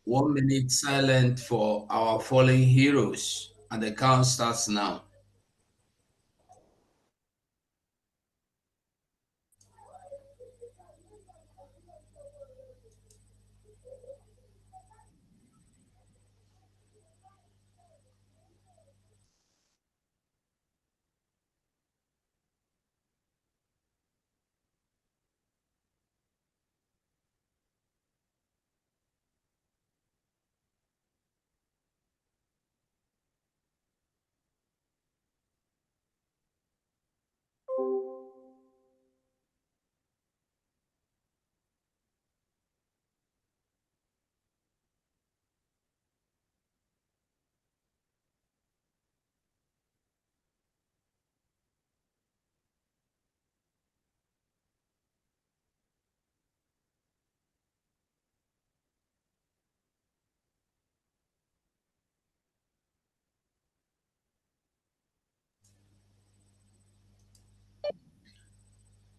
1 minute silent for our fallen heroes, and the count starts now.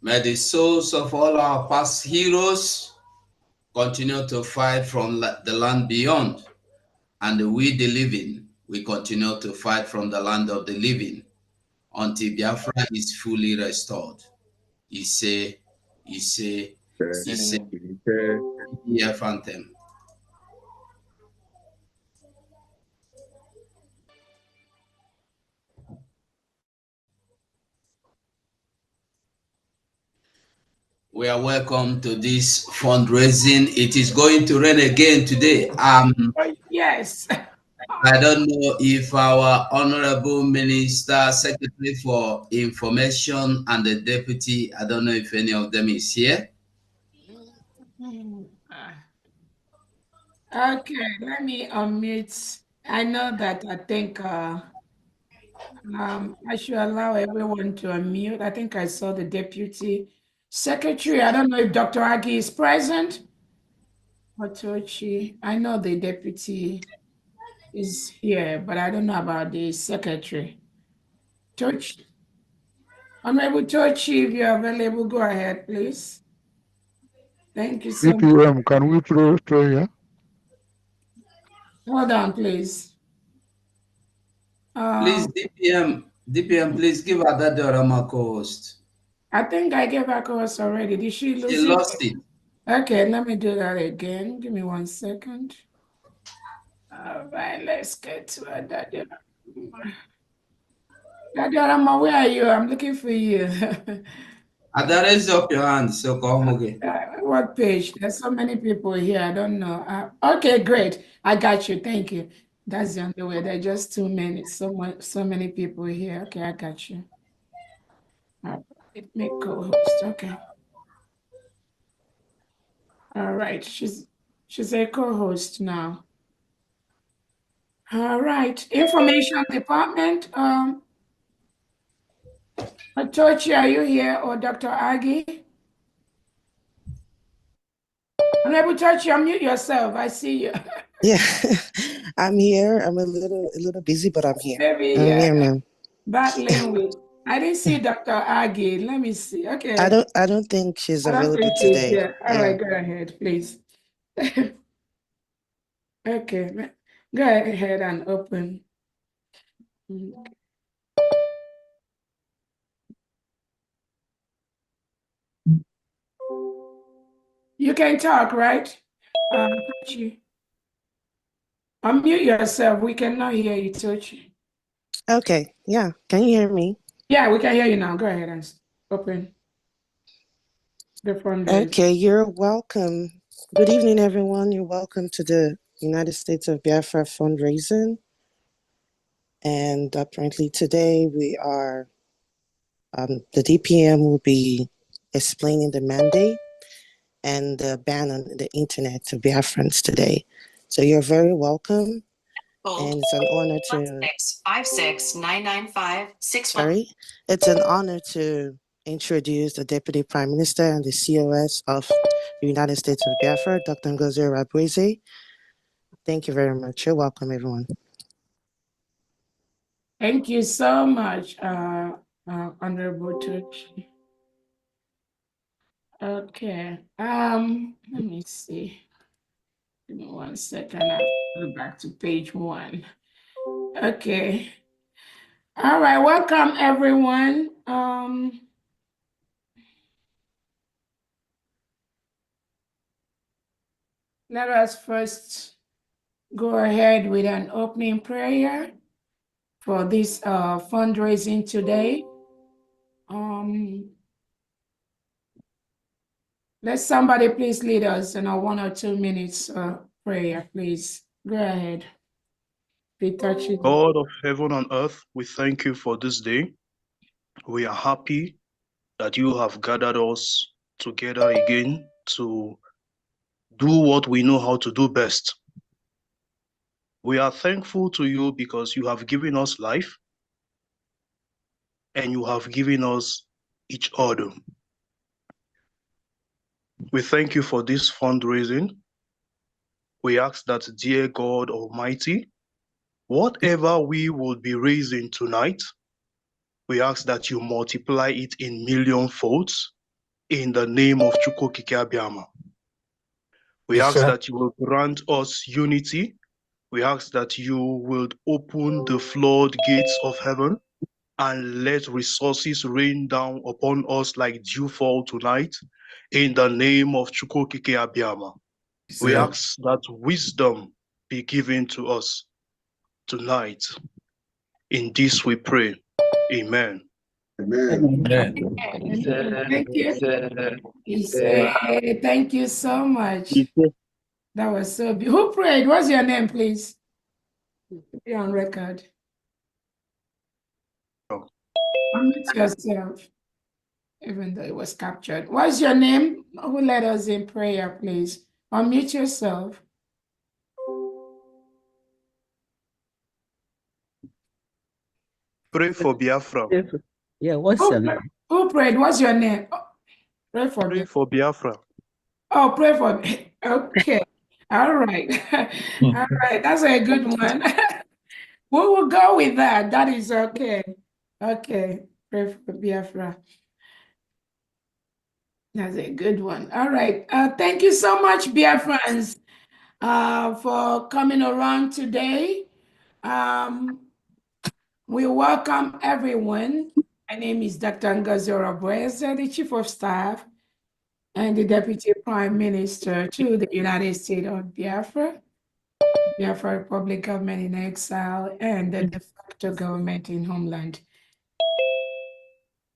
May the souls of all our past heroes continue to fight from the land beyond, and we, the living, we continue to fight from the land of the living until Biafra is fully restored. Ise, Ise, Ise, EF anthem. We are welcome to this fundraising. It is going to rain again today. Yes. I don't know if our Honorable Minister, Secretary for Information and the Deputy, I don't know if any of them is here. Okay, let me unmute. I know that I think I should allow everyone to unmute. I think I saw the Deputy Secretary. I don't know if Dr. Agi is present. Otochi. I know the Deputy is here, but I don't know about the Secretary. Tochi. Honorable Tochi, if you're available, go ahead, please. Thank you so much. DPM, can we throw here? Hold on, please. Please, DPM, please give her that Diorama co-host. I think I gave her course already. Did she lose She it? lost it. Okay, let me do that again. Give me 1 second. All right, let's get to it. Dadiorama, where are you? I'm looking for you. Ada, raise up your hand, so come again. What page? There's so many people here. I don't know. Okay, great. I got you. Thank you. That's the only way. There are just 2 minutes. So many people here. Okay, I got you. All right, make co-host. Okay. All right. She's a co-host now. All right. Information department. Tochi, are you here, or Dr. Agi? Honorable Tochi, unmute yourself. I see you. Yeah, I'm here. I'm a little busy, but I'm here. Maybe I'm here, ma'am. battling with. I didn't see Dr. Agi. Let me see. Okay. I don't think she's I don't available think she's today. here. All right, go ahead, please. Okay, go ahead and open. You can talk, right? Tochi. Unmute yourself. We cannot hear you, Tochi. Okay, yeah. Can you hear me? Yeah, we can hear you now. Go ahead and open the fundraiser. Okay, you're welcome. Good evening, everyone. You're welcome to the United States of Biafra fundraising. And apparently today we are, the DPM will be explaining the mandate and the ban on the internet to Biafrans today. So you're very welcome. And it's an honor to 5699561. Sorry, it's an honor to introduce the Deputy Prime Minister and the COS of the United States of Biafra, Dr. Ngozi Rabweze. Thank you very much. You're welcome, everyone. Thank you so much, Honorable Tochi. Okay. Let me see. Give me 1 second. I'll go back to page 1. Okay. All right. Welcome, everyone. Let us first go ahead with an opening prayer for this fundraising today. Let somebody please lead us in a 1 or 2 minutes prayer, please. Go ahead. God of heaven and earth, we thank you for this day. We are happy that you have gathered us together again to do what we know how to do best. We are thankful to you because you have given us life and you have given us each other. We thank you for this fundraising. We ask that, dear God Almighty, whatever we will be raising tonight, we ask that you multiply it in million folds in the name of Chukwokike Abiyama. We ask that you will grant us unity. We ask that you will open the floodgates of heaven and let resources rain down upon us like dewfall tonight in the name of Chukwokike Abiyama. We ask that wisdom be given to us tonight. In this we pray. Amen. Amen. Thank you. Thank you so much. That was so beautiful. Who prayed? What's your name, please? You're on record. Oh. Unmute yourself, even though it was captured. What's your name? Who led us in prayer, please? Unmute yourself. Pray for Biafra. Yeah, what's your name? Who prayed? What's your name? Oh, pray for Pray me. for Biafra. Oh, pray for me. Okay. All right. All right. That's a good one. We will go with that. That is okay. Okay. Pray for Biafra. That's a good one. All right. Thank you so much, Biafrans, for coming around today. We welcome everyone. My name is Dr. Ngazora Boese, the Chief of Staff and the Deputy Prime Minister to the United States of Biafra, Biafra Republic Government in Exile, and the de facto government in Homeland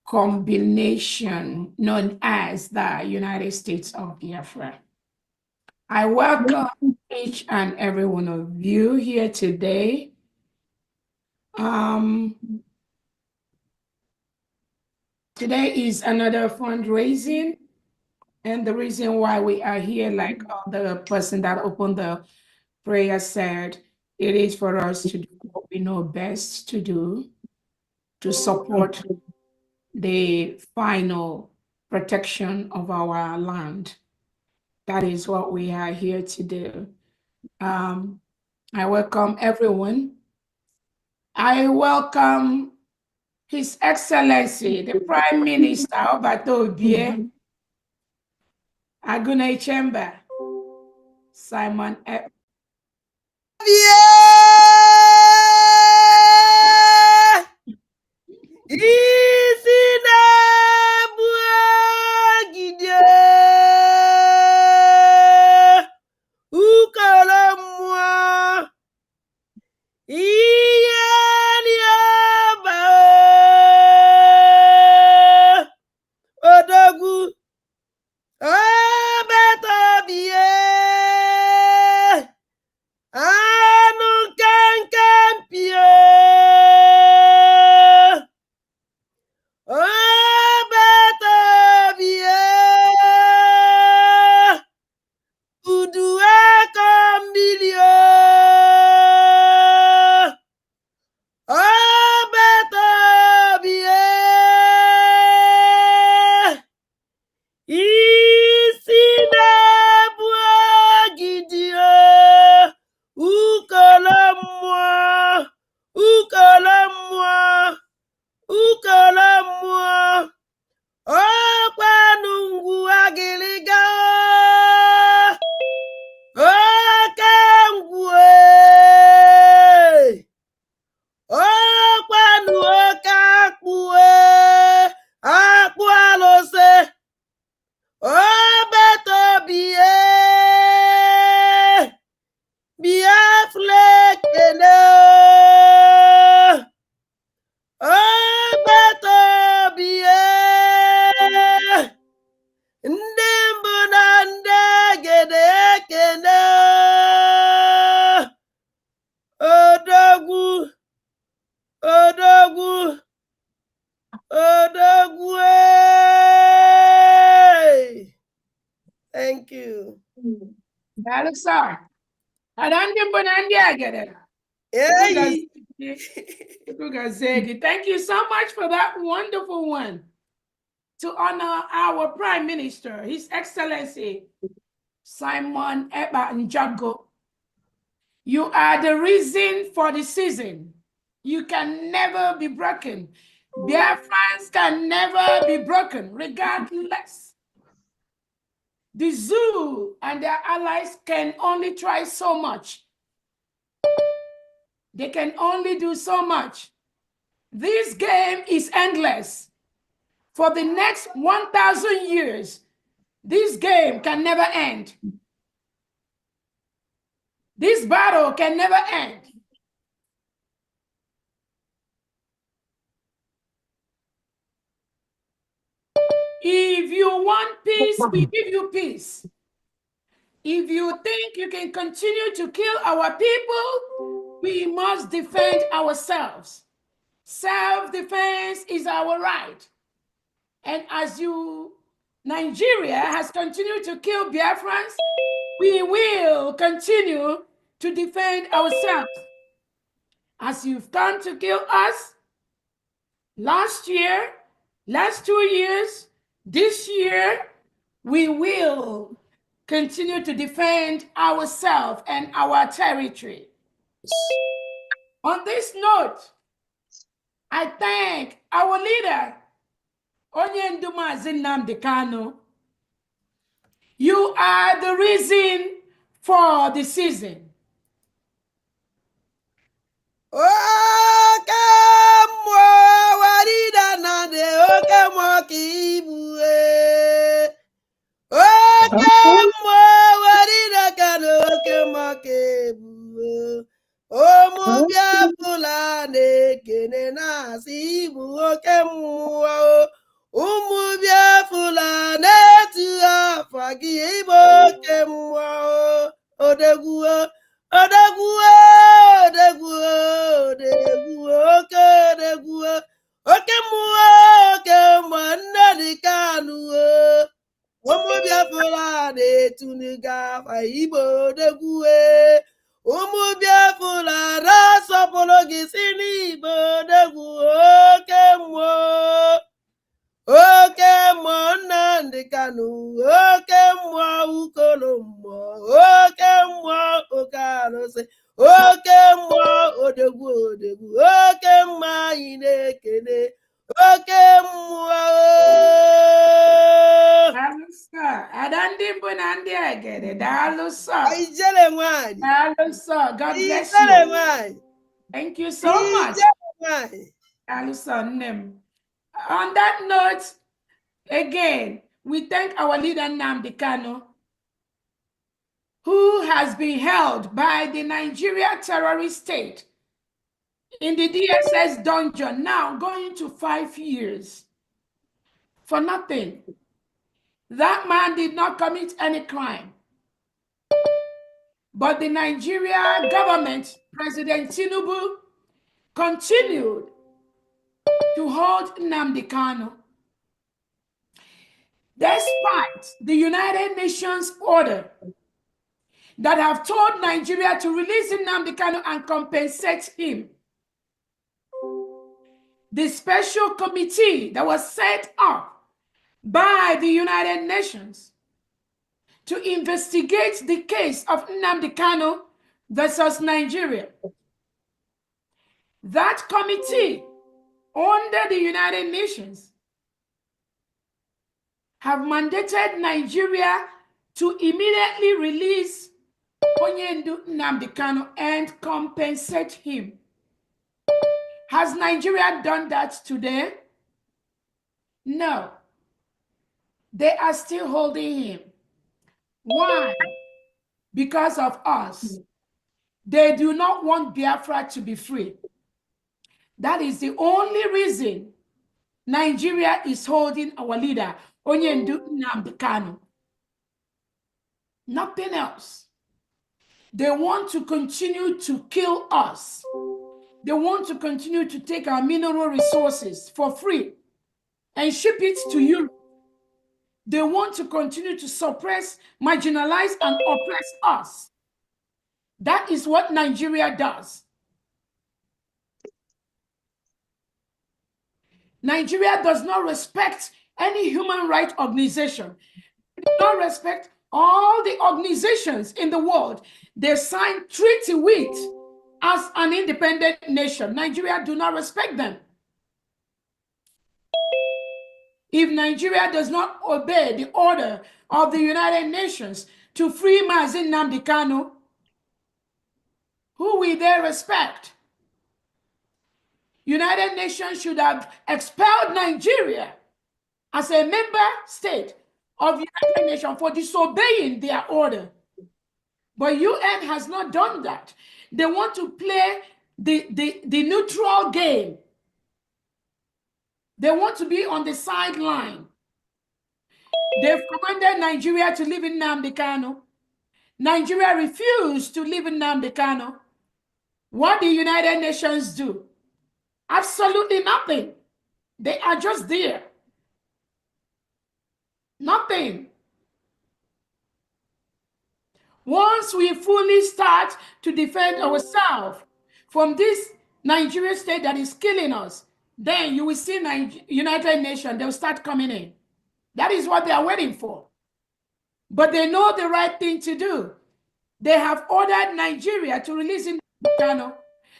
combination known as the United States of Biafra. I welcome each and every one of you here today. Today is another fundraising, and the reason why we are here, like the person that opened the prayer said, it is for us to do what we know best to do to support the final protection of our land. That is what we are here to do. I welcome everyone. I welcome His Excellency, the Prime Minister of Atobie, Agune Chamber, Simon F. Thank you. Alexa, thank you so much for that wonderful one. To honor our Prime Minister, His Excellency Simon Eba Njago. You are the reason for the season. You can never be broken. Biafrans can never be broken, regardless. The zoo and their allies can only try so much. They can only do so much. This game is endless. For the next 1,000 years, this game can never end. This battle can never end. If you want peace, we give you peace. If you think you can continue to kill our people, We must defend ourselves. Self-defense is our right. And as Nigeria has continued to kill Biafrans, we will continue to defend ourselves. As you've come to kill us last year, last 2 years, this year, we will continue to defend ourselves and our territory. On this note, I thank our leader, Onyendumazi Nnamdi Kanu. You are the reason for the season. Oke mmụọ warida na de oke mmụọ ka ibu oke mmụọ warida ka na oke mmụọ ka ebu ụmụ Biafra na-ekene na-asị ibu oke mmụọ ụmụ Biafra na-etu afa gị ịbụ oke mmụọ odegwuo odegwuo odegwuo odegwuo oke odegwuo oke mmụọ oke mmụọ Nnamdi Kanu ụmụ Biafra na-etunu gị afa Igbo odegwuo ụmụ Biafra na-asọpụrụ gị si n'Igbo odegwuo oke mmụọ Nnamdi Kanu oke mmụọ ukolo mmụọ oke mmụọ oke arụsị oke mmụọ odegwu odegwu oke mmụọ anyị na-ekele oke mmụọ Adandi mbụ na ndị egede daalụ sọ. Ijele nwanyị. Daalụ sọ. God bless Ijele you. nwanyị. Thank you so much. Ijele nwanyị. Daalụ sọ nne m. On that note, again, we thank our leader Nnamdi Kanu, who has been held by the Nigeria terrorist state in the DSS dungeon, now going to 5 years for nothing. That man did not commit any crime. But the Nigeria government, President Tinubu, continued to hold Nnamdi Kanu, despite the United Nations order that have told Nigeria to release Nnamdi Kanu and compensate him. The special committee that was set up by the United Nations to investigate the case of Nnamdi Kanu versus Nigeria. That committee under the United Nations have mandated Nigeria to immediately release Nnamdi Kanu and compensate him. Has Nigeria done that today? No. They are still holding him. Why? Because of us. They do not want Biafra to be free. That is the only reason Nigeria is holding our leader, Nnamdi Kanu. Nothing else. They want to continue to kill us. They want to continue to take our mineral resources for free and ship it to Europe. They want to continue to suppress, marginalize, and oppress us. That is what Nigeria does. Nigeria does not respect any human rights organization. They do not respect all the organizations in the world they signed treaty with as an independent nation. Nigeria do not respect them. If Nigeria does not obey the order of the United Nations to free Mazi Nnamdi Kanu, who will they respect? United Nations should have expelled Nigeria as a member state of United Nations for disobeying their order. But UN has not done that. They want to play the neutral game. They want to be on the sideline. They've commanded Nigeria to leave in Nnamdi Kanu. Nigeria refused to leave in Nnamdi Kanu. What the United Nations do? Absolutely nothing. They are just there. Nothing. Once we fully start to defend ourselves from this Nigerian state that is killing us, then you will see United Nations, they'll start coming in. That is what they are waiting for. But they know the right thing to do. They have ordered Nigeria to release Nnamdi Kanu.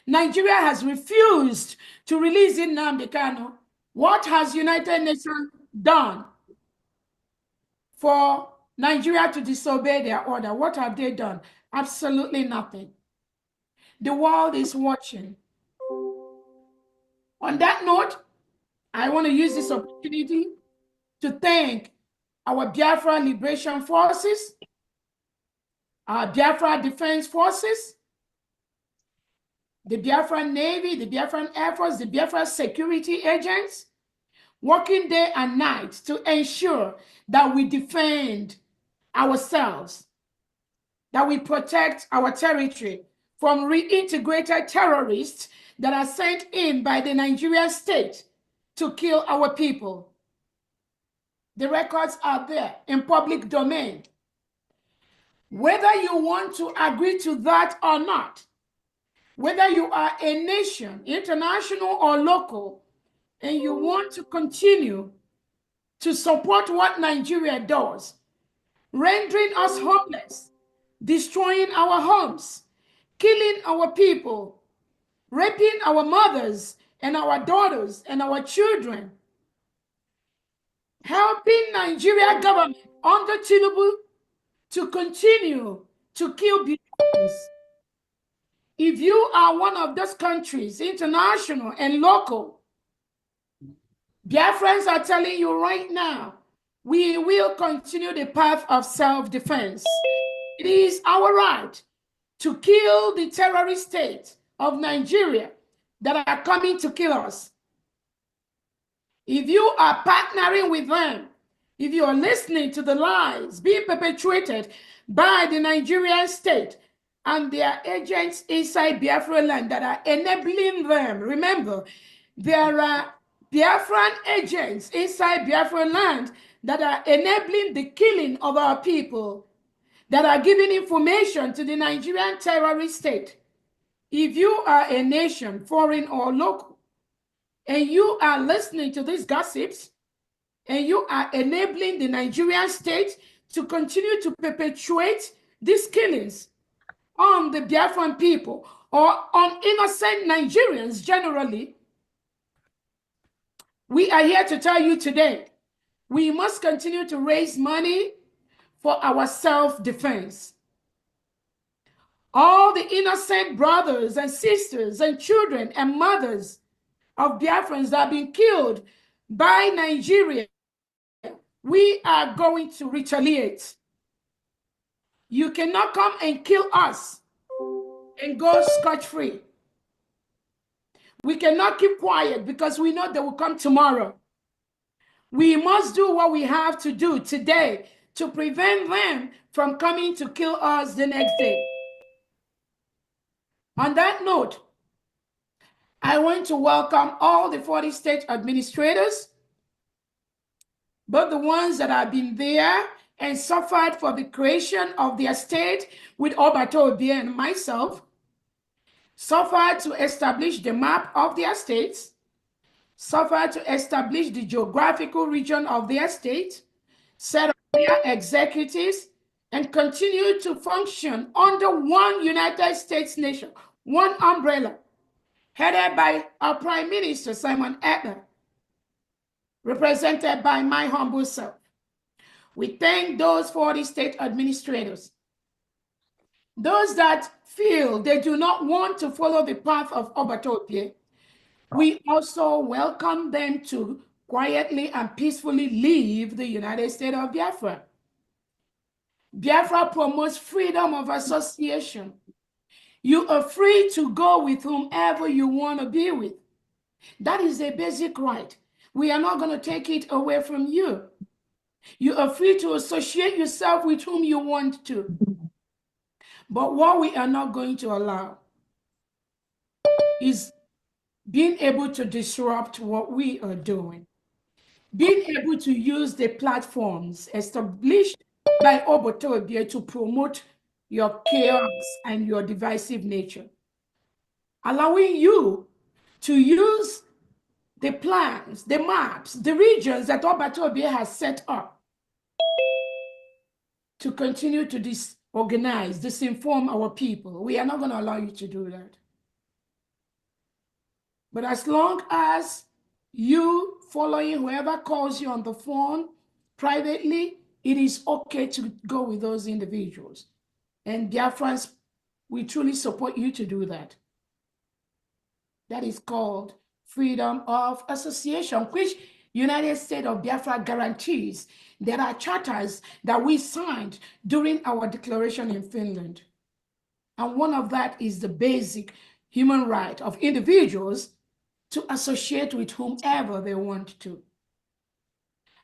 Nigeria has refused to release Nnamdi Kanu. What has United Nations done for Nigeria to disobey their order? What have they done? Absolutely nothing. The world is watching. On that note, I want to use this opportunity to thank our Biafra Liberation Forces, our Biafra Defense Forces, the Biafran Navy, the Biafran Air Force, the Biafra security agents, working day and night to ensure that we defend ourselves, that we protect our territory from reintegrated terrorists that are sent in by the Nigerian state to kill our people. The records are there in public domain. Whether you want to agree to that or not, whether you are a nation, international or local, and you want to continue to support what Nigeria does, rendering us homeless, destroying our homes, killing our people, raping our mothers and our daughters and our children, helping Nigeria government under Tinubu to continue to kill Biafrans. If you are one of those countries, international and local, Biafrans are telling you right now, we will continue the path of self-defense. It is our right to kill the terrorist state of Nigeria that are coming to kill us. If you are partnering with them, if you are listening to the lies being perpetrated by the Nigerian state and their agents inside Biafra land that are enabling them, remember, there are Biafran agents inside Biafra land that are enabling the killing of our people, that are giving information to the Nigerian terrorist state. If you are a nation, foreign or local, and you are listening to these gossips, and you are enabling the Nigerian state to continue to perpetuate these killings on the Biafran people or on innocent Nigerians generally, we are here to tell you today, we must continue to raise money for our self-defense. All the innocent brothers and sisters and children and mothers of Biafrans that have been killed by Nigeria, we are going to retaliate. You cannot come and kill us and go scot-free. We cannot keep quiet because we know they will come tomorrow. We must do what we have to do today to prevent them from coming to kill us the next day. On that note, I want to welcome all the 40 state administrators, both the ones that have been there and suffered for the creation of their state with Obato Obie and myself, suffered to establish the map of their states, suffered to establish the geographical region of their state, set up their executives, and continue to function under one United States nation, one umbrella, headed by our Prime Minister, Simon Ekpa, represented by my humble self. We thank those 40 state administrators. Those that feel they do not want to follow the path of Obato Obie, we also welcome them to quietly and peacefully leave the United States of Biafra. Biafra promotes freedom of association. You are free to go with whomever you want to be with. That is a basic right. We are not going to take it away from you. You are free to associate yourself with whom you want to. But what we are not going to allow is being able to disrupt what we are doing, being able to use the platforms established by Obotobia to promote your chaos and your divisive nature, allowing you to use the plans, the maps, the regions that Obotobia has set up to continue to disorganize, disinform our people. We are not going to allow you to do that. But as long as you following whoever calls you on the phone privately, it is okay to go with those individuals. And Biafrans, we truly support you to do that. That is called freedom of association, which United States of Biafra guarantees. There are charters that we signed during our declaration in Finland. And one of that is the basic human right of individuals to associate with whomever they want to.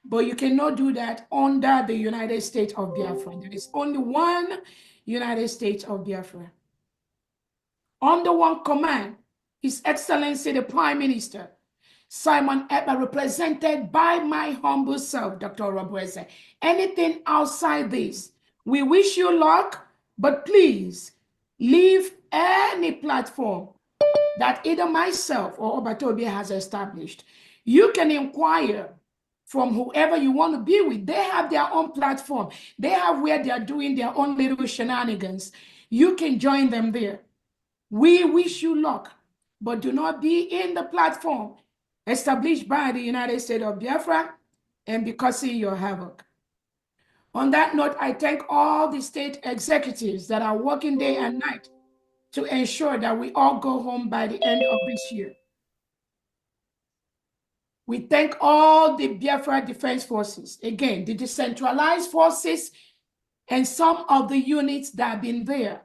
But you cannot do that under the United States of Biafra. There is only one United States of Biafra. Under one command, His Excellency the Prime Minister, Simon Ekpa, represented by my humble self, Dr. Robuese. Anything outside this, we wish you luck, but please leave any platform that either myself or Obatobia has established. You can inquire from whoever you want to be with. They have their own platform. They have where they are doing their own little shenanigans. You can join them there. We wish you luck, but do not be in the platform established by the United States of Biafra and be causing your havoc. On that note, I thank all the state executives that are working day and night to ensure that we all go home by the end of this year. We thank all the Biafra Defense Forces, again, the decentralized forces and some of the units that have been there.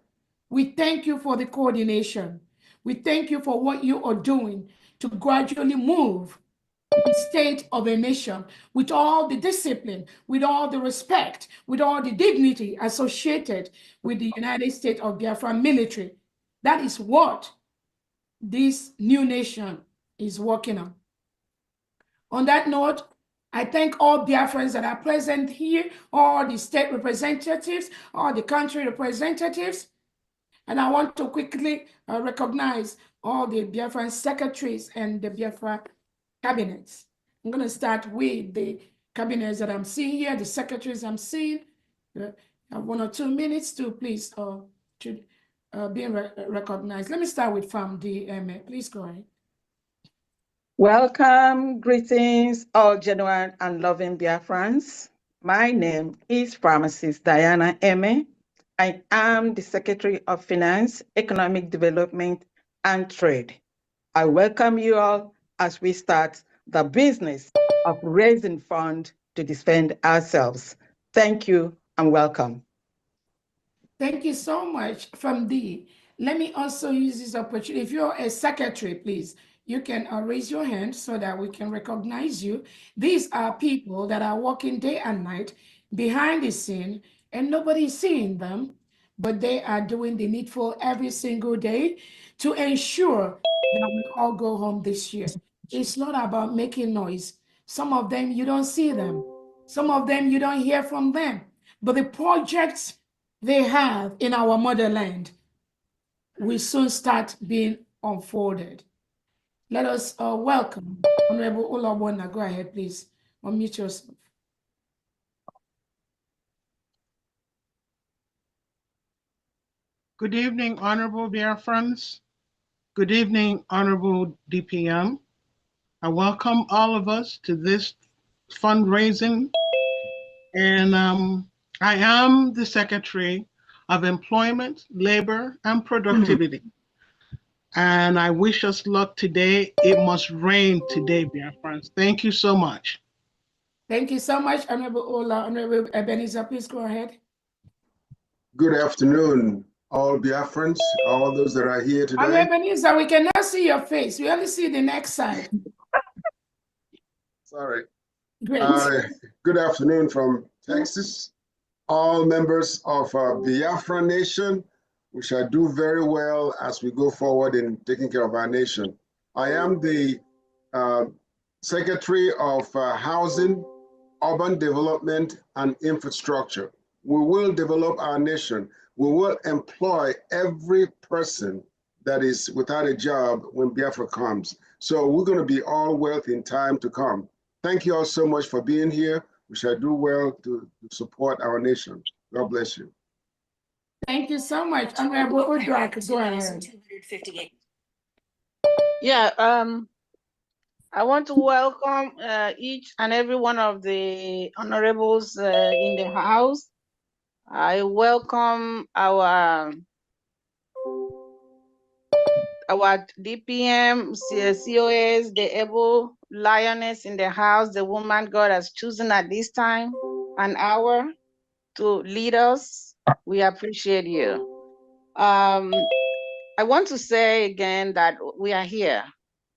We thank you for the coordination. We thank you for what you are doing to gradually move the state of a nation with all the discipline, with all the respect, with all the dignity associated with the United States of Biafra military. That is what this new nation is working on. On that note, I thank all Biafrans that are present here, all the state representatives, all the country representatives. And I want to quickly recognize all the Biafran secretaries and the Biafra cabinets. I'm going to start with the cabinets that I'm seeing here, the secretaries I'm seeing. I have 1 or 2 minutes to please be recognized. Let me start with FAMD. Please go ahead. Welcome, greetings, all genuine and loving Biafrans. My name is Pharmacist Diana Eme. I am the Secretary of Finance, Economic Development and Trade. I welcome you all as we start the business of raising funds to defend ourselves. Thank you and welcome. Thank you so much, FAMD. Let me also use this opportunity. If you're a secretary, please, you can raise your hand so that we can recognize you. These are people that are working day and night behind the scene, and nobody's seeing them, but they are doing the needful every single day to ensure that we all go home this year. It's not about making noise. Some of them, you don't see them. Some of them, you don't hear from them. But the projects they have in our motherland will soon start being unfolded. Let us welcome Honorable Olabona. Go ahead, please. Unmute yourself. Good evening, Honorable Biafrans. Good evening, Honorable DPM. I welcome all of us to this fundraising. And I am the Secretary of Employment, Labor, and Productivity. And I wish us luck today. It must rain today, Biafrans. Thank you so much. Thank you so much, Honorable Ola. Honorable Ebenezer, please go ahead. Good afternoon, all Biafrans, all those that are here today. Honorable Ebenezer, we cannot see your face. We only see the next side. Sorry. Great. Good afternoon from Texas. All members of Biafra Nation, We shall do very well as we go forward in taking care of our nation. I am the Secretary of Housing, Urban Development, and Infrastructure. We will develop our nation. We will employ every person that is without a job when Biafra comes. So we're going to be all wealth in time to come. Thank you all so much for being here. We shall do well to support our nation. God bless you. Thank you so much. Honorable Uduak, go ahead. Yeah, I want to welcome each and every one of the honorables in the house. I welcome our DPM, COS, the able lioness in the house, the woman God has chosen at this time, an hour to lead us. We appreciate you. I want to say again that we are here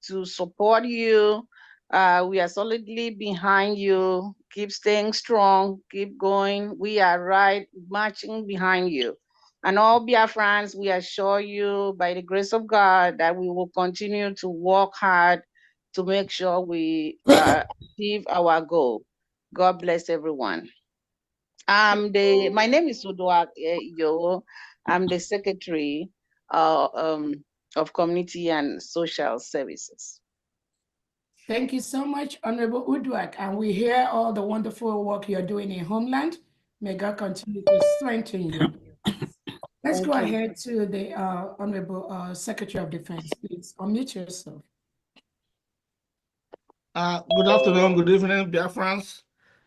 to support you. We are solidly behind you. Keep staying strong, keep going. We are right marching behind you. And all Biafrans, we assure you by the grace of God that we will continue to work hard to make sure we achieve our goal. God bless everyone. My name is Uduak Yo. I'm the secretary of Community and Social Services. Thank you so much, Honorable Uduak. And we hear all the wonderful work you're doing in Homeland. May God continue to strengthen you. Let's go ahead to the Honorable Secretary of Defense. Please unmute yourself. Good afternoon, good evening, Biafrans.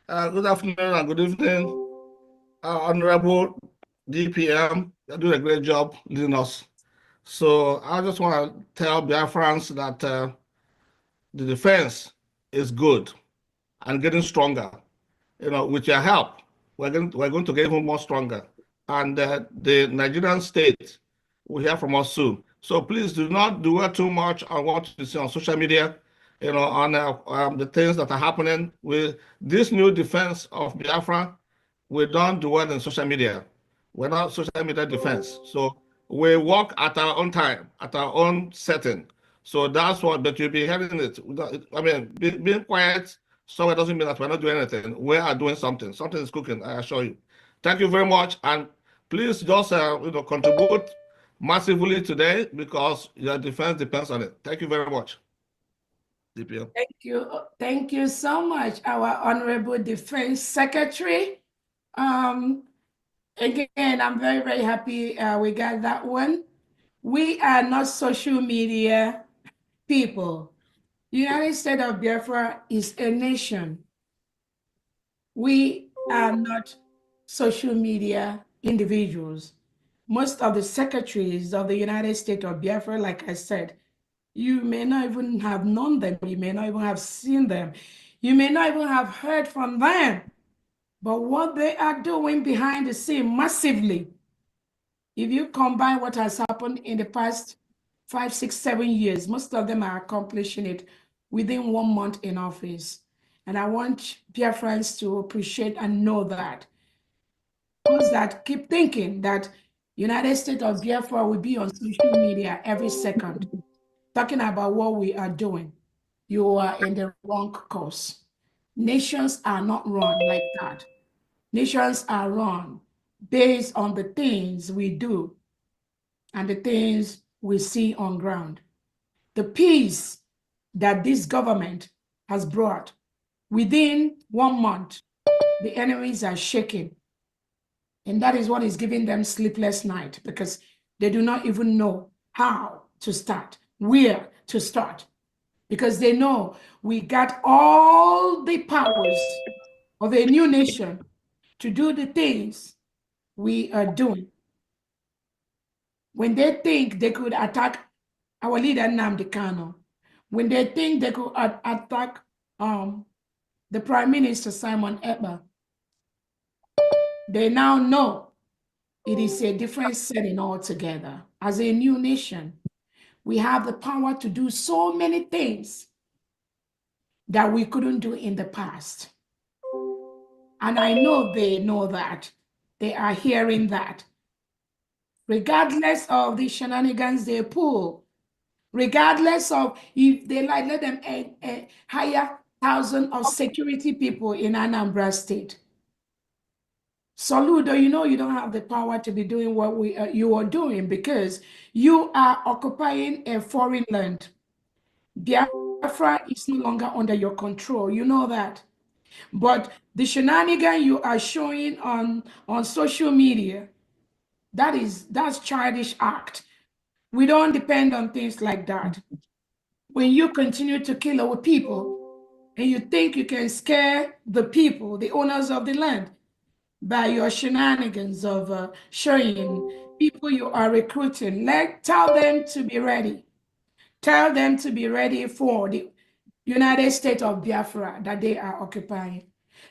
Good afternoon and good evening, Honorable DPM. You're doing a great job leading us. So I just want to tell Biafrans that the defense is good and getting stronger. You know, with your help, we're going to get even more stronger. And the Nigerian state will hear from us soon. So please do not dwell too much on what you see on social media, you know, on the things that are happening with this new defense of Biafra. We don't dwell in social media. We're not social media defense. So we work at our own time, at our own setting. So that's what, but you'll be hearing it. I mean, being quiet somewhere doesn't mean that we're not doing anything. We are doing something. Something is cooking, I assure you. Thank you very much. And please just contribute massively today because your defense depends on it. Thank you very much. DPM. Thank you. Thank you so much, our Honorable Defense Secretary. Again, I'm very, very happy we got that one. We are not social media people. United States of Biafra is a nation. We are not social media individuals. Most of the secretaries of the United States of Biafra, like I said, you may not even have known them. You may not even have seen them. You may not even have heard from them. But what they are doing behind the scene massively, if you combine what has happened in the past 5, 6, 7 years, most of them are accomplishing it within 1 month in office. And I want Biafrans to appreciate and know that. Those that keep thinking that United States of Biafra will be on social media every second, talking about what we are doing, you are in the wrong course. Nations are not run like that. Nations are run based on the things we do and the things we see on ground. The peace that this government has brought within 1 month, the enemies are shaking. And that is what is giving them sleepless night because they do not even know how to start, where to start. Because they know we got all the powers of a new nation to do the things we are doing. When they think they could attack our leader Nnamdi Kanu, when they think they could attack the Prime Minister Simon Ekpa, they now know it is a different setting altogether. As a new nation, we have the power to do so many things that we couldn't do in the past. And I know they know that. They are hearing that. regardless of the shenanigans they pull, regardless of if they like, let them hire thousands of security people in Anambra State. Soludo, you know you don't have the power to be doing what you are doing because you are occupying a foreign land. Biafra is no longer under your control. You know that. But the shenanigan you are showing on social media, that's childish act. We don't depend on things like that. When you continue to kill our people and you think you can scare the people, the owners of the land, by your shenanigans of showing people you are recruiting, tell them to be ready. Tell them to be ready for the United States of Biafra that they are occupying.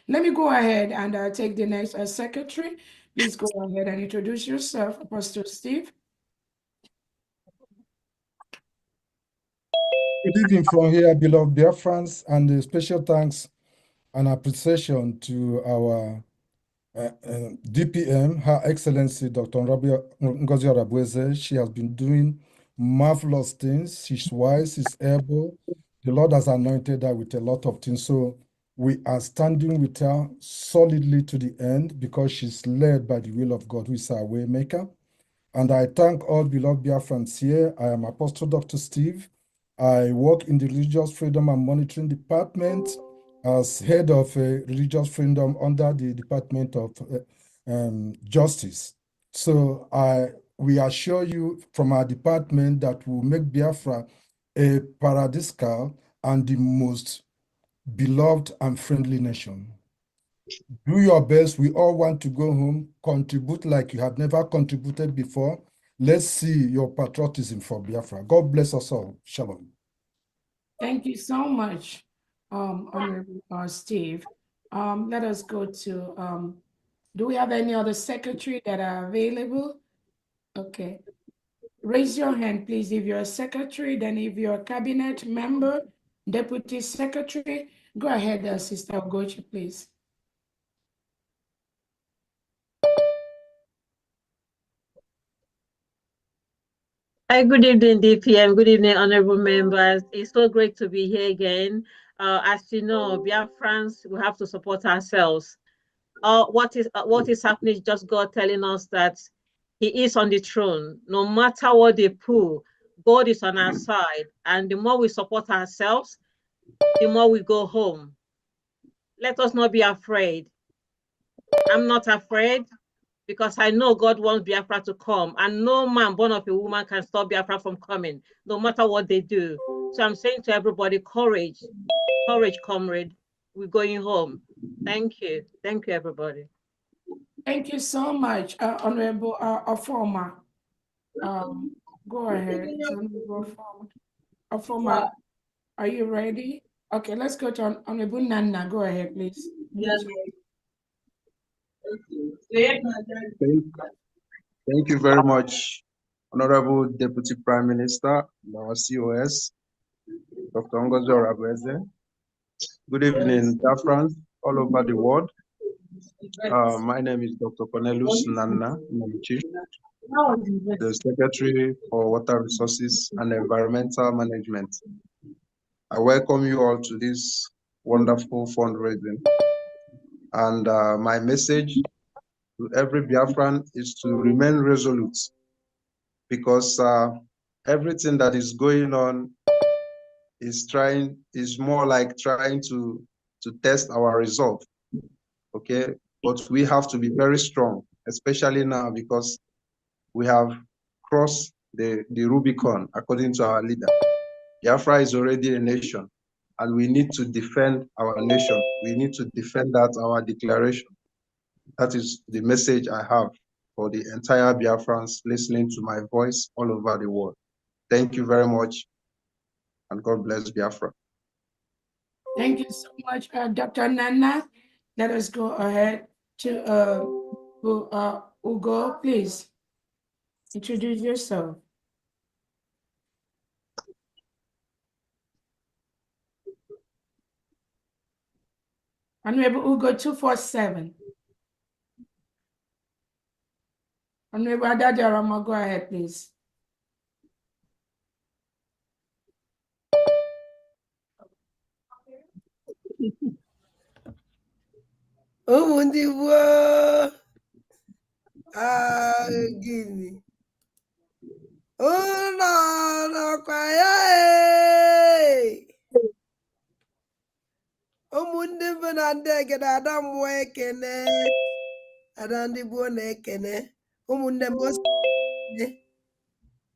Let me go ahead and take the next secretary. Please go ahead and introduce yourself, Apostle Steve. Good evening from here, beloved Biafrans, and a special thanks and appreciation to our DPM, Her Excellency Dr. Ngozi Arabueze. She has been doing marvelous things. She's wise, she's able. The Lord has anointed her with a lot of things. So we are standing with her solidly to the end because she's led by the will of God, who is our way maker. And I thank all beloved Biafrans here. I am Apostle Dr. Steve. I work in the Religious Freedom and Monitoring Department as head of religious freedom under the Department of Justice. So we assure you from our department that we'll make Biafra a paradiscal and the most beloved and friendly nation. Do your best. We all want to go home, contribute like you have never contributed before. Let's see your patriotism for Biafra. God bless us all. Shalom. Thank you so much, Honorable Steve. Let us go to, do we have any other secretary that are available? Okay. Raise your hand, please, if you're a secretary, then if you're a cabinet member, deputy secretary, go ahead, Sister Ogochi, please. Hi, good evening, DPM. Good evening, honorable members. It's so great to be here again. As you know, Biafrans, we have to support ourselves. What is happening is just God telling us that He is on the throne. No matter what they pull, God is on our side. And the more we support ourselves, the more we go home. Let us not be afraid. I'm not afraid, because I know God wants Biafra to come, and no man born of a woman can stop Biafra from coming, no matter what they do. So I'm saying to everybody, courage, courage, comrade. We're going home. Thank you. Thank you, everybody. Thank you so much, Honorable Afoma. Go ahead, Honorable Afoma. Are you ready? Okay, let's go to Honorable Nana. Go ahead, please. Yes. Thank you very much, Honorable Deputy Prime Minister, our COS, Dr. Ngozi Arabueze. Good evening, Biafrans all over the world. My name is Dr. Cornelius Nana Namichi, the Secretary for Water Resources and Environmental Management. I welcome you all to this wonderful fundraising. And my message to every Biafran is to remain resolute, because everything that is going on is more like trying to test our resolve. Okay, but we have to be very strong, especially now, because we have crossed the Rubicon, according to our leader. Biafra is already a nation, and we need to defend our nation. We need to defend our declaration. That is the message I have for the entire Biafrans listening to my voice all over the world. Thank you very much, and God bless Biafra. Thank you so much, Dr. Nana. Let us go ahead to Ugo, please. Introduce yourself. Honorable Ugo 247. Honorable Adajarama, go ahead, please. Ndị gboo gịnị ụlọ nọkwa ya ụmụnne mbụ na ndị egede ada mmụọ ekene ada ndị gboo na-ekene ụmụnne m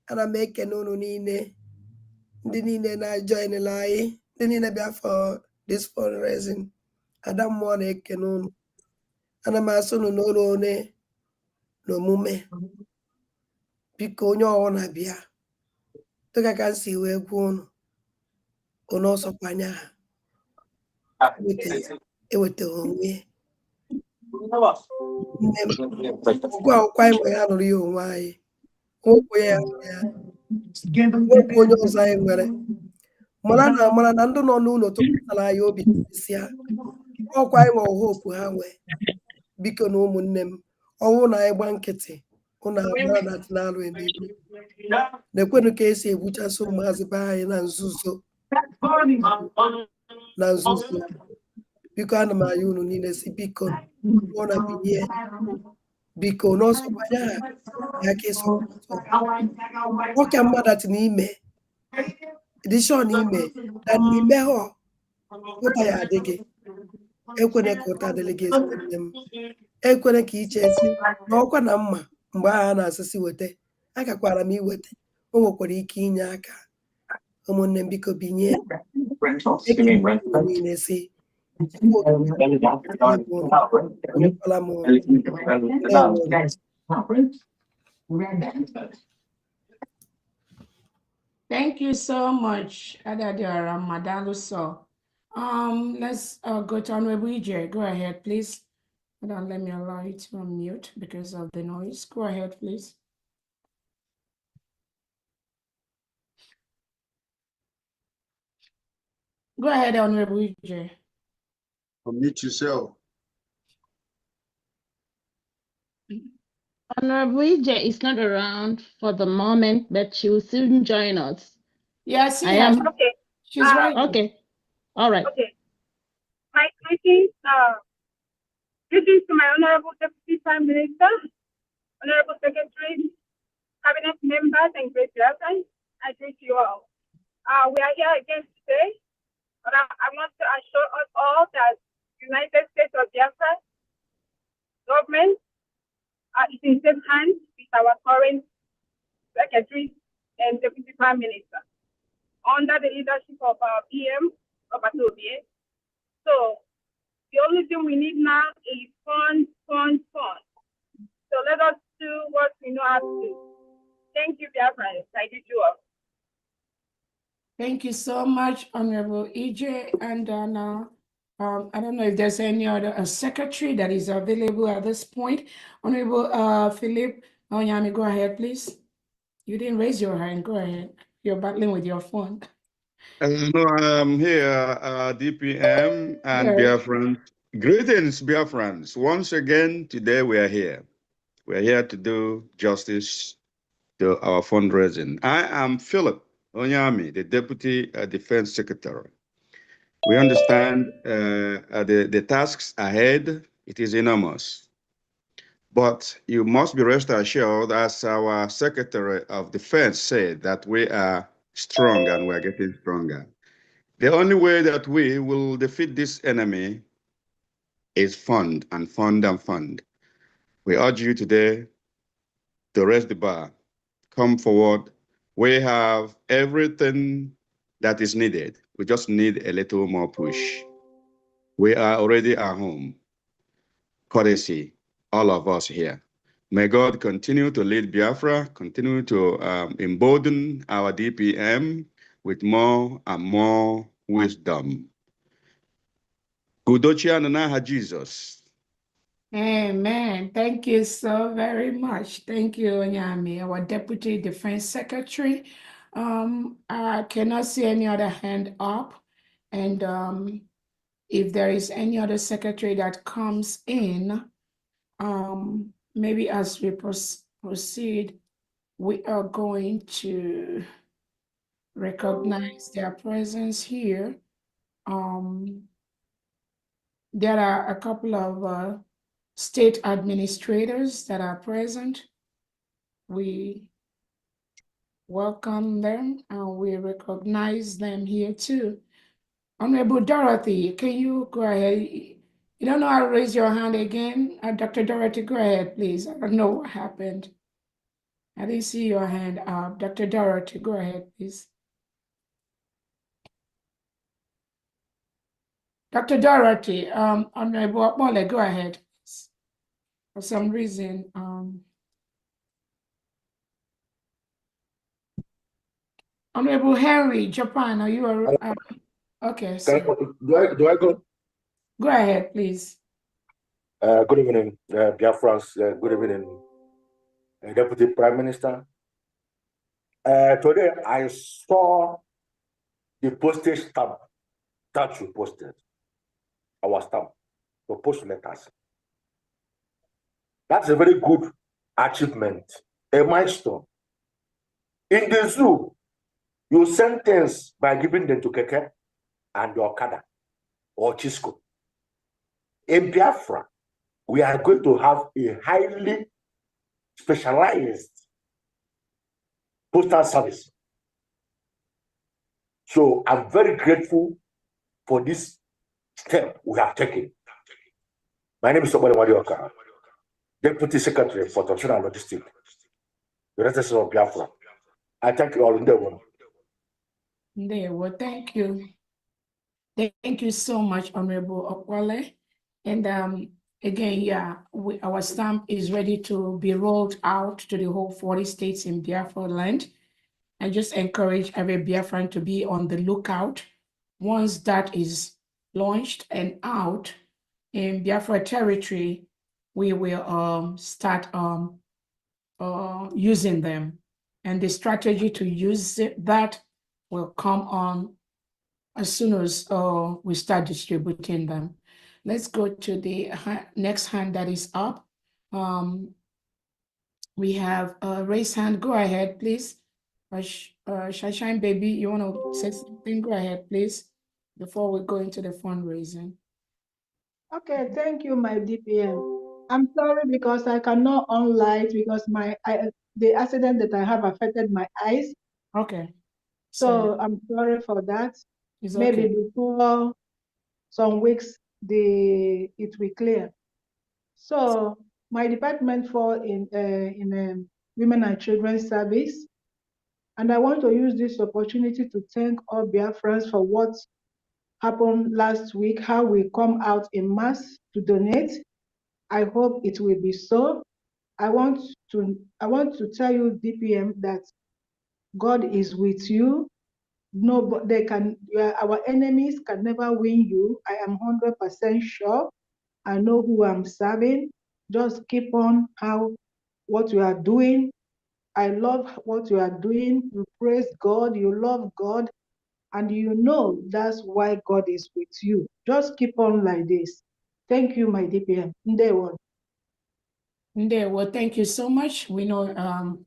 ana m ekene unu niile ndị niile na-joinela anyị ndị niile bịa for this fundraising ada mmụọ na-ekene unu ana m asụ unu n'ụlọ one n'omume biko onye ọwụna bịa dịka ka m si wee gwa unu ọsọkwanya ha eweta onwe nne m ụgwọ akwụkwọ anyị nwere ya nụrụ ya onwe anyị nwokwu ya nwokwu onye ọzọ anyị nwere mara na ndị nọ n'ụlọ tụpụtara anyị obi isi ha ọkwa anyị nwe hopu ha nwee biko na ụmụnne m ọnwụ na anyị gba nkịtị ụnụ amara na dị n'alụ emebi na-ekwenu ka esi egbuchasị ụmụazị be anyị na nzuzo biko ana m anya unu niile si biko ọ na binye biko n'ọsọkwanya ha ya ka ịsọ ọka mmadụ n'ime edishọn ime na n'ime ha ụta ya adịghị ekwene ka ụta adịghị gị nne m ekwene ka iche si na ọkwa na mma mgbe agha na-asịsị weta agakwara m iweta o nwekwara ike inye aka ụmụnne m biko binye niile si Thank you so much, Adadiara Madaluso. Let's go to Honorable EJ. Go ahead, please. Hold on, let me allow you to unmute because of the noise. Go ahead, please. Go ahead, Honorable EJ. Unmute yourself. Honorable EJ is not around for the moment, but she will soon join us. Yes, I am. Okay. She's right. Okay. All right. Okay. My greetings to my Honorable Deputy Prime Minister, Honorable Secretary, Cabinet members, and great reverends. I greet you all. We are here again today, but I want to assure us all that United States of Biafra government is in safe hands with our current Secretary and Deputy Prime Minister under the leadership of our PM, Robert Obie. So the only thing we need now is fund. So let us do what we know how to do. Thank you, Biafra. I did you all. Thank you so much, Honorable EJ. And now, I don't know if there's any other secretary that is available at this point. Honorable Philip Onyami, go ahead, please. You didn't raise your hand. Go ahead. You're battling with your phone. No, I'm here, DPM and Biafrans. Greetings, Biafrans. Once again, today we are here. We are here to do justice to our fundraising. I am Philip Onyami, the Deputy Defense Secretary. We understand the tasks ahead. It is enormous. But you must be rest assured, as our Secretary of Defense said, that we are strong and we're getting stronger. The only way that we will defeat this enemy is fund. We urge you today to raise the bar, come forward. We have everything that is needed. We just need a little more push. We are already at home. Courtesy, all of us here. May God continue to lead Biafra, continue to embolden our DPM with more and more wisdom. Udochi Ananaha Jesus. Amen. Thank you so very much. Thank you, Onyami, our Deputy Defense Secretary. I cannot see any other hand up. And if there is any other secretary that comes in, maybe as we proceed, we are going to recognize their presence here. There are a couple of state administrators that are present. We welcome them and we recognize them here too. Honorable Dorothy, can you go ahead? You don't know how to raise your hand again? Dr. Dorothy, go ahead, please. I don't know what happened. I didn't see your hand up. Dr. Dorothy, go ahead, please. Dr. Dorothy, Honorable Mole, go ahead. Please. For some reason, Honorable Henry, Japan, are you okay? So Do I go? go ahead, please. Good evening, Biafrans. Good evening, Deputy Prime Minister. Today I saw the postage stamp that you posted, our stamp, for post letters. That's a very good achievement, a milestone. In the zoo, you sentence by giving them to Keke and Okada or Chisco. In Biafra, we are going to have a highly specialized postal service. So I'm very grateful for this step we have taken. My name is Sobole Wadioka, Deputy Secretary for Transition and Logistics, United States of Biafra. I thank you all in the world. Well, thank you. Thank you so much, Honorable Okwale. And again, yeah, our stamp is ready to be rolled out to the whole 40 states in Biafra land. I just encourage every Biafran to be on the lookout. Once that is launched and out in Biafra territory, we will start using them. And the strategy to use that will come on as soon as we start distributing them. Let's go to the next hand that is up. We have a raised hand. Go ahead, please. Shine Baby, you want to say something? Go ahead, please, before we go into the fundraising. Okay, thank you, my DPM. I'm sorry because I cannot on light because the accident that I have affected my eyes. Okay. So I'm sorry for that. It's Maybe okay. before some weeks, it will clear. So my department fall in Women and Children's Service. And I want to use this opportunity to thank all Biafrans for what happened last week, how we come out in mass to donate. I hope it will be so. I want to tell you, DPM, that God is with you. No, our enemies can never win you. I am 100% sure. I know who I'm serving. Just keep on what you are doing. I love what you are doing. You praise God, you love God, and you know that's why God is with you. Just keep on like this. Thank you, my DPM. Ndewo. Well, thank you so much. We know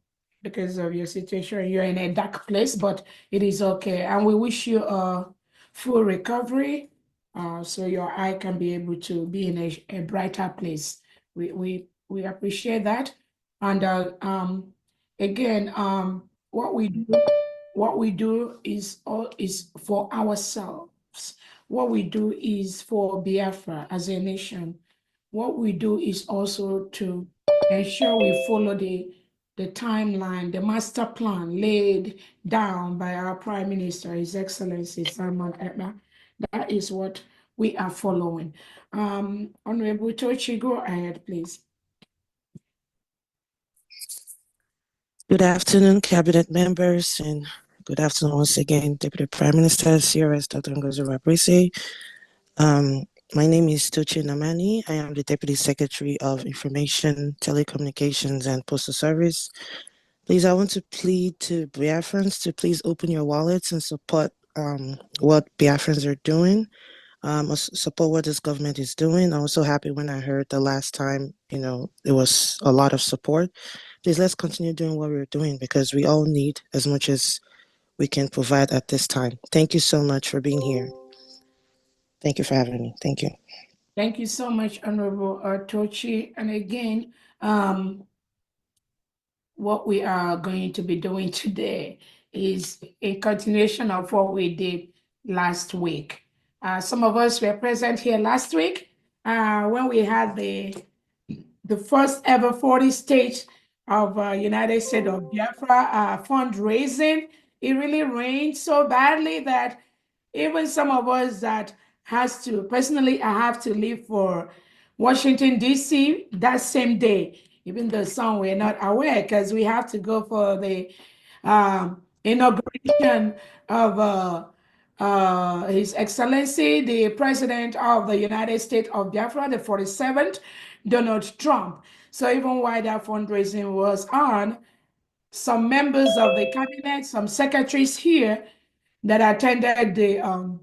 because of your situation, you're in a dark place, but it is okay. And we wish you a full recovery so your eye can be able to be in a brighter place. We appreciate that. And again, what we do is for ourselves. What we do is for Biafra as a nation. What we do is also to ensure we follow the timeline, the master plan laid down by our Prime Minister, His Excellency Salman Ekpa. That is what we are following. Honorable Tochi, go ahead, please. Good afternoon, Cabinet members, and good afternoon once again, Deputy Prime Minister, CRS Dr. Ngozi Obrabweze. My name is Tochi Namani. I am the Deputy Secretary of Information, Telecommunications, and Postal Service. Please, I want to plead to Biafrans to please open your wallets and support what Biafrans are doing, support what this government is doing. I was so happy when I heard the last time, there was a lot of support, please let's continue doing what we're doing because we all need as much as we can provide at this time. Thank you so much for being here. Thank you for having me. Thank you. Thank you so much, Honorable Tochi. And again, what we are going to be doing today is a continuation of what we did last week. Some of us were present here last week when we had the first ever 40 states of United States of Biafra fundraising. It really rained so badly that even some of us that has to, personally, I have to leave for Washington, D.C. that same day, even though some were not aware because we have to go for the inauguration of His Excellency, the President of the United States of Biafra, the 47th, Donald Trump. So even while that fundraising was on, some members of the cabinet, some secretaries here that attended the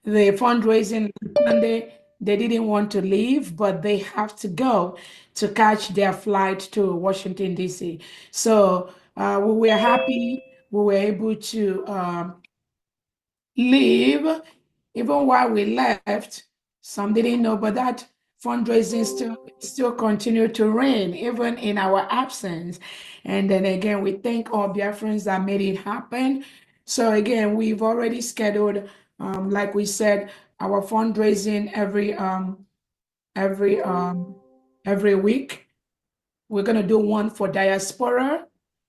fundraising Sunday, they didn't want to leave, but they have to go to catch their flight to Washington, D.C. So we were happy we were able to leave. Even while we left, some didn't know, but that fundraising still continued to rain, even in our absence. And then again, we thank all Biafrans that made it happen. So again, we've already scheduled, like we said, our fundraising every week. We're gonna do one for diaspora,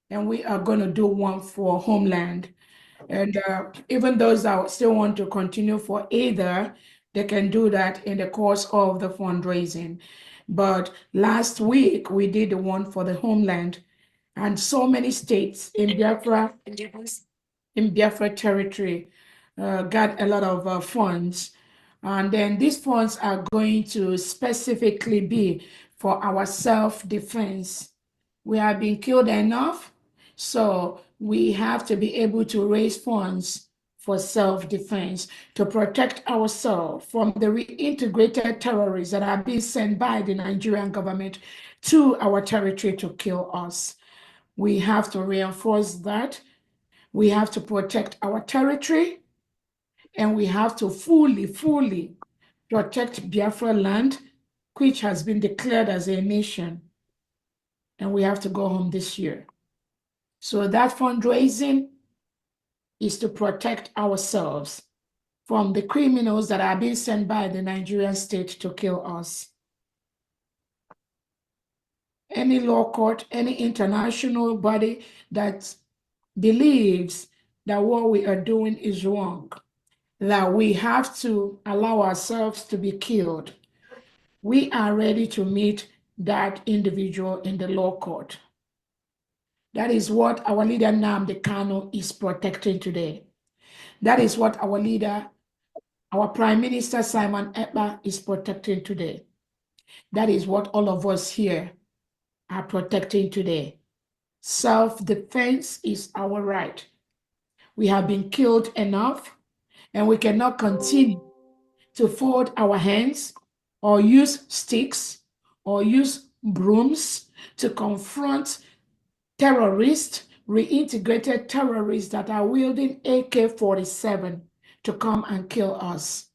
and we are gonna do one for homeland. And even those that still want to continue for either, they can do that in the course of the fundraising. But last week, we did the one for the homeland, and so many states in Biafra territory got a lot of funds. And then these funds are going to specifically be for our self-defense. We have been killed enough, so we have to be able to raise funds for self-defense to protect ourselves from the reintegrated terrorists that are being sent by the Nigerian government to our territory to kill us. We have to reinforce that. We have to protect our territory, and we have to fully protect Biafra land, which has been declared as a nation. And we have to go home this year. So that fundraising is to protect ourselves from the criminals that are being sent by the Nigerian state to kill us. Any law court, any international body that believes that what we are doing is wrong, that we have to allow ourselves to be killed, we are ready to meet that individual in the law court. That is what our leader Nnamdi Kanu is protecting today. That is what our leader, our Prime Minister Simon Ekpa is protecting today. That is what all of us here are protecting today. Self-defense is our right. We have been killed enough, and we cannot continue to fold our hands or use sticks or use brooms to confront terrorists, reintegrated terrorists that are wielding AK-47 to come and kill us.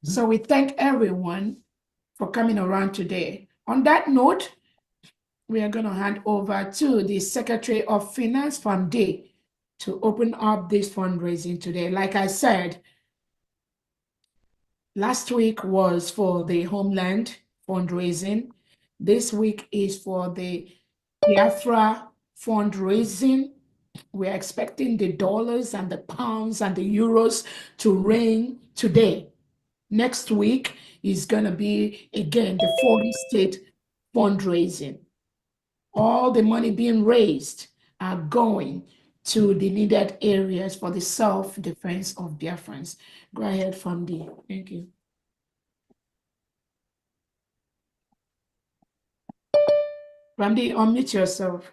So we thank everyone for coming around today. On that note, we are going to hand over to the Secretary of Finance, Famde, to open up this fundraising today. Like I said, last week was for the Homeland fundraising. This week is for the Biafra fundraising. We're expecting the dollars and the pounds and the euros to rain today. Next week is going to be, again, the 40 state fundraising. All the money being raised are going to the needed areas for the self-defense of Biafrans. Go ahead, Famdi. Thank you. Famdi, unmute yourself.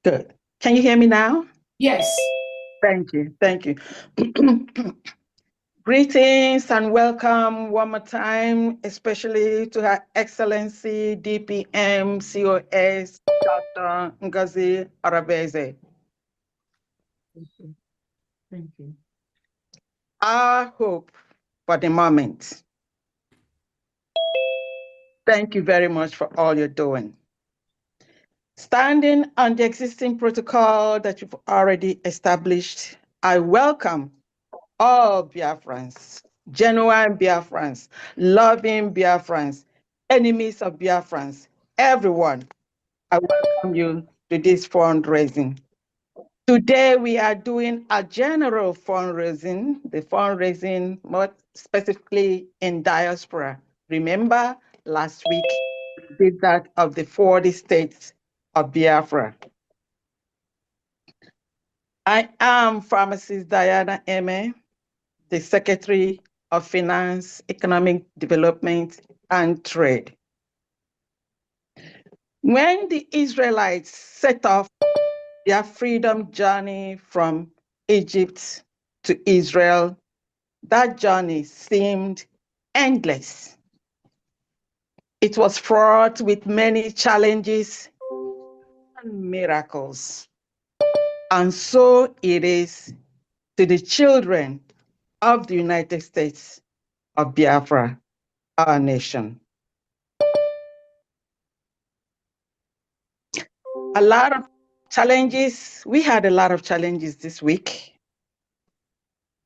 Good. Can you hear me now? Yes. Thank you. Thank you. Greetings and welcome one more time, especially to Her Excellency DPM COS Dr. Ngozi Arabeze. Thank you. Our hope for the moment. Thank you very much for all you're doing. Standing on the existing protocol that you've already established, I welcome all Biafrans, genuine Biafrans, loving Biafrans, enemies of Biafrans, everyone. I welcome you to this fundraising. Today we are doing a general fundraising, the fundraising more specifically in diaspora. Remember last week we did that of the 40 states of Biafra. I am Pharmacist Diana Eme, the Secretary of Finance, Economic Development, and Trade. When the Israelites set off their freedom journey from Egypt to Israel, that journey seemed endless. It was fraught with many challenges and miracles. And so it is to the children of the United States of Biafra, our nation. A lot of challenges. We had a lot of challenges this week.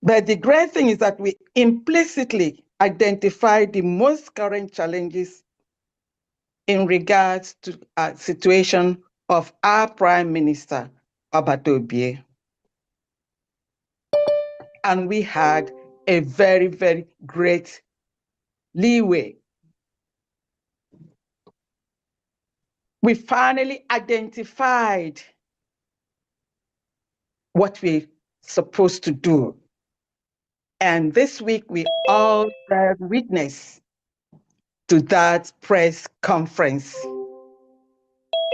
But the great thing is that we implicitly identified the most current challenges in regards to a situation of our Prime Minister, Obatobie. And we had a very, very great leeway. We finally identified what we're supposed to do. And this week, we all bear witness to that press conference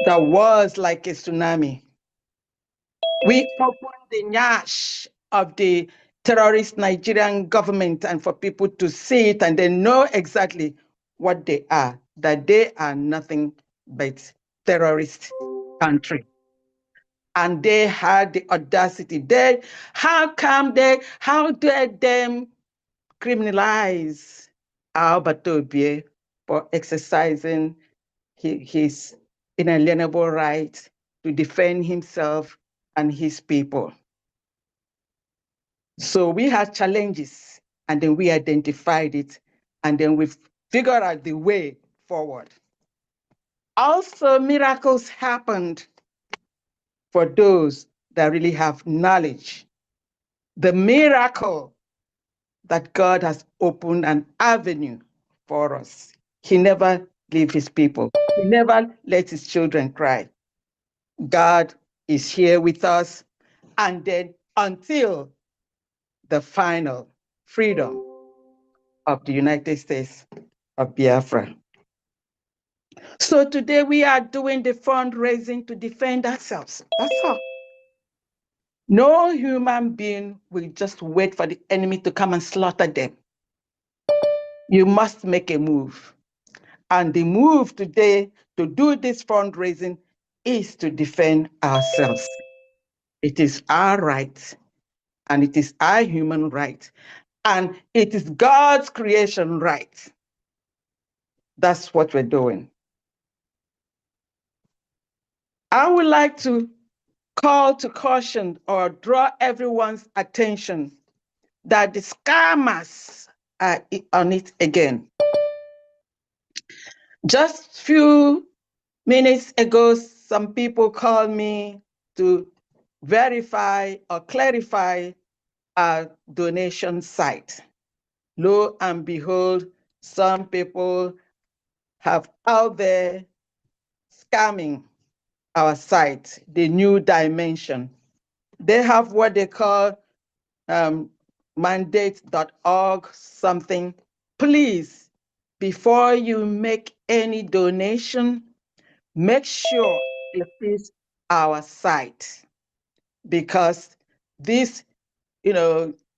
that was like a tsunami. We opened the nyash of the terrorist Nigerian government and for people to see it and they know exactly what they are, that they are nothing but terrorist country. And they had the audacity. How dare them criminalize Alberto for exercising his inalienable right to defend himself and his people. So we had challenges and then we identified it and then we figured out the way forward. Also, miracles happened for those that really have knowledge. The miracle that God has opened an avenue for us. He never leaves his people. He never lets his children cry. God is here with us, and then until the final freedom of the United States of Biafra. So today we are doing the fundraising to defend ourselves. That's all. No human being will just wait for the enemy to come and slaughter them. You must make a move. And the move today to do this fundraising is to defend ourselves. It is our right, and it is our human right, and it is God's creation right. That's what we're doing. I would like to call to caution or draw everyone's attention that the scammers are on it again. Just a few minutes ago, some people called me to verify or clarify our donation site. Lo and behold, some people have out there scamming our site, the new dimension. They have what they call mandate.org something. Please, before you make any donation, make sure it is our site, because this,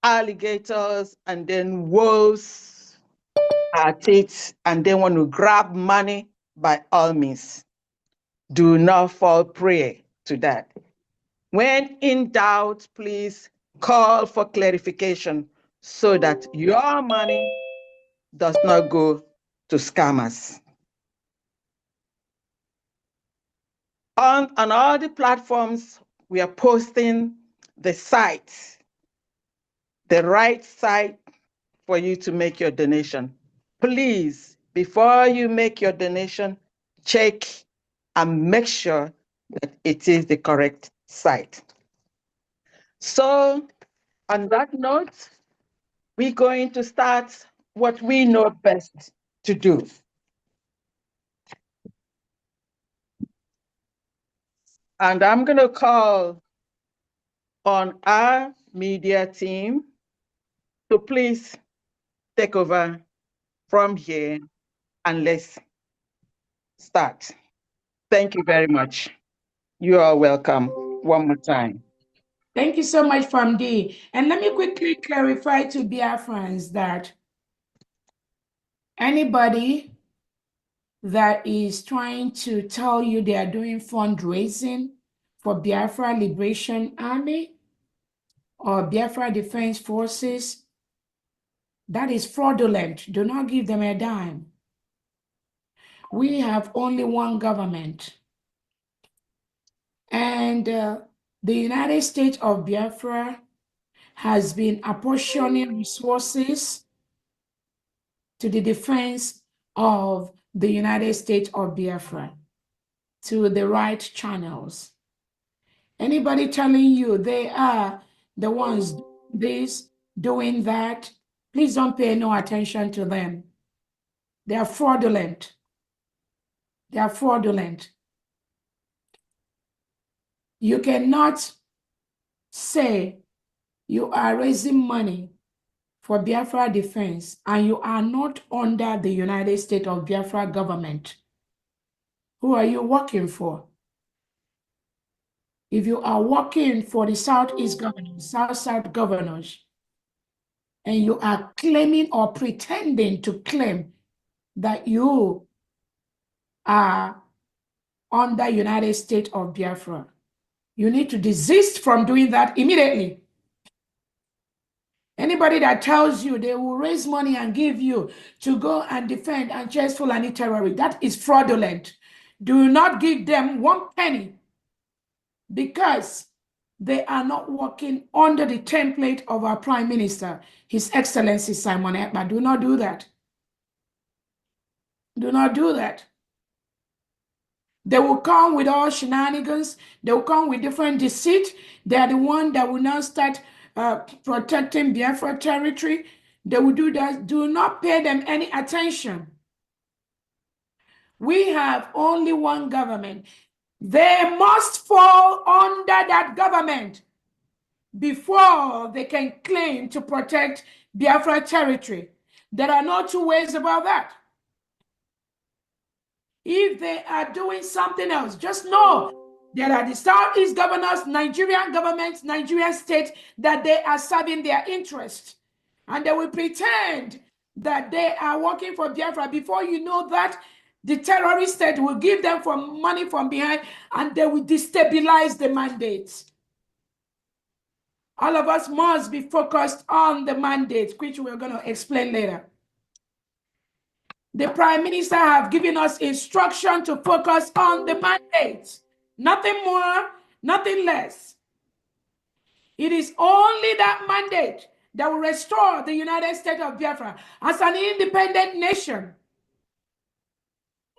alligators and then wolves at it and they want to grab money, by all means, do not fall prey to that. When in doubt, please call for clarification so that your money does not go to scammers. On all the platforms, we are posting the site, the right site for you to make your donation. Please, before you make your donation, check and make sure that it is the correct site. So on that note, we're going to start what we know best to do. And I'm going to call on our media team to please take over from here and let's start. Thank you very much. You are welcome one more time. Thank you so much, Famdi. And let me quickly clarify to Biafrans that anybody that is trying to tell you they are doing fundraising for Biafra Liberation Army or Biafra Defense Forces, that is fraudulent. Do not give them a dime. We have only one government. And the United States of Biafra has been apportioning resources to the defense of the United States of Biafra to the right channels. Anybody telling you they are the ones doing that, please don't pay no attention to them. They are fraudulent. They are fraudulent. You cannot say you are raising money for Biafra defense and you are not under the United States of Biafra government. Who are you working for? If you are working for the Southeast governors, South governors, and you are claiming or pretending to claim that you are under United States of Biafra, you need to desist from doing that immediately. Anybody that tells you they will raise money and give you to go and defend and chase Fulani terrorists, that is fraudulent. Do not give them 1 penny because they are not working under the template of our Prime Minister, His Excellency Simon Ekpa. Do not do that. Do not do that. They will come with all shenanigans. They will come with different deceit. They are the one that will now start protecting Biafra territory. They will do that. Do not pay them any attention. We have only one government. They must fall under that government before they can claim to protect Biafra territory. There are no two ways about that. If they are doing something else, just know there are the Southeast governors, Nigerian governments, Nigerian states, that they are serving their interests. And they will pretend that they are working for Biafra. Before you know that, the terrorist state will give them money from behind and they will destabilize the mandates. All of us must be focused on the mandate, which we're going to explain later. The Prime Minister have given us instruction to focus on the mandate. Nothing more, nothing less. It is only that mandate that will restore the United States of Biafra as an independent nation.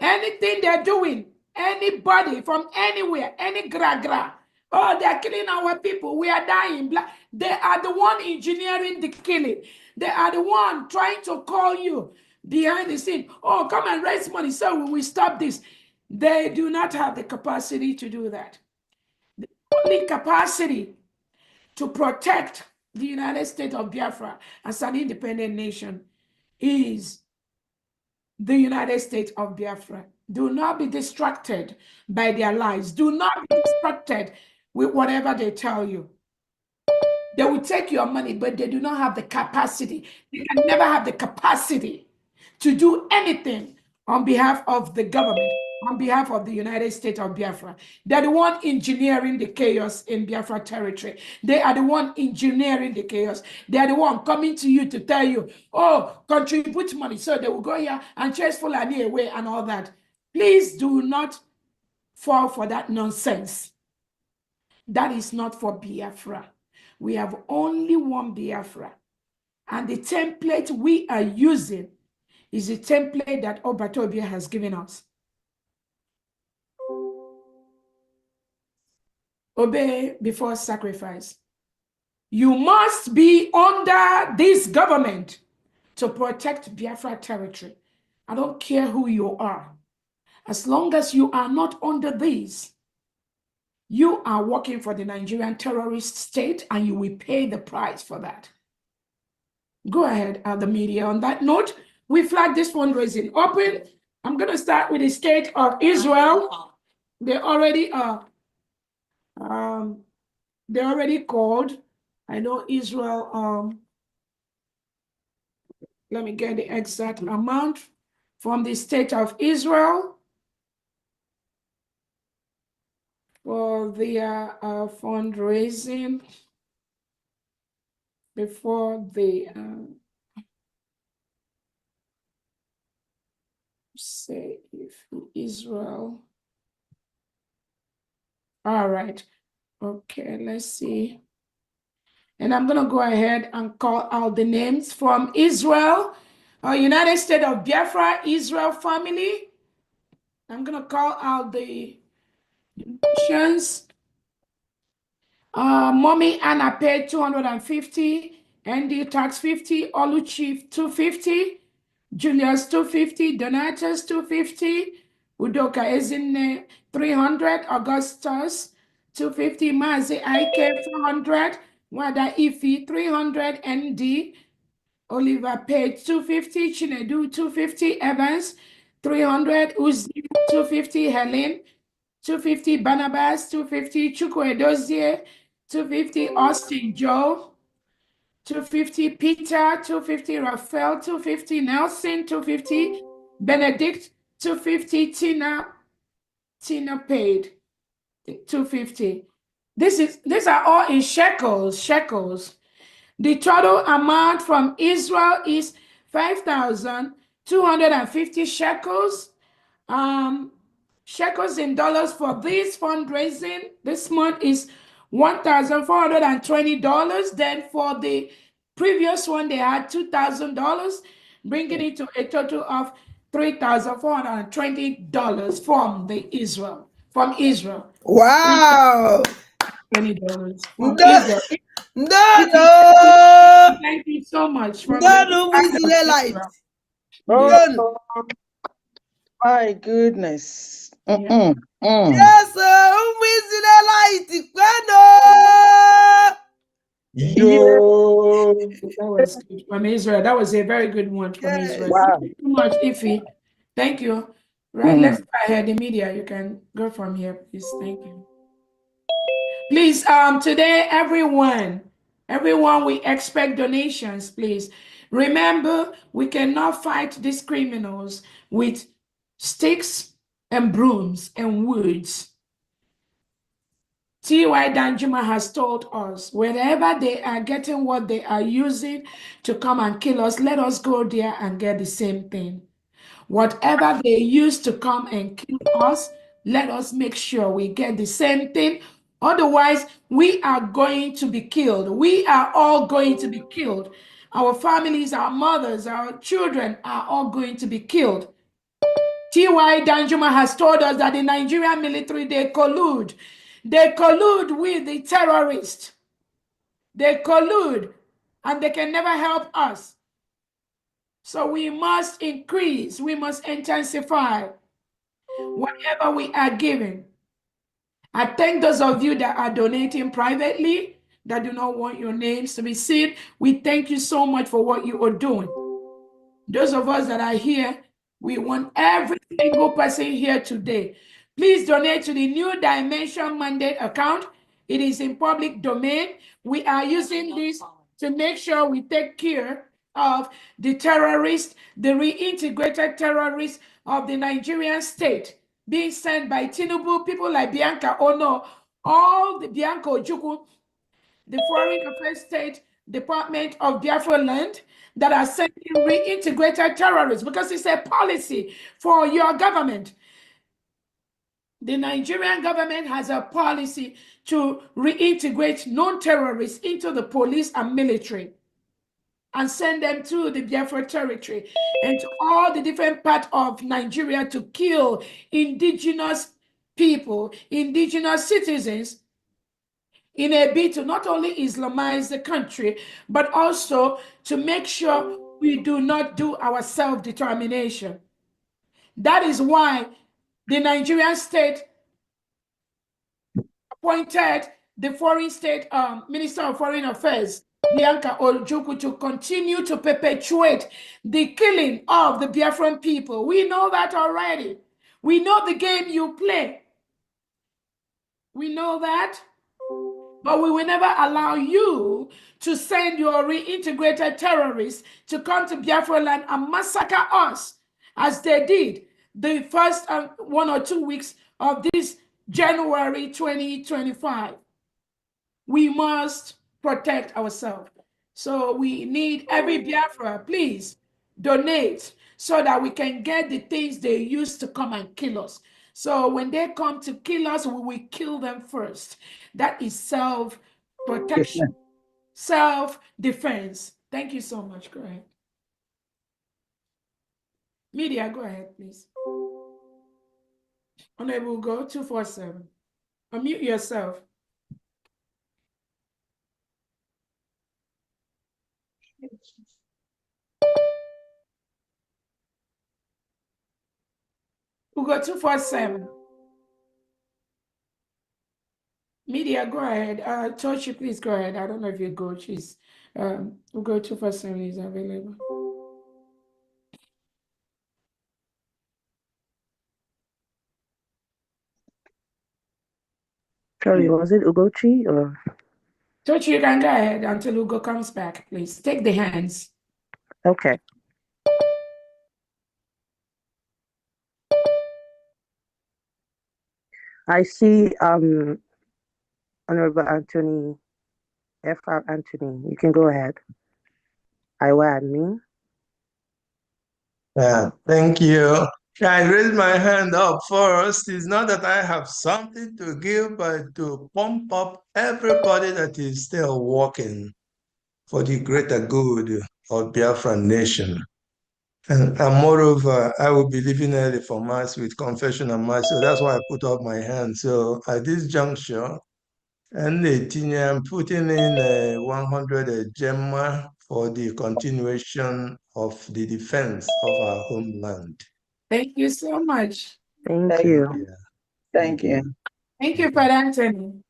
Anything they're doing, anybody from anywhere, any gra-gra, oh, they're killing our people, we are dying. They are the one engineering the killing. They are the one trying to call you behind the scene. Oh, come and raise money so we will stop this. They do not have the capacity to do that. The only capacity to protect the United States of Biafra as an independent nation is the United States of Biafra. Do not be distracted by their lies. Do not be distracted with whatever they tell you. They will take your money, but they do not have the capacity. They can never have the capacity to do anything on behalf of the government, on behalf of the United States of Biafra. They're the one engineering the chaos in Biafra territory. They are the one engineering the chaos. They are the one coming to you to tell you, oh, contribute money. So they will go here and chase Fulani away and all that. Please do not fall for that nonsense. That is not for Biafra. We have only one Biafra. And the template we are using is a template that Obatobia has given us. Obey before sacrifice. You must be under this government to protect Biafra territory. I don't care who you are. As long as you are not under this, you are working for the Nigerian terrorist state and you will pay the price for that. Go ahead, the media. On that note, we flag this fundraising open. I'm going to start with the state of Israel. They already called. I know Israel, let me get the exact amount from the state of Israel for their fundraising before the say if Israel. All right. Okay, let's see. And I'm going to go ahead and call out the names from Israel, United States of Biafra, Israel family. I'm going to call out the nations. Mommy Anna paid 250, Andy tax 50, Olu Chief 250, Julius 250, Donatus 250, Udoka Ezinne 300, Augustus 250, Mazi Ike 400, Wada Ifi 300, ND, Oliver paid 250, Chinedu 250, Evans 300, Uzi 250, Helen 250, Barnabas 250, Chukwedozie 250, Austin Joe 250, Peter 250, Raphael 250, Nelson 250, Benedict 250, Tina paid 250. These are all in shekels. The total amount from Israel is 5,250 shekels. Shekels in dollars for this fundraising this month is $1,420. Then for the previous one, they had $2,000, bringing it to a total of $3,420 from Israel. Wow! $20 from No, Israel. no. Thank you so much from No, Israelite. Oh, my goodness. Yeah. Yes, Israelite. Yo. That was good from Israel. That was a very good one from Israel. Wow. Thank you so much, Ife. Thank you. Right, let's go ahead. The media, you can go from here, please. Thank you. Please, today, everyone, we expect donations, please. Remember, we cannot fight these criminals with sticks and brooms and words. T.Y. Danjuma has told us, wherever they are getting what they are using to come and kill us, let us go there and get the same thing. Whatever they use to come and kill us, let us make sure we get the same thing. Otherwise, we are going to be killed. We are all going to be killed. Our families, our mothers, our children are all going to be killed. T.Y. Danjuma has told us that the Nigerian military, they collude. They collude with the terrorists. They collude, and they can never help us. So we must increase, we must intensify whatever we are giving. I thank those of you that are donating privately, that do not want your names to be seen. We thank you so much for what you are doing. Those of us that are here, we want every single person here today. Please donate to the New Dimension Mandate account. It is in public domain. We are using this to make sure we take care of the terrorists, the reintegrated terrorists of the Nigerian state being sent by Tinubu, people like Bianca Ono, all the Bianca Ojukwu, the Foreign Affairs State Department of Biafra land that are sending reintegrated terrorists because it's a policy for your government. The Nigerian government has a policy to reintegrate non-terrorists into the police and military and send them to the Biafra territory and to all the different parts of Nigeria to kill indigenous people, indigenous citizens, in a bid to not only Islamize the country, but also to make sure we do not do our self-determination. That is why the Nigerian state appointed the foreign state Minister of Foreign Affairs, Bianca Ojukwu, to continue to perpetuate the killing of the Biafran people. We know that already. We know the game you play. We know that. But we will never allow you to send your reintegrated terrorists to come to Biafra land and massacre us as they did the first 1 or 2 weeks of this January 2025. We must protect ourselves. So we need every Biafra, please donate so that we can get the things they use to come and kill us. So when they come to kill us, we will kill them first. That is self-protection, self-defense. Thank you so much. Go ahead. Media, go ahead, please. Honorable, go 247. Unmute yourself. We'll go 247. Media, go ahead. Tochi, please go ahead. I don't know if you go. She's we'll go 247 is available. Sorry, was it Ugochi or? Tochi, you can go ahead until Ugo comes back, please. Take the hands. Okay. I see Honorable Anthony, F.R. Anthony. You can go ahead. I want me. Thank you. I raised my hand up first. It's not that I have something to give, but to pump up everybody that is still working for the greater good of Biafran nation. And moreover, I will be leaving early for Mass with confession and Mass, so that's why I put up my hand. So at this juncture, and I'm putting in 100 Gemma for the continuation of the defense of our homeland. Thank you so much. Thank you. Thank you. Thank you, Father Anthony.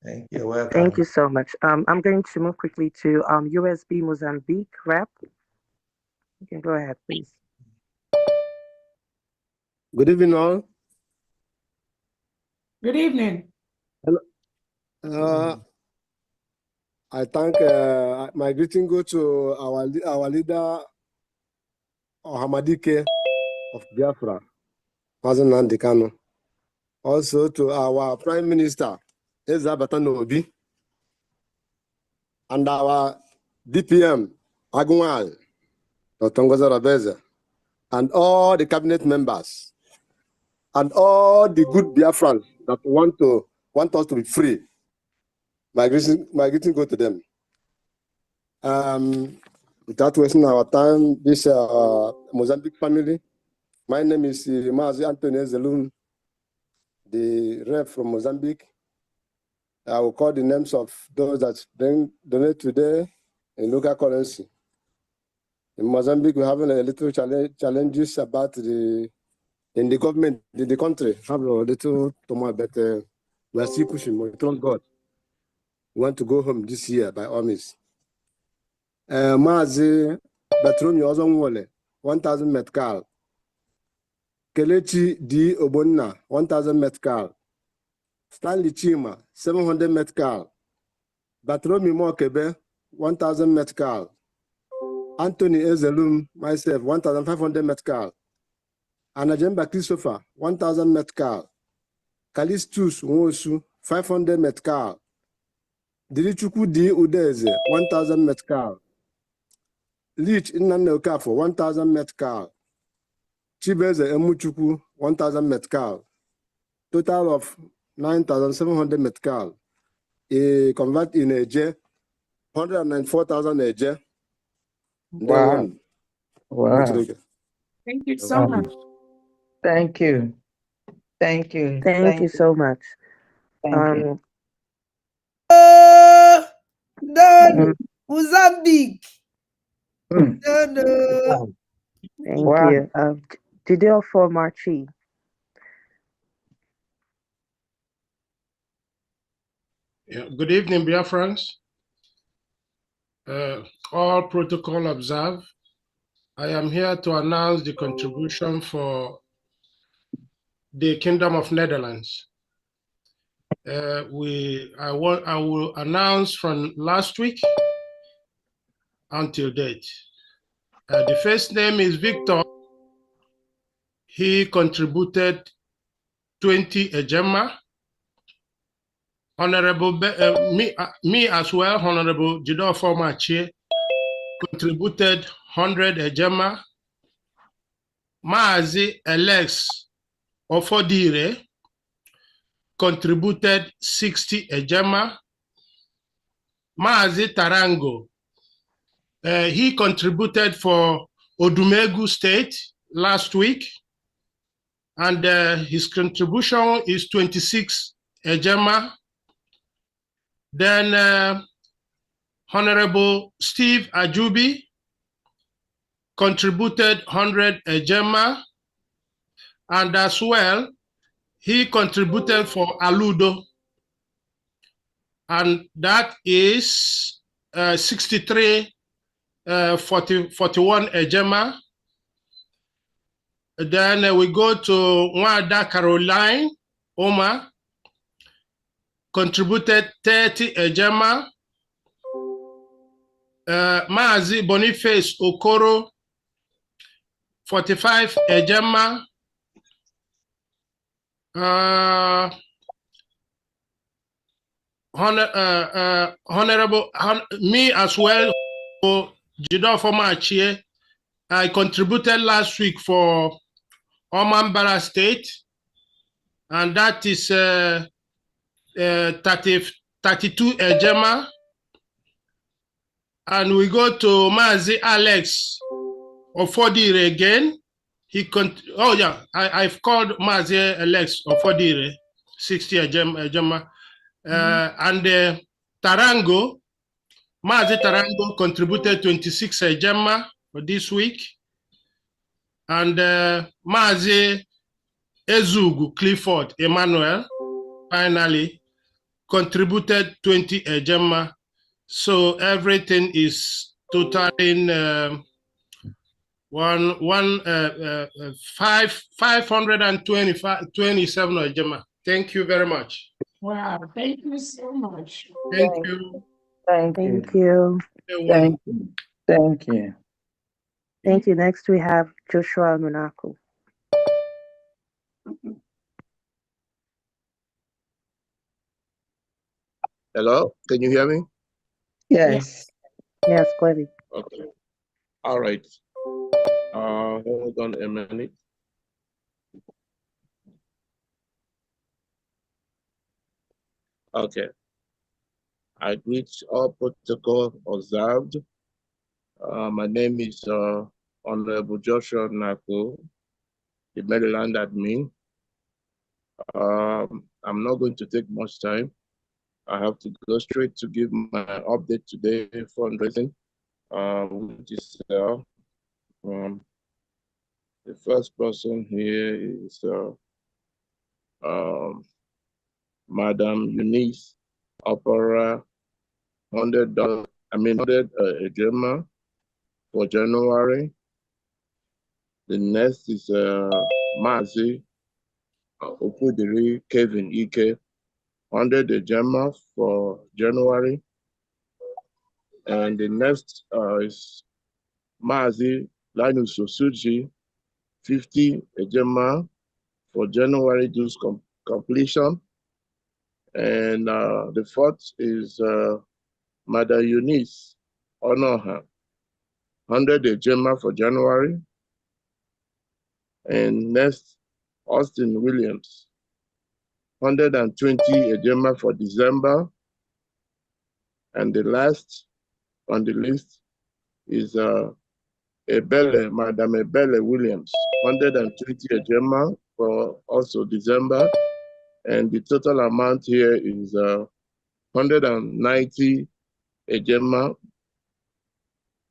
Thank you. Welcome. Thank you so much. I'm going to move quickly to USB Mozambique rep. You can go ahead, please. Good evening, all. Good evening. Hello. I thank my greeting go to our leader Ohamadike of Biafra, Mazen Nandikano. Also to our Prime Minister Ezabata Nobi and our DPM Agunwal Dr. Ngozi Rabeze, and all the cabinet members and all the good Biafrans that want us to be free. My greeting go to them. Without wasting our time, this Mozambique family, my name is Mazi Anthony Zelun, the rep from Mozambique. I will call the names of those that donate today in local currency. In Mozambique, we're having a little challenges about in the government, in the country, have a little tomorrow, but we are still pushing. We trust God. We want to go home this year by all means. Mazi Batromi Ozonwole, 1,000 Metcal. Kelechi D. Obonna, 1,000 Metcal. Stanley Chima, 700 Metcal. Bartholomew Mokebe, 1,000 Metcal. Anthony Ezelum, myself, 1,500 Metcal. Anajemba Christopher, 1,000 Metcal. Kalistus Nwosu, 500 Metcal. Dilichukwu D. Udeze, 1,000 Metcal. Leach Nnanna Okafo, 1,000 Metcal. Chibeze Emuchukwu, 1,000 Metcal. Total of 9,700 Metcal. Convert in Eje, 194,000 Eje. Wow. Wow. Thank you so much. Thank you. Thank you. Thank you so much. Thank you. No, Mozambique. No. Thank Wow. you. Jideo for Marchi. Yeah. Good evening, Biafrans. All protocol observed. I am here to announce the contribution for the Kingdom of Netherlands. I will announce from last week until date. The first name is Victor. He contributed 20 ejema. Honorable me as well, Honorable Jido Formachi contributed 100 ejema. Maazi Alex Ofodire contributed 60 ejema. Maazi Tarango, he contributed for Odumegu State last week, and his contribution is 26 ejema. Then Honorable Steve Ajubi contributed 100 ejema, and as well, he contributed for Aludo, and that is 63 41 ejema. Then we go to Wada Caroline Oma, contributed 30 ejema. Maazi Boniface Okoro, 45 ejema. Honorable me as well, Jido Formachi, I contributed last week for Omambara State, and that is 32 ejema. And we go to Maazi Alex Ofodire again. I've called Maazi Alex Ofodire, 60 ejema. And Tarango, Maazi Tarango contributed 26 ejema for this week. And Maazi Ezugu Clifford Emmanuel finally contributed 20 ejema. So everything is totaling 527 ejema. Thank you very much. Wow, thank you so much. Thank you. Thank Thank you. you. Thank you. Thank you. Thank you. Next, we have Joshua Munaku. Hello, can you hear me? Yes. Yes, clearly. Okay. All right. Hold on a minute. Okay. I greet all protocol observed. My name is Honorable Joshua Nako, the Maryland admin. I'm not going to take much time. I have to go straight to give my update today fundraising, which is the first person here is Madam Eunice Opera, $100, $100 ejema for January. The next is Maazi Okudiri Kevin Ike, 100 Ejema for January. And the next is Mazi Linus Osuji, 50 Ejema for January dues completion. And the fourth is Mother Eunice Onoha, 100 Ejema for January. And next, Austin Williams, 120 Ejema for December. And the last on the list is Ebele, Madam Ebele Williams, 120 Ejema for also December. And the total amount here is 190 Ejema.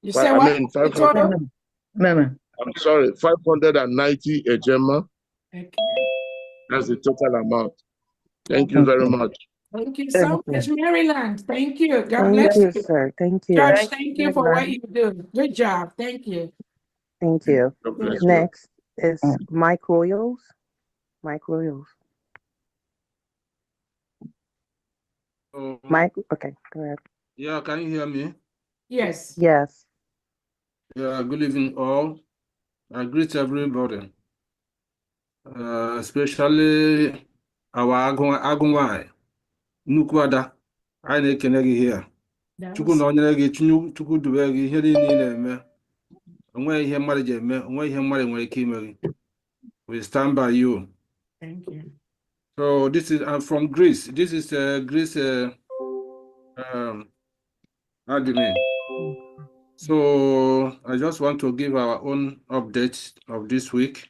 You say what? The total? I'm sorry, 590 Ejema. Okay. That's the total amount. Thank you very much. Thank you so much, Maryland. Thank you. God Thank bless you, you. sir. Thank you. Church, thank you for what you do. Good job. Thank you. Thank you. God bless you. Next is Mike Royals. Mike Royals. Mike, okay, go ahead. Yeah, can you hear me? Yes. Yes. Yeah, good evening all. I greet everybody, especially our Agumwai, Nukwada. I na-ekene gị here. Chukwu na onyere gị Chukwu dube gị ihe niile ị na-eme. Onweghị ihe mmadụ ji eme, onweghị ihe mmadụ nwere ike ime gị. We stand by you. Thank you. So this is I'm from Greece. This is Greece. How do you mean? So I just want to give our own update of this week.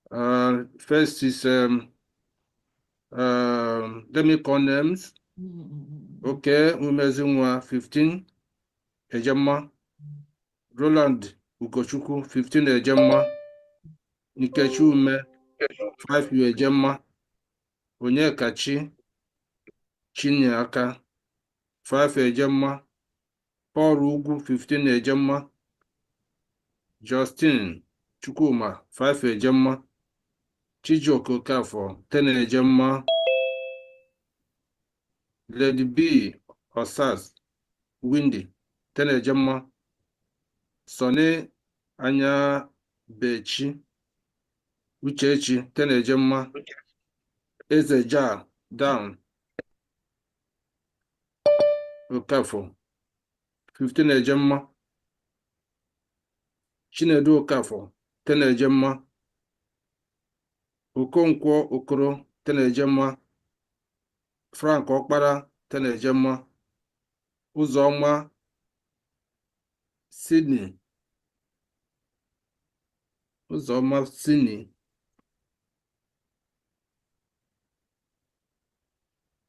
First is let me call names. Okay, Umezingwa 15 Ejema. Roland Ugochukwu 15 Ejema. Nkechi Ume 5 Ejema. Onyekachi Chinyaka 5 Ejema. Paul Ugwu 15 Ejema. Justin Chukwuma 5 Ejema. Chijioke Okafor 10 Ejema. Lady B Osas Windy 10 Ejema. Sonny Anya Bechi Uchechi 10 Ejema. Ezeja Down Okafor 15 Ejema. Chinedu Okafor 10 Ejema. Okonkwo Okoro 10 Ejema. Frank Okpara 10 Ejema. Uzoma Sydney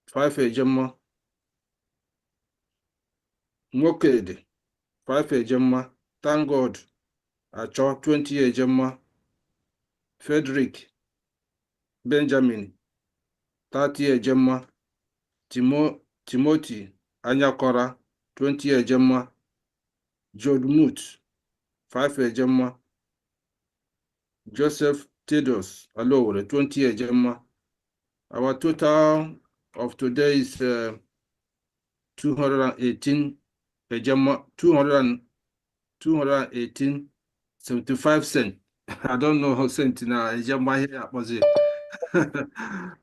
5 Ejema. Nwokedi 5 Ejema. Thank God Acho 20 Ejema. Frederick Benjamin 30 Ejema. Timothy Anyakora 20 Ejema. Jodmut 5 Ejema. Joseph Tedos Alowore 20 Ejema. Our total of today is 218 Ejema, 218 75 cents. I don't know how cent now. Ejema here was it.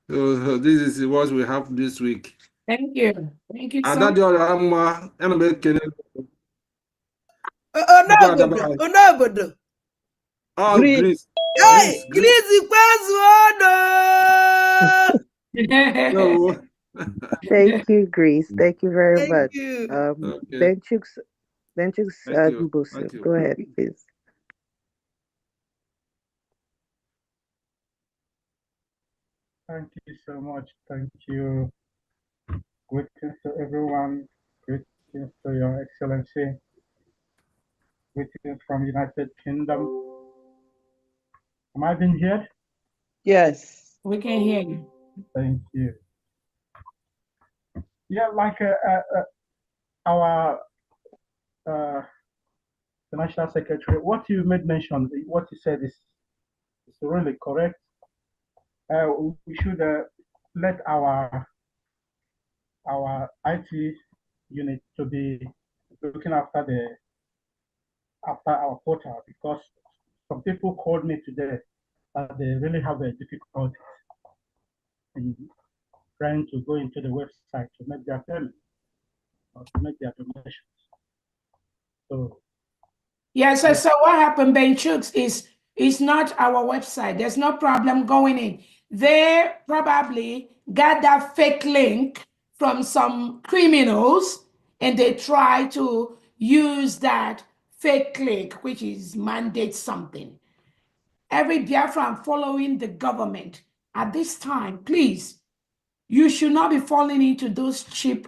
So this is what we have this week. Thank you. Thank you so Ada much. dị ọrịa mma, ana m ekele. Onobodo. Oh, Greece. Hey, Greece Kwazu No. Thank you, Greece. Thank you very Thank much. you. Okay. Benchuk Thank you. Dubusu. Thank you. Go ahead, please. Thank you so much. Thank you. Greetings to everyone. Greetings to Your Excellency. Greetings from United Kingdom. Am I being heard? Yes. We can hear you. Thank you. Yeah, like our Financial Secretary, what you made mention, what you said is really correct. We should let our IT unit to be looking after our portal, because some people called me today that they really have a difficulty in trying to go into the website to make their payment or to make their donations. So yeah, so what happened, Ben Chooks, is it's not our website. There's no problem going in. They probably got that fake link from some criminals and they try to use that fake link, which is mandate something. Every Biafran following the government at this time, please, you should not be falling into those cheap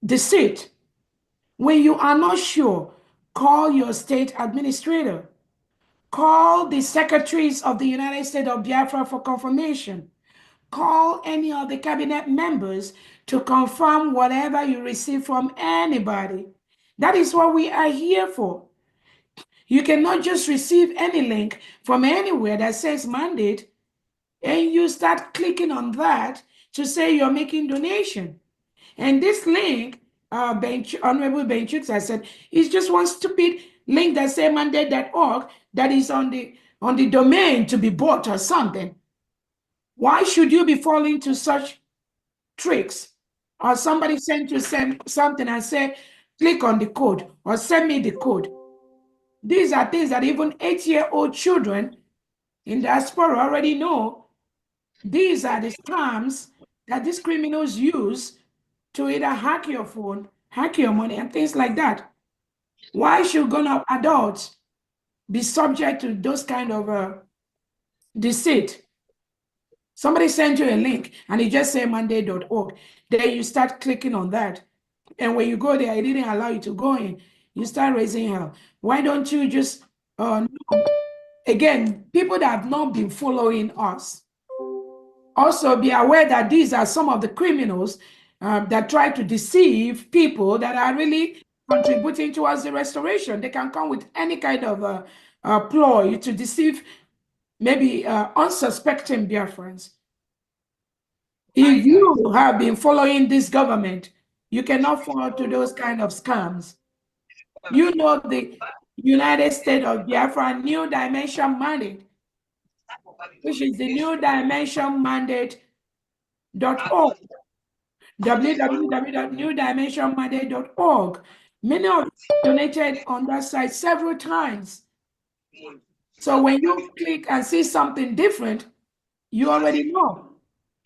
deceit. When you are not sure, call your state administrator. Call the secretaries of the United States of Biafra for confirmation. Call any of the cabinet members to confirm whatever you receive from anybody. That is what we are here for. You cannot just receive any link from anywhere that says mandate and you start clicking on that to say you're making donation. And this link, Honorable Benchuk, I said, is just one stupid link that says mandate.org that is on the domain to be bought or something. Why should you be falling to such tricks? Or somebody sent you something and say, click on the code or send me the code. These are things that even 8-year-old children in diaspora already know. These are the scams that these criminals use to either hack your phone, hack your money, and things like that. Why should grown-up adults be subject to those kind of deceit? Somebody sent you a link and it just said monday.org. Then you start clicking on that. And when you go there, it didn't allow you to go in. You start raising hell. Why don't you just, again, people that have not been following us, also be aware that these are some of the criminals that try to deceive people that are really contributing towards the restoration. They can come with any kind of ploy to deceive maybe unsuspecting Biafrans. If you have been following this government, you cannot fall to those kind of scams. You know the United States of Biafra New Dimension Mandate, which is the New Dimension Mandate.org. www.newdimensionmandate.org. Many of you donated on that site several times. So when you click and see something different, you already know.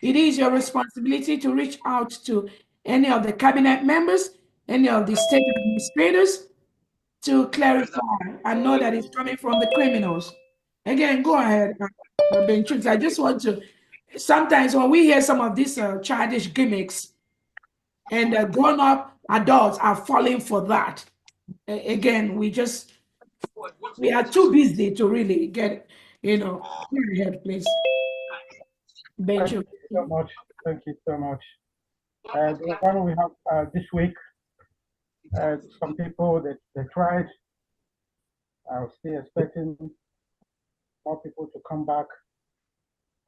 It is your responsibility to reach out to any of the cabinet members, any of the state administrators to clarify and know that it's coming from the criminals. Again, go ahead, Benchuk. I just want to, sometimes when we hear some of these childish gimmicks, and grown-up adults are falling for that. Again, we are too busy to really get, go ahead, please. Thank you so much. Thank you so much. The one we have this week, some people that they tried. I'll still expecting more people to come back.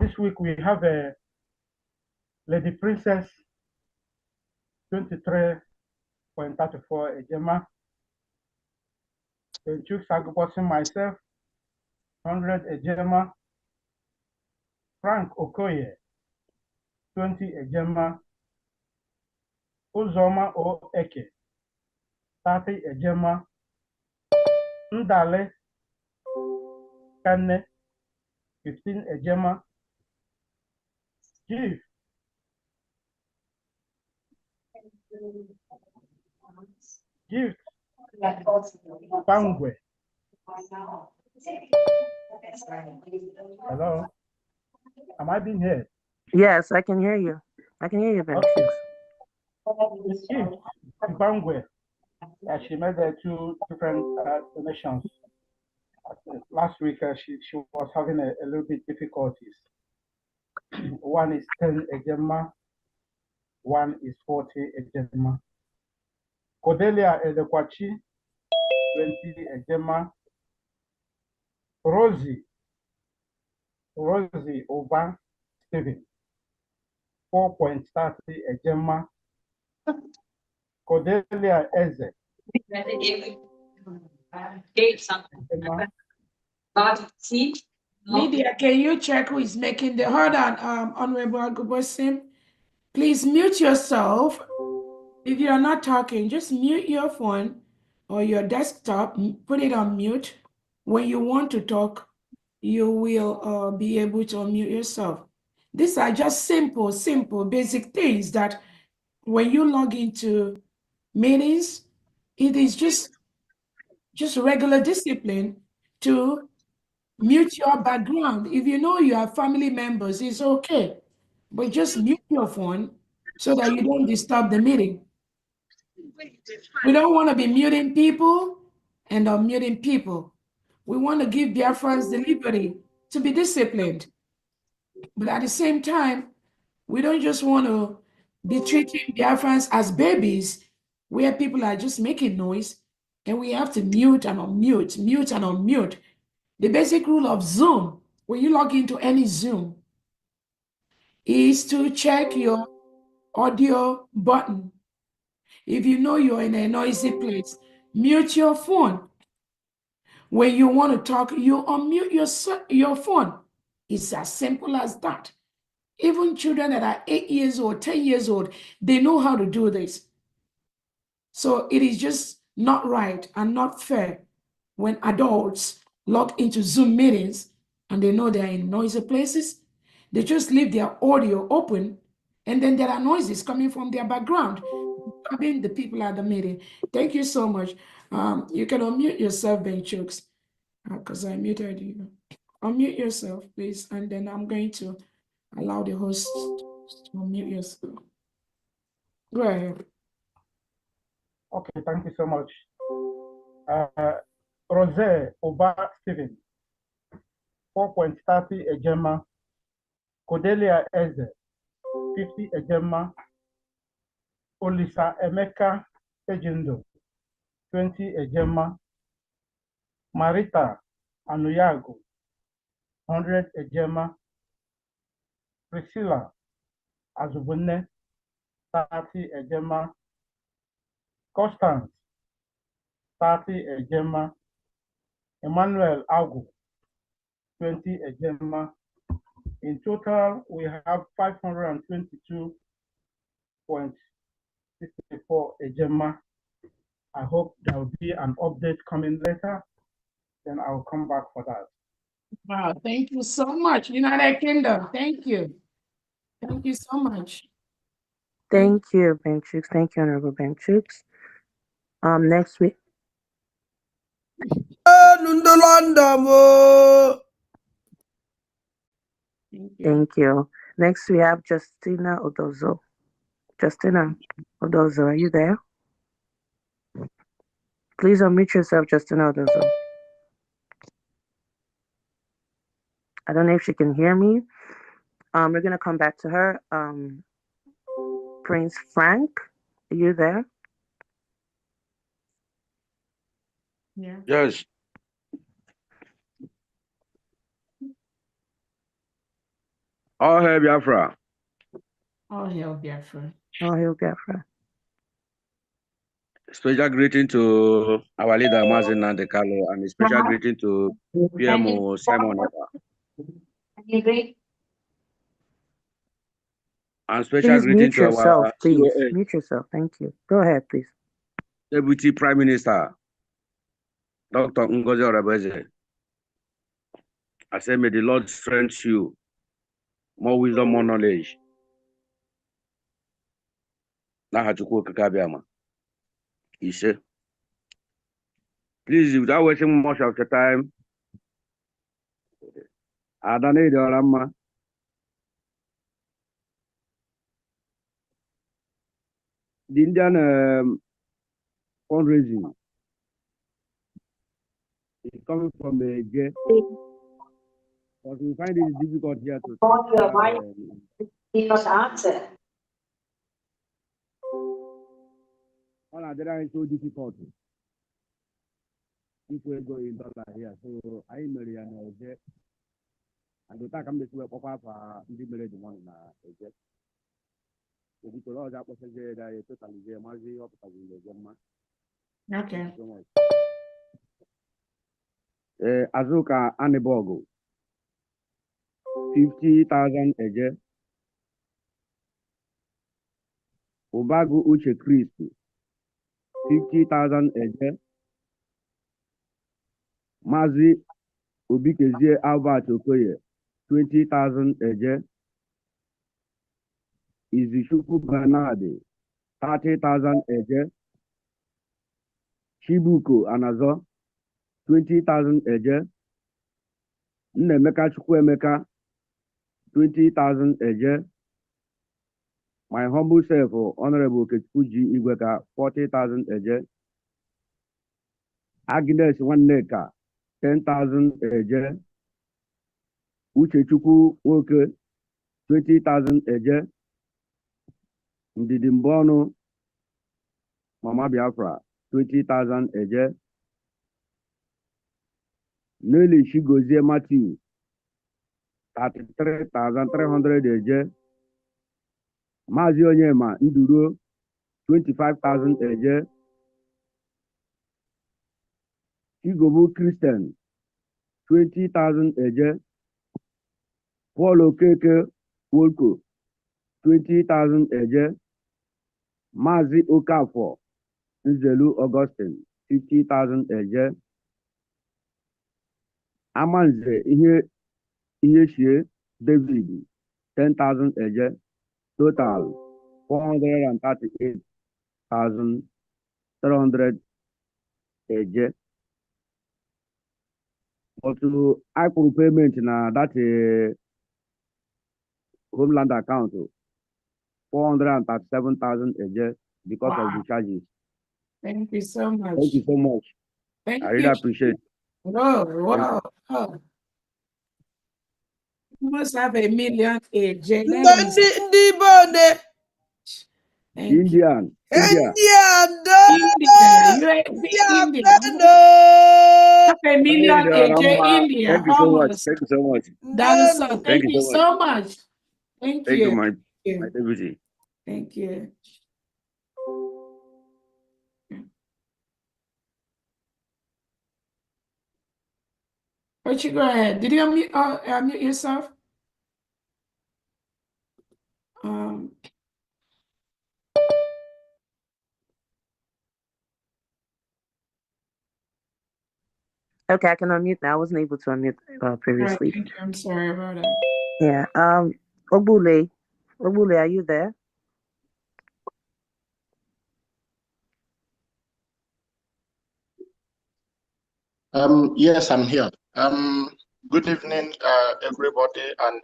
This week we have a Lady Princess 23.34 Ejema. Benchuk Sagobosin myself 100 Ejema. Frank Okoye 20 Ejema. Uzoma O Eke 30 Ejema. Ndale Kane 15 Ejema. Give Bangwe. Hello? Am I being heard? Yes, I can hear you. I can hear you, Ben. Okay. Gift Bangwe. She made 2 different donations. Last week, she was having a little bit difficulties. One is 10 Ejema, one is 40 Ejema. Cordelia Edekwachi, 20 Ejema. Rosie Oba Steven, 4.30 Ejema, Cordelia Eze. Ejema. Lydia, can you check who is making the hold on, Honorable Agubosim? Please mute yourself. If you are not talking, just mute your phone or your desktop, put it on mute. When you want to talk, you will be able to unmute yourself. These are just simple, basic things that when you log into meetings, it is just regular discipline to mute your background. If you know you have family members, it's okay, but just mute your phone so that you don't disturb the meeting. We don't want to be muting people and unmuting people. We want to give Biafrans the liberty to be disciplined. But at the same time, we don't just want to be treating Biafrans as babies where people are just making noise and we have to mute and unmute, mute and unmute. The basic rule of Zoom, when you log into any Zoom, is to check your audio button. If you know you're in a noisy place, mute your phone. When you want to talk, you unmute your phone. It's as simple as that. Even children that are 8 years old, 10 years old, they know how to do this. So it is just not right and not fair when adults log into Zoom meetings and they know they're in noisy places. They just leave their audio open and then there are noises coming from their background, disturbing the people at the meeting. Thank you so much. You can unmute yourself, Ben Chooks, because I muted you. Unmute yourself, please, and then I'm going to allow the host to unmute yourself. Go ahead. Okay, thank you so much. Rose Oba Steven, 4.30 Ejema, Cordelia Eze, 50 Ejema, Olisa Emeka Ejindo, 20 Ejema, Marita Anuyago, 100 Ejema, Priscilla Azubune, 30 Ejema, Constance, 30 Ejema, Emmanuel Agu, 20 Ejema. In total, we have 522.64 Ejema. I hope there will be an update coming later. Then I'll come back for that. Wow, thank you so much, United Kingdom. Thank you. Thank you so much. Thank you, Ben Chooks. Thank you, Honorable Ben Chooks. Next week. Thank you. Next, we have Justina Odozo. Justina Odozo, are you there? Please unmute yourself, Justina Odozo. I don't know if she can hear me. We're going to come back to her. Prince Frank, are you there? Yeah. Yes. All hail Biafra. All hail Biafra. All hail Biafra. Special greeting to our leader, Mazin Nandekalo, and a special greeting to PMO Simon Eba. And special Please greeting mute to yourself, our please. COA, Mute yourself. Thank you. Go ahead, please. Deputy Prime Minister, Dr. Ngozi Orabeze. I say, may the Lord strengthen you, more wisdom, more knowledge. He said, please, without wasting much of the time, I don't need the Indian fundraising is coming from a J, but we find it difficult here to all Nigeria is so difficult. People go in dollar here, so I marry an J. And the time I'm the marriage money. Okay. Azuka Anibogo, 50,000 eje. Ubagu Uche Christi, 50,000 eje. Mazi Obikezie Albert Okoye, 20,000 eje. Izishuku Bernardi, 30,000 eje. Chibuko Anazo, 20,000 eje. Nnemeka Chukwuemeka, 20,000 eje. My humble self, Honorable Kechuji Igweka, 40,000 eje. Agnes Waneka, 10,000 eje. Uchechukwu Nwoke, 20,000 eje. Ndidi Mbono, Mama Biafra, 20,000 eje. Nelly Shigozie Matthew, 33,300 eje. Mazi Onyema Nduro, 25,000 eje. Chigobu Christian, 20,000 eje. Paul Okeke Wolko, 20,000 eje. Mazi Okafor Nzelu Augustine, 50,000 eje. Amanze Iheshie David, 10,000 eje. Total 438,300 eje. But I could payment na that homeland account 437,000 eje because of the charges. Thank you so much. Thank you so much. Thank I really you. appreciate. Whoa, whoa, whoa. You must have a million AJ. That is thank you. Indian. India, you are India. Half a million AJ India. Thank you so much. Almost. Thank you so much. That's so. Thank Thank you you so much. so much. Thank Thank you. you, my Thank you. deputy. Thank you. But you go ahead. Did you unmute yourself? Okay, I can unmute now. I wasn't able to unmute previously. Right, thank you. I'm sorry about that. Yeah. Obule, are you there? Yes, I'm here. Good evening, everybody, and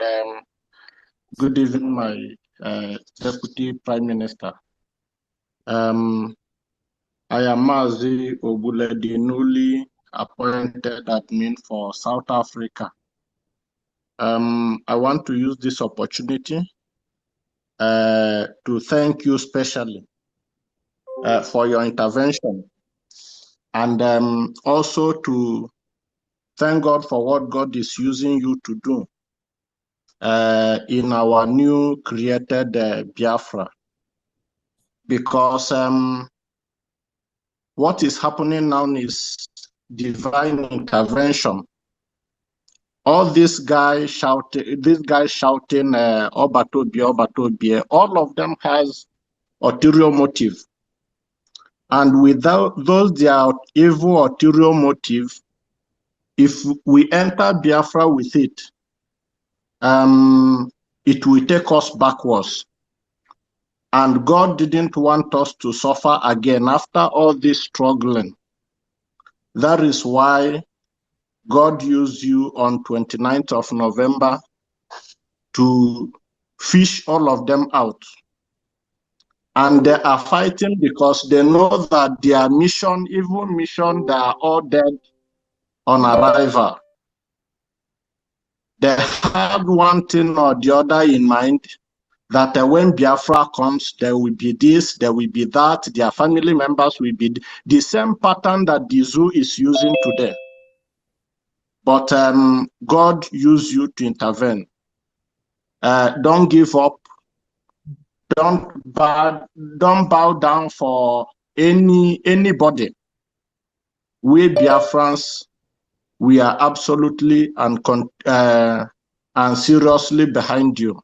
good evening, my Deputy Prime Minister. I am Mazi Obule, the newly appointed admin for South Africa. I want to use this opportunity to thank you specially for your intervention, and also to thank God for what God is using you to do in our new created Biafra. Because what is happening now is divine intervention. All these guys shouting, Obatobie, all of them has ulterior motive. And without those, their evil ulterior motive, if we enter Biafra with it, it will take us backwards. And God didn't want us to suffer again after all this struggling. That is why God used you on 29th of November to fish all of them out. And they are fighting because they know that their mission, evil mission, they are all dead on arrival. They had one thing or the other in mind, that when Biafra comes, there will be this, there will be that, their family members will be the same pattern that the zoo is using today. But God used you to intervene. Don't give up. don't bow down for anybody. We Biafrans, we are absolutely and seriously behind you.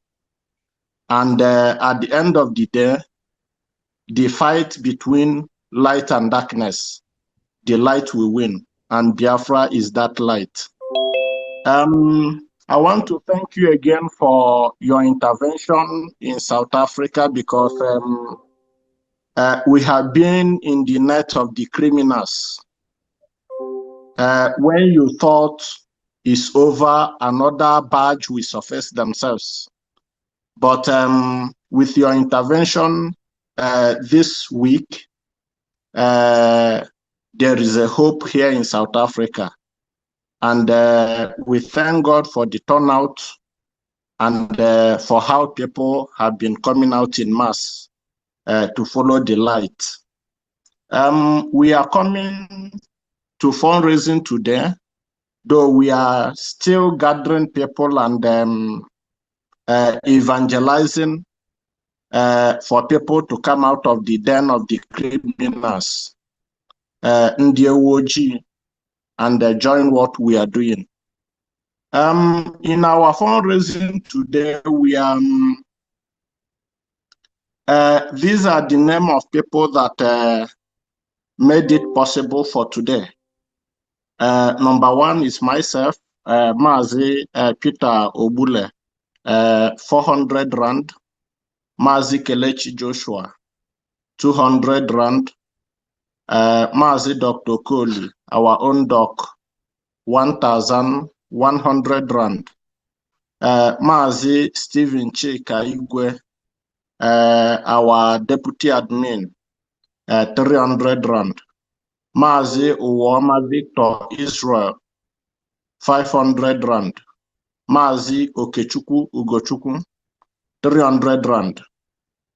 And at the end of the day, the fight between light and darkness, the light will win, and Biafra is that light. I want to thank you again for your intervention in South Africa, because we have been in the net of the criminals. When you thought it's over, another badge will surface themselves. But with your intervention this week, there is a hope here in South Africa. And we thank God for the turnout and for how people have been coming out in mass to follow the light. We are coming to fundraising today, though we are still gathering people and evangelizing for people to come out of the den of the criminals, Ndiewoji, and join what we are doing. In our fundraising today, we these are the name of people that made it possible for today. Number one is myself, Mazi Peter Obule, 400 Rand. Mazi Kelechi Joshua, 200 Rand. Mazi Dr. Kohli, our own doc, 1,100 Rand. Mazi Stephen Chika Igwe, our deputy admin, 300 Rand. Mazi Uwoma Victor Israel, 500 Rand. Mazi Okechukwu Ugochukwu, 300 Rand.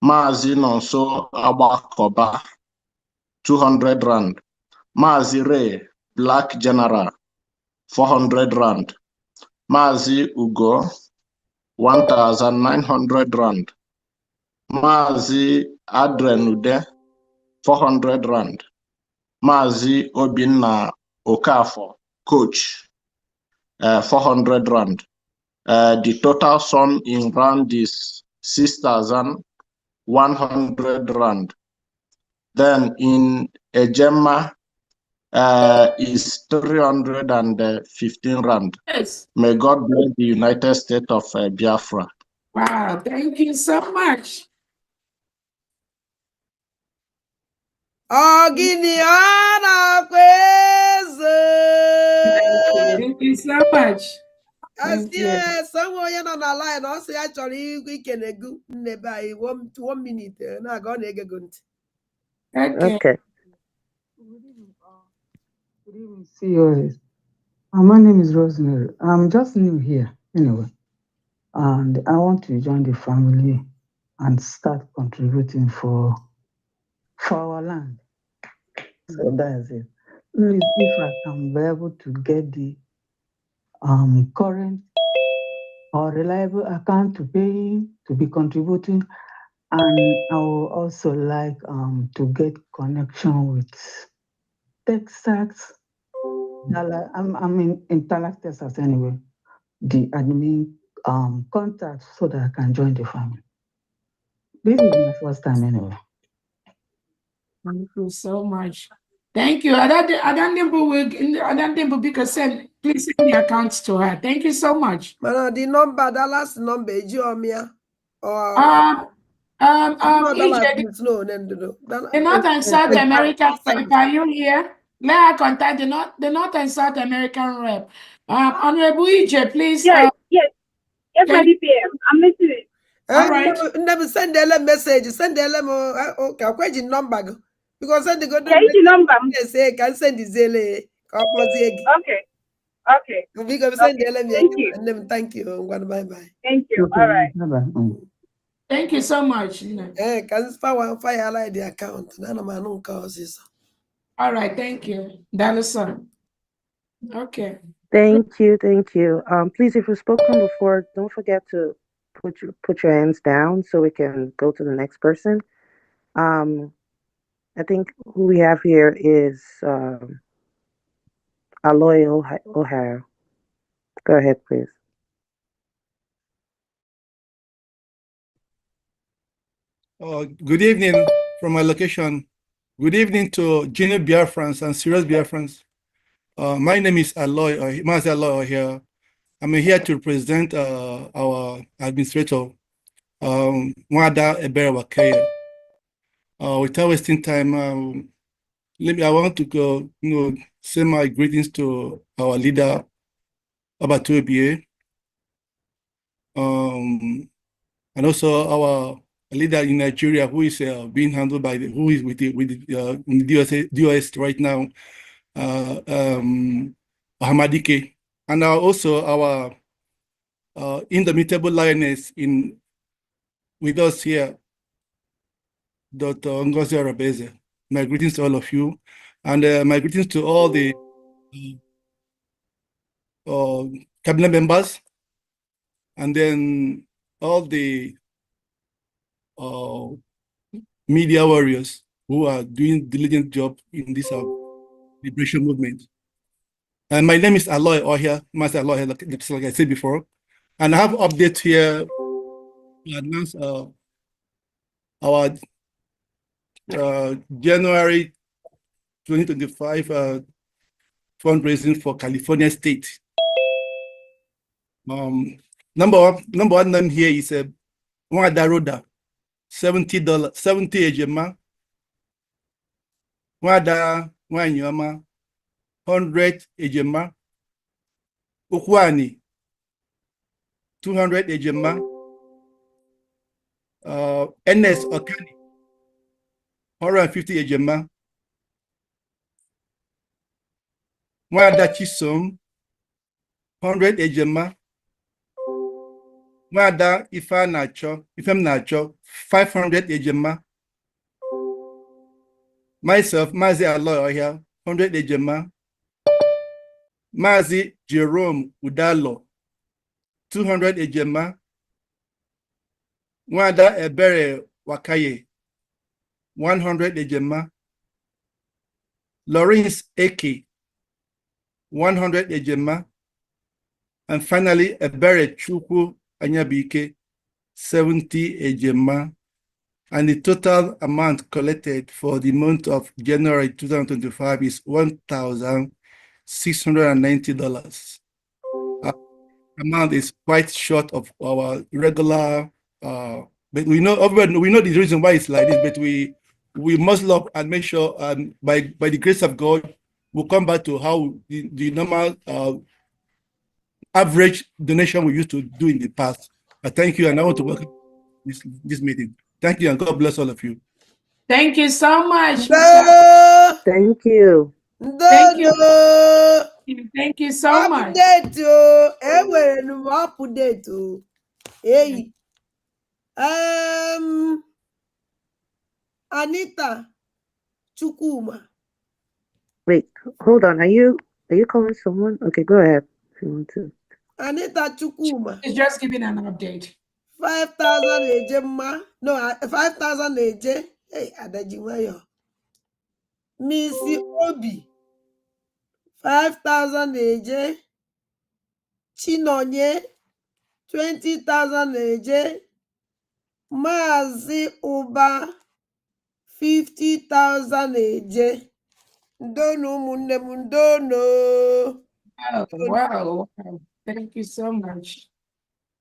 Mazi Nonso Abakoba, 200 Rand. Mazi Ray Black General, 400 Rand. Mazi Ugo, 1,900 Rand. Mazi Adrenude, 400 Rand. Mazi Obinna Okafo, coach, 400 Rand. The total sum in rand is 6,100 Rand. Then in Ejema is 315 Rand. Yes. May God bless the United States of Biafra. Wow, thank you so much. Thank you so much. Thank you. Someone on the line also actually we can go by 1 minute. Now go Okay. Good evening, COS. My name is Rosemary. I'm just new here anyway, and I want to join the family and start contributing for our land. So that's it. Please, if I can be able to get the current or reliable account to pay to be contributing, and I will also like to get connection with Texas. I'm in Dallas, Texas anyway. The admin contact so that I can join the family. This is my first time anyway. Thank you so much. Thank you. I don't think because please send the accounts to her. Thank you so much. The number, the last number, EJ, the North and South America rep, are you here? Let her contact the North and South American rep. Honorable EJ, please. Yes, my DPM. I'm listening. All right. Never send the message. Send the okay. I'll quit the number because send the good number. Say can send the zele. Okay. We go send the Thank you. And then thank you. Bye bye. Thank you. All right. Thank you so much. Can fire like the account. None of my own causes. All right. Thank you. Dallas. Okay. Thank you. Please, if you've spoken before, don't forget to put your hands down so we can go to the next person. I think who we have here is Aloy O'Hara. Go ahead, please. Good evening from my location. Good evening to Junior Biafrans and Serious Biafrans. My name is Aloy O'Hara. I'm here to represent our administrator, Mwada Ebere Wakeye. Without wasting time, I want to go, say my greetings to our leader, Abatu Ebie, and also our leader in Nigeria, who is being handled by who is with the in the US right now, Hamadike, and also our indomitable lioness with us here, Dr. Ngozi Arabeze. My greetings to all of you, and my greetings to all the cabinet members, and then all the media warriors who are doing diligent job in this liberation movement. And my name is Aloy Ohia, Master Aloy, like I said before, and I have update here to announce our January 2025 fundraising for California State. Number one name here is Mwada Roda, $70, 70 ejema. Mwada Wanyama, 100 ejema. Ukwani, 200 ejema. NS Okani, 150 ejema. Mwada Chisom, 100 ejema. Mwada Ifem Nacho, 500 ejema. Myself, Mazi Aloy here, 100 ejema. Mazi Jerome Udalo, 200 ejema. Mwada Ebere Wakaye, 100 ejema. Lawrence Eke, 100 ejema. And finally, Ebere Chukwu Anyabike, 70 ejema. And the total amount collected for the month of January 2025 is $1,690. Amount is quite short of our regular, but we know the reason why it's like this, but we must look and make sure, by the grace of God, we'll come back to how the normal average donation we used to do in the past. Thank you, and I want to welcome this meeting. Thank you, and God bless all of you. Thank you so much. Thank you. Thank you. Thank you so much. Hey. Anita Chukuma. Wait, hold on. Are you calling someone? Okay, go ahead if you want to. Anita Chukuma. She's just giving an update. 5,000 ejema. No, 5,000 eje. Hey, Adajimayo. Missy Obi. 5,000 eje. Chinonye. 20,000 eje. Mazi Uba. 50,000 eje. Ndono munne mundono. Wow. Thank you so much.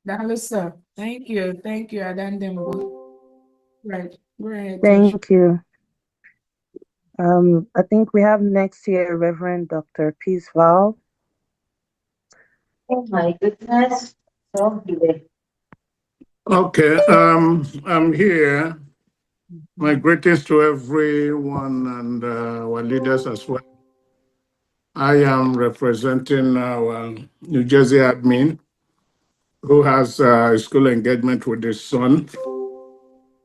Dalisa. Thank you, Adandembo. Right. Thank you. I think we have next here Reverend Dr. Peace Val. Oh my goodness. Okay, I'm here. My greetings to everyone and our leaders as well. I am representing our New Jersey admin who has a school engagement with his son.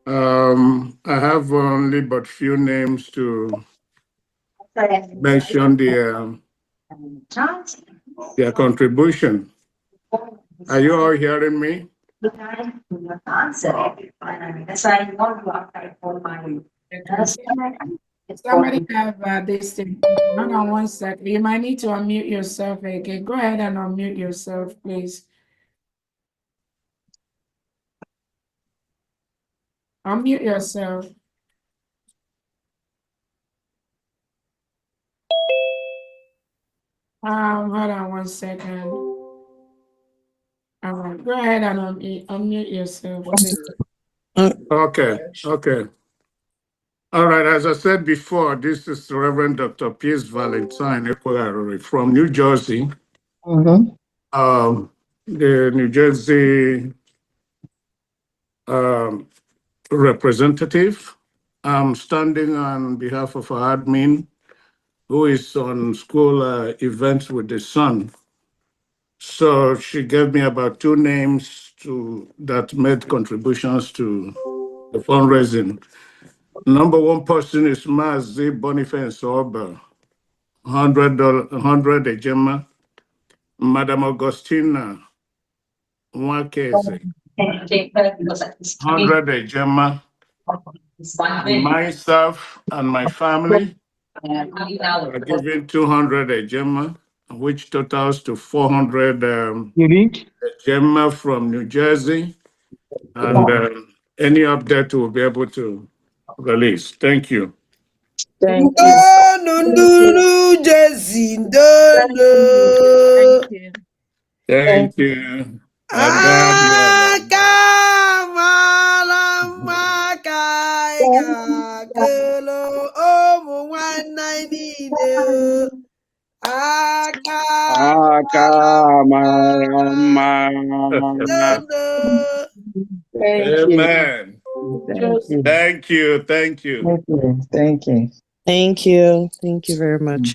I have only but few names to mention their contribution. Are you all hearing me? Somebody have this thing. Hang on one second. You might need to unmute yourself again. Go ahead and unmute yourself, please. Unmute yourself. Hold on one second. All right, go ahead and unmute yourself, please. Okay. All right, as I said before, this is Reverend Dr. Piers Valentine Ekwagari from New Jersey. The New Jersey representative. I'm standing on behalf of our admin who is on school events with the son. So she gave me about 2 names that made contributions to the fundraising. Number 1 person is Mazi Boniface Orba, $100 Ejema. Madam Augustina Mwakeze, 100 Ejema. Myself and my family are giving 200 Ejema, which totals to 400 Ejema from New Jersey. And any update we'll be able to release. Thank you. Thank you. Thank you. And God bless. Amen. Thank you. Thank you. Thank you. Thank you very much.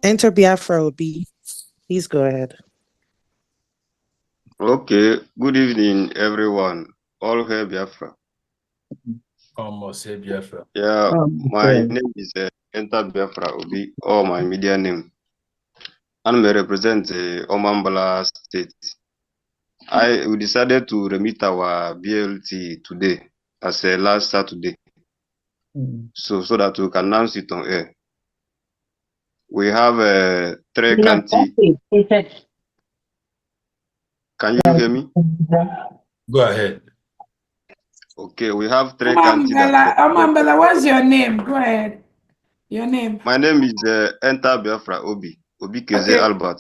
Enter Biafra Obi. Please go ahead. Okay, good evening, everyone. All hail Biafra. Almost say Biafra. Yeah, my name is Enter Biafra Obi, or my media name. And I represent Omambala State. We decided to remit our BLT today as last Saturday, so that we can announce it on air. We have 3 county. Can you hear me? Go ahead. Okay, we have 3 county. Omambala, what's your name? Go ahead. Your name. My name is Enter Biafra Obi Keze Albert.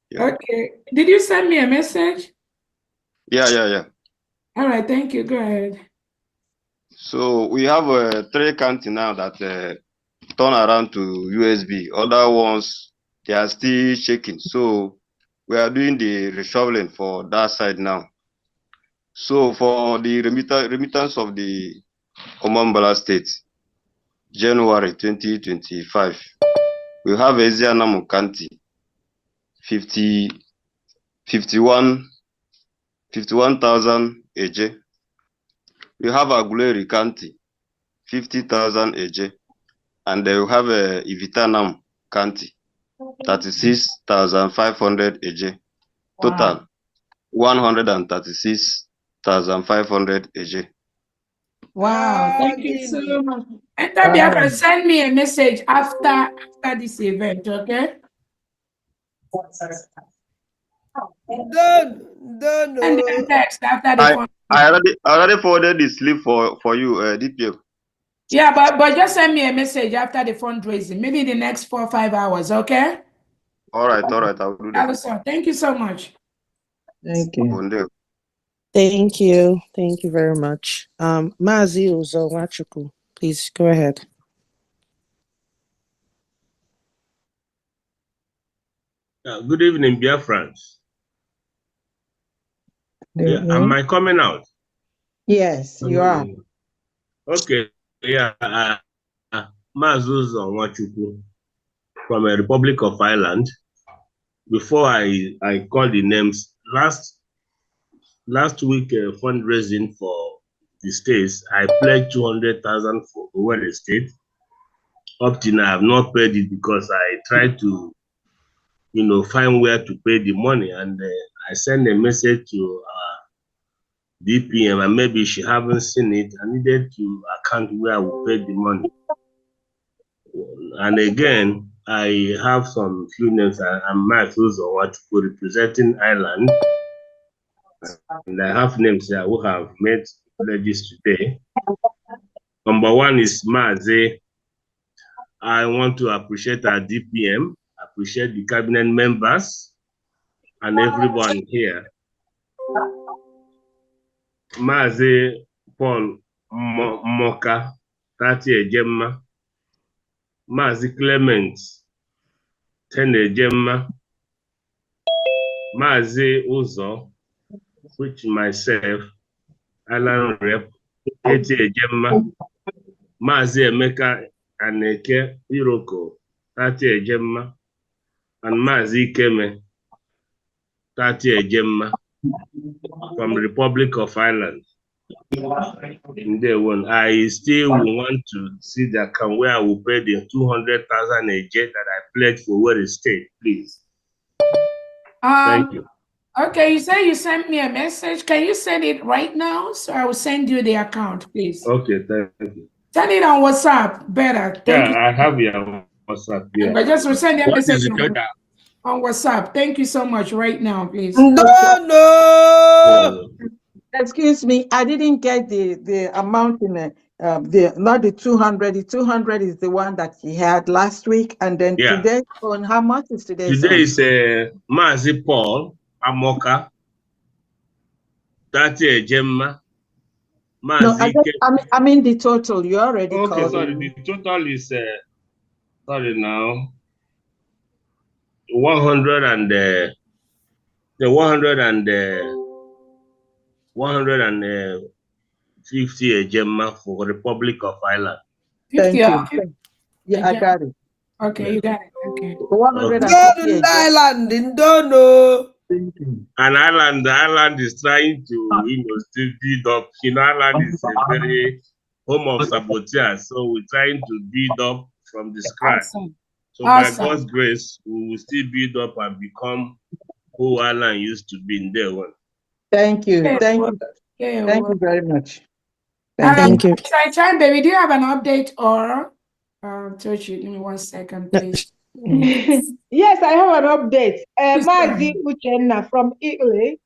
Yeah. Okay. Did you send me a message? Yeah. All right, thank you. Go ahead. So we have 3 county now that turn around to USB. Other ones, they are still shaking. So we are doing the reshuffling for that side now. So for the remittance of the Omambala State, January 2025, we have Ezianamu County, 51,000 AJ. We have Aguleri County, 50,000 AJ. And they will have Ivitanam County, 36,500 AJ. Total, 136,500 AJ. Wow, thank you so much. Enter Biafra, send me a message after this event, okay? Done. And then text after the phone. I already forwarded the slip for you, DPM. Yeah, but just send me a message after the fundraising, maybe the next 4 or 5 hours, okay? All right, I will do that. Thank you so much. Thank you. Thank you. Thank you very much. Mazi Uzo Wachuku, please go ahead. Good evening, dear friends. Am I coming out? Yes, you are. Okay. Yeah. Mazi Uzo Wachuku from the Republic of Ireland. Before I call the names, last week fundraising for the states, I pledged 200,000 for Owerri State. Up till now, I have not paid it because I tried to, find where to pay the money, and I sent a message to DPM, and maybe she haven't seen it. I needed to account where I will pay the money. And again, I have some few names. I'm Matthews or representing Ireland. And I have names here who have made pledges today. Number one is Maze. I want to appreciate our DPM, appreciate the cabinet members and everyone here. Maze Paul Moka, Tati Ejemma, Mazi Clement, Ten Ejemma, Mazi Uzo, which myself, Alan Rep, Eti Ejemma, Mazi Emeka Aneke Iroko, Tati Ejemma, and Mazi Keme, Tati Ejemma, from the Republic of Ireland. In day one, I still want to see the account where I will pay the 200,000 a jet that I pledged for where it stayed, please. Thank you. Okay, you say you sent me a message. Can you send it right now? So I will send you the account, please. Okay, thank you. Send it on WhatsApp. Better. Thank you. I have your WhatsApp. Yeah. But just send a What message is it? on WhatsApp. Thank you so much right now, please. No. Excuse me, I didn't get the amount in not the 200. The 200 is the one that he had last week, and then today on how much is today? Today is Mazi Paul Amoka, Tati Ejemma, Mazi. No, I mean the total. You already called. Okay, sorry. The total is sorry now. 150 a Gemma for Republic of Ireland. Thank you. Yeah, I got it. Okay, you got it. Okay. 150 Ireland, Indono. And Ireland is trying to, still build up. Ireland is a very home of saboteurs, so we're trying to build up from the scratch. Awesome. So by God's grace, we will still build up and become who Ireland used to be in day one. Thank you. Thank you. Thank you very much. Thank you. Sunshine, baby, do you have an update or Tochi, give me 1 second, please. Yes, I have an update. Mazi Uchenna from Italy,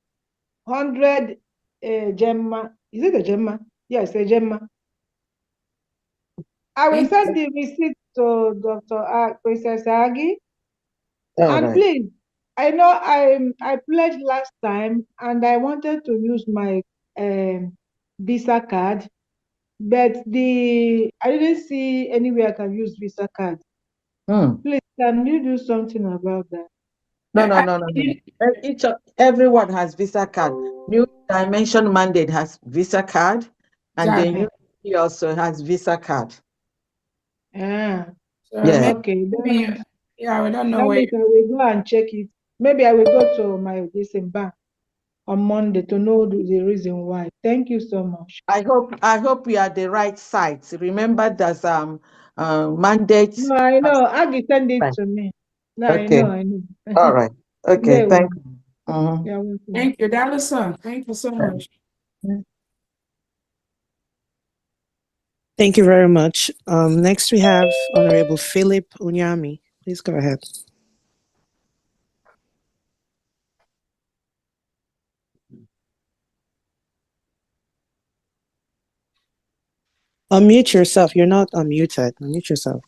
100 Gemma. Is it a Gemma? Yes, a Gemma. I will send the receipt to Dr. Princess Agi. And please, I know I pledged last time and I wanted to use my Visa card, but I didn't see anywhere I can use Visa card. Please, can you do something about that? No. Everyone has Visa card. New Dimension Mandate has Visa card, and then you also has Visa card. Yeah. Okay. Then, yeah, we don't know where. I will go and check it. Maybe I will go to my bank on Monday to know the reason why. Thank you so much. I hope we are the right sites. Remember there's mandates. No, I know. Agi send it to me. No, Okay. I know. All right. Okay. Thank you. You're welcome. Thank you, Dalisa. Thank you so much. Thank you very much. Next we have Honorable Philip Unyami. Please go ahead. Unmute yourself. You're not unmuted. Unmute yourself.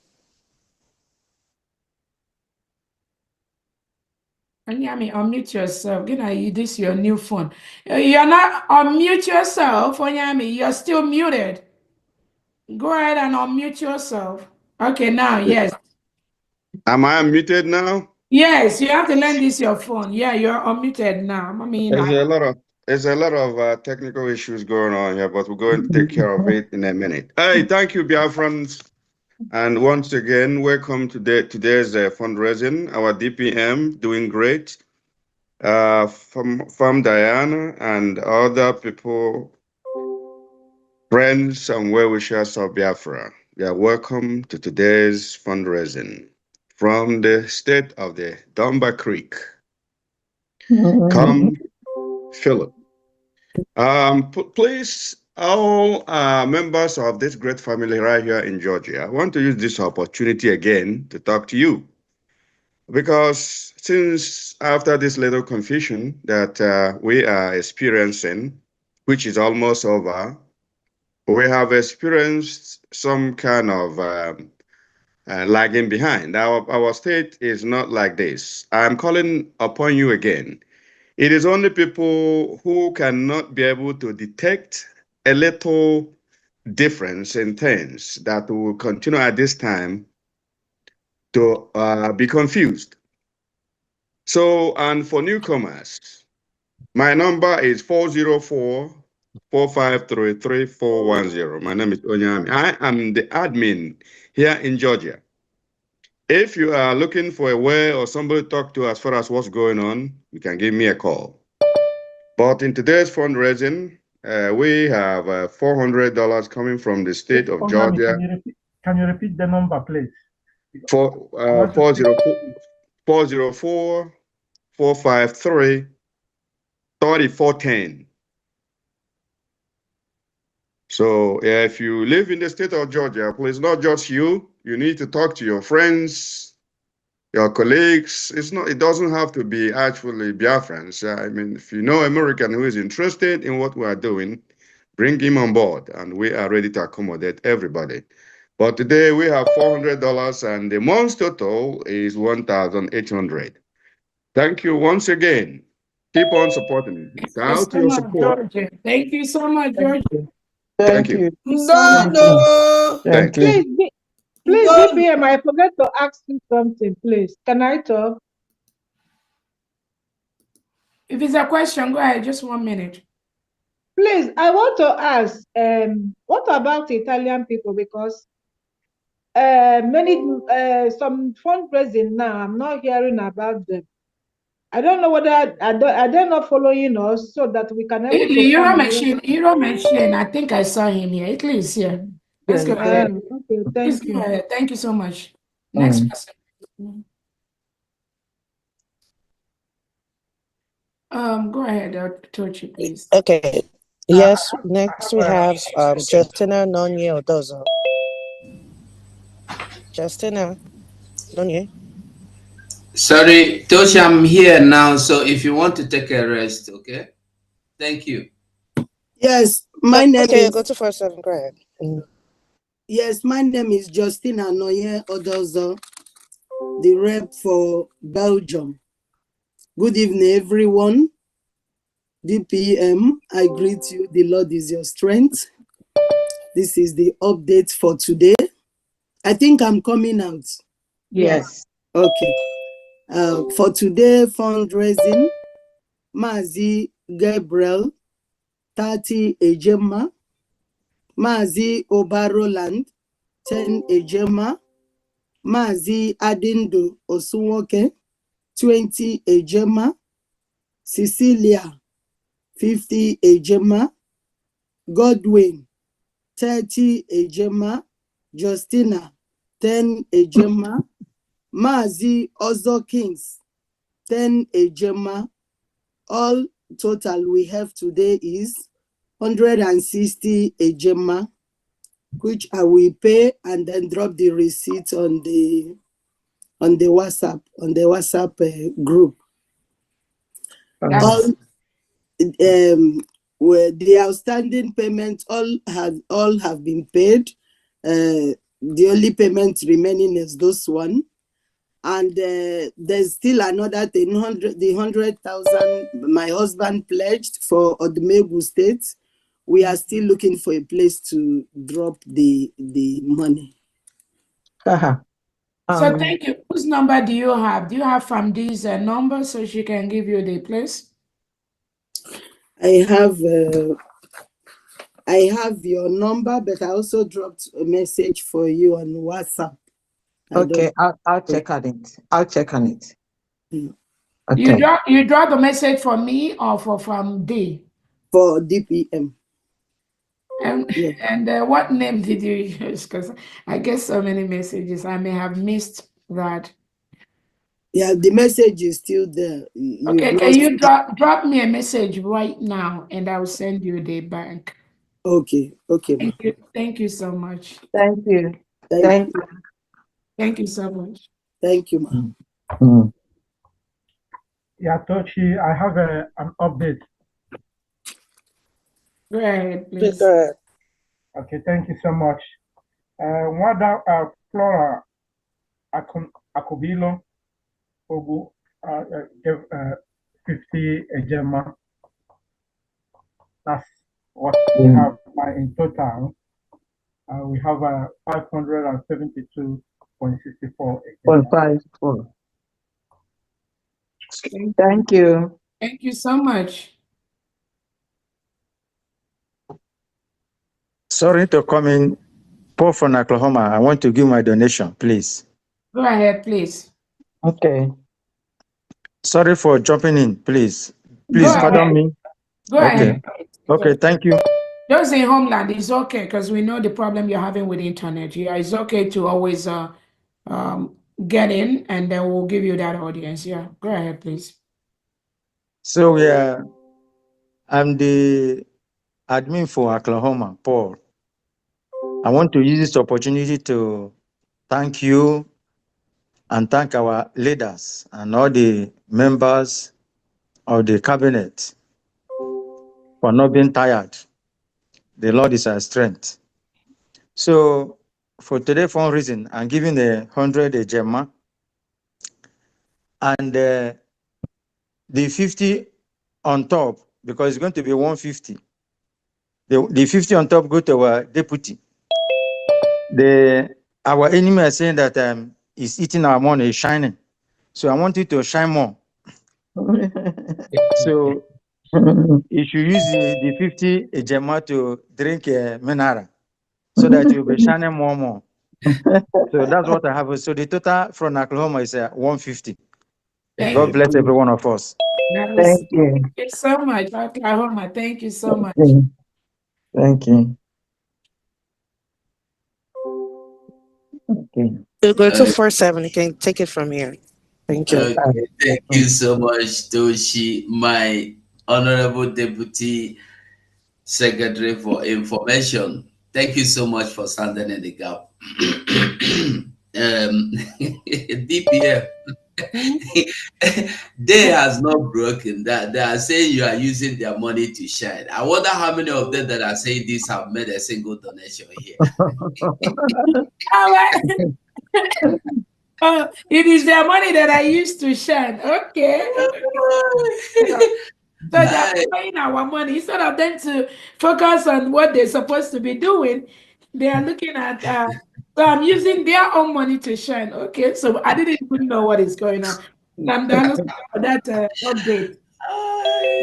Onyami, unmute yourself. This is your new phone. You're not unmute yourself, Onyami. You're still muted. Go ahead and unmute yourself. Okay, now, yes. Am I unmuted now? Yes, you have to learn this your phone. Yeah, you're unmuted now. I mean, there's a lot of technical issues going on here, but we're going to take care of it in a minute. Hey, thank you, Biafrans. And once again, welcome to today's fundraising. Our DPM doing great. From Diana and other people, friends and well-wishers of Biafra. You are welcome to today's fundraising from the state of the Dumba Creek. Come, Philip. Please, all members of this great family right here in Georgia, I want to use this opportunity again to talk to you. Because since after this little confusion that we are experiencing, which is almost over, we have experienced some kind of lagging behind. Our state is not like this. I'm calling upon you again. It is only people who cannot be able to detect a little difference in things that will continue at this time to be confused. So, and for newcomers, my number is 404-453-3410. My name is Onyami. I am the admin here in Georgia. If you are looking for a way or somebody to talk to as far as what's going on, you can give me a call. But in today's fundraising, we have $400 coming from the state of Onyami, Georgia. Can you repeat the number, please? For 404-453-3410. So if you live in the state of Georgia, please, not just you need to talk to your friends, your colleagues. It doesn't have to be actually Biafrans. I mean, if you know American who is interested in what we are doing, bring him on board, and we are ready to accommodate everybody. But today we have $400, and the month's total is $1,800. Thank you once again. Keep on supporting me. Without your support. Thank you so much, George. Thank you. Thank you. Please, DPM, I forgot to ask you something, please. Can I talk? If it's a question, go ahead, just 1 minute. Please, I want to ask, what about Italian people? Because some fundraising now, I'm not hearing about them. I don't know whether they're not following us so that we can able to Hero Machine, I think I saw him here. Italy is here. Let's go ahead. Okay, thank you. Thank you so much. Next person. Go ahead, Tochi, please. Okay. Yes, next we have Justina Nonye Odozo. Justina Nonye. Sorry, Toshi, I'm here now, so if you want to take a rest, okay? Thank you. Yes, my name is... go to 47, go ahead. Yes, my name is Justina Nonye Odozo, the rep for Belgium. Good evening, everyone. DPM, I greet you. The Lord is your strength. This is the update for today. I think I'm coming out. Yes. Okay. For today, fundraising, Mazi Gabriel, 30 Ejema, Mazi Obaroland, 10 Ejema, Mazi Adindo Osunwoke, 20 Ejema, Cecilia, 50 Ejema, Godwin, 30 Ejema, Justina, 10 Ejema, Mazi Ozo Kings, 10 Ejema. All total we have today is 160 Ejema, which I will pay and then drop the receipt on the WhatsApp group. All where the outstanding payments all have been paid. The only payment remaining is this one, and there's still another thing, the 100,000 my husband pledged for Odumegu State. We are still looking for a place to drop the money. So thank you. Whose number do you have? Do you have Famdi's number so she can give you the place? I have your number, but I also dropped a message for you on WhatsApp. Okay, I'll check on it. I'll check on it. Okay. You drop a message for me or from D? For DPM. And what name did you use? Because I get so many messages. I may have missed that. Yeah, the message is still there. Okay, can you drop me a message right now and I'll send you the bank. Okay, ma. Thank you so much. Thank you. Thank you. Thank you so much. Thank you, ma. Yeah, Tochi, I have an update. Go ahead, please. Go ahead. Okay, thank you so much. Wada Flora Akobilo Ogu gave 50 Ejema. That's what we have in total. We have 572.64. 0.54. Thank you. Thank you so much. Sorry to come in. Paul from Oklahoma. I want to give my donation, please. Go ahead, please. Okay. Sorry for jumping in, please. Please pardon me. Go Okay. ahead. Okay, thank you. Those in homeland, it's okay because we know the problem you're having with internet. Yeah, it's okay to always get in and then we'll give you that audience. Yeah, go ahead, please. So I'm the admin for Oklahoma, Paul. I want to use this opportunity to thank you and thank our leaders and all the members of the cabinet for not being tired. The Lord is our strength. So for today fundraising, I'm giving 100 a Gemma and the 50 on top, because it's going to be 150. The 50 on top go to our deputy. Our enemy are saying that is eating our money, is shining. So I want you to shine more. So you should use the 50 Ejema to drink Menara so that you'll be shining more and more. So that's what I have. So the total from Oklahoma is 150. God bless every one of us. Thank you so much, Oklahoma. Thank you so much. Thank you. Okay. We'll go to 47. You can take it from here. Thank you. Okay, thank you so much, Toshi, my Honorable Deputy Secretary for Information. Thank you so much for standing in the gap. DPF, they has not broken. That they are saying you are using their money to shine. I wonder how many of them that are saying this have made a single donation here. Oh, it is their money that I used to shine. Okay. So they're paying our money instead of them to focus on what they're supposed to be doing. They are looking at. So I'm using their own money to shine. Okay, so I didn't even know what is going on. I'm done for that update.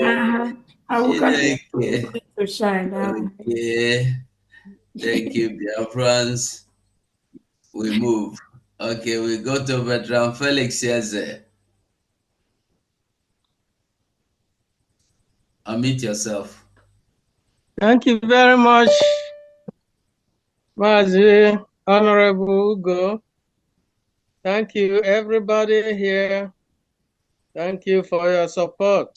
I will continue to shine. Okay, thank you, dear friends. We move. Okay, we go to Veteran Felix Yeze. Unmute yourself. Thank you very much, Mazi, Honorable Ugo. Thank you, everybody here. Thank you for your support.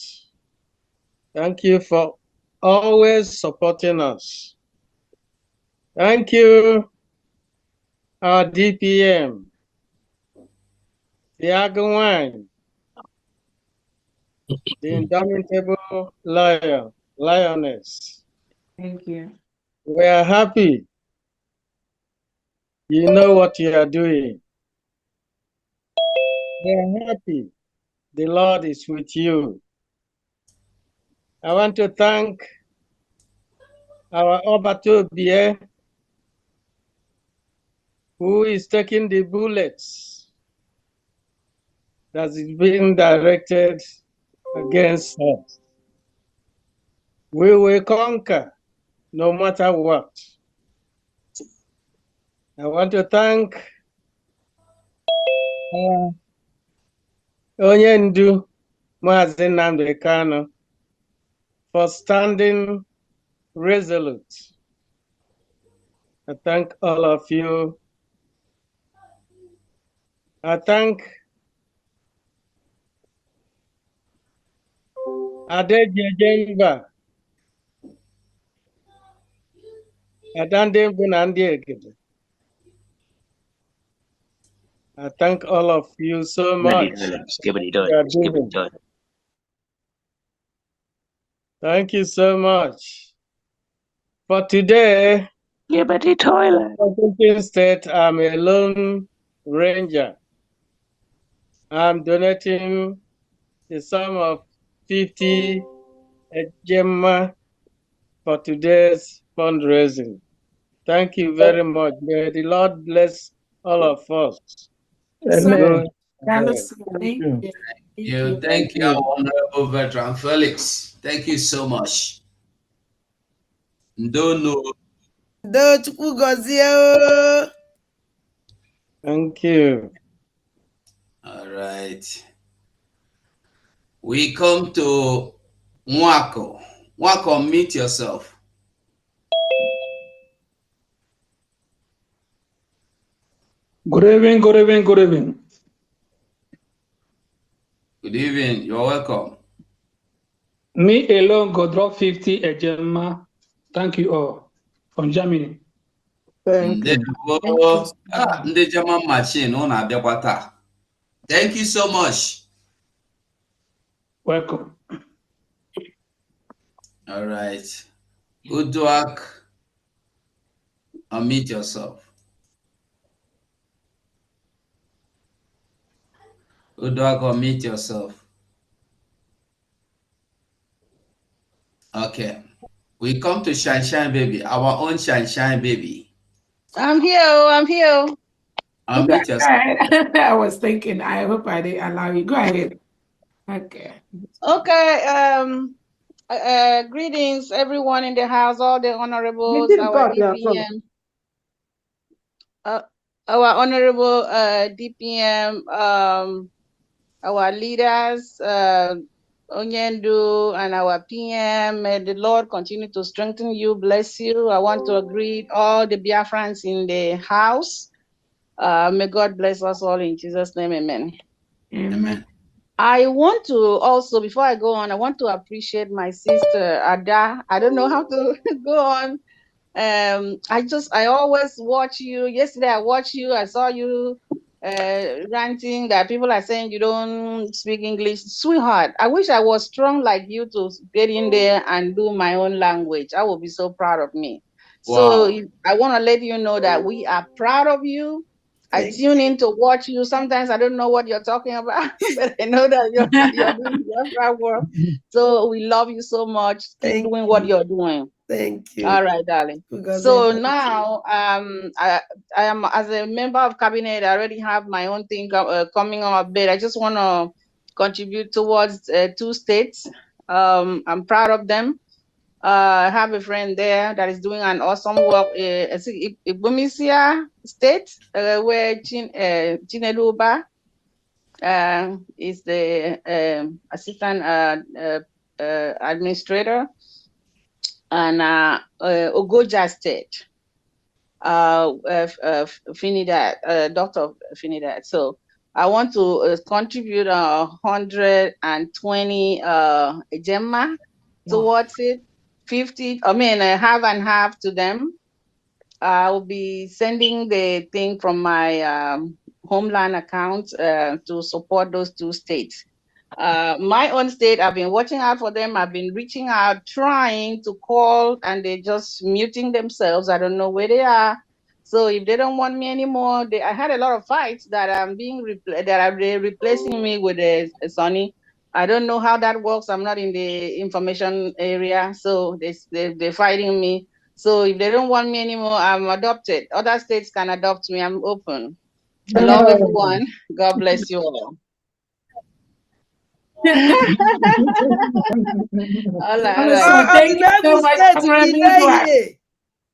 Thank you for always supporting us. Thank you, our DPM, the Agawine, the indomitable lioness. Thank you. We are happy. You know what you are doing. We are happy. The Lord is with you. I want to thank our Obatobie, who is taking the bullets that is being directed against us. We will conquer no matter what. I want to thank Onyendu Mazi Nnamdi Kanu for standing resolute. I thank all of you. I thank Adejemba. Adande Bunandiegede. I thank all of you so much. Thank you so much. For today, Washington State, I'm a lone ranger. I'm donating the sum of 50 Gemma for today's fundraising. Thank you very much. May the Lord bless all of us. Amen. Amen. Thank you. Thank you, Honorable Veteran Felix. Thank you so much. Thank you. All right. We come to Mwako. Mwako, meet yourself. Good evening, good evening, good evening. Good evening. You're welcome. Me alone go drop 50 a Gemma. Thank you all from Germany. Thank you. German machine. Thank you so much. Welcome. All right. Good work. Unmute yourself. Good work. Unmute yourself. Okay. We come to Shine Baby, our own Shine Baby. I'm here. I'm here. Unmute yourself. I was thinking, I hope I didn't allow you. Go ahead. Okay. Okay. Greetings, everyone in the house, all the honorables, our DPM, our honorable DPM, our leaders, Onyendu, and our PM. May the Lord continue to strengthen you, bless you. I want to greet all the Biafrans in the house. May God bless us all in Jesus' name, amen. Amen. I want to also, before I go on, I want to appreciate my sister Ada. I don't know how to go on. I always watch you. Yesterday I watched you. I saw you ranting that people are saying you don't speak English. Sweetheart, I wish I was strong like you to get in there and do my own language. I would be so proud of me. Wow. So I want to let you know that we are proud of you. I tune in to watch you. Sometimes I don't know what you're talking about, but I know that you're doing your proud work. So we love you so much. Keep doing what you're doing. Thank you. All right, darling. So now, I am, as a member of cabinet, I already have my own thing coming up, but I just want to contribute towards 2 states. I'm proud of them. I have a friend there that is doing an awesome work. Ibumisia State, where Chineluba is the assistant administrator, and Ogoja State, Finidad, Dr. Finidad. So I want to contribute 120 Gemma towards it. 50, half and half to them. I will be sending the thing from my homeland account to support those 2 states. My own state, I've been watching out for them. I've been reaching out, trying to call, and they're just muting themselves. I don't know where they are. So if they don't want me anymore, I had a lot of fights that I'm being they're replacing me with a Sonny. I don't know how that works. I'm not in the information area, so they're fighting me. So if they don't want me anymore, I'm adopted. Other states can adopt me. I'm open. I love everyone. God bless you all. All right. Thank you so much,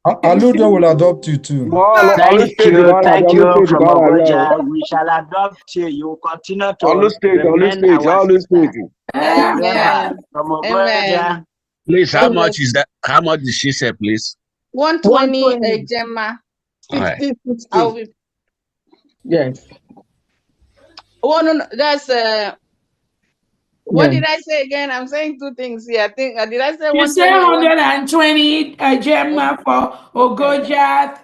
Aludo will adopt you too. Thank you from Ogoja. We shall adopt you. You will continue to remain our sister. Amen. From Ogoja. Please, how much is that? How much did she say, please? 120 Gemma. 50, 60. Yes. Oh no, that's What did I say again? I'm saying two things here. I think did I say You 120? say 120 Gemma for Okay. Ogojat,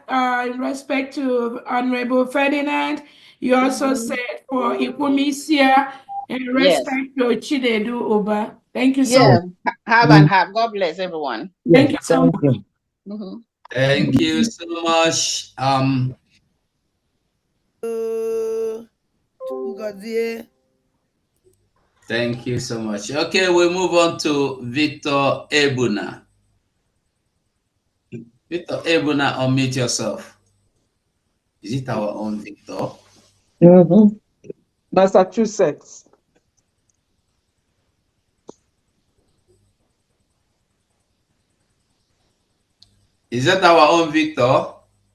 in respect to Honorable Ferdinand. You also said for Ikwumisia in Yes. respect to Chinedu Oba. Thank you so Yeah. much. Have and have. God bless everyone. Thank you so much. Mm-hmm. Thank you so much. Thank you so much. Okay, we move on to Victor Ebuna. Victor Ebuna, unmute yourself. Is it our own Victor? Massachusetts. Is that our own Victor?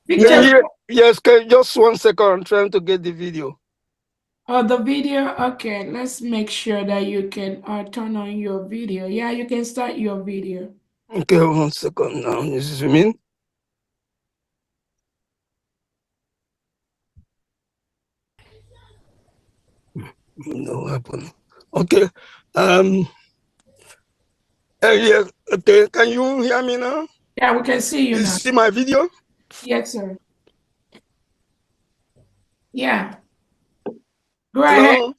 Yes, just 1 second. I'm trying to get the video. Oh, the video? Okay, let's make sure that you can turn on your video. Yeah, you can start your video. Okay, 1 second now. This is me. No weapon. Okay. Yeah. Okay. Can you hear me now? Yeah, we can see you now. See my video? Yes, sir. Yeah. Go Hello? ahead.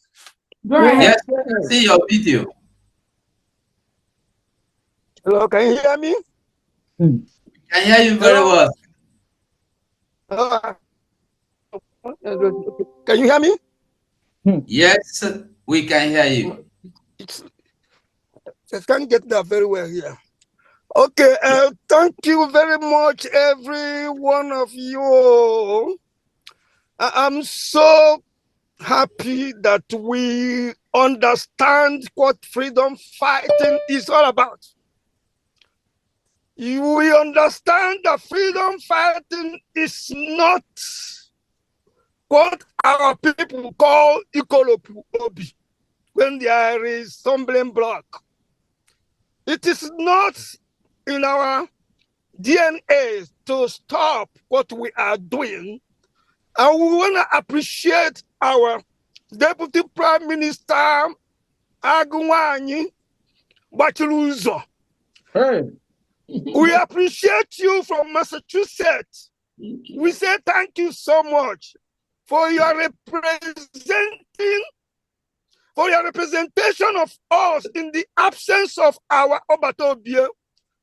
Go ahead. Yes, I can see your video. Hello, can you hear me? Can hear you very well. Can you hear me? Yes, we can hear you. I can't get that very well here. Okay, thank you very much, every one of you. I'm so happy that we understand what freedom fighting is all about. We understand that freedom fighting is not what our people call Ikolopu when there is stumbling block. It is not in our DNA to stop what we are doing. And we want to appreciate our Deputy Prime Minister, Agumani Bachiluzo. Hey. We appreciate you from Massachusetts. We say thank you so much for your representation of us in the absence of our Obatobie,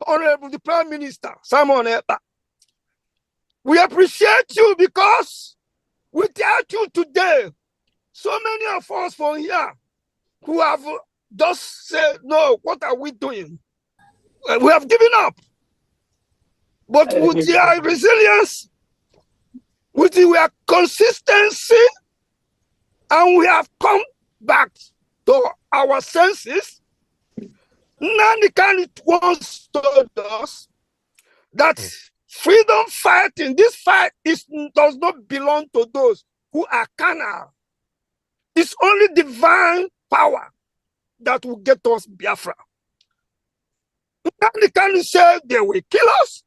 Honorable the Prime Minister, Simon Eba. We appreciate you because without you today, so many of us from here who have just said, no, what are we doing? We have given up. But with their resilience, with their consistency, and we have come back to our senses, Nanikan once told us that freedom fighting, this fight does not belong to those who are carnal. It's only divine power that will get us Biafra. Nanikan said they will kill us,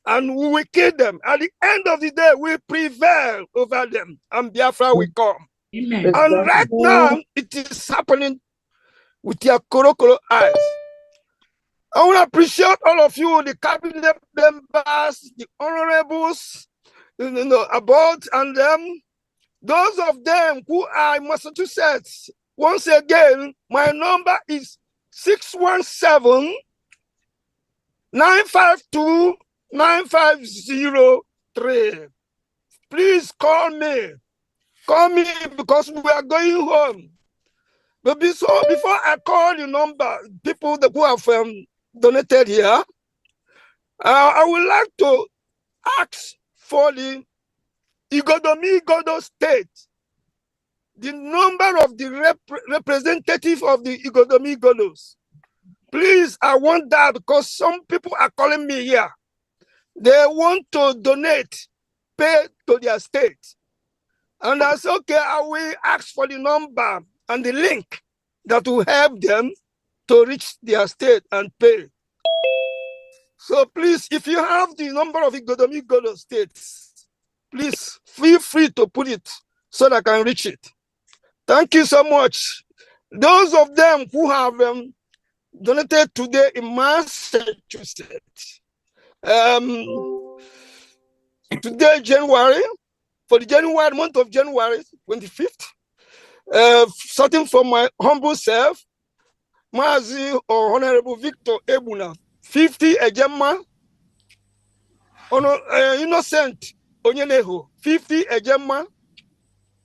and we will kill them. At the end of the day, we prevail over them, and Biafra will come. Amen. And right now, it is happening with your Korokoro eyes. I want to appreciate all of you, the cabinet members, the honorables, about and them, those of them who are in Massachusetts. Once again, my number is 617-952-9503. Please call me. Call me because we are going home. But before I call the number, people who have donated here, I would like to ask for the Igodo state, the number of the representative of the Igodos. Please, I want that because some people are calling me here. They want to donate, pay to their state. And I said, okay, I will ask for the number and the link that will help them to reach their state and pay. So please, if you have the number of Igodo states, please feel free to put it so that I can reach it. Thank you so much. Those of them who have donated today in Massachusetts, today, January, for the month of January 25th, starting from my humble self, Mazi or Honorable Victor Ebuna, 50 Ejema, Innocent Onyeneho, 50 Ejema,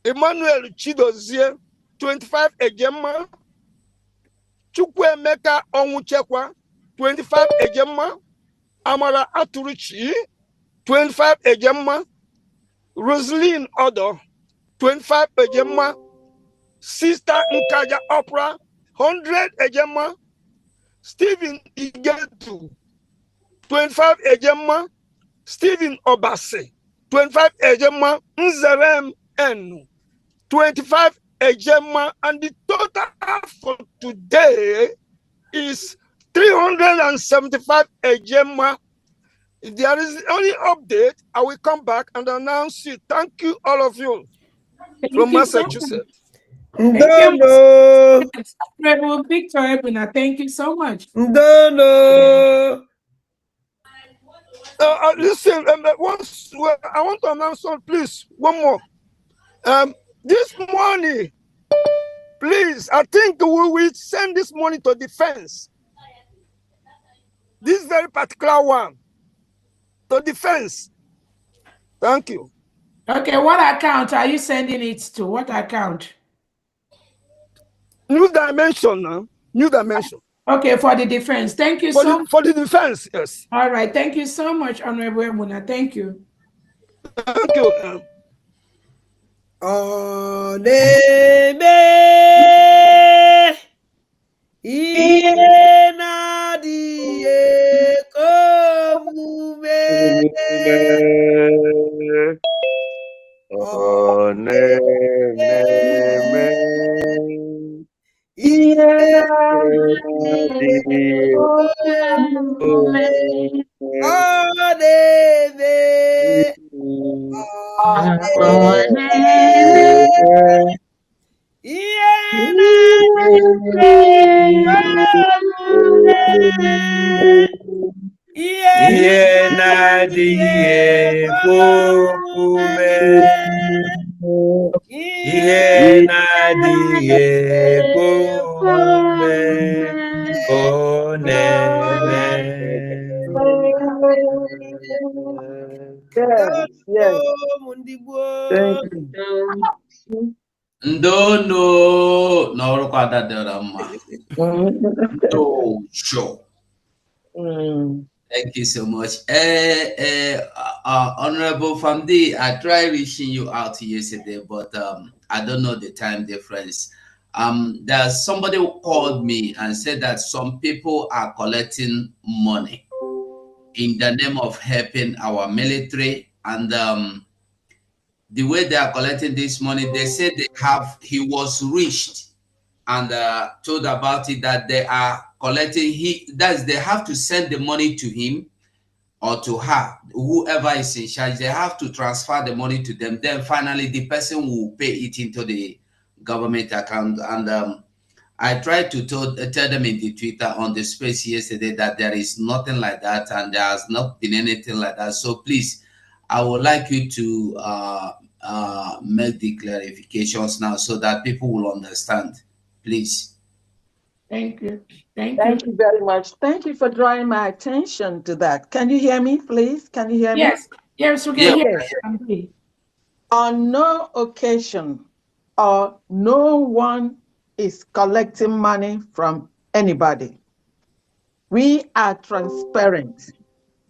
Emmanuel Chidozie, 25 Ejema, Chukwemeka Onwuchekwa, 25 Ejema, Amara Aturichi, 25 Ejema, Rosaline Odo, 25 Ejema, Sister Nkaja Opera, 100 Ejema, Stephen Igetu, 25 Ejema, Stephen Obase, 25 Ejema, Nzerem Enu, 25 Ejema, and the total for today is 375 Ejema. If there is any update, I will come back and announce it. Thank you, all of you, from Massachusetts. Thank you, Honorable Victor Ebuna. Thank you so much. Listen, once I want to announce something, please. One more. This money, please. I think we will send this money to defense. This very particular one to defense. Thank you. Okay, what account are you sending it to? What account? New Dimension now. New Dimension. Okay, for the defense. Thank you so much. For the defense, yes. All right. Thank you so much, Honorable Ebuna. Thank you. Thank you. Yes. Thank you. Ndono n'ọrụkwa ada dịra mma. Sure. Thank you so much. Honorable Famdi, I tried reaching you out yesterday, but I don't know the time difference. There's somebody who called me and said that some people are collecting money in the name of helping our military, and the way they are collecting this money, they said he was reached and told about it, that they are collecting, they have to send the money to him or to her, whoever is in charge. They have to transfer the money to them. Then finally the person will pay it into the government account. And I tried to tell them in the Twitter on the space yesterday that there is nothing like that, and there has not been anything like that. So please, I would like you to make the clarifications now so that people will understand, please. Thank you. Thank you very much. Thank you for drawing my attention to that. Can you hear me, please? Can you hear me? Yes, we can hear you. On no occasion or no one is collecting money from anybody. We are transparent.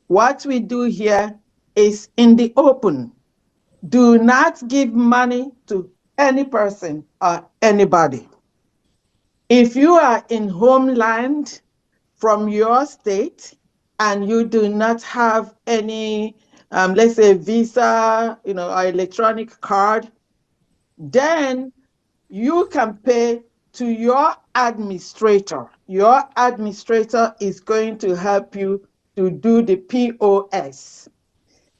What we do here is in the open. Do not give money to any person or anybody. If you are in homeland from your state and you do not have any, let's say, Visa, or electronic card, then you can pay to your administrator. Your administrator is going to help you to do the POS.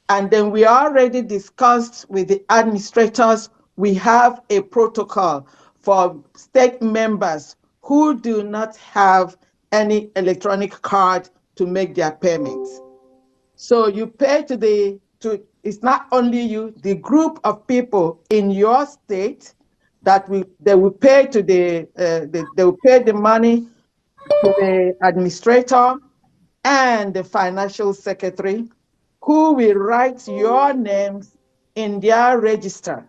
And then we already discussed with the administrators, we have a protocol for state members who do not have any electronic card to make their payments. So you pay it's not only you, the group of people in your state they will pay to they will pay the money to the administrator and the financial secretary, who will write your names in their register.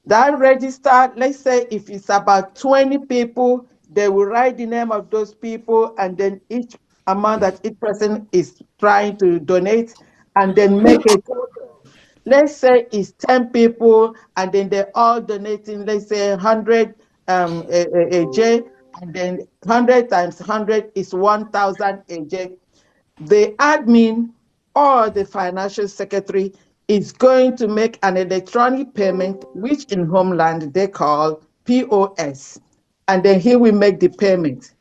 That register, let's say if it's about 20 people, they will write the name of those people and then each amount that each person is trying to donate, and then make it. Let's say it's 10 people and then they're all donating, let's say 100 AJ, and then 100 times 100 is 1,000 AJ. The admin or the financial secretary is going to make an electronic payment, which in Homeland they call POS. And then he will make the payment.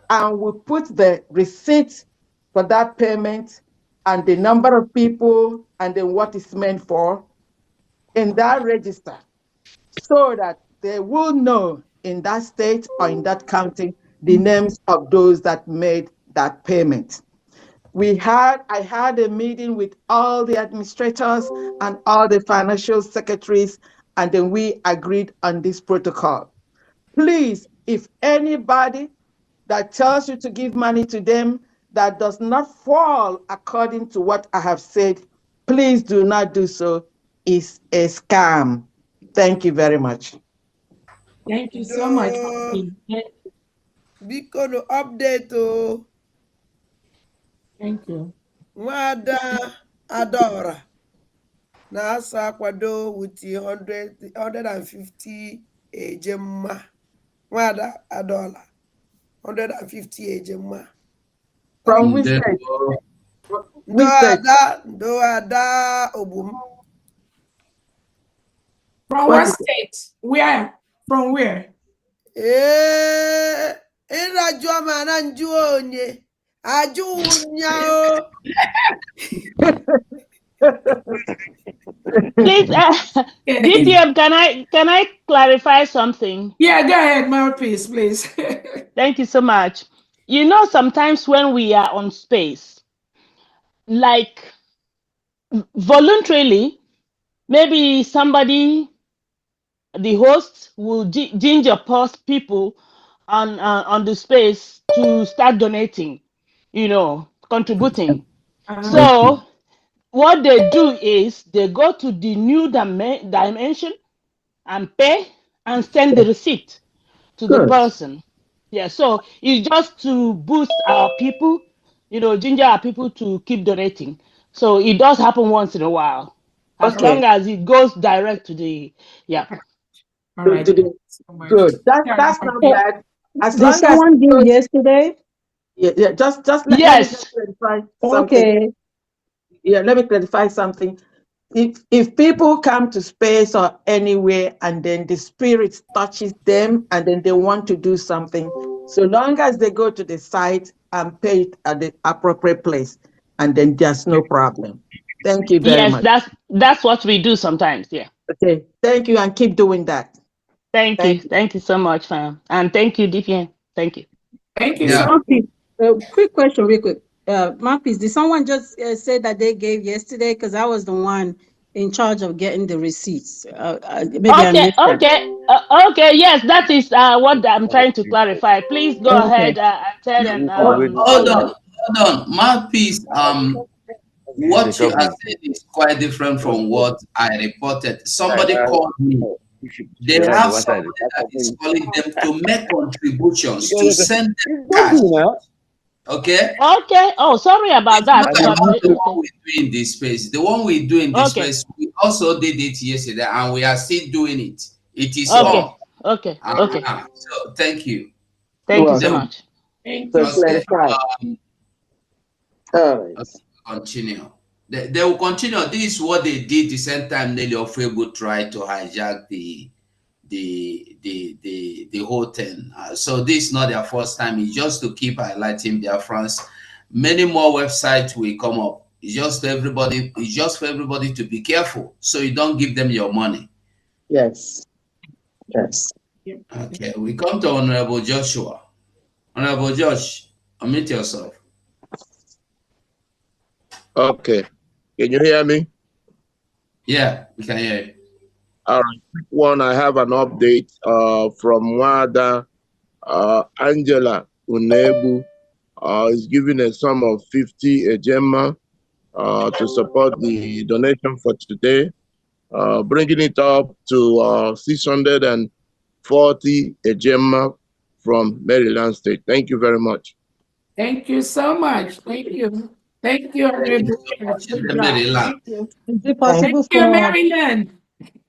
And we put the receipt for that payment and the number of people and then what it's meant for in that register, so that they will know in that state or in that county the names of those that made that payment. I had a meeting with all the administrators and all the financial secretaries, and then we agreed on this protocol. Please, if anybody that tells you to give money to them that does not fall according to what I have said, please do not do so. It's a scam. Thank you very much. Thank you so much. Biko no update o. Thank you. Nwada Adora na-asa akwado with 150 ejemma. Nwada Adola, 150 ejemma. From which state? Which state? Doada Obum. From what state? Where? From where? Ịrajụ ma na njụ onye. Ajụ ụnya o. Please, DTM, can I clarify something? Yeah, go ahead, Mouthpiece, please. Thank you so much. You know, sometimes when we are on space, like voluntarily, maybe somebody, the host, will ginger post people on the space to start donating, contributing. So what they do is they go to the new dimension and pay and send the receipt to the person. Yeah, so it's just to boost our people, ginger our people to keep donating. So it does happen once in a while, as long as it goes direct to the, All right. Good. That's not bad. As Did long someone as give yesterday? Yeah. Just let me just clarify something. Okay. Yeah, let me clarify something. If people come to space or anywhere and then the spirit touches them and then they want to do something, so long as they go to the site and pay it at the appropriate place, and then there's no problem. Thank you very much. Yes, that's what we do sometimes. Yeah. Okay. Thank you, and keep doing that. Thank you. Thank you so much, fam. And thank you, DPN. Thank you. Thank you. Quick question, real quick. Marcus, did someone just say that they gave yesterday? Because I was the one in charge of getting the receipts. Maybe I missed that. Okay. Yes, that is what I'm trying to clarify. Please go ahead and tell them. Hold on. Mouthpiece, what you are saying is quite different from what I reported. Somebody called me. They have somebody that is calling them to make contributions, to send them cash. Okay? Okay. Oh, sorry about that. Not about the one we do in this space. The one we do in this space, we also did it yesterday, and we are still doing it. It is on. Okay. So thank you. Thank you so much. Thank you. Continue. They will continue. This is what they did the same time Nelly Ofego tried to hijack the whole thing. So this is not their first time. It's just to keep highlighting their France. Many more websites will come up. It's just for everybody to be careful so you don't give them your money. Yes. Okay, we come to Honorable Joshua. Honorable Josh, unmute yourself. Okay. Can you hear me? Yeah, we can hear you. All right. Quick one, I have an update from Wada Angela Unebu. Is giving a sum of 50 ejema to support the donation for today, bringing it up to 640 ejema from Maryland State. Thank you very much. Thank you so much. Thank you. Thank you, Honorable. Good job. Thank you. Is it Thank possible you, for Maryland.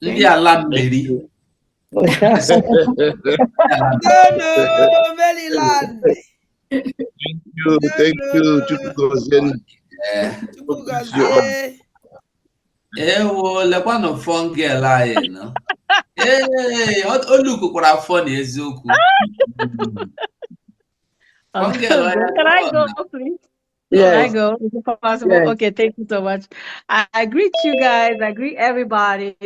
Ndị ala mmeri. No, Maryland. Thank you, Chukwugozie. Chukwugozie. Ewo, lekwanụ fọngel anyị nọ. Ee, olukukwara afọ na eziokwu. Fọngel Can I go, please? Yes. Can I go? Is it possible? Yes. Okay, thank you so much. I greet you guys. I greet everybody.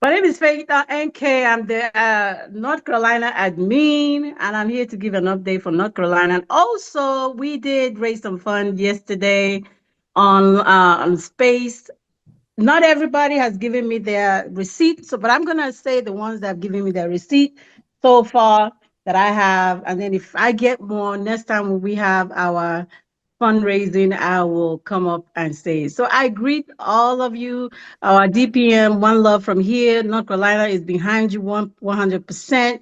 My name is Faith NK. I'm the North Carolina admin, and I'm here to give an update for North Carolina. And also, we did raise some fund yesterday on Space. Not everybody has given me their receipt, but I'm gonna say the ones that have given me their receipt so far that I have, and then if I get more next time when we have our fundraising, I will come up and say. So I greet all of you. Our DPM, one love from here. North Carolina is behind you 100%.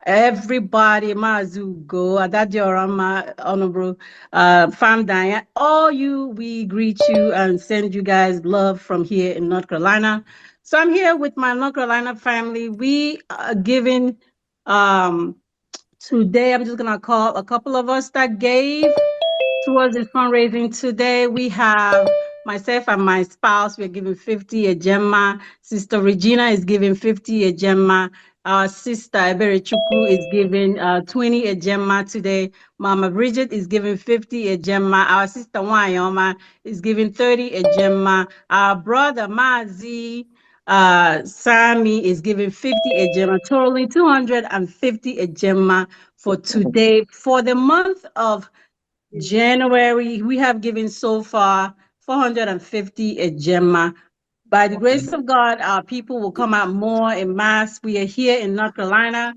Everybody, Mazugo, Adadiorama, Honorable Farm Diane, all you, we greet you and send you guys love from here in North Carolina. So I'm here with my North Carolina family. We are giving today, I'm just gonna call a couple of us that gave towards this fundraising today. We have myself and my spouse. We're giving 50 a Gemma. Sister Regina is giving 50 a Gemma. Our sister Ebere Chukwu is giving 20 a Gemma today. Mama Bridget is giving 50 a Gemma. Our sister Wanyoma is giving 30 a Gemma. Our brother Mazi Sami is giving 50 a Gemma, totaling 250 a Gemma for today. For the month of January, we have given so far 450 a Gemma. By the grace of God, our people will come out more in mass. We are here in North Carolina.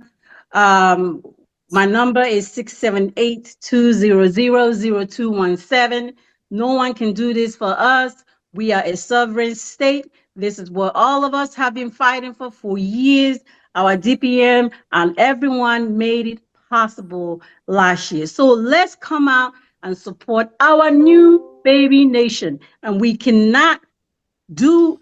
My number is 678-200-0217. No one can do this for us. We are a sovereign state. This is what all of us have been fighting for years. Our DPM and everyone made it possible last year. So let's come out and support our new baby nation. And we cannot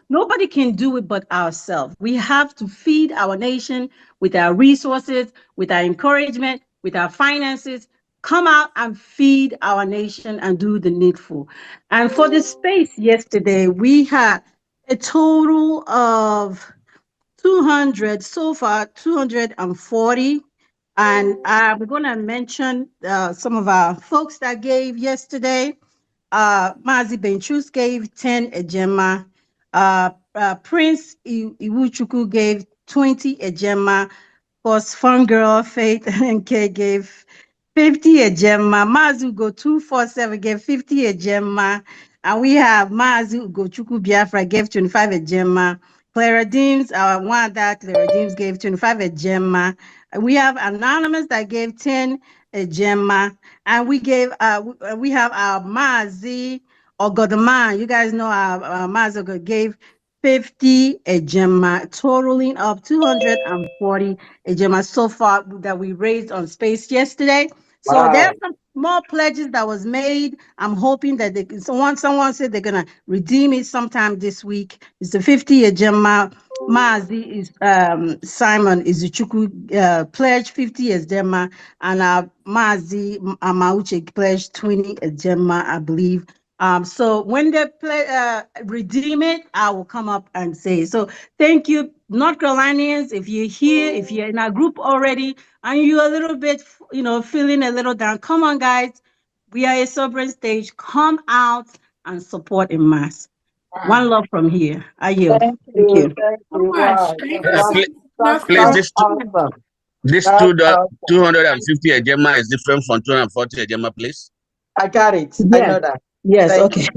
nobody can do it but ourselves. We have to feed our nation with our resources, with our encouragement, with our finances. Come out and feed our nation and do the needful. And for the space yesterday, we had a total of 200 so far, 240. And we're going to mention some of our folks that gave yesterday. Mazi Benchus gave 10 ejema. Prince Iwuchukwu gave 20 ejema. Of course, Fun Girl Faith and K gave 50 ejema. Mazi Ugo 247 gave 50 ejema. And we have Mazi Ugochukwu Biafra gave 25 ejema. Clara Deems, our one that Clara Deems gave 25 ejema. We have Anonymous that gave 10 ejema. And we gave we have our Mazi Ogodaman. You guys know our Mazi Ogo gave 50 a Gemma, totaling up 240 a Gemma so far that we raised on space yesterday. So Wow. there's some more pledges that was made. I'm hoping that someone said they're gonna redeem it sometime this week. It's the 50 a Gemma. Mazi is Simon Izuchukwu pledge 50 as Gemma, and Mazi Amauche pledged 20 as Gemma, I believe. So when they redeem it, I will come up and say. So thank you, North Carolinians. If you're here, if you're in our group already, and you're a little bit, feeling a little down, come on, guys. We are a sovereign stage. Come out and support in mass. One love from here. I yield. Thank you. So much. Thank you so Please, That's awesome. this That's awesome. 250 ejema is different from 240 ejema, please. I got it. I Yes. know that. Yes. Thank Okay.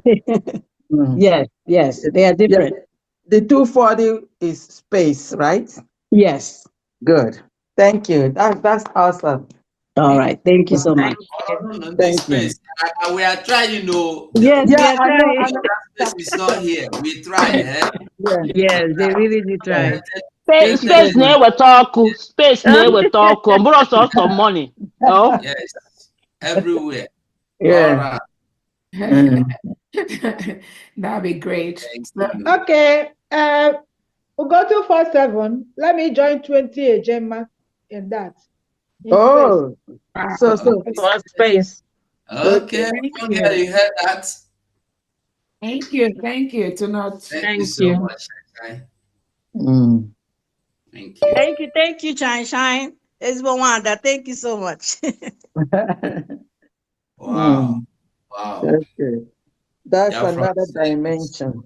Mm. Yes. They are different. Yeah. The 240 is space, right? Yes. Good. Thank you. That's awesome. All right. Thank you so much. On this Thank you. space, we are trying, you know. Yes, we Yeah, are I know. trying. That space is not here. We try, eh? Yeah. Yes, they really do try. Thank you so Space much. na-eweta ọkụ. Space na-eweta ọkụ. Ọ bụrụ sọsọ money. Oh. Yes, everywhere. All Yeah. right. That'd be great. Okay. We'll go to 47. Let me join 20 Ejema in that. Oh, so space. Okay, you heard that. Thank you. To not. Thank you so much. Thank you. Thank you, Shine. Esbawanda, thank you so much. Wow. Wow. Okay. That's Yeah, another dimension.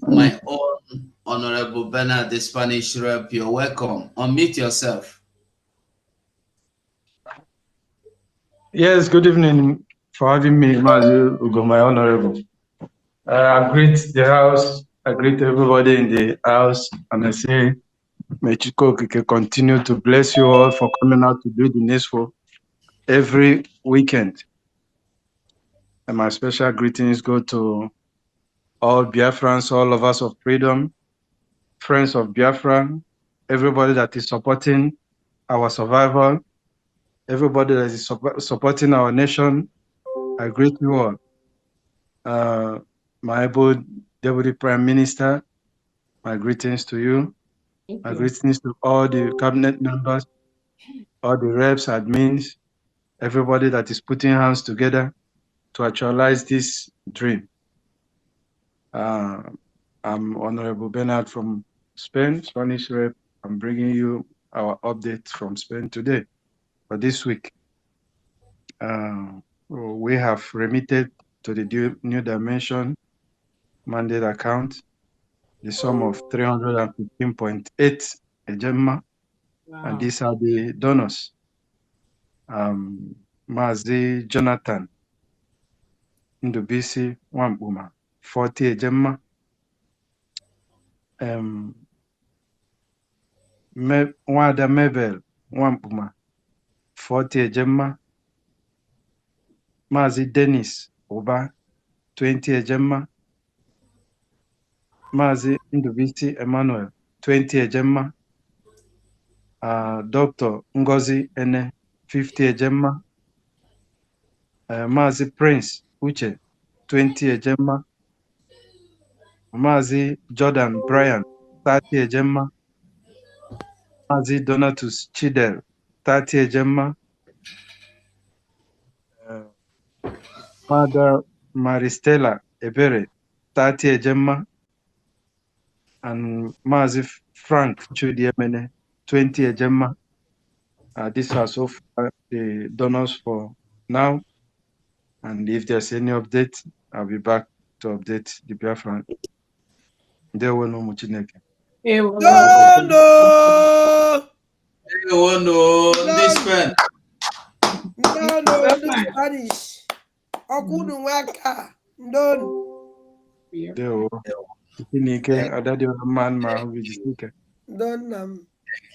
My own Honorable Bernard, the Spanish rep, you're welcome. Unmute yourself. Yes, good evening for having me, Mazu Ugo, my honorable. I greet the house, I greet everybody in the house, and I say, may Chiko continue to bless you all for coming out to do the needful every weekend. And my special greetings go to all Biafrans, all lovers of freedom, friends of Biafra, everybody that is supporting our survival, everybody that is supporting our nation. I greet you all. My able Deputy Prime Minister, my greetings to you. My greetings to all the cabinet members, all the reps, admins, everybody that is putting hands together to actualize this dream. I'm Honorable Bernard from Spain, Spanish rep. I'm bringing you our update from Spain today. For this week, we have remitted to the New Dimension mandate account the sum of 315.8 ejema, and these are the donors. Mazi Jonathan Ndubisi Wambuma, 40 ejema. Wada Mabel Wambuma, 40 ejema. Mazi Dennis Oba, 20 ejema. Mazi Ndubisi Emmanuel, 20 ejema. Dr. Ngozi Ene, 50 ejema. Mazi Prince Uche, 20 ejema. Mazi Jordan Brian, 30 ejema. Mazi Donatus Chidel, 30 ejema. Mother Maristela Ebere, 30 ejema. And Mazi Frank Chudiemene, 20 ejema. These are so far the donors for now. And if there's any update, I'll be back to update the Biafran. There will no Muchineke. No, this friend. No, Spanish. Okunu waka. No. There will. Chineke, Adadi man, ma who is Chineke. Don't. Thank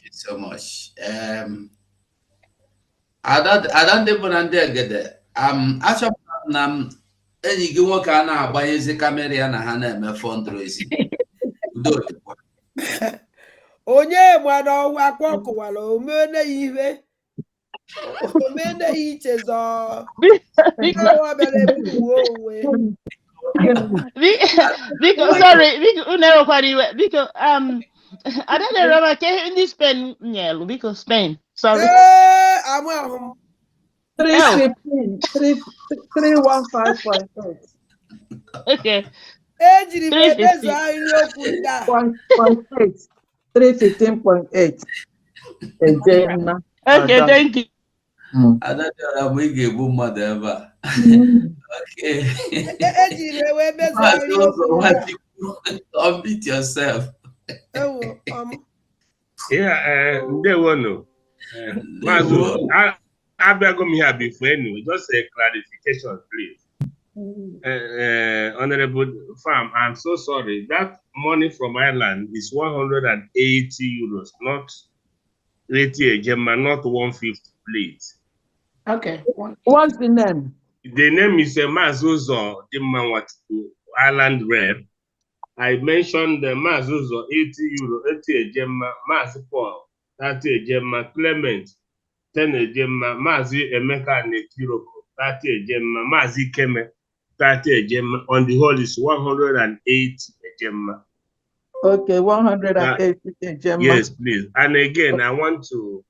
you so much. I don't even get it. Actually, enyi gị nwoke a na-agbanyezi kamera ya na ha na-eme fundraising. Onye gbara ọwa akwa kụwara omene ihe ichezo ọwa bịara ebe uwe onwe. Because sorry, because I don't remember in this Spain, yeah, because Spain. Sorry. I'm home. 315.8. Okay. 315.8. Okay, thank you. I don't know we give mother ever. Okay. Unmute yourself. Yeah, they won't know. I'll be here before anyway. Just a clarification, please. Honorable Farm, I'm so sorry. That money from Ireland is 180 euros, not 80 German, not 150, please. Okay. What's the name? The name is Mazuzo Dimawatu, Island Rep. I mentioned the Mazuzo 80 euro, 80 Gemma, Mazi Paul, 30 Gemma, Clement, 10 Gemma, Mazi Emeka Nekiroko, 30 Gemma, Mazi Keme, 30 Gemma. On the whole is 108 Gemma. Okay, 180 Gemma. Yes, please. And again, I want to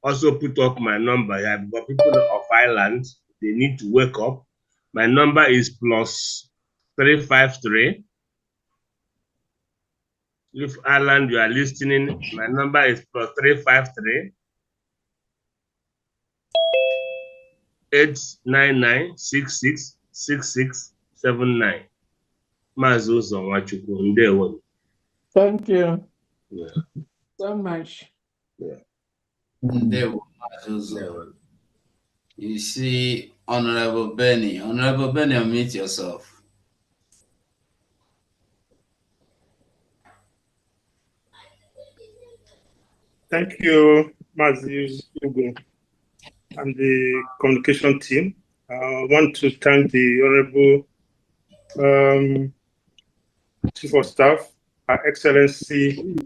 also put up my number here because people of Ireland, they need to wake up. My number is plus 353. If Ireland, you are listening, my number is plus 353 899 666679. Mazuzo Nwachukwu, ndewo. Thank you. Yeah. So much. Yeah. Ndewo Mazuzo. You see, Honorable Benny. Honorable Benny, unmute yourself. Thank you, Mazius Ugo, and the communication team. I want to thank the Honorable Chief of Staff, Her Excellency,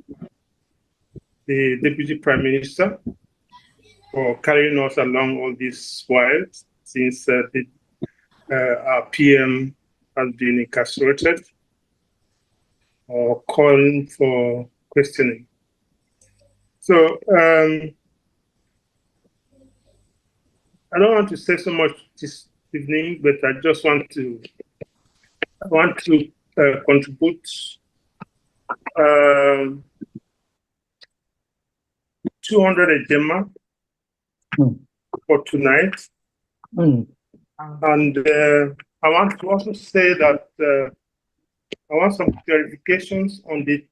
the Deputy Prime Minister, for carrying us along all this while since our PM has been incarcerated or calling for questioning. So I don't want to say so much this evening, but I just want to contribute 200 Gemma for tonight. And I want to also say that I want some clarifications on the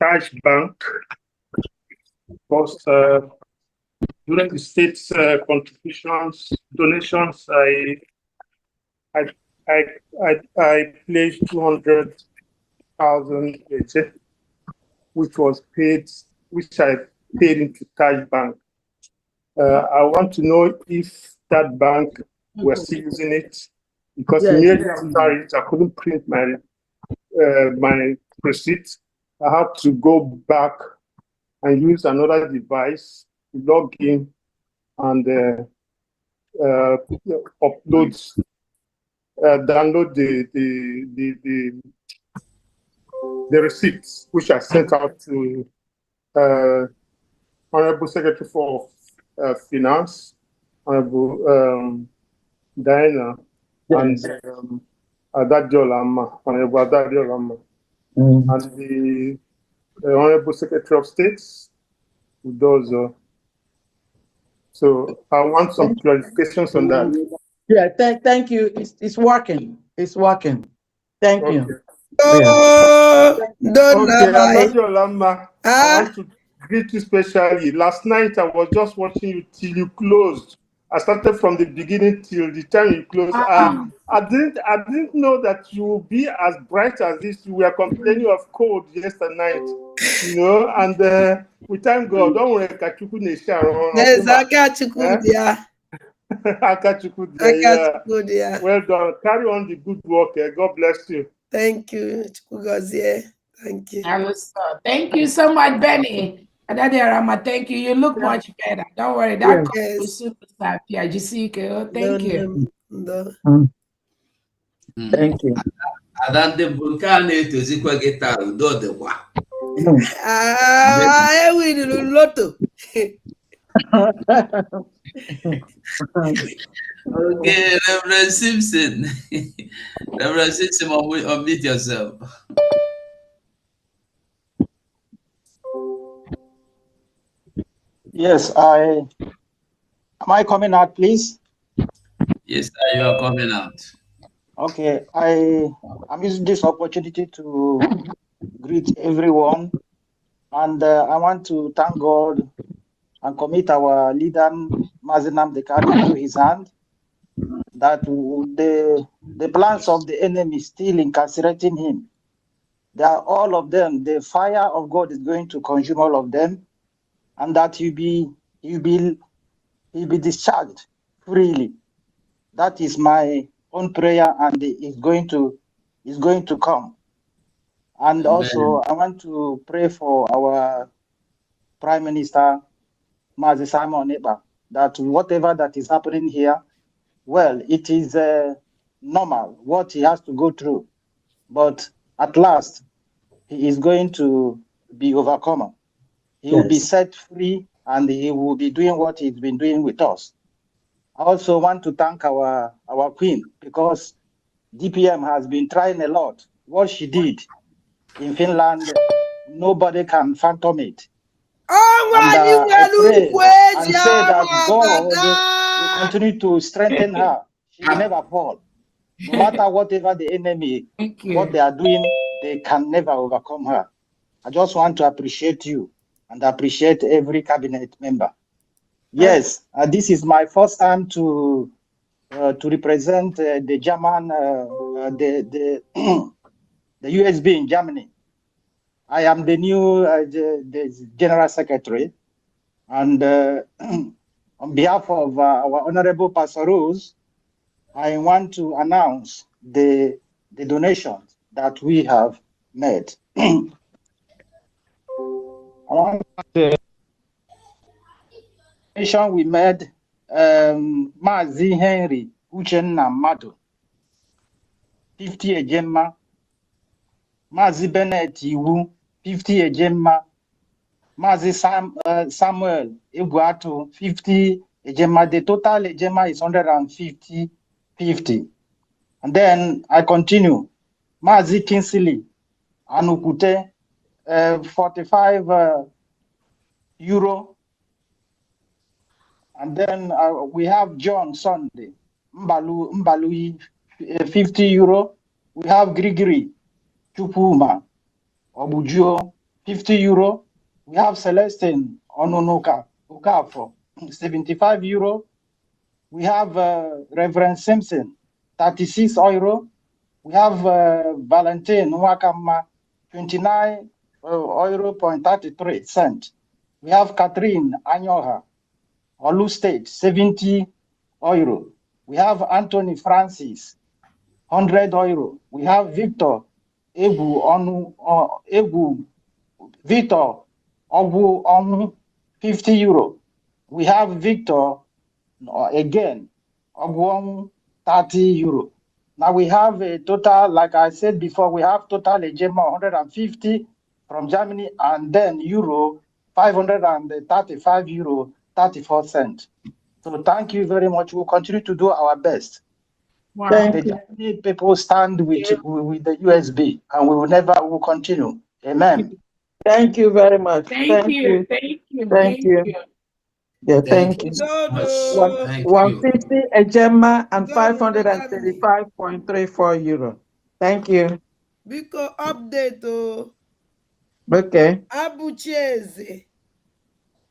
Taj Bank, because during the state's contributions, donations, I pledged 200,000, which I paid into Taj Bank. I want to know if that bank were still using it, because immediately after it, I couldn't print my receipt. I had to go back and use another device to log in and download the receipts, which I sent out to Honorable Secretary for Finance, Honorable Diana, and Honorable Adadiola, and the Honorable Secretary of State, who does. So I want some clarifications on that. Yeah, thank you. It's working. It's working. Thank you. Adadiola, I want to greet you specially. Last night I was just watching you till you closed. I started from the beginning till the time you closed. I didn't know that you would be as bright as this. You were complaining of cold yesterday night, you know, and we thank God. Don't worry, Akachuku Nesharon. Yes, Akachuku, yeah. Akachuku, yeah. Well done. Carry on the good work. God bless you. Thank you, Chukwugozie. Thank you. Thank you so much, Benny. Adadiola, thank you. You look much better. Don't worry. That was super happy. Thank you. Thank you. Adante Vulcan etozikwa gị taa udo dịkwa. Ewinuru loto. Okay, Reverend Simpson. Reverend Simpson, unmute yourself. Yes, am I coming out, please? Yes, sir, you are coming out. Okay, I'm using this opportunity to greet everyone And I want to thank God and commit our leader, Mazinam Dekano, into his hand, that the plans of the enemy still incarcerating him. They are all of them. The fire of God is going to consume all of them, and that he'll be discharged freely. That is my own prayer, and it's going to come. And Amen. also, I want to pray for our Prime Minister, Mazi Simon Eba, that whatever that is happening here, well, it is normal what he has to go through, but at last he is going to be overcome. He will be set free, and he will be doing what he's been doing with us. I also want to thank our queen, because DPM has been trying a lot. What she did in Finland, nobody can fathom it. And I pray and say that God will continue to strengthen her. She will never fall. No matter whatever the enemy, what they are doing, they can never overcome her. I just want to appreciate you and appreciate every cabinet member. Yes, this is my first time to represent the German, the USB in Germany. I am the new the General Secretary, and on behalf of our Honorable Pastor Rose, I want to announce the donations that we have made. I want to donation we made Mazi Henry Uchenna Madu, 50 Ejemma, Mazi Bennett Iwu, 50 Ejemma, Mazi Samuel Iguatu, 50 Ejemma. The total Ejemma is 150, 50. And then I continue. Mazi Kinsley Anukute, 45 euro. And then we have John Sunday Mbalui, 50 euro. We have Grigori Chupuma Obujo, 50 euro. We have Celestine Ononoka Okafo, 75 euro. We have Reverend Simpson, 36 euro. We have Valentin Nwakama, 29 euro point 33 cent. We have Catherine Anyoha, Olu State, 70 euro. We have Anthony Francis, 100 euro. We have Victor Victor Ogu Onu, 50 euro. We have Victor again Ogu Onu, 30 euro. Now we have a total, like I said before, we have total Ejema 150 from Germany, and then euro 535 euro 34 cents. So thank you very much. We'll continue to do our best. Wow. The Germany people stand with the USB, and we will continue. Amen. Thank you very much. Thank you. Thank you. Thank you. Yeah, thank you. So much. Thank you. 150 a Gemma and 535.34 euro. Thank you. Biko update Okay. Abucheze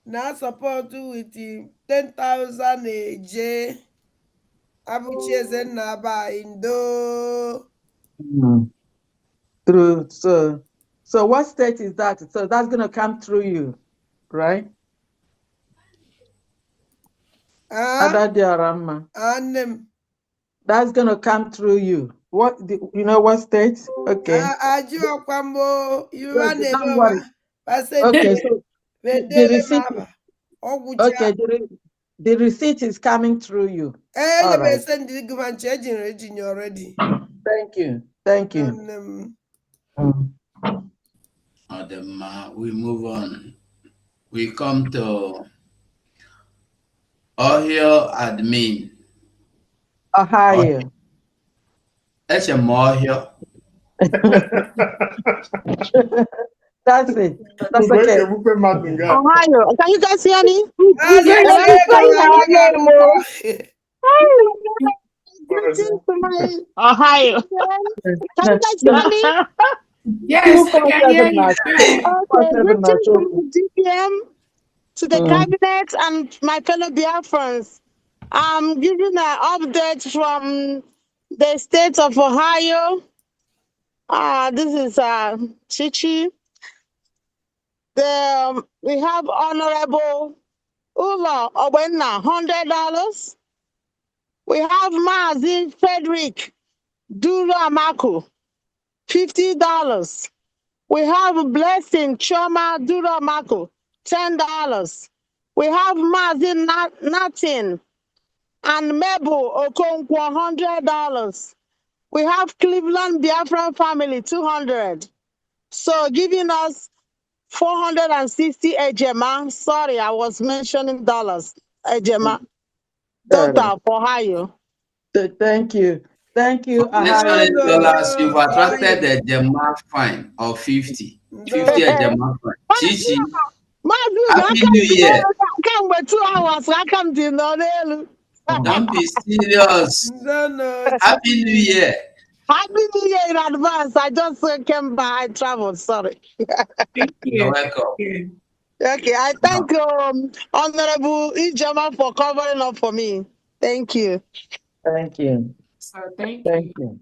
na support with 10,000 AJ. Abucheze na ba indo. Through so what state is that? So that's gonna come through you, right? Adadiarama. That's gonna come through you. You know what state? Okay. Don't worry. Okay, so the receipt. Okay, the receipt is coming through you. All right. Already. Thank you. Thank you. We move on. We come to Ohio admin. Ohio. Ohio. That's it. That's okay. Ohio. Can you guys hear me? Ohio. Can you guys hear me? Yes, I can hear you. Go ahead. Okay, greetings from the DPM to the cabinet and my fellow Biafrans. I'm giving an update from the state of Ohio. This is Chichi. We have Honorable Ulo Owenna, $100. We have Mazi Frederick Duro Amaku, $50. We have Blessing Choma Duro Amaku, $10. We have Mazi Natin and Mabel Okonkwo, $100. We have Cleveland Biafra family, $200. So giving us 460 ejema. Sorry, I was mentioning dollars. Ejema. Total for Ohio. Thank you. Thank you, Mentioning Ahio. dollars, you've attracted a Gemma fine of 50. 50 a Gemma fine. Chichi, Happy New Year. Come with 2 hours. I come to Nonelu. Don't be serious. Happy New Year. Happy New Year in advance. I just came by. I traveled. Sorry. Thank You're you. welcome. Okay, I thank Honorable Ijama for covering up for me. Thank you. Thank you. So thank Thank you.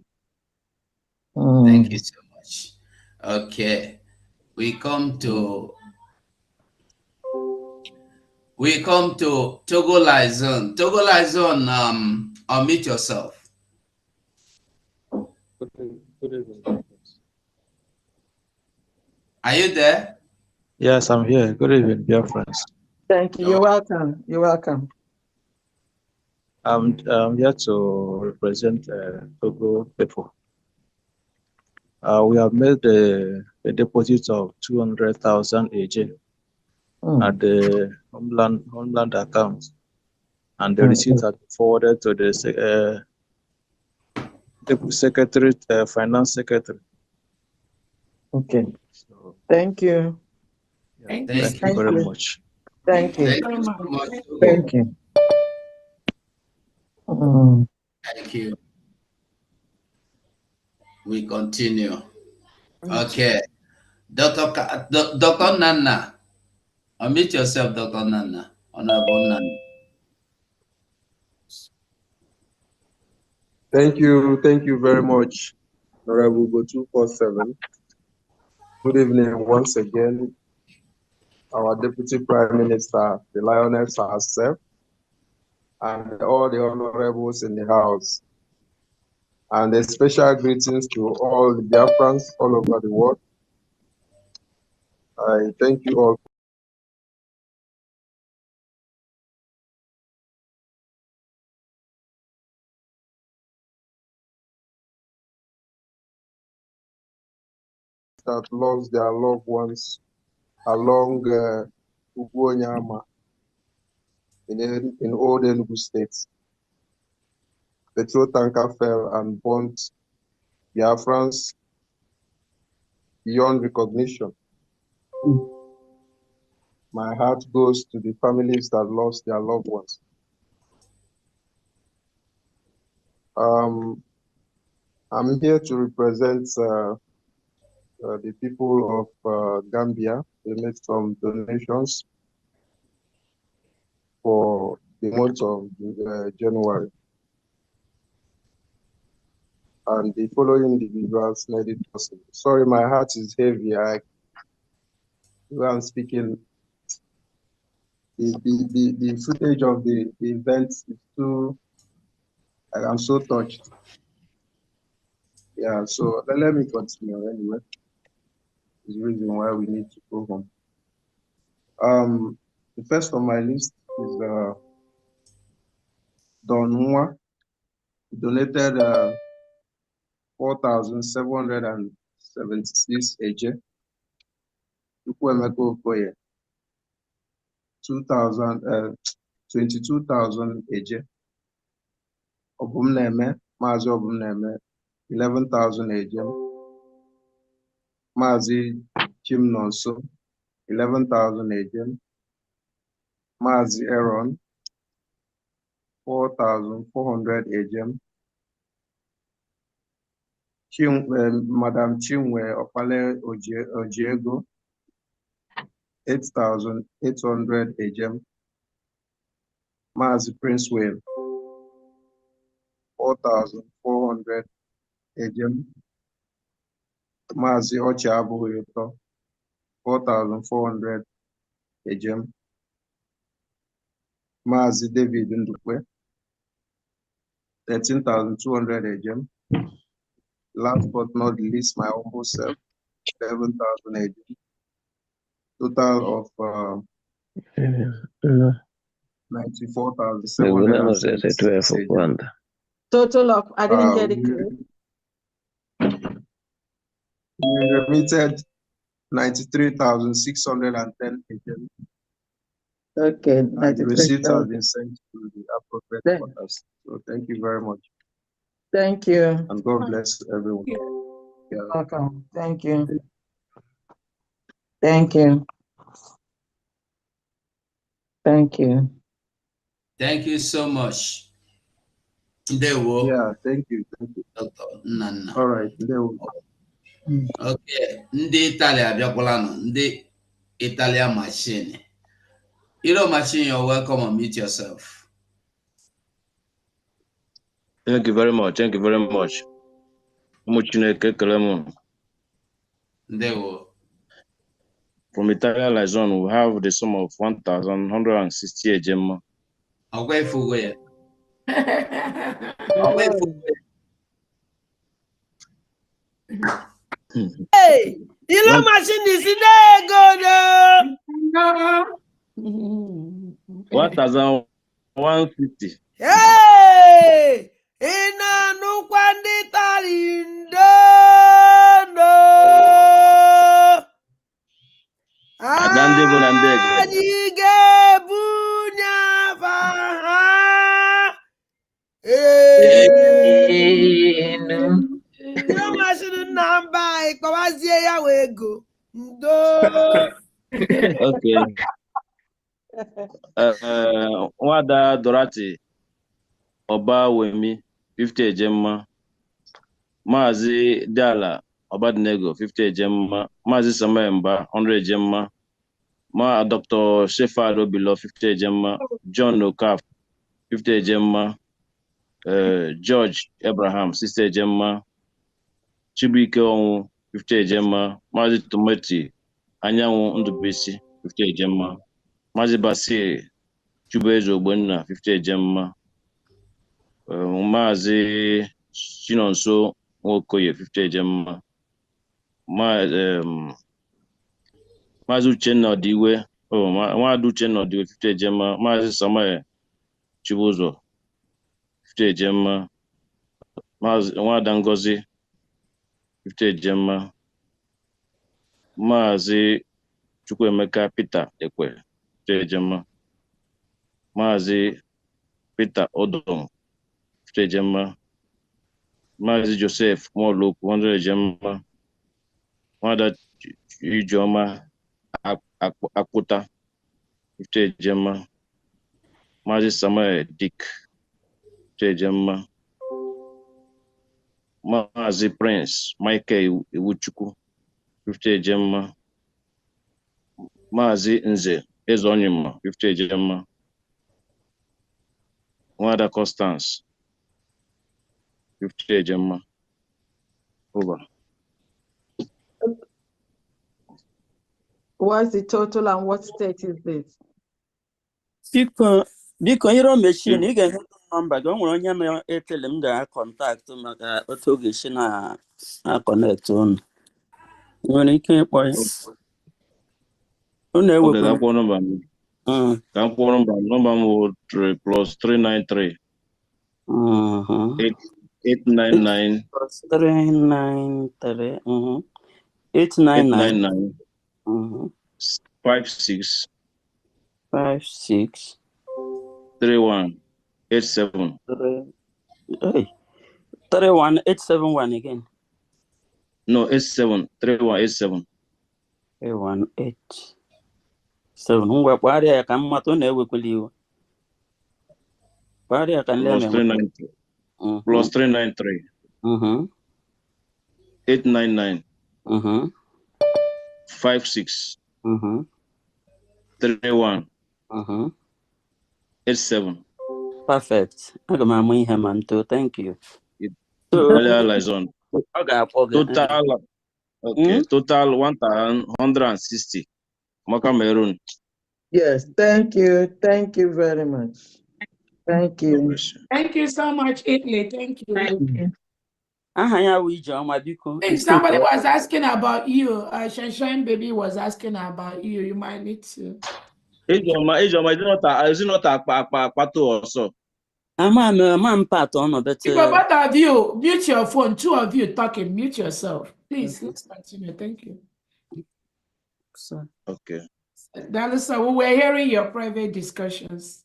you. Thank you so much. Okay. We come to Togo Lizon. Togo Lizon, unmute yourself. Are you there? Yes, I'm here. Good evening, dear friends. Thank you. You're welcome. You're welcome. I'm here to represent Togo people. We have made a deposit of 200,000 AJ at the homeland account, and the receipt has been forwarded to the secretary, finance secretary. Okay. Thank you. Thank you. Thank you very much. Thank you. Thank you so much. Thank you. Thank you. We continue. Okay. Dr. Nana. Unmute yourself, Dr. Nana. Honorable Nana. Thank you very much, Honorable Go 247. Good evening once again, our Deputy Prime Minister, the Lioness herself, and all the honorables in the House. And a special greetings to all the Biafrans all over the world. I thank you all. That lost their loved ones along Ugwonyama in old Enugu State. The petrol tanker fell and burnt Biafrans beyond recognition. My heart goes to the families that lost their loved ones. I'm here to represent the people of Gambia. They made some donations for the month of January. And the following individuals made it possible. Sorry, my heart is heavy. I'm speaking. The footage of the event is too, I'm so touched. Yeah, so let me continue anyway. There's a reason why we need to go home. The first on my list is Don Nwa. He donated 4,776 AJ. Chukwuemeka Okoye, 22,000 AJ. Obumneme, Mazi Obumneme, 11,000 AJ. Mazi Chimnonso, 11,000 AJ. Mazi Aaron, 4,400 AJ. Madam Chinwe Opale Ojiego, 8,800 Ejem. Mazi Prince Wave, 4,400 Ejem. Mazi Ochiabu Yuto, 4,400 Ejem. Mazi David Ndukwe, 13,200 Ejem. Last but not least, my humble self, 11,000 Ejem. Total of 94,776 Ejem. Total of, I didn't get it clear. We remitted 93,610 Ejem. Okay, And the receipts have been sent to the appropriate quarters. So thank you very much. Thank you. And God bless everyone. Yeah. Welcome. Thank you. Thank you. Thank you. Thank you so much. Ndewo. Yeah, thank you. Thank you. Dr. Nnanna. All right. Ndewo. Okay. Ndị Italy abịakwala nọ. Ndị Italian machine. Hero machine, you're welcome and meet yourself. Thank you very much. Thank you very much. Ndewo. From Italian Liaison, we have the sum of 1,160 Ejem. I'll go for it. Hey, you know machine is in there, go there. 1,150. Hey, ina nukwa ndị talindo no. Adande go na ndege. Anyị ga-ebunye afa ha. Ino machine nna mba anyị kpọwazie ya wee go. Ndo. Okay. Wada Dorati Oba Wemi 50 Ejem. Mazi Dala Obadnego 50 Ejem. Mazi Samuel Mba 100 Ejem. Ma Dr. Shefard Obilo 50 Ejem. John Okaf 50 Ejem. George Abraham 60 Ejem. Chibuike Onwu 50 Ejem. Mazi Tometi Anyanwụ Ndubisi 50 Ejem. Mazi Basir Chubezo Ogbonna 50 Ejem. Mazi Chinonso Nwokoye 50 Ejem. Mazi Uchenna Odiwe, Mazi Uchenna Odiwe 50 Ejem. Mazi Samuel Chibuzo 50 Ejem. Mazi Nwada Ngozi 50 Ejem. Mazi Chukwuemeka Peter Ekwe 50 Ejem. Mazi Peter Odom 50 Ejem. Mazi Joseph Mwoloku 100 Ejem. Nwada Ijeoma Akputa 50 Ejem. Mazi Samuel Dick 50 Ejem. Mazi Prince Michael Iwuchukwu 50 Ejem. Mazi Nze Ezonyima 50 Ejem. Nwada Constance 50 Ejem. Over. What's the total and what state is this? Biko hero machine ị ga-enye nọmba gị. O nwere onye ma etele m ga-akọntaktị maka otu oge isi na connect unu. Nwere ike ịkpọ ya. Unu ewepụ. Ka mkpọrọ nọmba m wụ +393 899 393 899 56 56 3187. 31871 again. No, 87 3187. 3187. Ngwa kpagharịa ya ka mmatụ na-ewekwala iwe. Kpagharịa ya ka nle +393. 899 Mm-hmm. 56 Mm-hmm. 31 Mm-hmm. 87. Perfect. Aga m amụ ihe ma nto. Thank you. So, Earlier liaison. ọ ga-akpọ gị. Total, okay, total 1,160. Maka Maroon. Yes, thank you. Thank you very much. Thank you. Thank you so much, Italy. Thank you. Aha ya wụ Ijeọma biko. I think somebody was asking about you. Shine Baby was asking about you. You might need to. Ijoma, is it not Akpato also? I'm part on a better. Both of you, mute your phone. Two of you talking, mute yourself. Please, let's continue. Thank you. Okay. Dalisa, we were hearing your private discussions.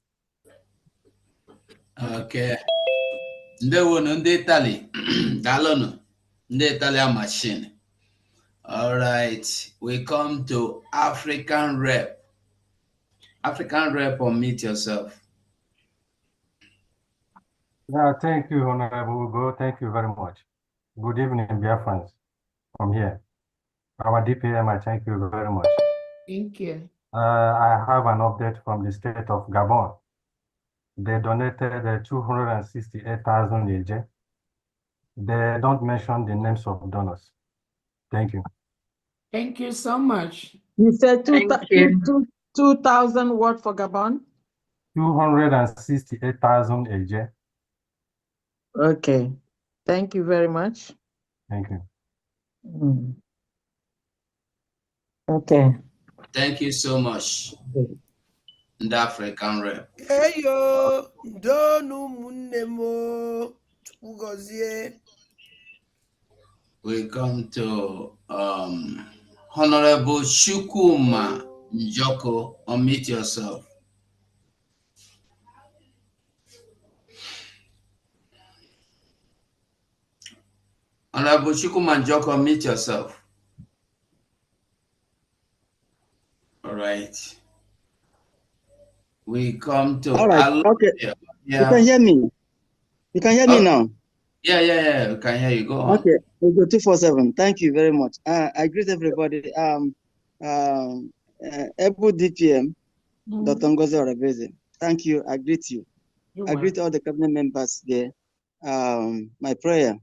Okay. Ndewo ndị Italy. Dalonu. Ndị Italian machine. All right. We come to African rep. African rep, unmute yourself. Yeah, thank you, Honorable Ugo. Thank you very much. Good evening, dear friends from here. Our DPM, I thank you very much. Thank you. I have an update from the state of Gabon. They donated 268,000 AJ. They don't mention the names of donors. Thank you. Thank you so much. You said 2,000 what for Gabon? 268,000 AJ. Okay. Thank you very much. Thank you. Okay. Thank you so much. The African rep. Hey yo, donu munemo, ugozie. We come to Honorable Shukuma Njoko. Unmute yourself. Honorable Shukuma Njoko, unmute yourself. All right. We come to. All right. Okay. Yeah. You can hear me. You can hear me now. Yeah. We can hear you. Go on. Okay. We'll go 247. Thank you very much. I greet everybody. Ebu DPM, Dr. Ngozi Orabeze. Thank you. I greet you. I greet all the cabinet members there. My prayer.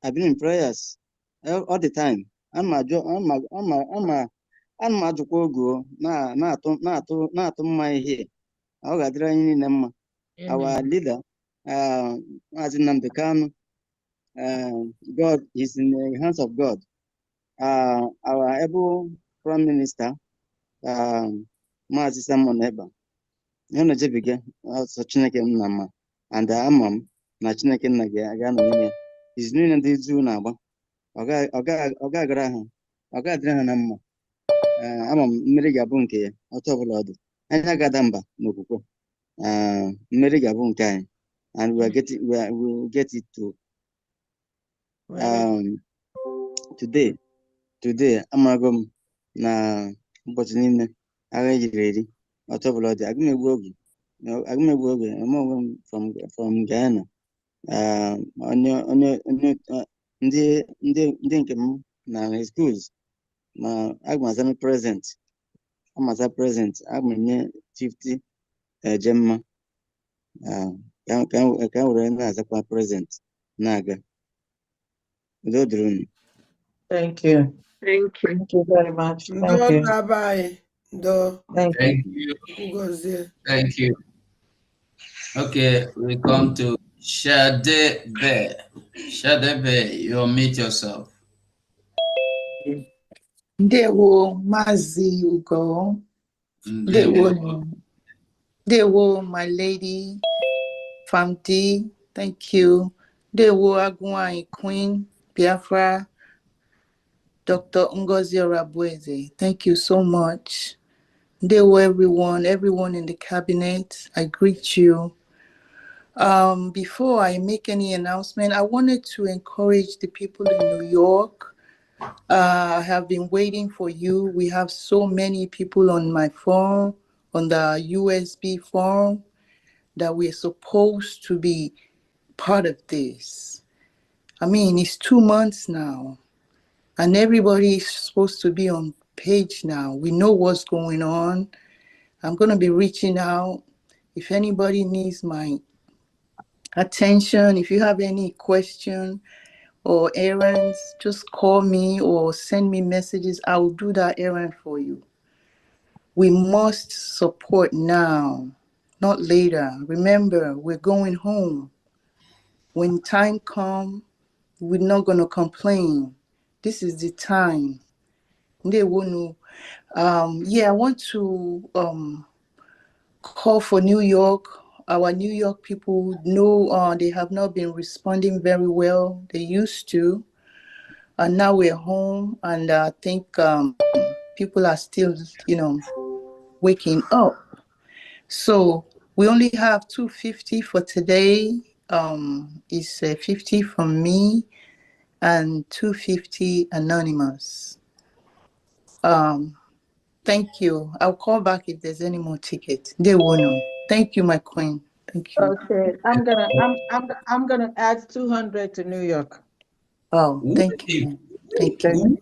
I've been in prayers all the time. I'm a go na here. Our leader, as in Namdekano, God is in the hands of God. Our able Prime Minister, Mazi Simon Eba, Jebige, also Chineke Nama, and the Amam, Nachineke Nagan, is doing the Zunaba, Oga Graham, Oga Drahanama, Amam Meriga Bunke, Otobolodo, and Agadamba, Nokuko. Meriga Bunkai, and we'll get it to today amagom na ụbọchị niile agha ejiriri ọtọbụla dị agụmegbu oge from Ghana ndị nke m na schools ma agụmaza present agụmenye 50 ejemma ka were na-azakwa present na-aga. Thank you. Thank you very much. Thank you. Thank you. Thank you. Okay, we come to Shadebe. Shadebe, you meet yourself. Ndewo Mazi Ugo. Ndewo my lady Famdi. Thank you. Ndewo Agwai Queen Biafra. Dr. Ngozi Orabeze. Thank you so much. Ndewo everyone in the cabinet. I greet you. Before I make any announcement, I wanted to encourage the people in New York. I have been waiting for you. We have so many people on my phone, on the USB phone, that we're supposed to be part of this. I mean, it's 2 months now. And everybody is supposed to be on page now. We know what's going on. I'm going to be reaching out. If anybody needs my attention, if you have any question or errands, just call me or send me messages. I will do that errand for you. We must support now, not later. Remember, we're going home. When time comes, we're not going to complain. This is the time. They won't. Yeah, I want to call for New York. Our New York people know they have not been responding very well. They used to. And now we're home, and I think people are still, waking up. So we only have 250 for today. It's 50 from me and 250 anonymous. Thank you. I'll call back if there's any more tickets. They will know. Thank you, my queen. Thank you. Okay, I'm gonna add 200 to New York. Oh, thank you. Thank you.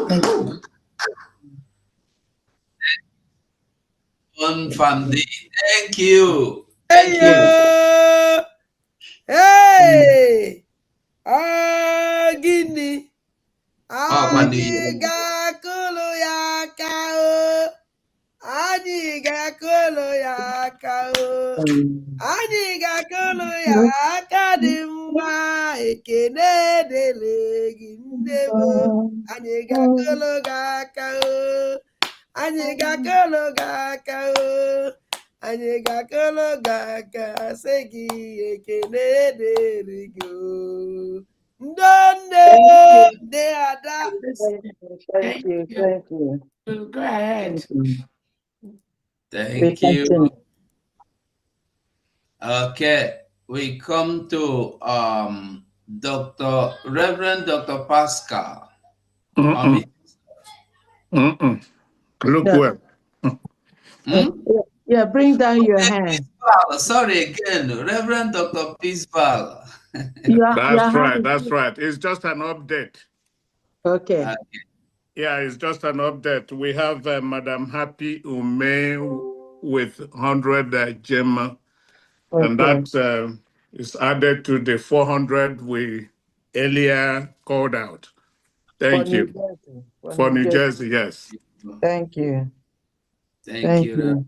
Thank you. Family, thank you. Thank you. Hey! Gini. Kwani. Gakulu ya kao. Gakulu ya kao. Gakulu ya kadimma. Ekene dele gindebo. Gakulu gakao. Gakulu gakao. Gakulu gaka. Segi ekene dele go. Ndonde de ada. Thank you. Thank you. Go ahead. Thank you. Okay, we come to Reverend Dr. Pascal. Look well. Yeah, bring down your hand. Sorry again, Reverend Dr. Peaceval. That's right. That's right. It's just an update. Okay. Yeah, it's just an update. We have Madam Happy Ume with 100 Gemma, and that is added to the 400 we earlier called out. Thank you. For New Jersey, yes. Thank you. Thank you.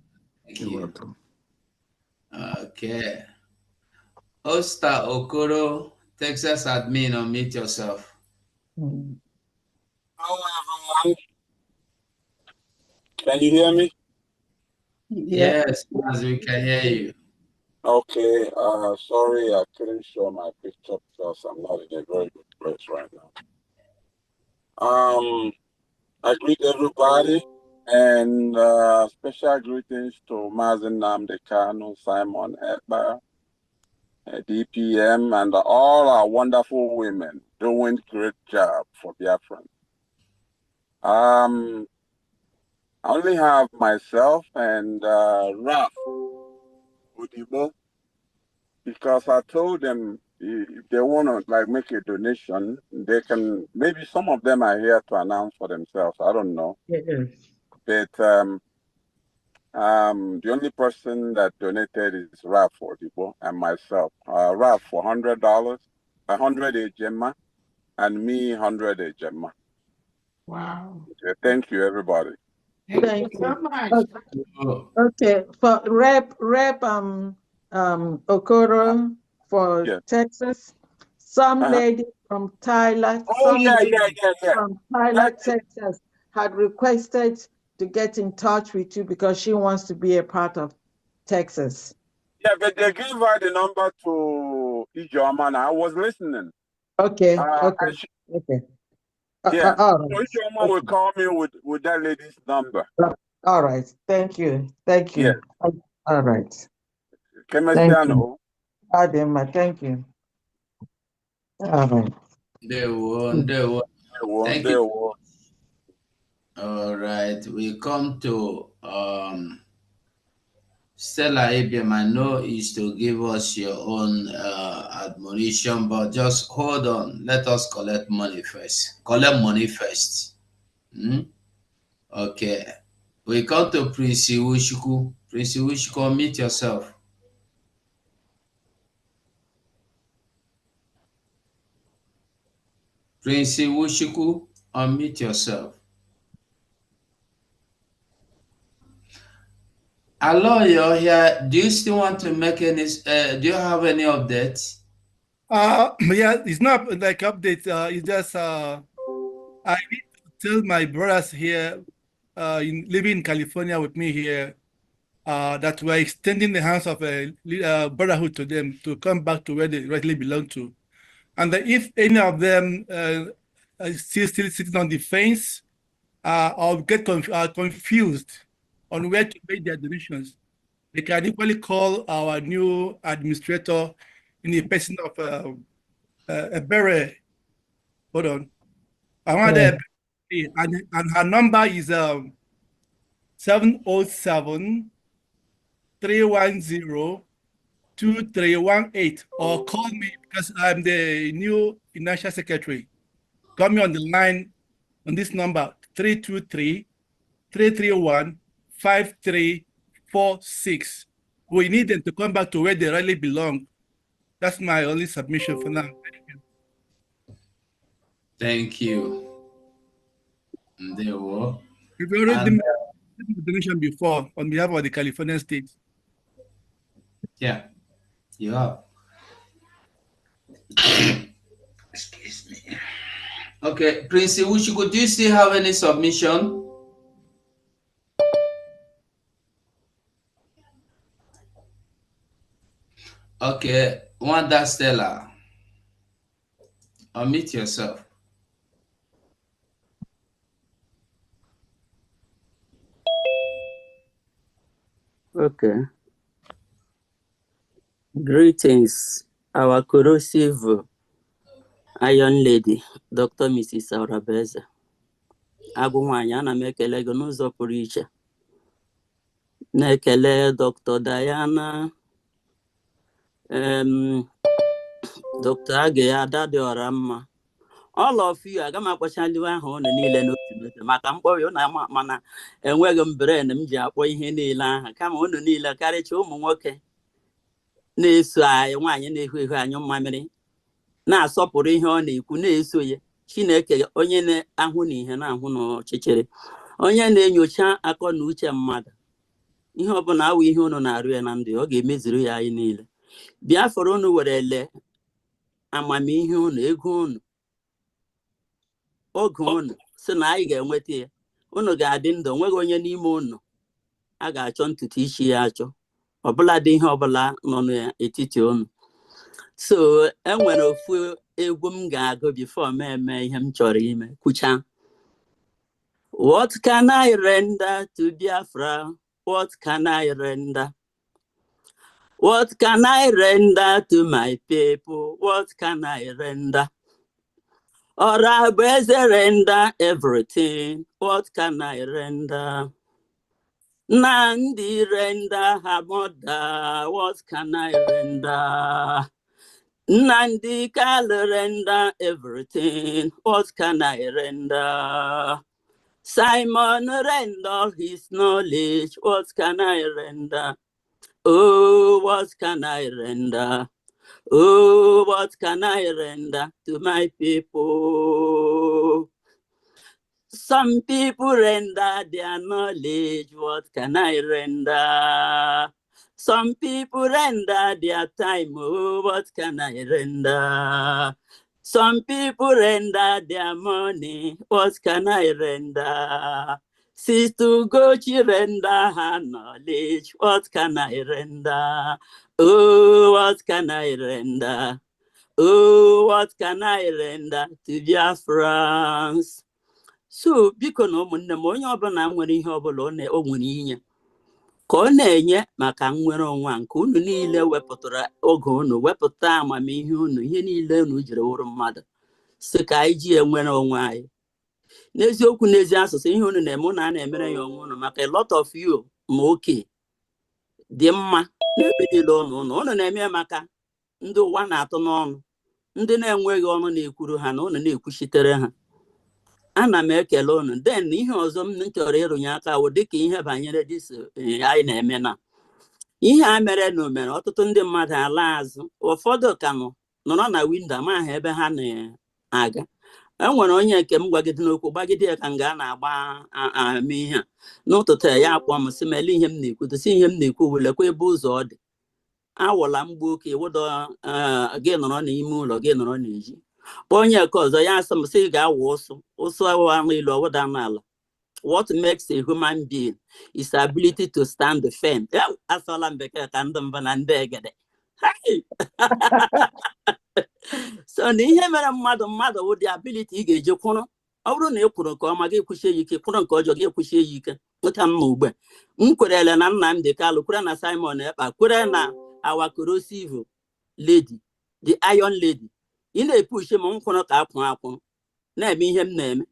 You're welcome. Okay. Osta Okoro, Texas admin, unmute yourself. Hello, everyone. Can you hear me? Yes, as we can hear you. Okay. Sorry, I couldn't show my picture because I'm not in a very good place right now. I greet everybody, and special greetings to Mazen Namdekano, Simon Ekbar, DPM, and all our wonderful women doing great job for Biafran. I only have myself and Raf Udibo, because I told them if they want to make a donation, they can. Maybe some of them are here to announce for themselves. I don't know. Yes. But the only person that donated is Raf Udibo and myself. Raf for $100, 100 Gemma, and me 100 Gemma. Wow. Okay, thank you, everybody. Thank you so much. Okay, for Rep Okoro for Texas. Some lady from Tyler, from Tyler, Texas, had requested to get in touch with you because she wants to be a part of Texas. Yeah, but they gave her the number to Ijoma. I was listening. Okay. Yeah. All So right. Ijoma will call me with that lady's number. All right. Thank you. Thank you. Yeah. All right. Thank you. Adema, thank you. All right. Thank you. All right, we come to Stella Abiam, I know is to give us your own admonition, but just hold on. Let us collect money first. Collect money first. Okay. We come to Prince Iwuchukwu. Prince Iwuchukwu, meet yourself. Prince Iwuchukwu, unmute yourself. Hello, you're here. Do you still want to make any, do you have any updates? Yeah, it's not like update. It's just I need to tell my brothers here, living in California with me here, that we're extending the hands of a brotherhood to them to come back to where they rightly belong to, and that if any of them is still sitting on the fence, or get confused on where to make their donations, they can equally call our new administrator in the person of a Bere. Hold on. I want that, and her number is 707 310 2318, or call me because I'm the new financial secretary. Call me on the line on this number 323-331-5346. We need them to come back to where they really belong. That's my only submission for now. Thank you. There were. We've already made a donation before on behalf of the California state. Yeah, you have. Excuse me. Okay, Prince Iwuchukwu, do you still have any submission? Okay, Wanda Stella, unmute yourself. Okay. Greetings, our corrosive iron lady, Dr. Mrs. Arabeze. Agụ nwanyị, ana m ekele gị n'ụzọ pụrụ iche. Na-ekele Dr. Diana, Dr. Age Adadioramma. All of you, aga m akpọchaliwe ahụ unu niile n'otu n'otu maka mkpọrọ unu mana enweghị m brain m ji akpọ ihe niile ahụ, kama unu niile karịcha ụmụ nwoke na-eso anyị, nwaanyị na-ehu ehu anyụ mmamịrị, na-asọpụrụ ihe ọ na-ekwu, na-eso ya. Chineke onye na-ahụ n'ihe na-ahụ n'ọchịchịrị, onye na-enyocha akọ na uche mmadụ, ihe ọbụla awụ ihe unu na-arụ ya na ndụ, ọ ga-emezuru ya anyị niile. Biafra unu werele amamihe unu, ego unu, oge unu si na anyị ga-enweta ya, unu ga-adị ndụ, onweghị onye n'ime unu a ga-achọ ntutu isi ya achọ, ọbụla dị ihe ọbụla nọ n'etiti unu. So enwere ofu egwu m ga-agụ before m eme ihe m chọrọ ime, kwucha. What can I render to Biafra? What can I render? What can I render to my people? What can I render? Or I render everything. What can I render? Nandi render her mother. What can I render? Nandi can render everything. What can I render? Simon render his knowledge. What can I render? Oh, what can I render? Oh, what can I render to my people? Some people render their knowledge. What can I render? Some people render their time. Oh, what can I render? Some people render their money. What can I render? Sister Gochi render her knowledge. What can I render? Oh, what can I render? Oh, what can I render to Biafrans? So, biko na ụmụnne m, onye ọbụla nwere ihe ọbụla o nwere inye ka ọ na-enye maka nnwere onwe nke unu niile wepụtara oge unu, wepụta amamihe unu, ihe niile unu jiri wụrụ mmadụ, si ka anyị ji enwere onwe anyị. N'eziokwu n'ezi asụsụ, ihe unu na-eme, unu a na-emere ya onwe unu, maka a lot of you ma oke dị mma n'ebe niile ụnụ na-eme maka ndị ụwa na-atụ n'ọnụ, ndị na-enweghị ọnụ na-ekwuru ha na ụnụ na-ekwuchitere ha. Ana m ekele ụnụ. Den ihe ọzọ m chọrọ ịrụnye aka wụ dịka ihe banyere dis anyị na-eme na ihe a mere na omere ọtụtụ ndị mmadụ ala azụ, ụfọdụ ka nọrọ na windo amaghị ebe ha na-aga. Enwere onye nke m gwagide n'okwu gbagide ya ka m ga na-agba ame ihe a n'ụtụtụ ya akpọ m sị mele ihe m na-ekwu si ihe m na-ekwu welekwa ebe ụzọ ọ dị. Awụla mgbe oke wụdọ gị nọrọ n'ime ụlọ gị nọrọ n'ezi kpọọ onye nke ọzọ ya asị m sị ga-awa ụsụ ahụ ilu ọwụda n'ala. What makes a human being is ability to stand firm. Asọla m bekee ka ndị mba na ndị egede. So na ihe mere mmadụ wụ the ability ị ga-eji kwụrụ. Ọ bụrụ na ị kwụrụ nke ọma gị kwụchie ya ike, kwụrụ nke ọjọọ gị kwụchie ya ike. Ụta m ugbe m kwerele na Nnamdi Kalu, kwere na Simon Ekpa, kwere na our corrosive lady, the iron lady. Ị na-epushe m nkwụrụ ka akwụ na-eme ihe m na-eme.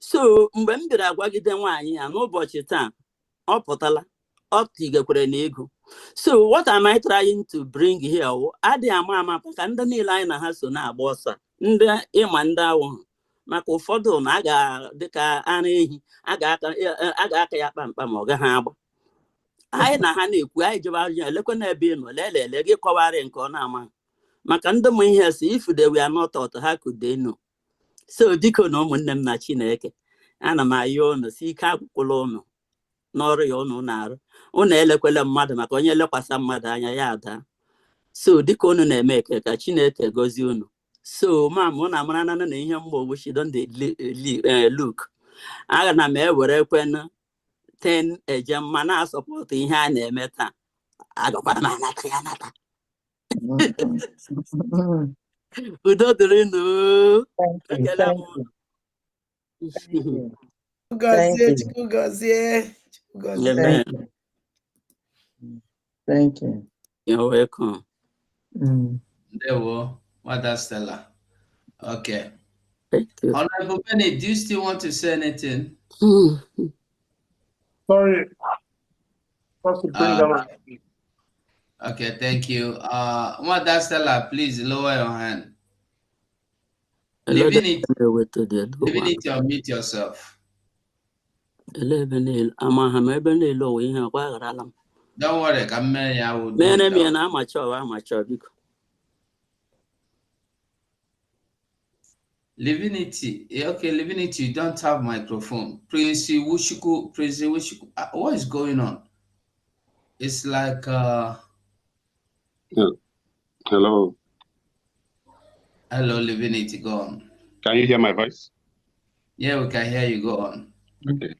So mgbe m bịara agwagide nwaanyị ya n'ụbọchị taa, ọ pụtala, ọ tigekwere n'ego. So what am I trying to bring here? Adịghị ama ka ndị niile anyị na ha so na-agba ọsọ, ndị ịma ndị awụ maka ụfọdụ na dịka ara ehi a ga-aka ya kpamkpa ma ọ gaghị agba. Anyị na ha na-ekwu anyị jebe ajụ elekwe n'ebe ị nọ lelele gị kọwarị nke ọ na-ama maka ndị mụ ihe si if they were not taught ha could they know. So dịka na ụmụnne m na Chineke, ana m ayọ ụnụ si ike agwụkwụla ụnụ n'ọrụ ya ụnụ na-arụ. Ụnụ elekwele mmadụ maka onye lekwasa mmadụ anya ya ada. So dịka ụnụ na-eme ka Chineke gọzie ụnụ. So ụnụ amara na ihe mgbe she don dey look. Aga na m ewere ekwenụ 10 ejemma na-asọpụtụ ihe a na-eme taa. Agakwara m anata ya anata. Udo dịrị nụ. Ekele m. Amen. Thank you. You're welcome. There we Mother Stella. Okay. Honorable Benny, do you still want to say anything? Sorry. Okay, thank you. Mother Stella, please lower your hand. Divinity, unmute yourself. Don't worry, come here. I will do it. Divinity, okay, Divinity, you don't have microphone. Prince Wushiku, what is going on? It's like Hello. Hello, Divinity, go on. Can you hear my voice? Yeah, we can hear you. Go on. Okay.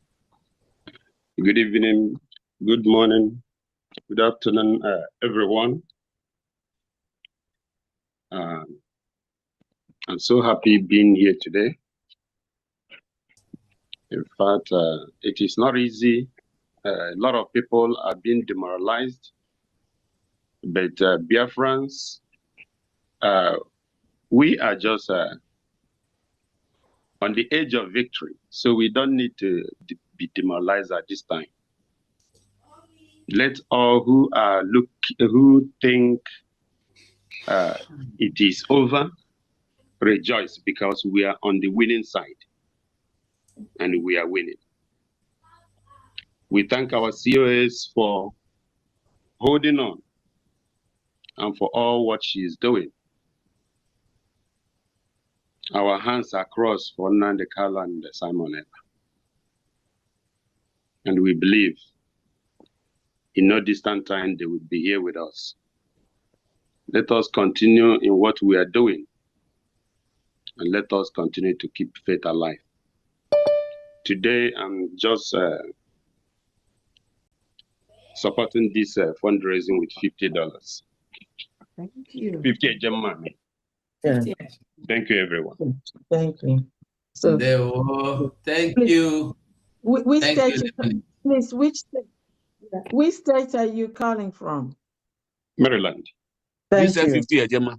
Good evening, good morning, good afternoon, everyone. I'm so happy being here today. In fact, it is not easy. A lot of people are being demoralized, but Biafrans, we are just on the edge of victory, so we don't need to be demoralized at this time. Let all who think it is over rejoice, because we are on the winning side and we are winning. We thank our COS for holding on and for all what she is doing. Our hands are crossed for Nnamdi Kalu and Simon Ekpa. And we believe in no distant time they will be here with us. Let us continue in what we are doing, and let us continue to keep faith alive. Today, I'm just supporting this fundraising with $50. Thank you. 50 German. Yeah. Thank you, everyone. Thank you. So, thank you. Which state, please, which state are you calling from? Maryland. Thank you. 50 Ejema.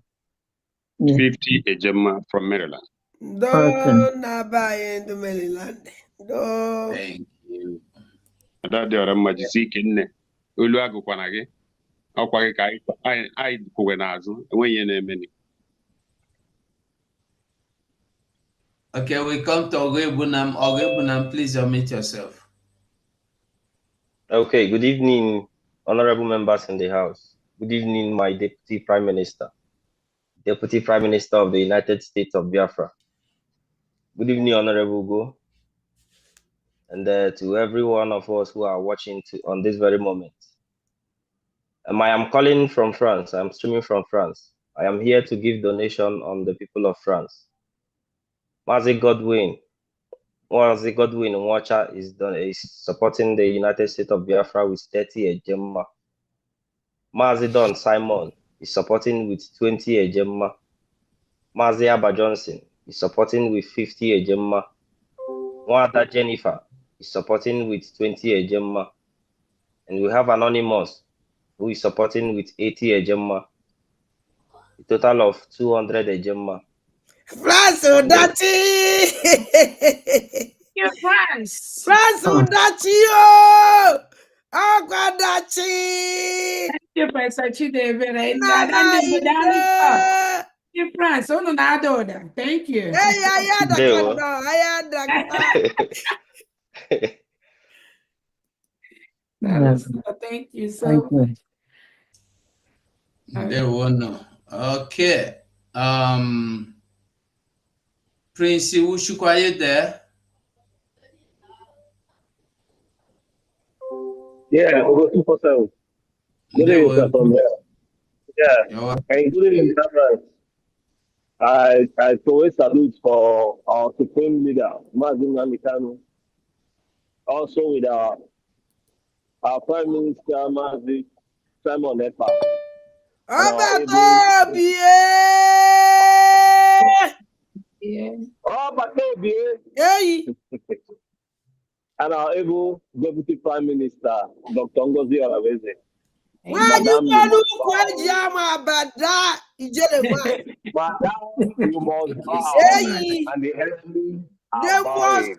50 Ejema from Maryland. Don't buy into Maryland. Thank you. That they are a magic. olu agụkwana gị ọkwa gị ka anyị kwuwe n'azụ enweghị ihe na-emeni. Okay, we come to Ogebunam. Ogebunam, please unmute yourself. Okay, good evening, honorable members in the House. Good evening, my Deputy Prime Minister, Deputy Prime Minister of the United States of Biafra. Good evening, Honorable Go, and to every one of us who are watching on this very moment. I am calling from France. I am streaming from France. I am here to give donation on the people of France. Mazi Godwin Watcher is supporting the United States of Biafra with 30 ejemma. Mazi Don Simon is supporting with 20 ejemma. Mazi Abba Johnson is supporting with 50 ejemma. Wanda Jennifer is supporting with 20 ejemma. And we have Anonymous who is supporting with 80 ejemma. A total of 200 ejemma. France Udachi! You France. France Udachi! Oh! Dachi! Thank you, Professor Chidebere. Nana You France. Oh, no, thank you. Hey, Thank you so much. There one. Okay. Prince Ushukwu, are you there? Yeah, over 247. Good evening, sir, from there. Yeah, and good evening, Cameron. I always salute for our supreme leader, Mazin Namikano. Also with our Prime Minister, Mazi Simon Epa. And our able Deputy Prime Minister, Dr. Ngozi Oraweze. Madam, you must bow, and the earthly are bowing.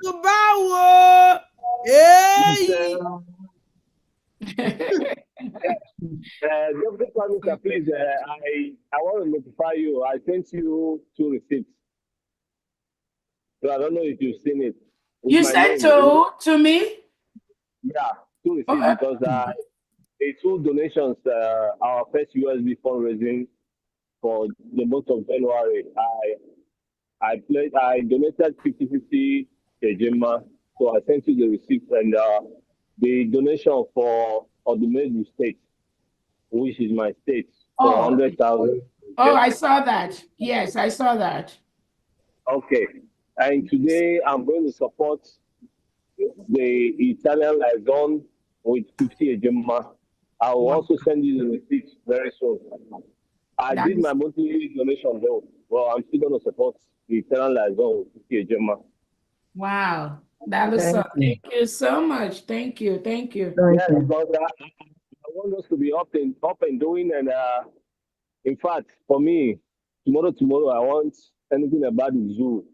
Deputy Prime Minister, please, I want to notify you. I sent you 2 receipts. So I don't know if you've seen it. You sent to me? Yeah, 2 receipts because the 2 donations, our first USB fundraising for the month of January, I donated 50 ejemma, so I sent you the receipt, and the donation for Odumedu State, which is my state, for 100,000. Oh, I saw that. Yes, I saw that. Okay, and today I'm going to support the Italian liaison with 50 ejemma. I will also send you the receipt very soon. I did my monthly donation though. Well, I'm still going to support the Italian liaison with 50 ejemma. Wow, that was so. Thank you so much. Thank you. Thank you. Yes, because I want us to be up and doing, and in fact, for me, tomorrow, I want anything about the zoo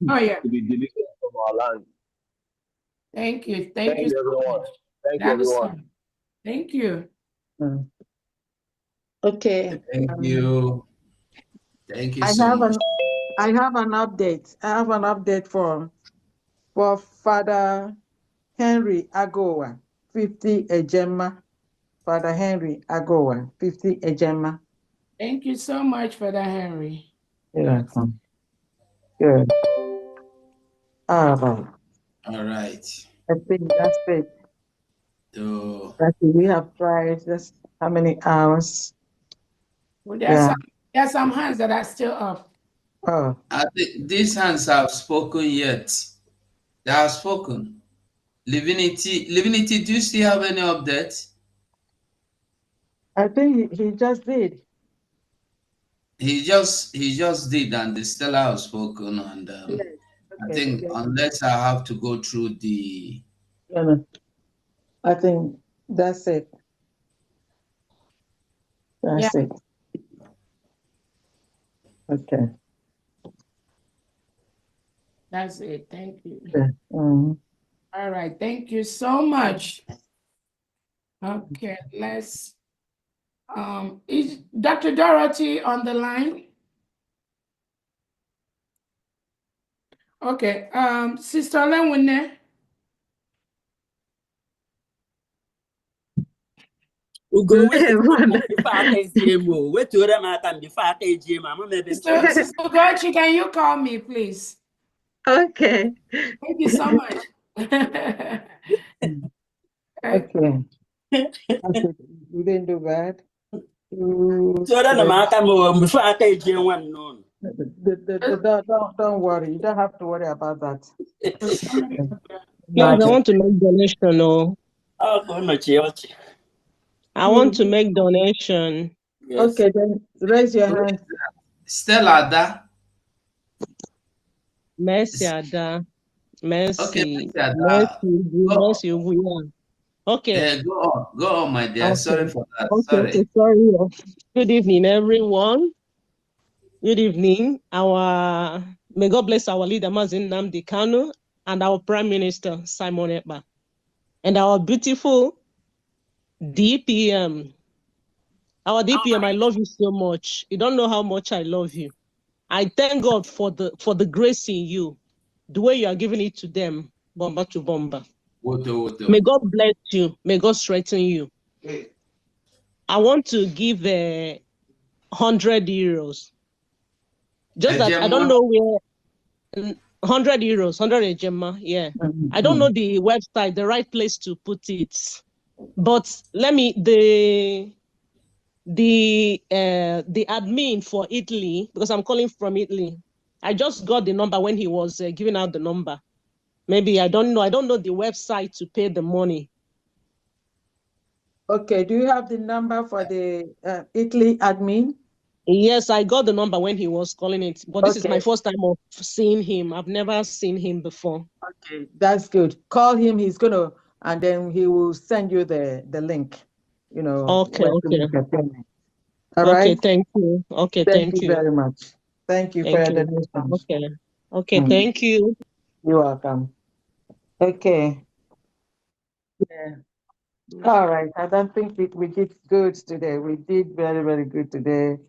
to be deleted from our land. Thank you. Thank you, everyone. Thank you, everyone. Thank you. Okay. Thank you. Thank you so much. I have an update. I have an update for Father Henry Agowa, 50 ejemma. Father Henry Agowa, 50 ejemma. Thank you so much, Father Henry. You're welcome. Good. All right. I think that's it. We have tried. That's how many hours? Well, there's some hands that are still up. Oh. I think these hands have spoken yet. They have spoken. Livinity, do you still have any updates? I think he just did. He just did, and the Stella have spoken, and yes. I think unless I have to go through the. No. I think that's it. That's it. Okay. That's it. Thank you. Yeah. All right. Thank you so much. Okay, let's. Is Dr. Dorothy on the line? Okay. Sister Lenwine. Ugo before I can GMO. Wait to them at before I can GMO. Sister Ugochi, can you call me, please? Okay. Thank you so much. Okay. Okay. We didn't do bad. So then I'm before I can GM1 noon. Don't worry. You don't have to worry about that. Please, I want to make donation. No, Oh, go no church. I want to make donation. Yes. Okay, then raise your hand. Stella Ada. Mercy, Ada. Mercy. Okay, Mercy Ada. Mercy, yeah. Okay. Go on, my dear. Okay. Sorry for that. Okay, sorry. Good evening, everyone. Good evening. May God bless our leader, Mazin Nnamdi Kanu, and our Prime Minister, Simon Ekpa, and our beautiful DPM. Our DPM, I love you so much. You don't know how much I love you. I thank God for the grace in you, the way you are giving it to them, bomba to bomba. May God bless you. May God strengthen you. I want to give 100 euros. Just that I don't know where. 100 euros, 100 Gemma, yeah. I don't know the website, the right place to put it. But let me, the admin for Italy, because I'm calling from Italy, I just got the number when he was giving out the number. Maybe, I don't know the website to pay the money. Okay, do you have the number for the Italy admin? Yes, I got the number when he was calling it, but this is my first time of seeing him. I've never seen him before. Okay, that's good. Call him, and then he will send you the link, Okay, okay. All right? Okay, thank you. Okay, thank you very much. Thank you for your you. donation. Okay, thank you. You're welcome. Okay. Yeah. All right. I don't think we did good today. We did very, very good today.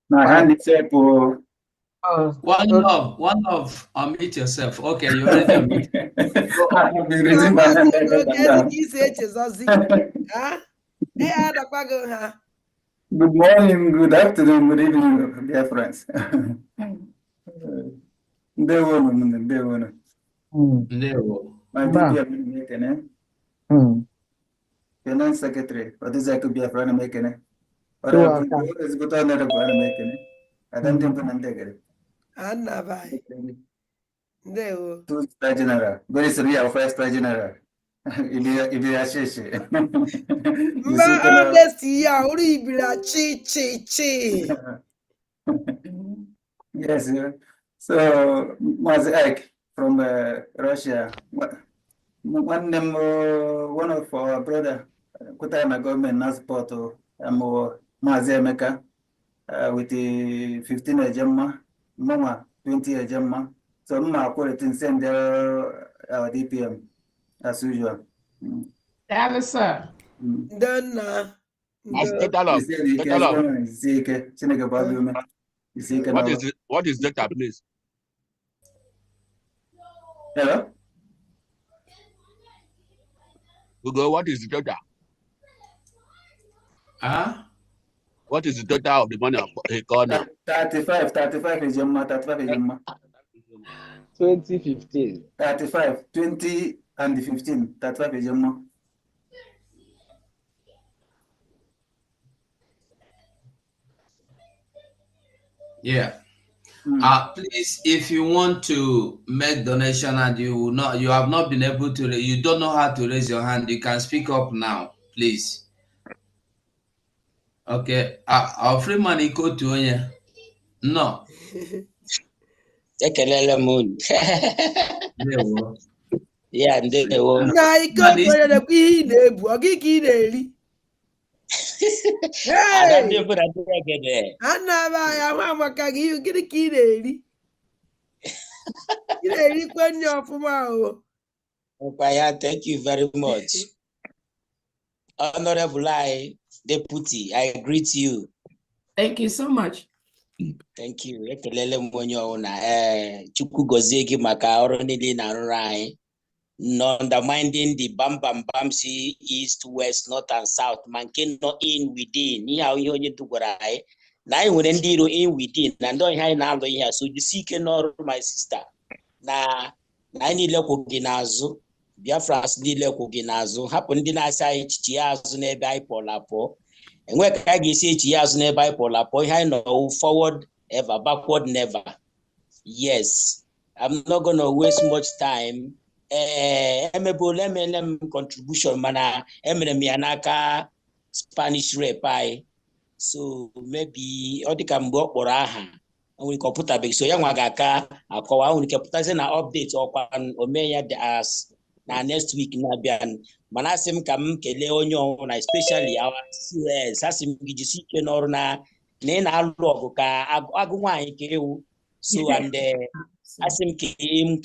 My hand is up. One love. Unmute yourself. Okay, you already unmuted. I've been raising my hand. Good morning, good afternoon, good evening, dear friends. Ndewono. My DPM Finance Secretary, what is that to be a friend of making it? Or is good on the friend of making it? I don't think I'm taking it. Two star general, very severe first star general. Ibira Shishi. Yes, so Mazek from Russia. One of our brother, Kutama government now support Mazemeka with the 15 Ejema, Mama 20 Ejema. So Mama quality send our DPM as usual. Alice, sir. Total of. What is data, please? Hello? Google, what is the total? What is the total of the money he called now? 35 is Yamma, 35 is Yamma. 2015. 35, 20 and 15, 35 is Yamma. Yeah. Please, if you want to make donation and you have not been able to, you don't know how to raise your hand, you can speak up now, please. Okay. Our free money go to you. No. Yeah, ndewo. Na ike kwere na kwa ihe ị na-ebu ọ gị ka ị na-eri ana m anya nwa maka gị gịnị ka ị na-eri ị na-erikwe nri ọfụma o. Ya, thank you very much. Honorable I, Deputy, I greet you. Thank you so much. Thank you. Ekelele m onye ọbụla. Chukwu gọzie gị maka ọrụ niile na-arụrụ anyị. Undermining the bam bam bam si east, west, north and south. Man nke nọ in within. Ihe ahụ ihe onye dugwara anyị. Na anyị nwere ndị iro in within. Na ndị ọhịa anyị na-alụ ihe. So jisie ike n'ọrụ my sister. Na anyị niile kwụ gị n'azụ. Biafras niile kwụ gị n'azụ. Hapụ ndị na-asị anyị echiche ya azụ n'ebe anyị pụọla pụọ. Enwe ka a ga-esi echi ya azụ n'ebe anyị pụọla pụọ. Ihe anyị nọ forward ever, backward never. Yes, I'm not gonna waste much time. Emebole emele m contribution mana emere m ya n'aka Spanish rep anyị. So maybe ọ dịka mgbe ọ kpọrọ aha nwere ike ọpụtabeghị, so ya nwa ga-aka akọwa nwere ike pụtazi na update ọkwa ome ya as na next week na-abịa. Mana asị m ka m kelee onye ọbụla, especially our CS. Asị m gị jisie ike n'ọrụ na ị na-alụ ọgụ ka agụ nwaanyị ka ewu. So and asị m ka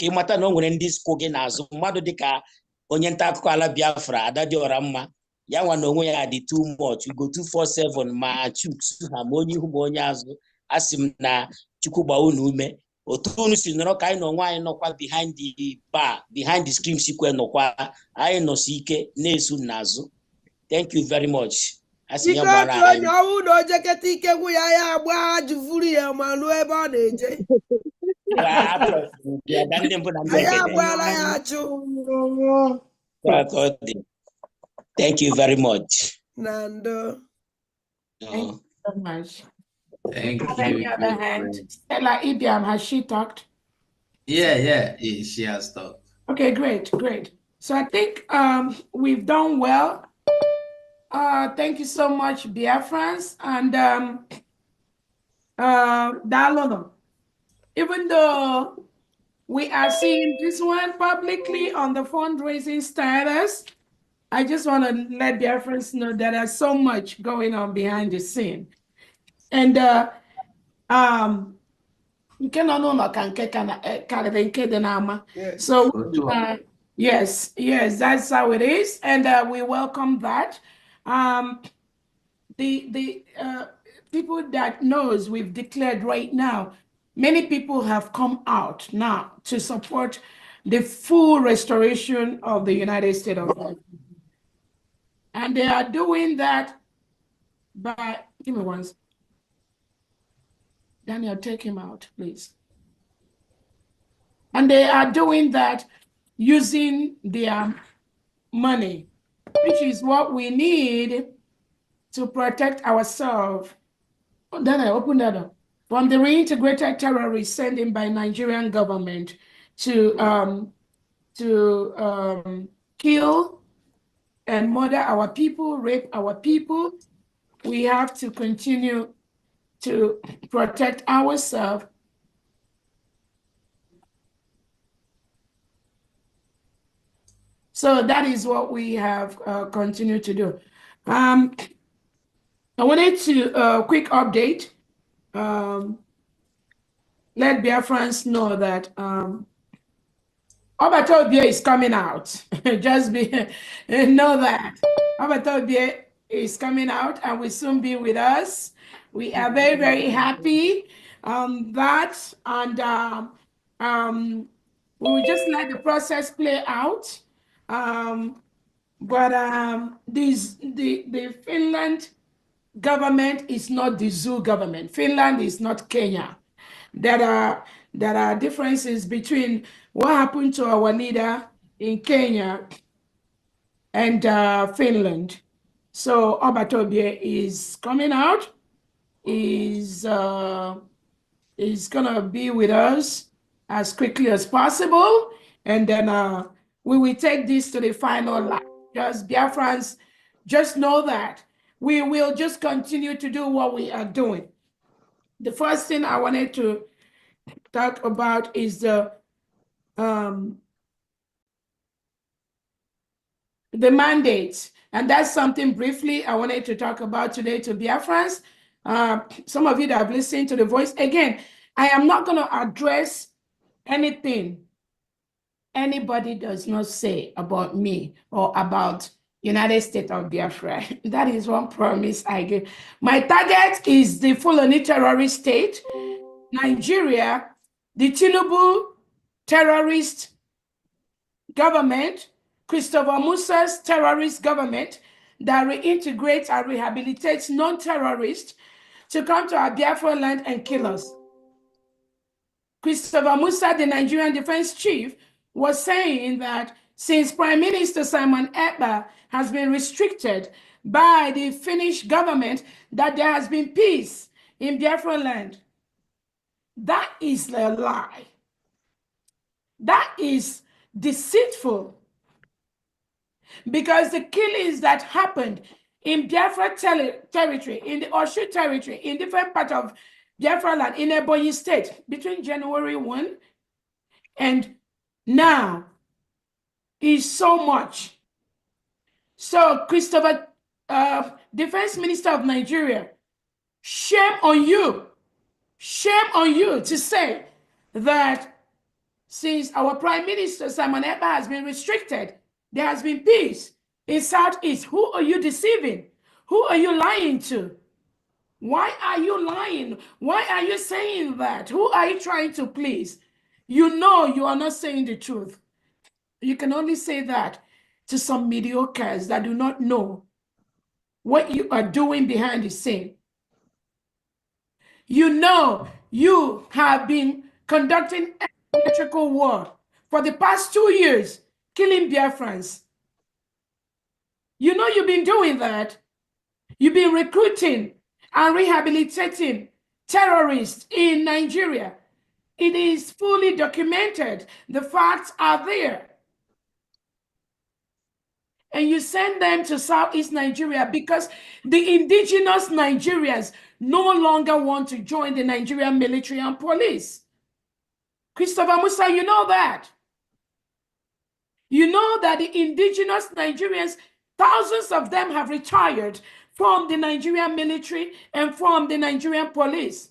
ị mata na o nwere ndị skụ gị n'azụ, mmadụ dịka onye nta akụkọ ala Biafra Ada Diora Mma, ya nwa na onwe ya dị too much, ugo 247 ma chuks ha ma onye ihu ma onye azụ. Asị m na Chukwu gbaa unu ume, otu unu si nọrọ ka anyị nọ nwaanyị nọkwa behind the bar, behind the screen sikwe nọkwa anyị nọsi ike na-esu n'azụ. Thank you very much. Asị ya gbara anyị. Onye ọwụ na ojeketa ike gwụ ya ya agba ajụfuru ya ma ruo ebe ọ na-eje. Anyị agbaala ya achụ. Thank you very much. Nando. Thank you so much. Thank you. On the other hand, Stella Ibiam, has she talked? Yeah, she has talked. Okay, great. So I think we've done well. Thank you so much, Biafrans, and Dalono. Even though we are seeing this one publicly on the fundraising status, I just want to let Biafrans know that there's so much going on behind the scene. And so yes, that's how it is, and we welcome that. The people that knows we've declared right now, many people have come out now to support the full restoration of the United States of America. And they are doing that by, give me one. Daniel, take him out, please. And they are doing that using their money, which is what we need to protect ourselves. Then I open that up. From the reintegrated terrorists sent in by Nigerian government to kill and murder our people, rape our people, we have to continue to protect ourselves. So that is what we have continued to do. I wanted to quick update. Let Biafrans know that Obatobie is coming out. Just know that Obatobie is coming out and will soon be with us. We are very, very happy that, and we will just let the process play out. But the Finland government is not the zoo government. Finland is not Kenya. There are differences between what happened to our leader in Kenya and Finland. So Obatobie is coming out. Is gonna be with us as quickly as possible, and then we will take this to the final line. Just Biafrans, just know that we will just continue to do what we are doing. The first thing I wanted to talk about is the mandates, and that's something briefly I wanted to talk about today to Biafrans. Some of you that have listened to the voice, again, I am not going to address anything anybody does not say about me or about United States of Biafra. That is one promise I give. My target is the Fulani terrorist state, Nigeria, the Tinubu terrorist government, Christopher Musa's terrorist government that reintegrates and rehabilitates non-terrorists to come to our Biafra land and kill us. Christopher Musa, the Nigerian defense chief, was saying that since Prime Minister Simon Ekpa has been restricted by the Finnish government, that there has been peace in Biafra land. That is a lie. That is deceitful. Because the killings that happened in Biafra territory, in the Oshu territory, in different parts of Biafra land, in Ebonyi state, between January 1 and now is so much. So, Christopher, Defense Minister of Nigeria, shame on you. Shame on you to say that since our Prime Minister Simon Ekpa has been restricted, there has been peace in Southeast. Who are you deceiving? Who are you lying to? Why are you lying? Why are you saying that? Who are you trying to please? You know you are not saying the truth. You can only say that to some mediocres that do not know what you are doing behind the scene. You know you have been conducting asymmetrical war for the past 2 years, killing Biafrans. You know you've been doing that. You've been recruiting and rehabilitating terrorists in Nigeria. It is fully documented. The facts are there. And you send them to Southeast Nigeria because the indigenous Nigerians no longer want to join the Nigerian military and police. Christopher Musa, you know that. You know that the indigenous Nigerians, thousands of them have retired from the Nigerian military and from the Nigerian police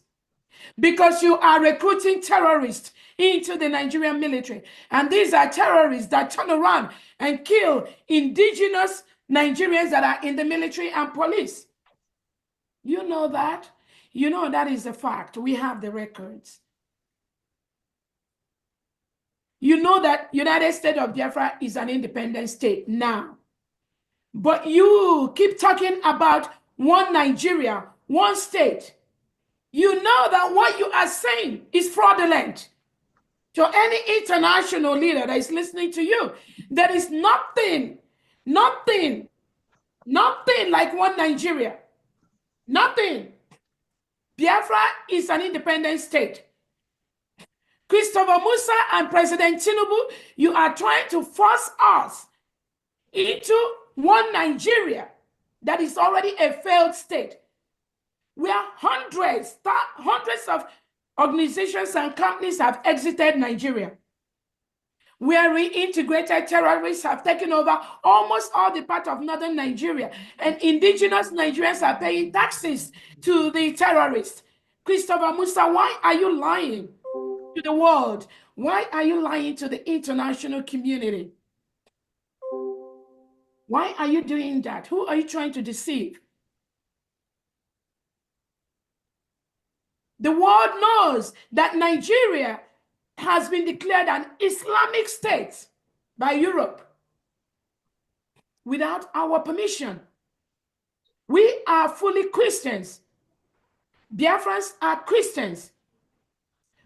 because you are recruiting terrorists into the Nigerian military. And these are terrorists that turn around and kill indigenous Nigerians that are in the military and police. You know that. You know that is a fact. We have the records. You know that United States of Biafra is an independent state now. But you keep talking about one Nigeria, one state. You know that what you are saying is fraudulent. To any international leader that is listening to you, there is nothing like one Nigeria. Nothing. Biafra is an independent state. Christopher Musa and President Tinubu, you are trying to force us into one Nigeria that is already a failed state, where hundreds of organizations and companies have exited Nigeria, where reintegrated terrorists have taken over almost all the part of northern Nigeria, and indigenous Nigerians are paying taxes to the terrorists. Christopher Musa, why are you lying to the world? Why are you lying to the international community? Why are you doing that? Who are you trying to deceive? The world knows that Nigeria has been declared an Islamic state by Europe without our permission. We are fully Christians. Biafrans are Christians.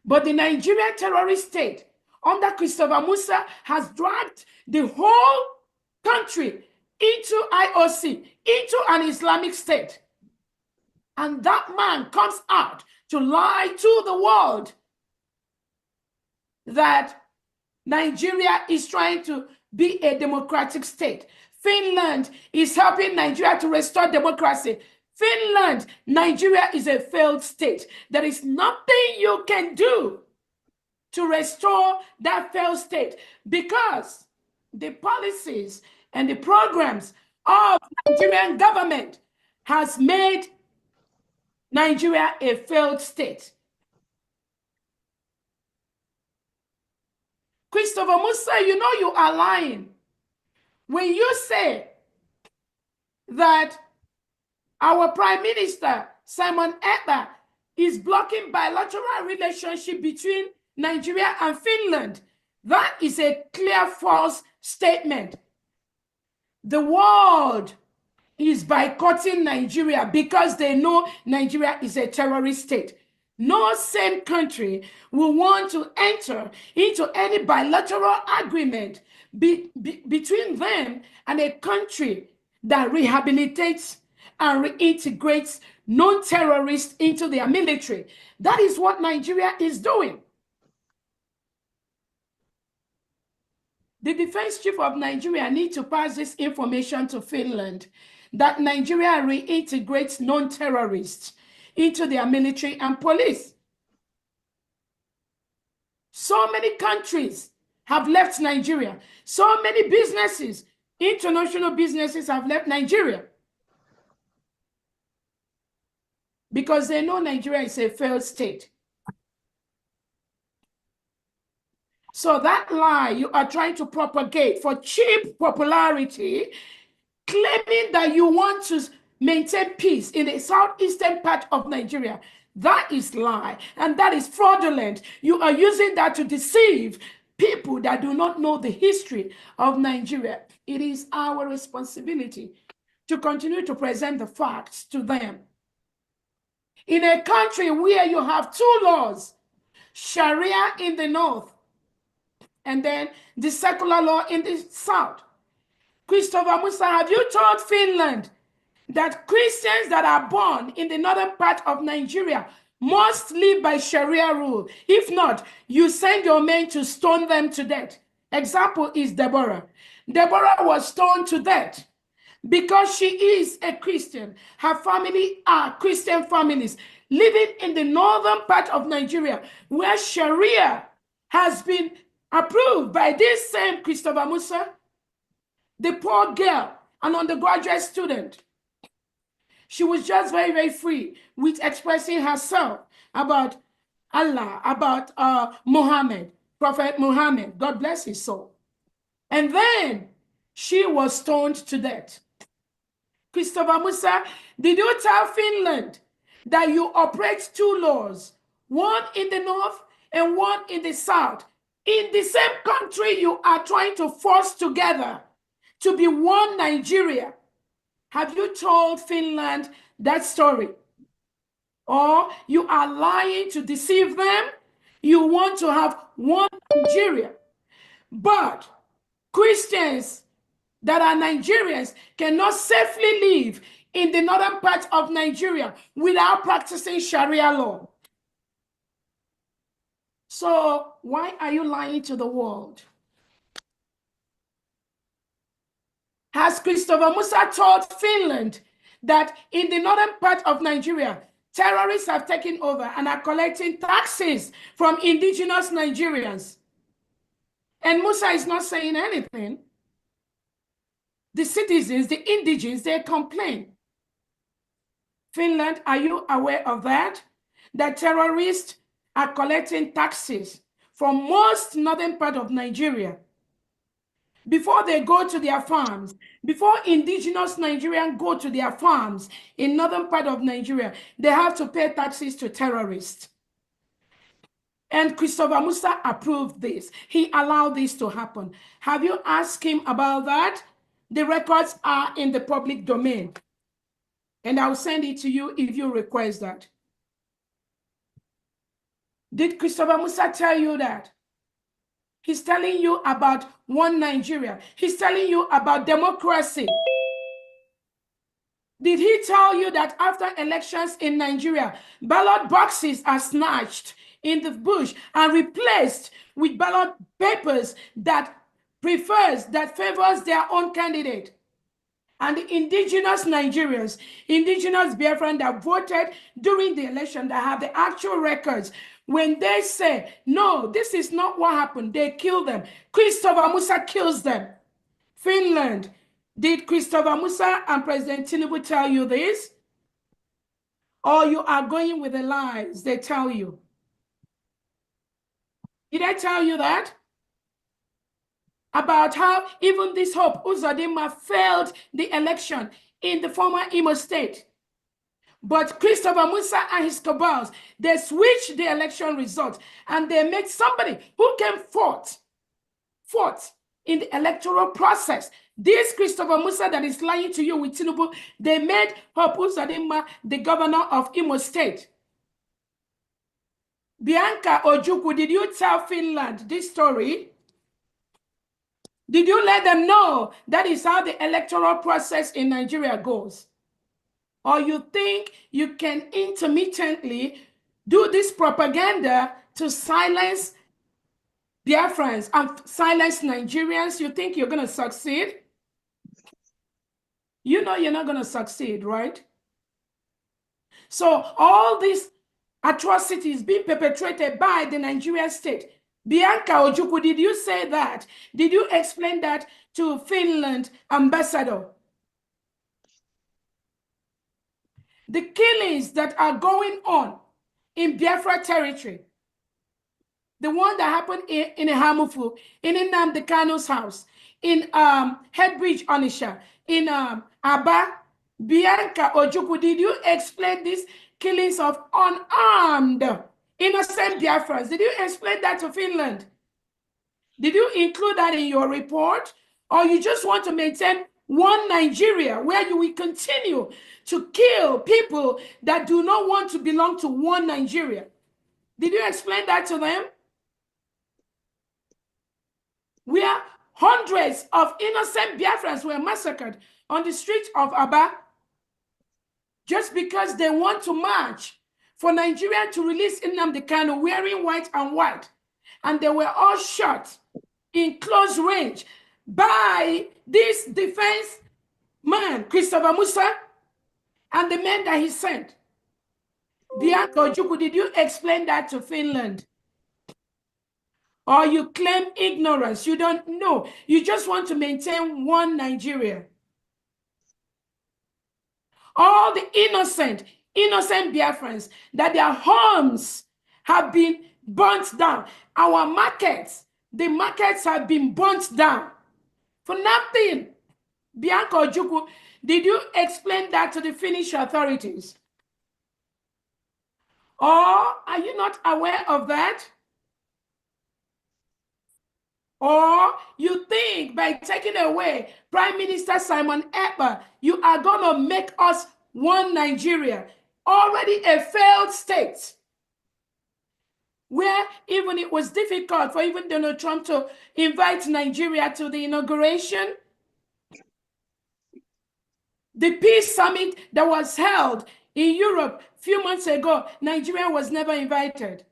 But the Nigerian terrorist state under Christopher Musa has dragged the whole country into IOC, into an Islamic state. And that man comes out to lie to the world that Nigeria is trying to be a democratic state. Finland is helping Nigeria to restore democracy. Finland, Nigeria is a failed state. There is nothing you can do to restore that failed state because the policies and the programs of the Nigerian government has made Nigeria a failed state. Christopher Musa, you know you are lying when you say that our Prime Minister, Simon Ekpa, is blocking bilateral relationship between Nigeria and Finland. That is a clear false statement. The world is boycotting Nigeria because they know Nigeria is a terrorist state. No sane country will want to enter into any bilateral agreement between them and a country that rehabilitates and reintegrates non-terrorists into their military. That is what Nigeria is doing. The defense chief of Nigeria needs to pass this information to Finland that Nigeria reintegrates non-terrorists into their military and police. So many countries have left Nigeria. So many businesses, international businesses, have left Nigeria because they know Nigeria is a failed state. So that lie you are trying to propagate for cheap popularity, claiming that you want to maintain peace in the southeastern part of Nigeria, that is lie and that is fraudulent. You are using that to deceive people that do not know the history of Nigeria. It is our responsibility to continue to present the facts to them. In a country where you have two laws, Sharia in the north and then the secular law in the south. Christopher Musa, have you told Finland that Christians that are born in the northern part of Nigeria must live by Sharia rule? If not, you send your men to stone them to death. Example is Deborah. Deborah was stoned to death because she is a Christian. Her family are Christian families living in the northern part of Nigeria where Sharia has been approved by this same Christopher Musa. The poor girl, an undergraduate student, she was just very, very free with expressing herself about Allah, about Muhammad, Prophet Muhammad, God bless his soul. And then she was stoned to death. Christopher Musa, did you tell Finland that you operate two laws, one in the north and one in the south? In the same country you are trying to force together to be one Nigeria. Have you told Finland that story? Or you are lying to deceive them? You want to have one Nigeria. But Christians that are Nigerians cannot safely live in the northern part of Nigeria without practicing Sharia law. So why are you lying to the world? Has Christopher Musa told Finland that in the northern part of Nigeria, terrorists have taken over and are collecting taxes from indigenous Nigerians? And Musa is not saying anything. The citizens, the indigenes, they complain. Finland, are you aware of that? That terrorists are collecting taxes from most northern part of Nigeria before they go to their farms, before indigenous Nigerians go to their farms in northern part of Nigeria, they have to pay taxes to terrorists. And Christopher Musa approved this. He allowed this to happen. Have you asked him about that? The records are in the public domain. And I'll send it to you if you request that. Did Christopher Musa tell you that? He's telling you about one Nigeria. He's telling you about democracy. Did he tell you that after elections in Nigeria, ballot boxes are snatched in the bush and replaced with ballot papers that favors their own candidate? And the indigenous Nigerians, indigenous Biafran that voted during the election, that have the actual records, when they say, no, this is not what happened, they kill them. Christopher Musa kills them. Finland, did Christopher Musa and President Tinubu tell you this? Or you are going with the lies they tell you? Did I tell you that? About how even this Hope Uzodinma failed the election in the former Imo State. But Christopher Musa and his cabals, they switched the election results and they made somebody who came fourth in the electoral process. This Christopher Musa that is lying to you with Tinubu, they made Hope Uzodinma the governor of Imo State. Bianca Ojukwu, did you tell Finland this story? Did you let them know that is how the electoral process in Nigeria goes? Or you think you can intermittently do this propaganda to silence Biafrans and silence Nigerians? You think you're going to succeed? You know you're not going to succeed, right? So all these atrocities being perpetrated by the Nigerian state. Bianca Ojukwu, did you say that? Did you explain that to Finland ambassador? The killings that are going on in Biafra territory, the one that happened in Hamufu, in Nnamdi Kanu's house, in Headbridge, Onisha, in Aba, Bianca Ojukwu, did you explain these killings of unarmed, innocent Biafrans? Did you explain that to Finland? Did you include that in your report? Or you just want to maintain one Nigeria where you will continue to kill people that do not want to belong to one Nigeria? Did you explain that to them? Where hundreds of innocent Biafrans were massacred on the streets of Aba just because they want to march for Nigeria to release Nnamdi Kanu wearing white and white. And they were all shot in close range by this defense man, Christopher Musa, and the men that he sent. Bianca Ojukwu, did you explain that to Finland? Or you claim ignorance? You don't know. You just want to maintain one Nigeria. All the innocent Biafrans, that their homes have been burnt down. Our markets, the markets have been burnt down for nothing. Bianca Ojukwu, did you explain that to the Finnish authorities? Or are you not aware of that? Or you think by taking away Prime Minister Simon Ekpa, you are going to make us one Nigeria, already a failed state, where even it was difficult for even Donald Trump to invite Nigeria to the inauguration. The peace summit that was held in Europe a few months ago, Nigeria was never invited.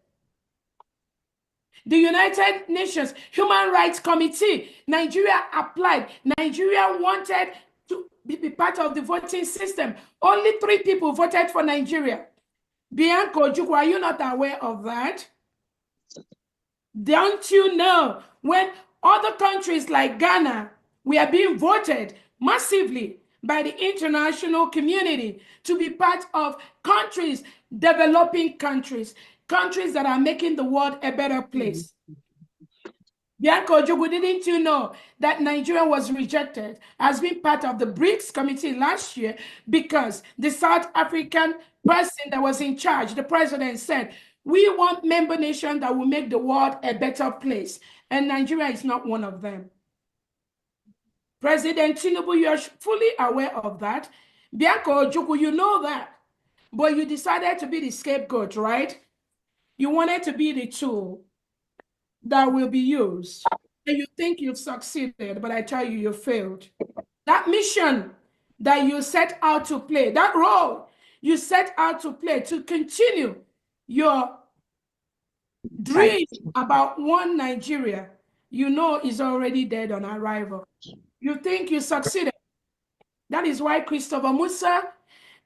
The United Nations Human Rights Committee, Nigeria applied. Nigeria wanted to be part of the voting system. Only 3 people voted for Nigeria. Bianca Ojukwu, are you not aware of that? Don't you know when other countries like Ghana were being voted massively by the international community to be part of countries, developing countries, countries that are making the world a better place? Bianca Ojukwu, didn't you know that Nigeria was rejected as being part of the BRICS committee last year because the South African person that was in charge, the president, said, we want member nations that will make the world a better place. And Nigeria is not one of them. President Tinubu, you are fully aware of that. Bianca Ojukwu, you know that. But you decided to be the scapegoat, right? You wanted to be the tool that will be used. And you think you've succeeded, but I tell you, you failed. That mission that you set out to play, that role you set out to play to continue your dream about one Nigeria, you know is already dead on arrival. You think you succeeded. That is why Christopher Musa,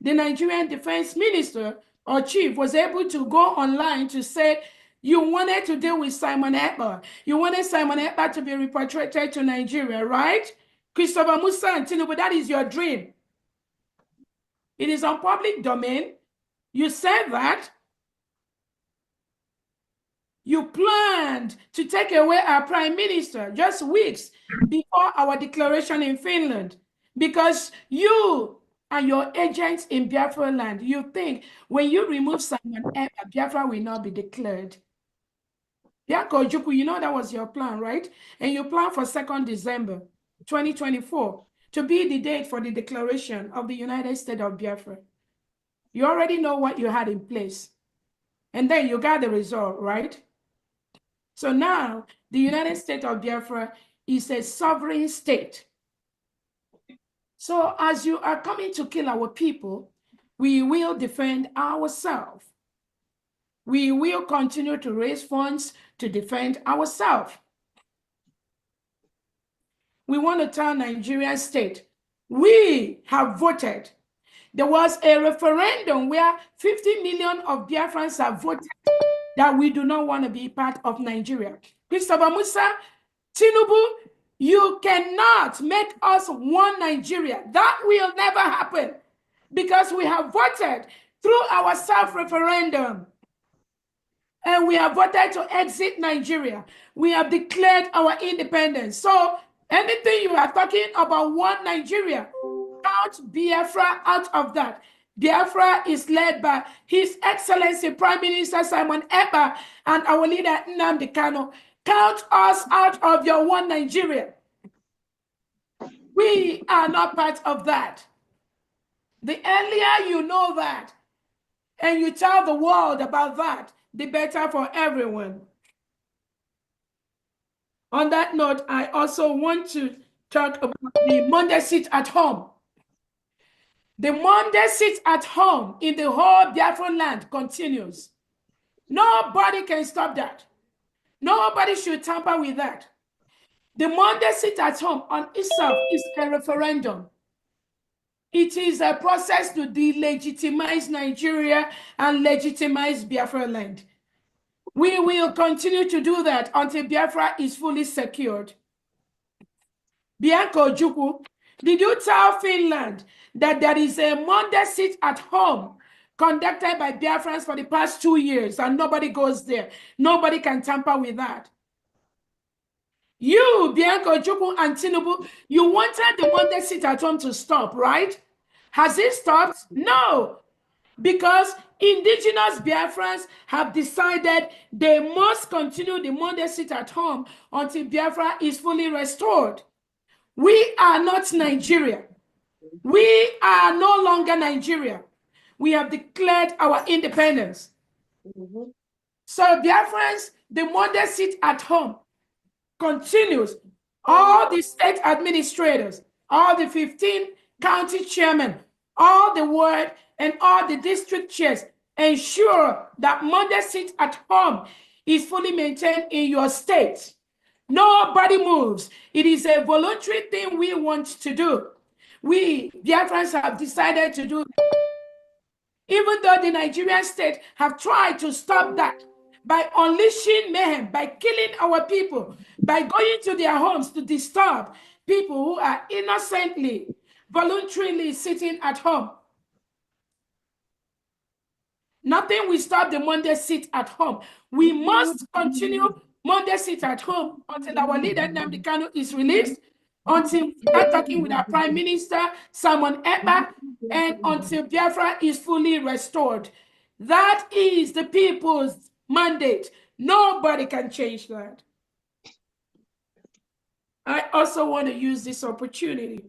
the Nigerian defense minister or chief, was able to go online to say, you wanted to deal with Simon Ekpa. You wanted Simon Ekpa to be repatriated to Nigeria, right? Christopher Musa and Tinubu, that is your dream. It is on public domain. You said that. You planned to take away our prime minister just weeks before our declaration in Finland because you and your agents in Biafra land, you think when you remove Simon Ekpa, Biafra will not be declared. Bianco Ojukwu, you know that was your plan, right? And you plan for 2nd December 2024 to be the date for the declaration of the United States of Biafra. You already know what you had in place. And then you got the result, right? So now the United States of Biafra is a sovereign state. So as you are coming to kill our people, we will defend ourselves. We will continue to raise funds to defend ourselves. We want to tell Nigerian state, we have voted. There was a referendum where 50 million of Biafrans have voted that we do not want to be part of Nigeria. Christopher Musa, Tinubu, you cannot make us one Nigeria. That will never happen because we have voted through our self-referendum. And we have voted to exit Nigeria. We have declared our independence. So anything you are talking about one Nigeria, count Biafra out of that. Biafra is led by His Excellency Prime Minister Simon Ekpa and our leader Nnamdi Kanu. Count us out of your one Nigeria. We are not part of that. The earlier you know that, and you tell the world about that, the better for everyone. On that note, I also want to talk about the Monday sit at home. The Monday sit at home in the whole Biafran land continues. Nobody can stop that. Nobody should tamper with that. The Monday sit at home on itself is a referendum. It is a process to delegitimize Nigeria and legitimize Biafra land. We will continue to do that until Biafra is fully secured. Bianco Ojukwu, did you tell Finland that there is a Monday sit at home conducted by Biafrans for the past 2 years and nobody goes there? Nobody can tamper with that. You, Bianco Ojukwu and Tinubu, you wanted the Monday sit at home to stop, right? Has it stopped? No. Because indigenous Biafrans have decided they must continue the Monday sit at home until Biafra is fully restored. We are not Nigeria. We are no longer Nigeria. We have declared our independence. So Biafrans, the Monday sit at home continues. All the state administrators, all the 15 county chairmen, all the ward and all the district chairs ensure that Monday sit at home is fully maintained in your state. Nobody moves. It is a voluntary thing we want to do. We, Biafrans, have decided to do. Even though the Nigerian state have tried to stop that by unleashing mayhem, by killing our people, by going to their homes to disturb people who are innocently, voluntarily sitting at home. Nothing will stop the Monday sit at home. We must continue Monday sit at home until our leader Nnamdi Kanu is released, until we start talking with our Prime Minister Simon Ekpa, and until Biafra is fully restored. That is the people's mandate. Nobody can change that. I also want to use this opportunity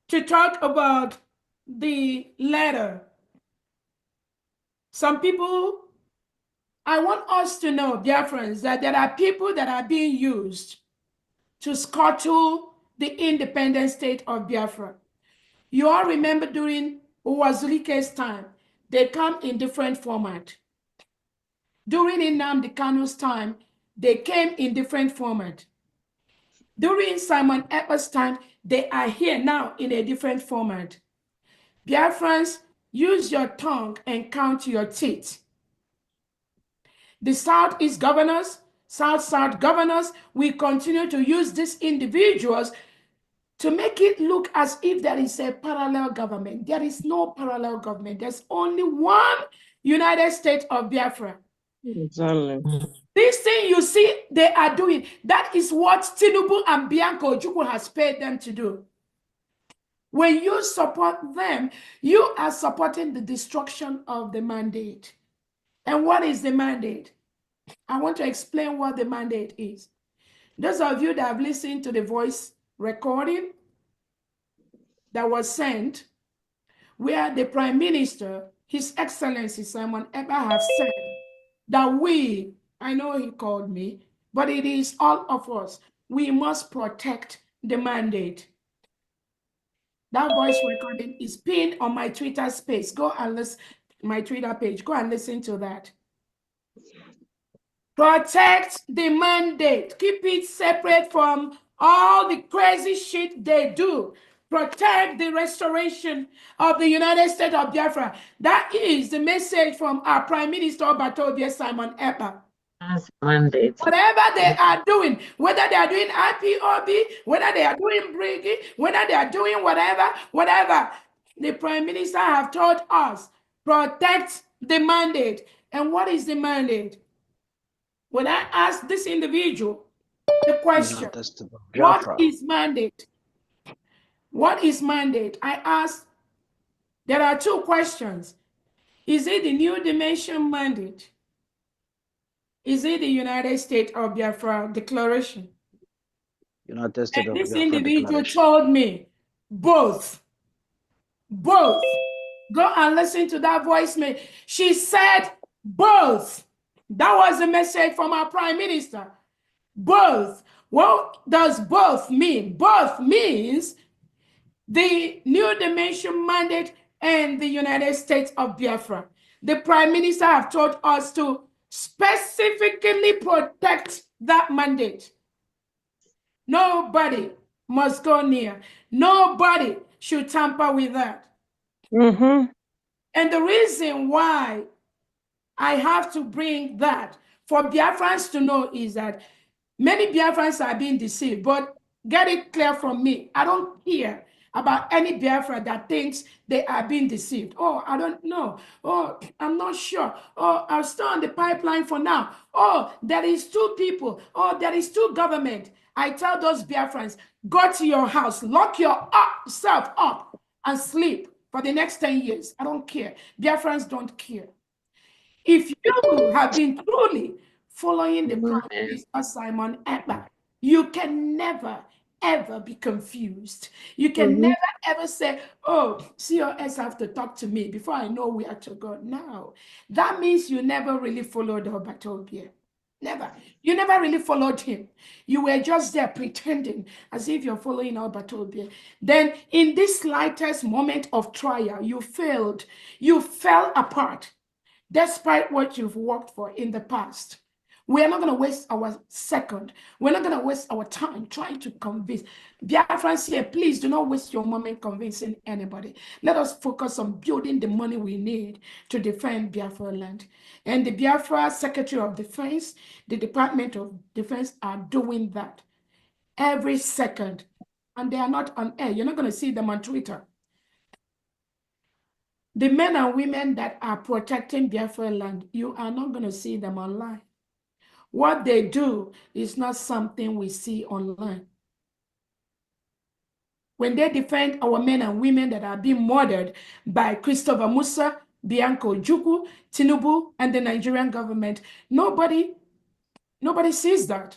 to talk about the letter. Some people, I want us to know, dear friends, that there are people that are being used to scuttle the independent state of Biafra. You all remember during Uwazulike's time, they come in different format. During Nnamdi Kanu's time, they came in different format. During Simon Ekpa's time, they are here now in a different format. Biafrans, use your tongue and count your teeth. The Southeast governors, South-South governors, we continue to use these individuals to make it look as if there is a parallel government. There is no parallel government. There's only one United States of Biafra. Exactly. This thing you see they are doing, that is what Tinubu and Bianca Ojukwu has paid them to do. When you support them, you are supporting the destruction of the mandate. And what is the mandate? I want to explain what the mandate is. Those of you that have listened to the voice recording that was sent, where the Prime Minister, His Excellency Simon Ekpa, have said that we, I know he called me, but it is all of us, we must protect the mandate. That voice recording is pinned on my Twitter space. Go and listen, my Twitter page. Go and listen to that. Protect the mandate. Keep it separate from all the crazy shit they do. Protect the restoration of the United States of Biafra. That is the message from our Prime Minister Obatobie Simon Ekpa. Mandate. Whatever they are doing, whether they are doing IPOB, whether they are doing Briggy, whether they are doing whatever, the Prime Minister have told us, protect the mandate. And what is the mandate? When I ask this individual the question, what is mandate? What is mandate? I ask, there are two questions. Is it the New Dimension mandate? Is it the United States of Biafra Declaration? United States of This Biafra individual Declaration. told me both. Both. Go and listen to that voicemail. She said both. That was the message from our Prime Minister. Both. What does both mean? Both means the New Dimension mandate and the United States of Biafra. The Prime Minister have told us to specifically protect that mandate. Nobody must go near. Nobody should tamper with that. And the reason why I have to bring that for Biafrans to know is that many Biafrans are being deceived, but get it clear from me. I don't care about any Biafra that thinks they are being deceived. Oh, I don't know. Oh, I'm not sure. Oh, I'm still on the pipeline for now. Oh, there is two people. Oh, there is two government. I tell those Biafrans, go to your house, lock yourself up and sleep for the next 10 years. I don't care. Biafrans don't care. If you have been truly following the Prime Minister Simon Ekpa, you can never, ever be confused. You can never, ever say, oh, COS have to talk to me before I know where to go. No, that means you never really followed Obatobie. Never. You never really followed him. You were just there pretending as if you're following Obatobie. Then in this slightest moment of trial, you failed. You fell apart. Despite what you've worked for in the past. We are not going to waste our second. We're not going to waste our time trying to convince. Biafrans here, please do not waste your moment convincing anybody. Let us focus on building the money we need to defend Biafra land. And the Biafra Secretary of Defense, the Department of Defense are doing that every second. And they are not on air. You're not going to see them on Twitter. The men and women that are protecting Biafra land, you are not going to see them online. What they do is not something we see online. When they defend our men and women that are being murdered by Christopher Musa, Bianca Ojukwu, Tinubu, and the Nigerian government, nobody sees that.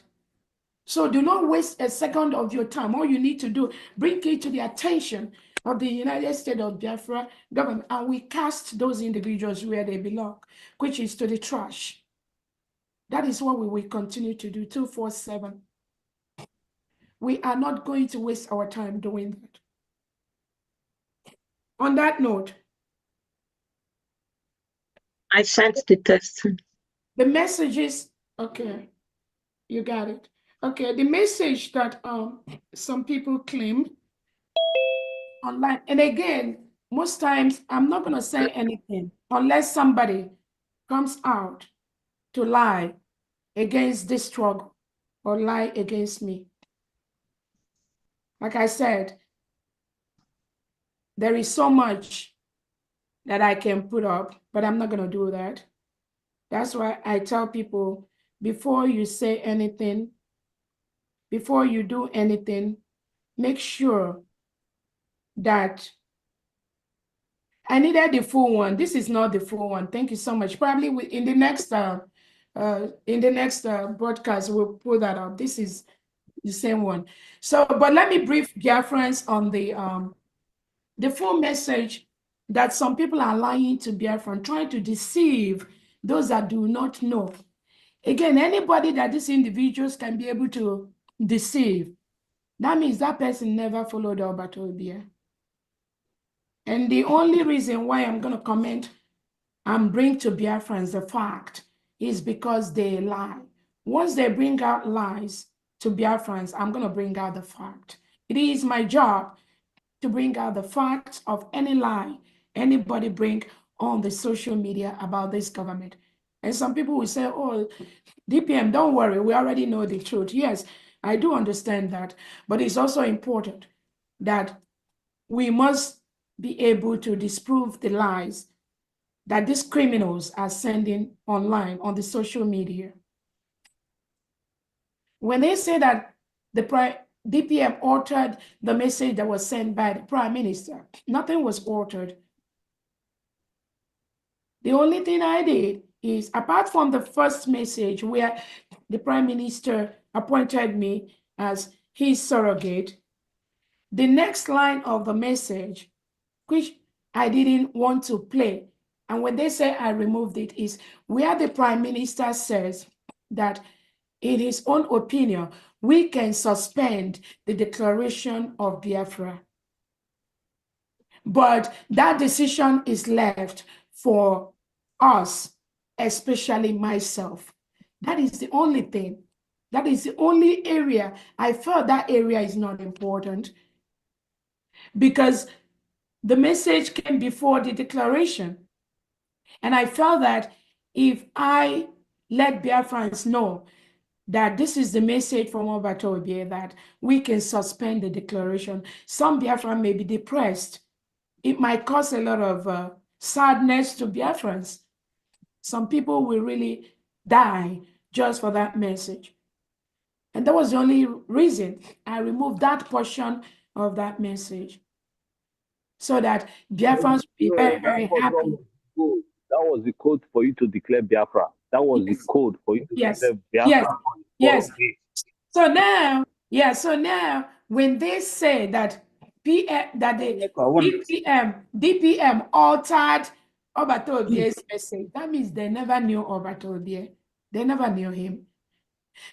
So do not waste a second of your time. All you need to do, bring it to the attention of the United States of Biafra government, and we cast those individuals where they belong, which is to the trash. That is what we will continue to do 24/7. We are not going to waste our time doing that. On that note, I sent the text. the messages, okay, you got it. Okay, the message that some people claim online, and again, most times I'm not going to say anything unless somebody comes out to lie against this struggle or lie against me. Like I said, there is so much that I can put up, but I'm not going to do that. That's why I tell people before you say anything, before you do anything, make sure that I needed the full one. This is not the full one. Thank you so much. Probably in the next broadcast, we'll pull that up. This is the same one. So, but let me brief Biafrans on the full message that some people are lying to Biafran, trying to deceive those that do not know. Again, anybody that these individuals can be able to deceive, that means that person never followed Alberto Obia. And the only reason why I'm going to comment and bring to Biafrans the fact is because they lie. Once they bring out lies to Biafrans, I'm going to bring out the fact. It is my job to bring out the facts of any lie anybody bring on the social media about this government. And some people will say, oh, DPM, don't worry, we already know the truth. Yes, I do understand that. But it's also important that we must be able to disprove the lies that these criminals are sending online on the social media. When they say that the DPM altered the message that was sent by the Prime Minister, nothing was altered. The only thing I did is, apart from the first message where the Prime Minister appointed me as his surrogate, the next line of the message, which I didn't want to play, and when they say I removed it, is where the Prime Minister says that in his own opinion, we can suspend the declaration of Biafra. But that decision is left for us, especially myself. That is the only thing. That is the only area. I felt that area is not important because the message came before the declaration. And I felt that if I let Biafrans know that this is the message from Alberto Obie, that we can suspend the declaration, some Biafran may be depressed. It might cause a lot of sadness to Biafrans. Some people will really die just for that message. And that was the only reason I removed that portion of that message, so that Biafrans will be very, very happy. That was the code for you to declare Biafra. That was the code for you to declare Biafra. Yes. So now, when they say that DPM altered Alberto Obie's message, that means they never knew Alberto Obie. They never knew him.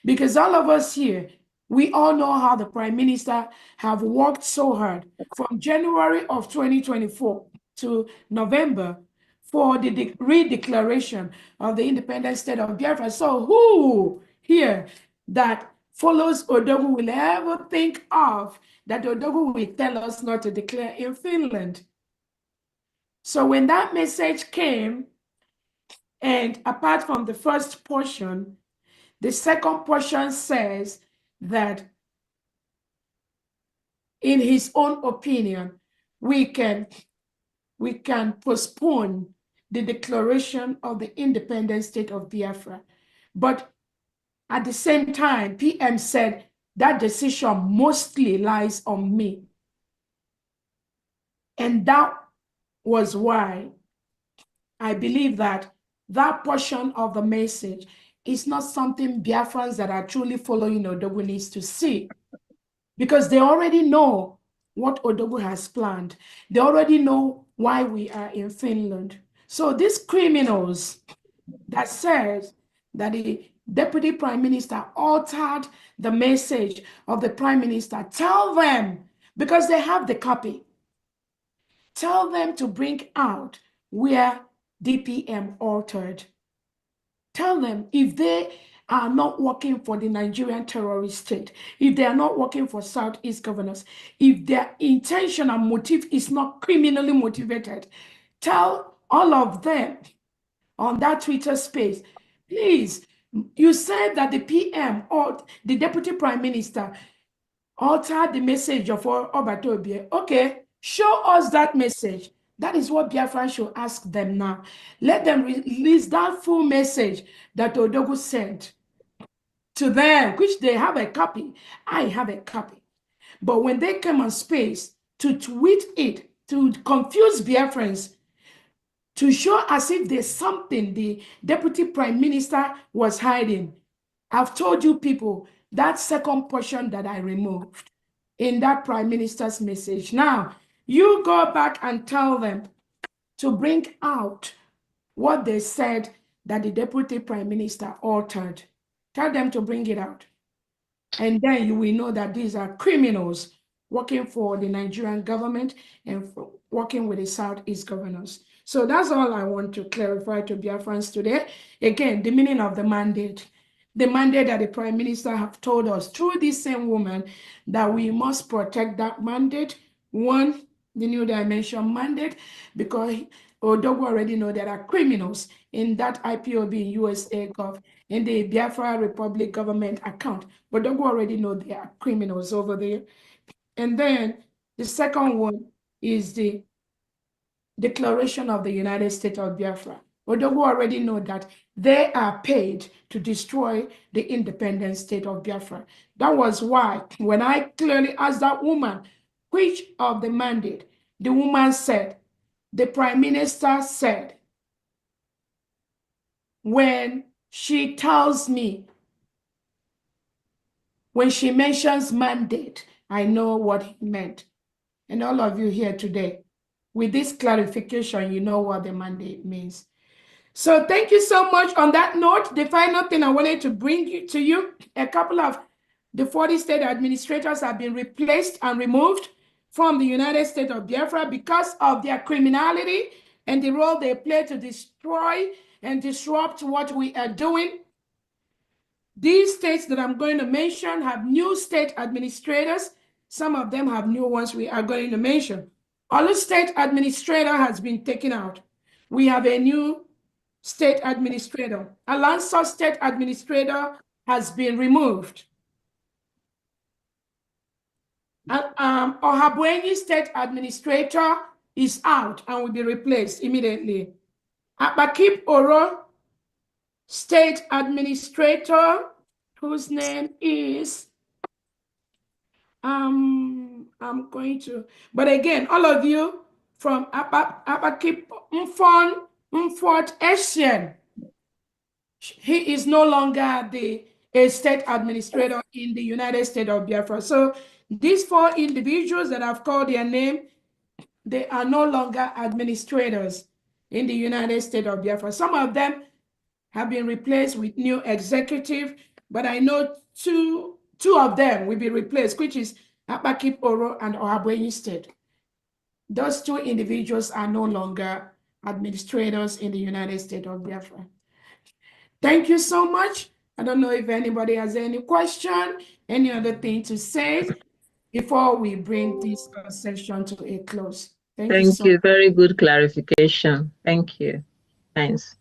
Because all of us here, we all know how the Prime Minister have worked so hard from January of 2024 to November for the redeclaration of the independent state of Biafra. So who here that follows Odogu will ever think of that Odogu will tell us not to declare in Finland? So when that message came, and apart from the first portion, the second portion says that in his own opinion, we can postpone the declaration of the independent state of Biafra. But at the same time, PM said that decision mostly lies on me. And that was why I believe that that portion of the message is not something Biafrans that are truly following Odogu needs to see, because they already know what Odogu has planned. They already know why we are in Finland. So these criminals that says that the Deputy Prime Minister altered the message of the Prime Minister, tell them, because they have the copy, tell them to bring out where DPM altered. Tell them if they are not working for the Nigerian terrorist state, if they are not working for Southeast governors, if their intention and motive is not criminally motivated, tell all of them on that Twitter space, please, you said that the PM or the Deputy Prime Minister altered the message of Alberto Obie. Okay, show us that message. That is what Biafra should ask them now. Let them release that full message that Odogu sent. to them, which they have a copy. I have a copy. But when they came on space to tweet it, to confuse Biafrans, to show as if there's something the deputy prime minister was hiding, I've told you people that second portion that I removed in that prime minister's message. Now, you go back and tell them to bring out what they said that the deputy prime minister altered. Tell them to bring it out. And then you will know that these are criminals working for the Nigerian government and working with the Southeast governors. So that's all I want to clarify to Biafrans today. Again, the meaning of the mandate that the Prime Minister have told us through this same woman that we must protect that mandate. One, the new dimension mandate, because Odogwu already know there are criminals in that IPOB USA Gov in the Biafra Republic government account. But Odogwu already know there are criminals over there. And then the second one is the Declaration of the United States of Biafra. Odogwu already know that they are paid to destroy the independent state of Biafra. That was why when I clearly asked that woman, which of the mandate, the woman said, the prime minister said, when she tells me, when she mentions mandate, I know what he meant. And all of you here today, with this clarification, you know what the mandate means. So thank you so much. On that note, the final thing I wanted to bring to you, a couple of the 40 state administrators have been replaced and removed from the United States of Biafra because of their criminality and the role they play to destroy and disrupt what we are doing. These states that I'm going to mention have new state administrators. Some of them have new ones we are going to mention. All state administrator has been taken out. We have a new state administrator. Alansa state administrator has been removed. Ohabuenyi state administrator is out and will be replaced immediately. Abakip Oro state administrator, whose name is, I'm going to, but again, all of you from Abakip Mfort Asian, he is no longer a state administrator in the United States of Biafra. So these four individuals that I've called their name, they are no longer administrators in the United States of Biafra. Some of them have been replaced with new executive, but I know two of them will be replaced, which is Abakip Oro and Ohabuenyi State. Those two individuals are no longer administrators in the United States of Biafra. Thank you so much. I don't know if anybody has any question, any other thing to say before we bring this session to a close. Thank you so much. Very good clarification. Thank you. Thanks.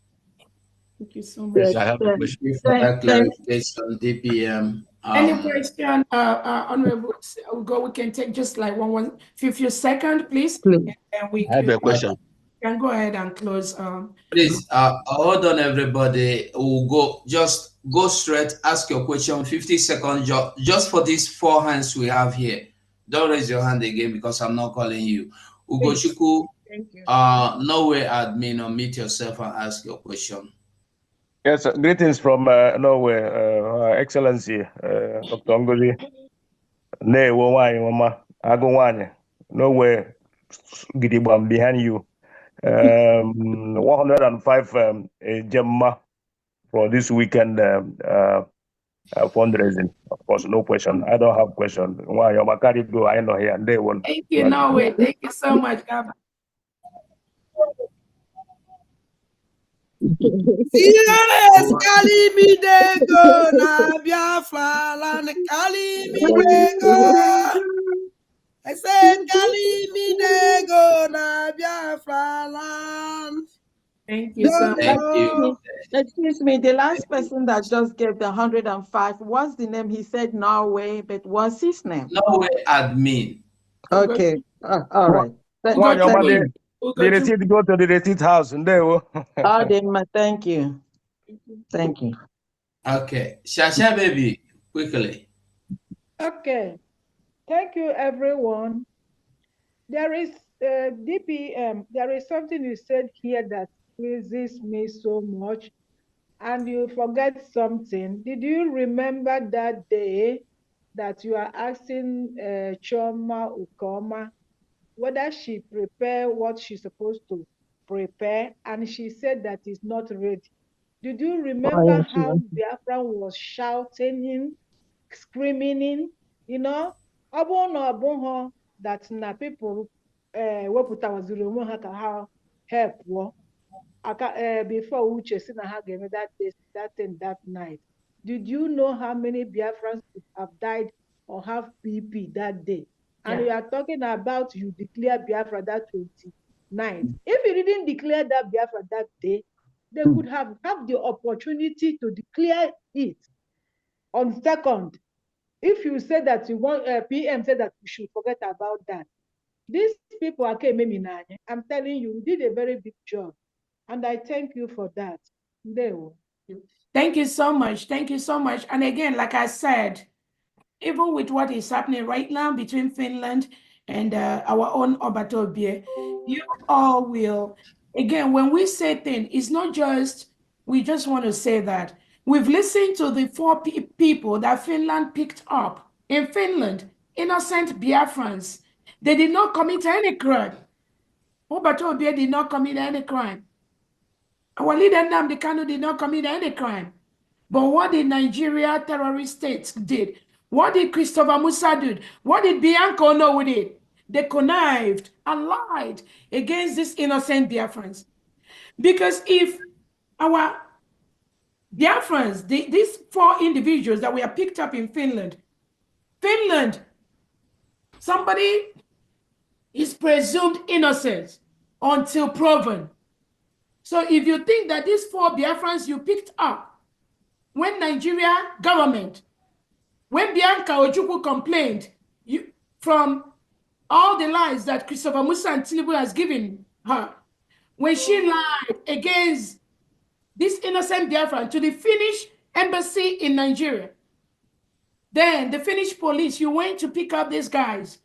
Thank you so much. Yes, I have a question. For that clarification, DPM. Any question, Honorable, we can take just like few seconds, please. And then I have a question. Can go ahead and close. Please, hold on, everybody. We'll just go straight, ask your question, 50 seconds, just for these four hands we have here. Don't raise your hand again because I'm not calling you. Ugochukwu, Norway admin, unmute yourself and ask your question. Yes, greetings from Norway, Excellency, Dr. Ngozi. Newo wanyi mama, ago wanyi. Norway, gidigba behind you. 105 Gemma for this weekend fundraising. Of course, no question. I don't have question. Why you carry go? I know here and they will. Thank you, Norway. Thank you so much, Gab. Yes, Kalimidego na Biafra land, Kalimidego. I said Kalimidego na Biafra land. Thank you so much. Thank you. Excuse me, the last person that just gave the 105, what's the name? He said Norway, but what's his name? Norway admin. Okay, all right. The receipt go to the receipt house and they will. Thank you. Thank you. Okay, Shasha baby, quickly. Okay, thank you, everyone. There is DPM, there is something you said here that pleases me so much, and you forget something. Did you remember that day that you are asking Choma Ukoma whether she prepare what she's supposed to prepare, and she said that is not ready? Did you remember yes, how Biafra was shouting, screaming, you know? Ọ bụrụ na ọ bụghị that na people wepụtawaziri onwe ha ka ha help pụọ before Uche si na ha ga-eme that thing that night. Did you know how many Biafrans have died or have BP that day? And Yeah. you are talking about you declare Biafra that 29th. If you didn't declare that Biafra that day, they could have the opportunity to declare it on 2nd. If you say that you want, PM said that we should forget about that. These people are Kememinanye. I'm telling you, you did a very big job. And I thank you for that. Thank you so much. Thank you so much. And again, like I said, even with what is happening right now between Finland and our own Obatobie, you all will, again, when we say things, it's not just, we just want to say that. We've listened to the four people that Finland picked up in Finland, innocent Biafrans. They did not commit any crime. Obatobie did not commit any crime. Our leader Nnamdi Kanu did not commit any crime. But what did Nigeria terrorist states did? What did Christopher Musa do? What did Bianca Ono did? They connived and lied against these innocent Biafrans. Because if our Biafrans, these four individuals that were picked up in Finland, somebody is presumed innocent until proven. So if you think that these four Biafrans you picked up, when Nigeria government, when Bianca Ojukwu complained from all the lies that Christopher Musa and Tinubu has given her, when she lied against this innocent Biafran to the Finnish embassy in Nigeria, then the Finnish police, you went to pick up these guys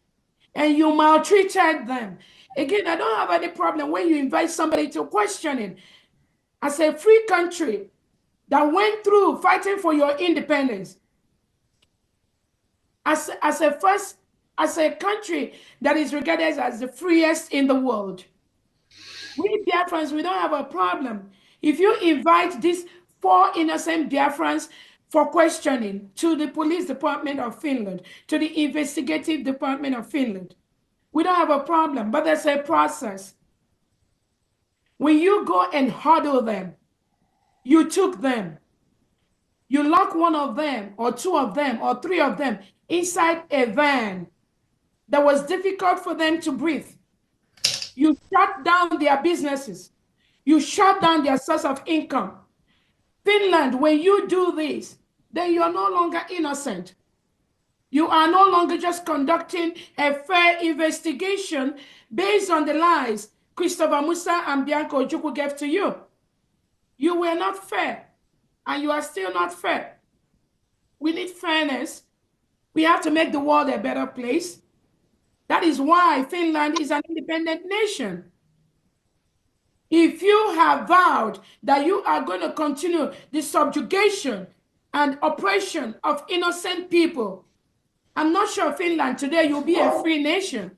and you maltreated them. Again, I don't have any problem when you invite somebody to questioning. As a free country that went through fighting for your independence, as a country that is regarded as the freest in the world, we Biafrans, we don't have a problem. If you invite these four innocent Biafrans for questioning to the police department of Finland, to the investigative department of Finland, we don't have a problem, but there's a process. When you go and huddle them, you took them, you lock one of them or two of them or three of them inside a van that was difficult for them to breathe. You shut down their businesses. You shut down their source of income. Finland, when you do this, then you are no longer innocent. You are no longer just conducting a fair investigation based on the lies Christopher Musa and Bianca Ojukwu gave to you. You were not fair, and you are still not fair. We need fairness. We have to make the world a better place. That is why Finland is an independent nation. If you have vowed that you are going to continue the subjugation and oppression of innocent people, I'm not sure Finland today you'll be a free nation.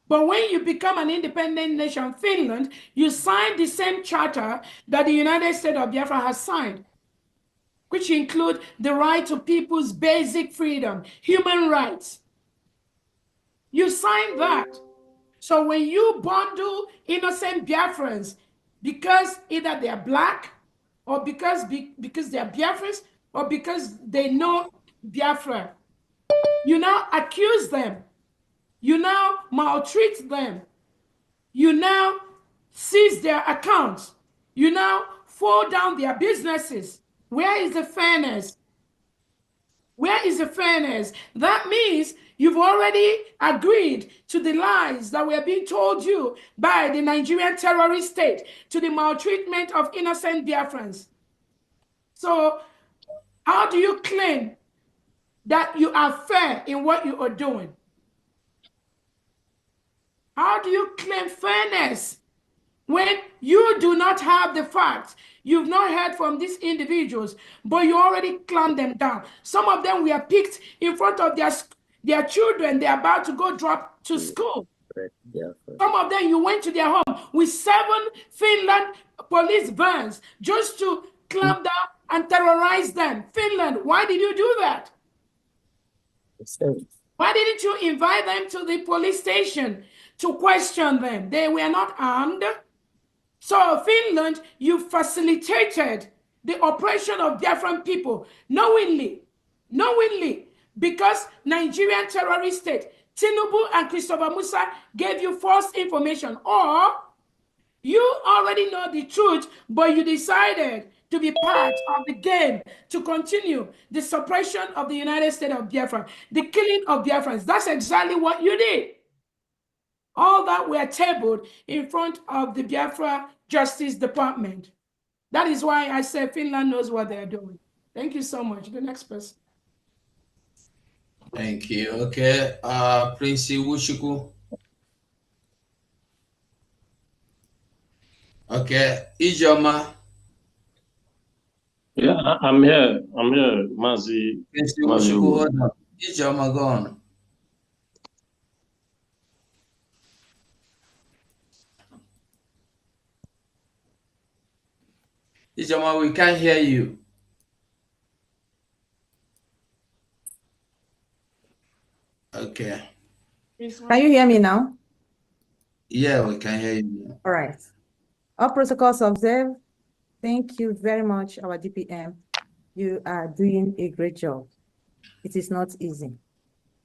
But when you become an independent nation, Finland, you sign the same charter that the United States of Biafra has signed, which include the right to people's basic freedom, human rights. You sign that. So when you bundle innocent Biafrans because either they're black or because they're Biafrans or because they know Biafra, you now accuse them. You now maltreat them. You now seize their accounts. You now fall down their businesses. Where is the fairness? Where is the fairness? That means you've already agreed to the lies that were being told you by the Nigerian terrorist state, to the maltreatment of innocent Biafrans. So how do you claim that you are fair in what you are doing? How do you claim fairness when you do not have the facts? You've not heard from these individuals, but you already clamped them down. Some of them were picked in front of their children. They're about to go drop to school. Some of them, you went to their home with 7 Finland police vans just to clamp down and terrorize them. Finland, why did you do that? Why didn't you invite them to the police station to question them? They were not armed. So Finland, you facilitated the oppression of different people knowingly, because Nigerian terrorist state, Tinubu and Christopher Musa gave you false information, or you already know the truth, but you decided to be part of the game to continue the suppression of the United States of Biafra, the killing of Biafrans. That's exactly what you did. All that were tabled in front of the Biafra Justice Department. That is why I say Finland knows what they're doing. Thank you so much. The next person. Thank you. Okay, Prince Wushuku. Okay, Ijoma. Yeah, I'm here. I'm here, Mazi. Prince Wushuku, hold on. Ijoma, go on. Ijoma, we can't hear you. Okay. Can you hear me now? Yeah, we can hear you. All right. All protocols observed. Thank you very much, our DPM. You are doing a great job. It is not easy.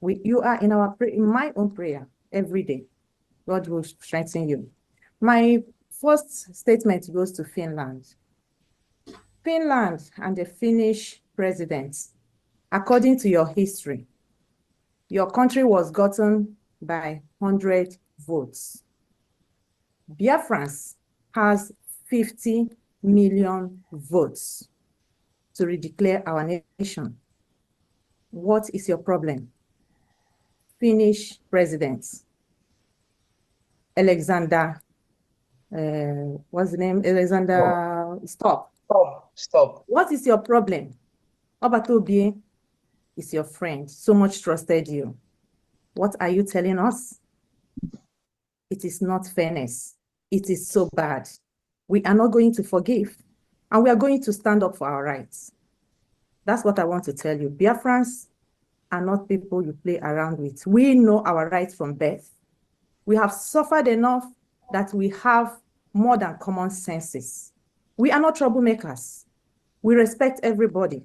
You are in my own prayer every day. God will strengthen you. My first statement goes to Finland. Finland and the Finnish presidents, according to your history, your country was gotten by 100 votes. Biafrans has 50 million votes to redeclare our nation. What is your problem? Finnish president, Alexander, what's the name? Alexander, stop. What is your problem? Obatobie is your friend, so much trusted you. What are you telling us? It is not fairness. It is so bad. We are not going to forgive, and we are going to stand up for our rights. That's what I want to tell you. Biafrans are not people you play around with. We know our rights from birth. We have suffered enough that we have more than common senses. We are not troublemakers. We respect everybody.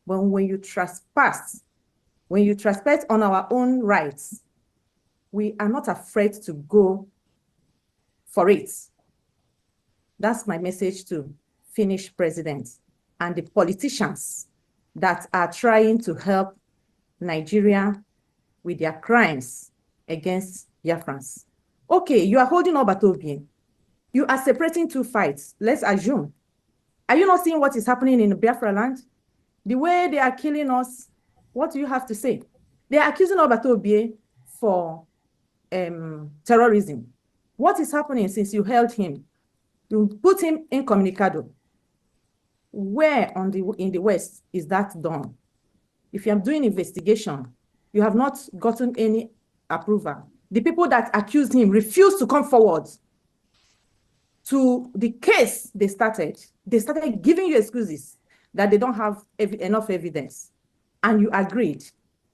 But when you trespass on our own rights, we are not afraid to go for it. That's my message to Finnish presidents and the politicians that are trying to help Nigeria with their crimes against Biafrans. Okay, you are holding Obatobie. You are separating two fights, let's assume. Are you not seeing what is happening in Biafra land? The way they are killing us, what do you have to say? They are accusing Obatobie for terrorism. What is happening since you held him? You put him incommunicado. Where in the West is that done? If you are doing investigation, you have not gotten any approval. The people that accused him refused to come forward to the case they started. They started giving you excuses that they don't have enough evidence. And you agreed.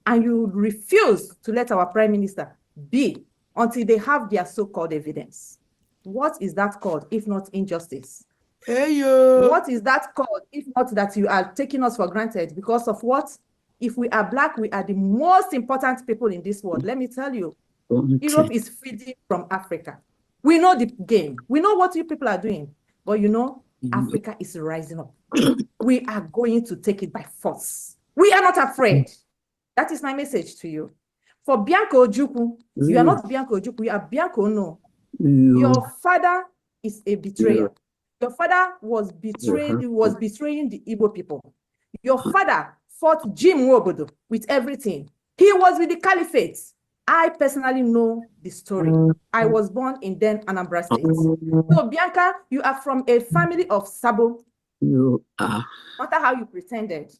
And you refused to let our prime minister be until they have their so-called evidence. What is that called, if not injustice? Hey, yo. What is that called, if not that you are taking us for granted? Because of what? If we are Black, we are the most important people in this world. Let me tell you, Europe is feeding from Africa. We know the game. We know what you people are doing. But you know, Africa is rising up. We are going to take it by force. We are not afraid. That is my message to you. For Bianco Ojukwu, you are not Bianco Ojukwu, you are Bianco No. Your father is a betrayer. Your father was betraying the Igbo people. Your father fought Jim Nwobodo with everything. He was with the caliphate. I personally know the story. I was born in Den, Anambra State. So, Bianca, you are from a family of Sabo. You are. No matter how you pretended,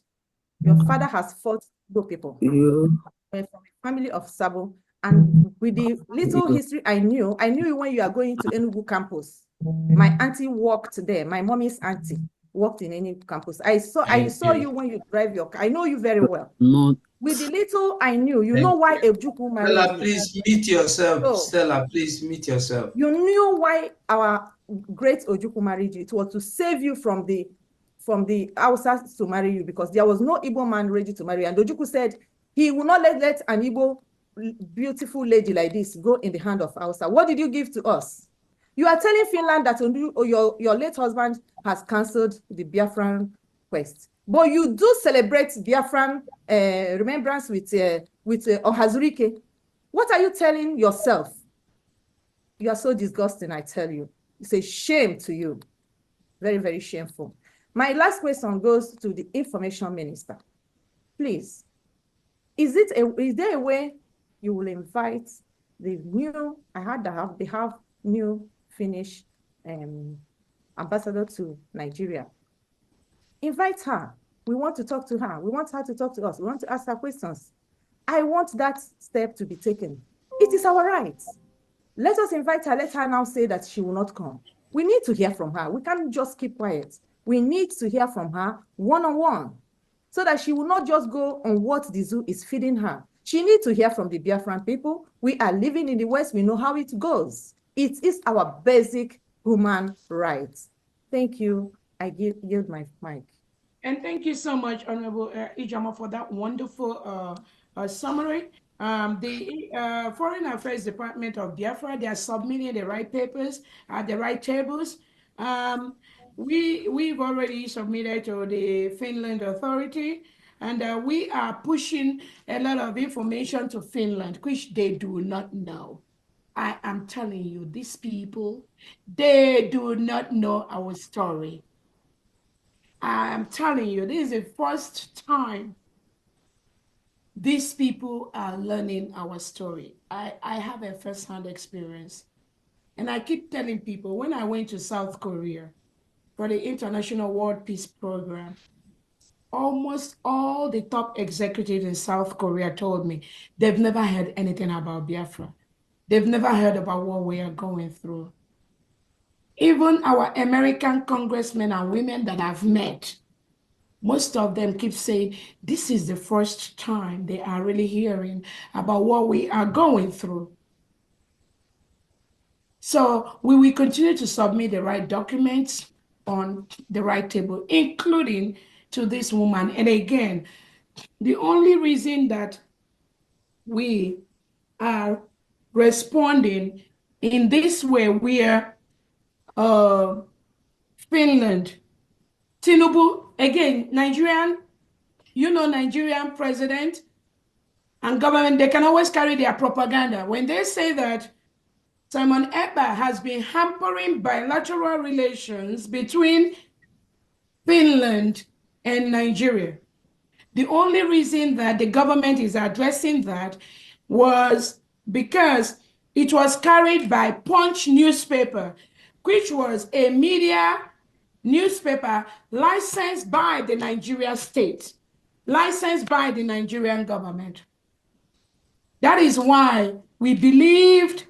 your father has fought Igbo people. You. We're from a family of Sabo. And with the little history I knew you when you are going to Enugu campus. My auntie worked there. My mommy's auntie worked in any campus. I saw you when you drive your car. I know you very well. Not. With the little I knew, you know why Ejukwu married Stella, you. please mute yourself. So, Stella, please mute yourself. you knew why our great Ojukwu married you. It was to save you from the Hausas to marry you, because there was no Igbo man ready to marry you. And Ojukwu said he will not let an Igbo beautiful lady like this go in the hand of Hausa. What did you give to us? You are telling Finland that your late husband has cancelled the Biafran quest, but you do celebrate Biafran remembrance with Ohazurike. What are you telling yourself? You are so disgusting, I tell you. It's a shame to you. Very, very shameful. My last question goes to the information minister. Please, is there a way you will invite the new, I heard that they have new Finnish ambassador to Nigeria. Invite her. We want to talk to her. We want her to talk to us. We want to ask her questions. I want that step to be taken. It is our right. Let us invite her. Let her now say that she will not come. We need to hear from her. We can't just keep quiet. We need to hear from her one-on-one, so that she will not just go on what the zoo is feeding her. She needs to hear from the Biafran people. We are living in the West. We know how it goes. It is our basic human rights. Thank you. I yield my mic. And thank you so much, Honorable Ijama, for that wonderful summary. The Foreign Affairs Department of Biafra, they are submitting the right papers at the right tables. We've already submitted to the Finland authority, and we are pushing a lot of information to Finland, which they do not know. I am telling you, these people, they do not know our story. I'm telling you, this is the first time these people are learning our story. I have a first-hand experience. And I keep telling people, when I went to South Korea for the International World Peace Program, almost all the top executives in South Korea told me they've never heard anything about Biafra. They've never heard about what we are going through. Even our American congressmen and women that I've met, most of them keep saying this is the first time they are really hearing about what we are going through. So we will continue to submit the right documents on the right table, including to this woman. And again, the only reason that we are responding in this way, where Finland, Tinubu, again, Nigerian president and government, they can always carry their propaganda. When they say that Simon Ekpa has been hampering bilateral relations between Finland and Nigeria, the only reason that the government is addressing that was because it was carried by Punch newspaper, which was a media newspaper licensed by the Nigerian state, licensed by the Nigerian government. That is why we believed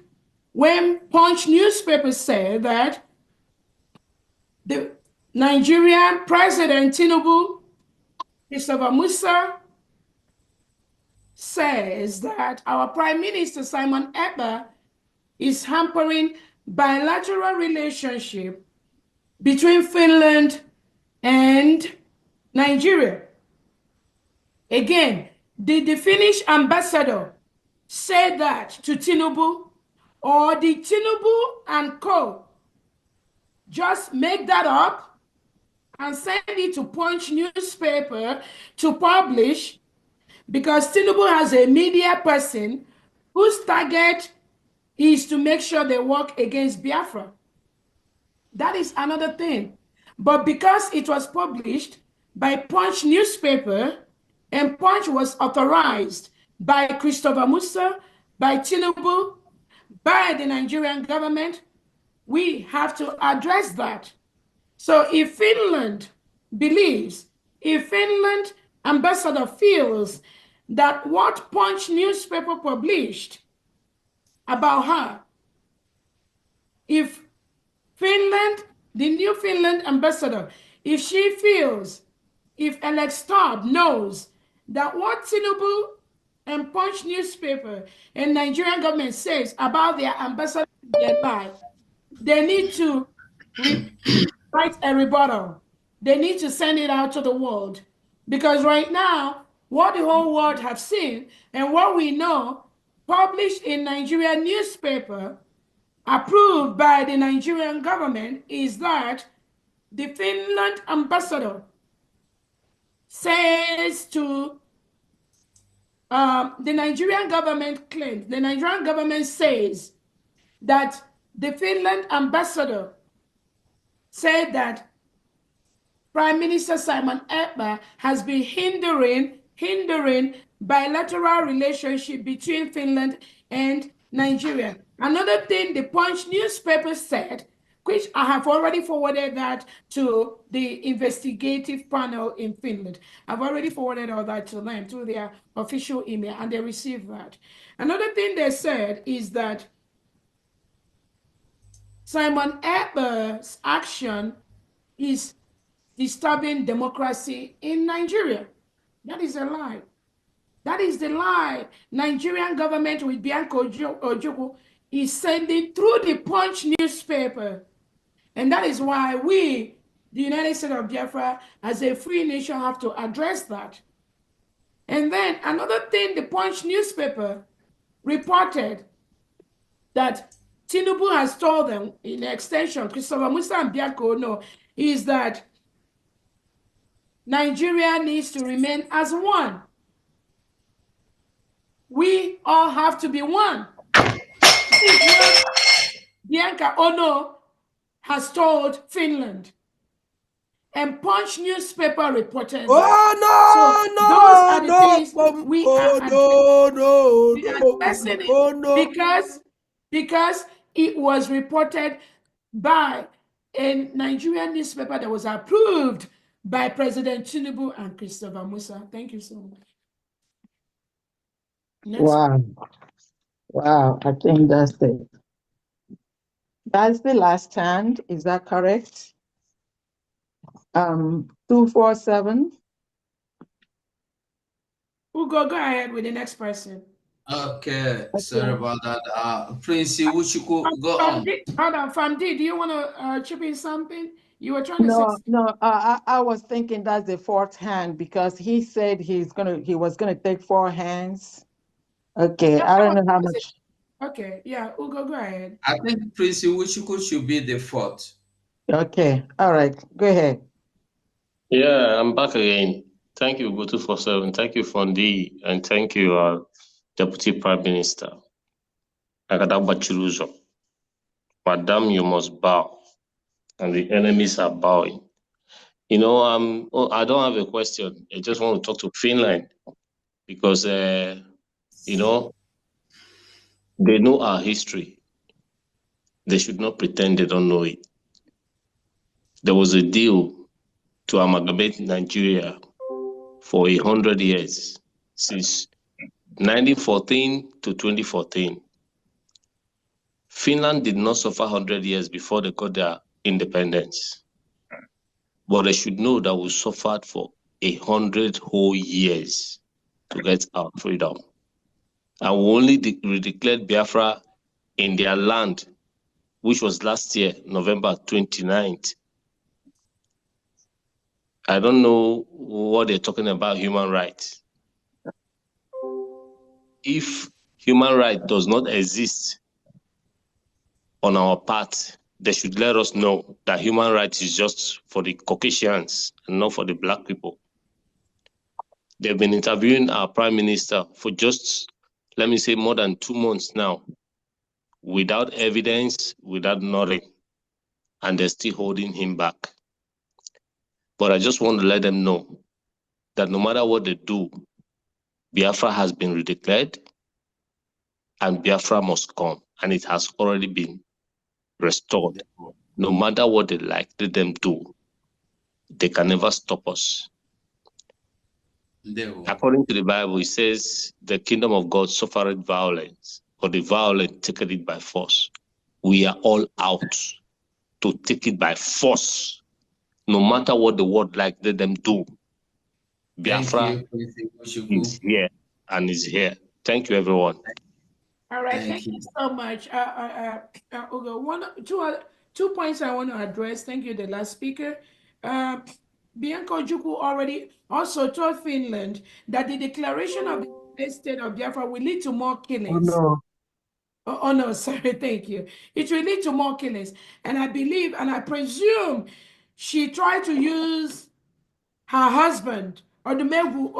when Punch newspaper said that the Nigerian President Tinubu, Christopher Musa, says that our Prime Minister Simon Ekpa is hampering bilateral relationship between Finland and Nigeria. Again, did the Finnish ambassador say that to Tinubu, or did Tinubu and co just make that up and send it to Punch newspaper to publish, because Tinubu has a media person whose target is to make sure they work against Biafra? That is another thing. But because it was published by Punch newspaper, and Punch was authorized by Christopher Musa, by Tinubu, by the Nigerian government, we have to address that. So if Finland believes, if Finland ambassador feels that what Punch newspaper published about her, if Finland, the new Finland ambassador, if she feels, if Alex Todd knows that what Tinubu and Punch newspaper and Nigerian government says about their ambassador in their life, they need to write a rebuttal. They need to send it out to the world. Because right now, what the whole world have seen and what we know, published in Nigerian newspaper, approved by the Nigerian government, is that the Finland ambassador says to the Nigerian government claims, the Nigerian government says that the Finland ambassador said that Prime Minister Simon Ekpa has been hindering bilateral relationship between Finland and Nigeria. Another thing the Punch newspaper said, which I have already forwarded that to the investigative panel in Finland. I've already forwarded all that to them through their official email, and they received that. Another thing they said is that Simon Ekpa's action is disturbing democracy in Nigeria. That is a lie. That is the lie Nigerian government with Bianca Ojukwu is sending through the Punch newspaper. And that is why we, the United States of Biafra, as a free nation, have to address that. And then another thing the Punch newspaper reported that Tinubu has told them in extension, Christopher Musa and Bianco know, is that Nigeria needs to remain as one. We all have to be one. This is what Bianca Ono has told Finland. And Punch newspaper reported that. So those are the things we are addressing it because it was reported by a Nigerian newspaper that was approved by President Tinubu and Christopher Musa. Thank you so much. Next. Wow. Wow, I think that's it. That's the last hand, is that correct? 247. Ugo, go ahead with the next person. Okay, sorry about that. Prince Iwuchukwu, go on. Hold on, Famdi, do you want to chip in something? You were trying to say. No, I was thinking that's the fourth hand because he said he was gonna take four hands. Okay, Yeah, I don't know how much. Okay, yeah, Ugo, go ahead. I think Prince Iwuchukwu should be the fourth. Okay, all right, go ahead. Yeah, I'm back again. Thank you, Go247. Thank you, Fondi, and thank you, Deputy Prime Minister. Agadagba Chiruzo. Madam, you must bow, and the enemies are bowing. You know, I don't have a question. I just want to talk to Finland because, you know, they know our history. They should not pretend they don't know it. There was a deal to amalgamate Nigeria for 100 years, since 1914 to 2014. Finland did not suffer 100 years before they got their independence. But they should know that we suffered for 100 whole years to get our freedom. And we only declared Biafra in their land, which was last year, November 29th. I don't know what they're talking about human rights. If human right does not exist on our part, they should let us know that human rights is just for the Caucasians and not for the black people. They've been interviewing our prime minister for just, let me say, more than 2 months now, without evidence, without nothing. and they're still holding him back. But I just want to let them know that no matter what they do, Biafra has been redeclared and Biafra must come, and it has already been restored. No matter what they like, let them do. They can never stop us. According to the Bible, it says the kingdom of God suffered violence, but the violent take it by force. We are all out to take it by force. No matter what the world like, let them do. Biafra is here and is here. Thank you, everyone. All right, thank you so much. Ugo, two points I want to address. Thank you, the last speaker. Bianca Ojukwu already also told Finland that the declaration of the state of Biafra will lead to more killings. Oh, no. Oh, no, sorry, thank you. It will lead to more killings. And I believe, and I presume she tried to use her husband, Odumegwu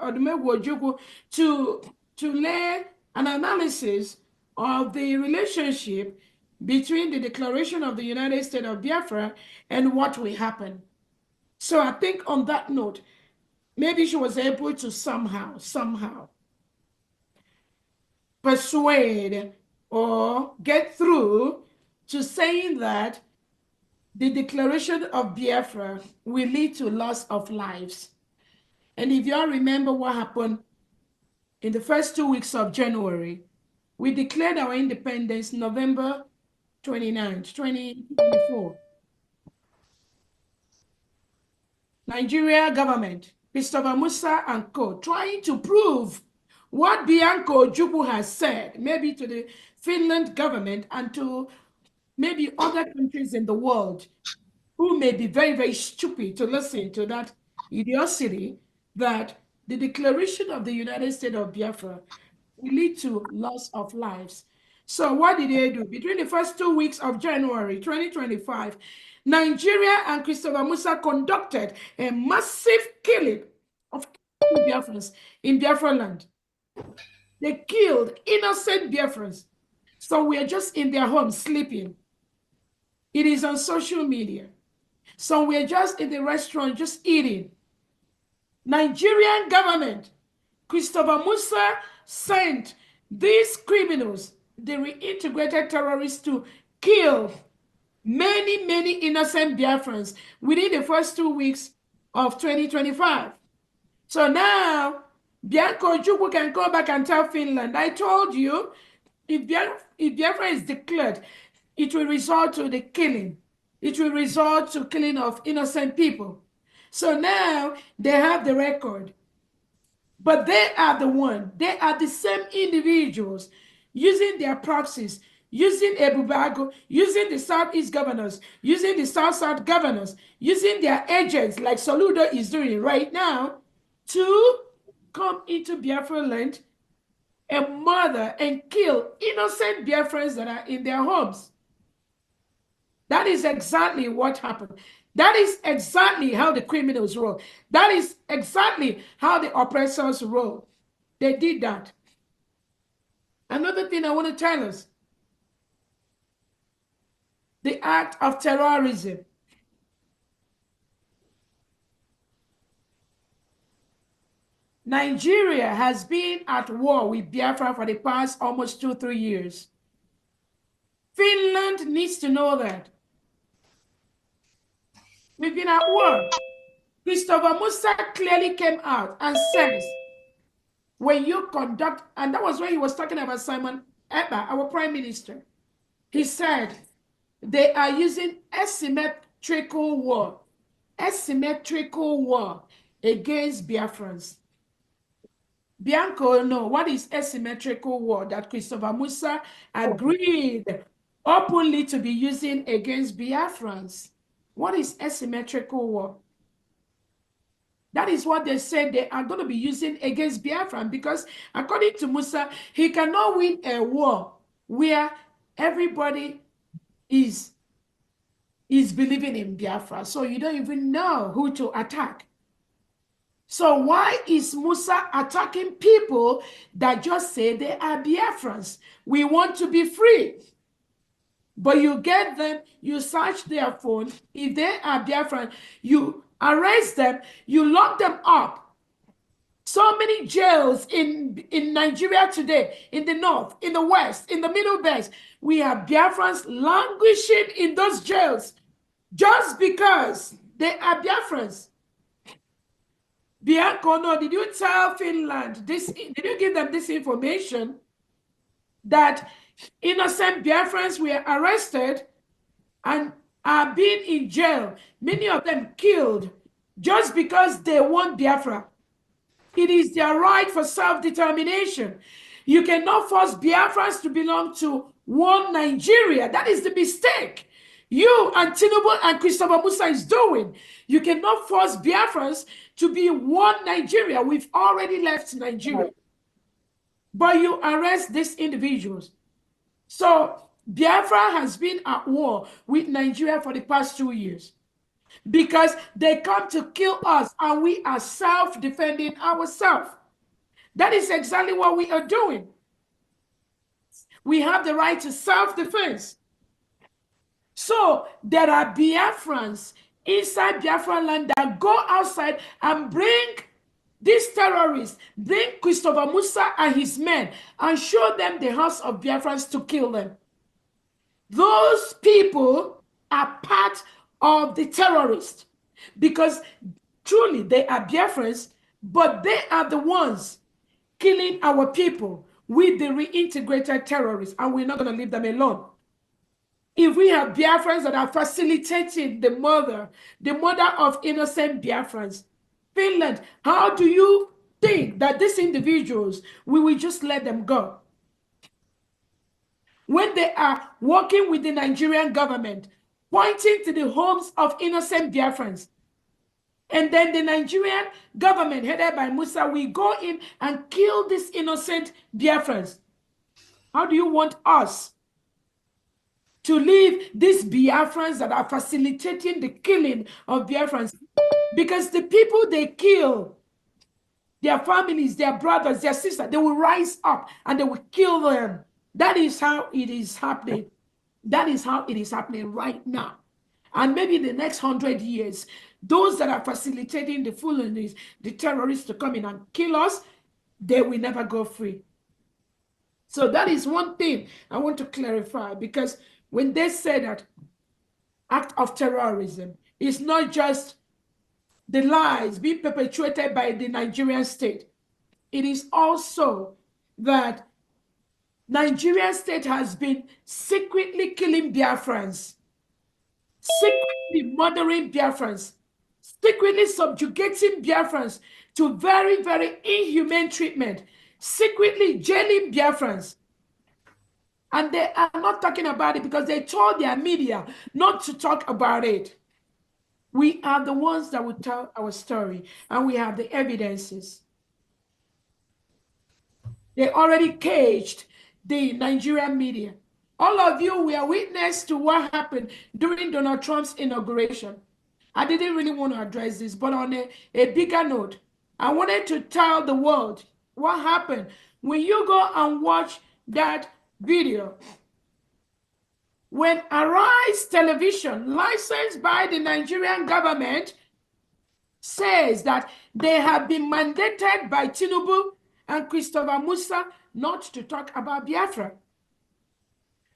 Ojukwu, to lay an analysis of the relationship between the declaration of the United States of Biafra and what will happen. So I think on that note, maybe she was able to somehow persuade or get through to saying that the declaration of Biafra will lead to loss of lives. And if you all remember what happened in the first 2 weeks of January, we declared our independence November 29th, 2024. Nigeria government, Christopher Musa and co, trying to prove what Bianca Ojukwu has said, maybe to the Finland government and to maybe other countries in the world who may be very, very stupid to listen to that idiocy that the declaration of the United States of Biafra will lead to loss of lives. So what did they do? Between the first 2 weeks of January 2025, Nigeria and Christopher Musa conducted a massive killing of Biafrans in Biafra land. They killed innocent Biafrans. So we are just in their homes sleeping. It is on social media. So we're just in the restaurant, just eating. Nigerian government, Christopher Musa sent these criminals, the reintegrated terrorists, to kill many, many innocent Biafrans within the first 2 weeks of 2025. So now, Bianca Ojukwu can go back and tell Finland, I told you, if Biafra is declared, it will result to the killing. It will result to killing of innocent people. So now they have the record. But they are the same individuals using their proxies, using Ebubago, using the Southeast governors, using the South governors, using their agents like Soludo is doing right now to come into Biafra land and murder and kill innocent Biafrans that are in their homes. That is exactly what happened. That is exactly how the criminals roll. That is exactly how the oppressors roll. They did that. Another thing I want to tell us, the act of terrorism. Nigeria has been at war with Biafra for the past almost 2-3 years. Finland needs to know that. We've been at war. Christopher Musa clearly came out and says, when you conduct, and that was when he was talking about Simon Ekpa, our prime minister. He said, they are using asymmetrical war against Biafrans. Bianco, no, what is asymmetrical war that Christopher Musa agreed openly to be using against Biafrans? What is asymmetrical war? That is what they said they are going to be using against Biafran, because according to Musa, he cannot win a war where everybody is believing in Biafra. So you don't even know who to attack. So why is Musa attacking people that just say they are Biafrans? We want to be free. But you get them, you search their phone. If they are Biafran, you arrest them, you lock them up. So many jails in Nigeria today, in the north, in the west, in the middle belt. We have Biafrans languishing in those jails just because they are Biafrans. Bianco, no, did you tell Finland this? Did you give them this information that innocent Biafrans were arrested and are being in jail? Many of them killed just because they want Biafra. It is their right for self-determination. You cannot force Biafrans to belong to one Nigeria. That is the mistake you and Tinubu and Christopher Musa is doing. You cannot force Biafrans to be one Nigeria. We've already left Nigeria. But you arrest these individuals. So Biafra has been at war with Nigeria for the past 2 years because they come to kill us and we are self-defending ourselves. That is exactly what we are doing. We have the right to self-defense. So there are Biafrans inside Biafra land that go outside and bring these terrorists, bring Christopher Musa and his men and show them the house of Biafrans to kill them. Those people are part of the terrorists because truly they are Biafrans, but they are the ones killing our people with the reintegrated terrorists, and we're not going to leave them alone. If we have Biafrans that are facilitating the murder of innocent Biafrans, Finland, how do you think that these individuals, we will just let them go? When they are working with the Nigerian government, pointing to the homes of innocent Biafrans, and then the Nigerian government, headed by Musa, will go in and kill these innocent Biafrans. How do you want us to leave these Biafrans that are facilitating the killing of Biafrans? Because the people they kill, their families, their brothers, their sisters, they will rise up and they will kill them. That is how it is happening. That is how it is happening right now. And maybe in the next 100 years, those that are facilitating the Fulanis, the terrorists to come in and kill us, they will never go free. So that is one thing I want to clarify, because when they say that act of terrorism is not just the lies being perpetuated by the Nigerian state, it is also that Nigerian state has been secretly killing Biafrans, secretly murdering Biafrans, secretly subjugating Biafrans to very, very inhumane treatment, secretly jailing Biafrans. And they are not talking about it because they told their media not to talk about it. We are the ones that will tell our story, and we have the evidences. They already caged the Nigerian media. All of you were witness to what happened during Donald Trump's inauguration. I didn't really want to address this, but on a bigger note, I wanted to tell the world what happened. When you go and watch that video, when Arise Television, licensed by the Nigerian government, says that they have been mandated by Tinubu and Christopher Musa not to talk about Biafra.